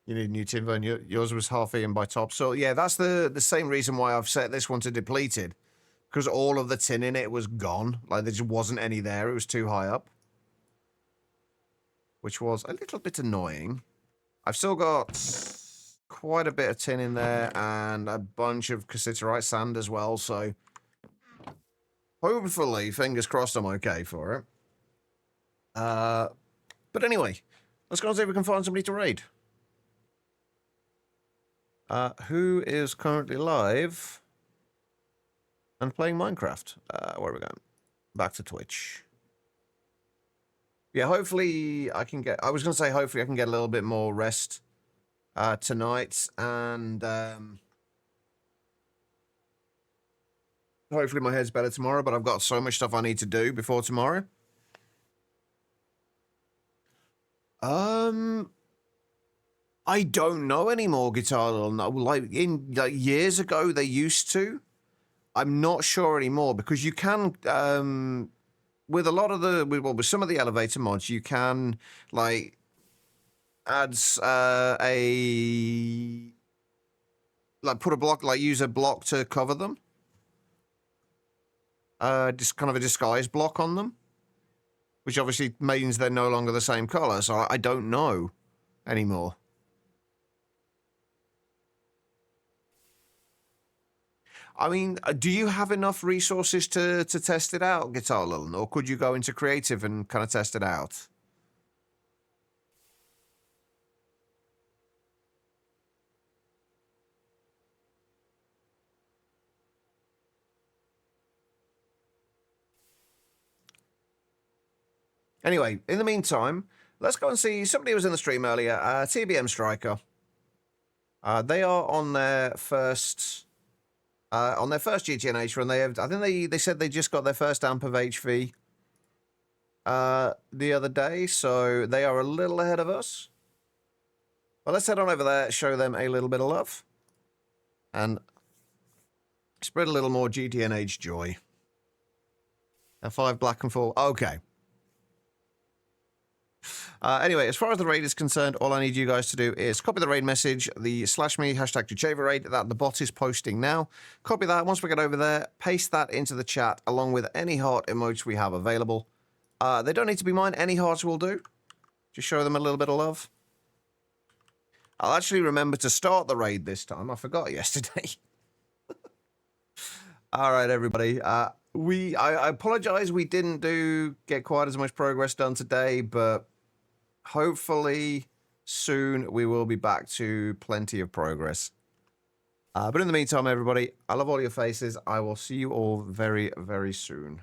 You need a new timber, and yours was half eaten by top. So yeah, that's the same reason why I've set this one to depleted. Because all of the tin in it was gone. Like, there just wasn't any there. It was too high up. Which was a little bit annoying. I've still got quite a bit of tin in there and a bunch of cassiterite sand as well. So, hopefully, fingers crossed, I'm okay for it. But anyway, let's go and see if we can find somebody to raid. Who is currently live and playing Minecraft? Where are we going? Back to Twitch. Yeah, hopefully I can get... I was going to say hopefully I can get a little bit more rest tonight. And hopefully my head's better tomorrow. But I've got so much stuff I need to do before tomorrow. I don't know anymore, Guitar Little. Like years ago, they used to. I'm not sure anymore because you can, with a lot of with some of the elevator mods, you can like add put a block, like use a block to cover them. Just kind of a disguise block on them, which obviously means they're no longer the same color. So I don't know anymore. I mean, do you have enough resources to test it out, Guitar Lilin, or could you go into creative and kind of test it out? Anyway, in the meantime, let's go and see somebody who was in the stream earlier, TBM Striker. They are on their first GTNH run. I think they said they just got their first amp of HV the other day, so they are a little ahead of us. Well, let's head on over there, show them a little bit of love, and spread a little more GTNH joy. F5 black and 4. Okay. Anyway, as far as the raid is concerned, all I need you guys to do is copy the raid message, the /me #Tucheva raid that the bot is posting now. Copy that. Once we get over there, paste that into the chat along with any heart emotes we have available. They don't need to be mine. Any hearts will do. Just show them a little bit of love. I'll actually remember to start the raid this time. I forgot yesterday. All right, everybody. I apologize we didn't get quite as much progress done today, but hopefully soon we will be back to plenty of progress. But in the meantime, everybody, I love all your faces. I will see you all very, very soon.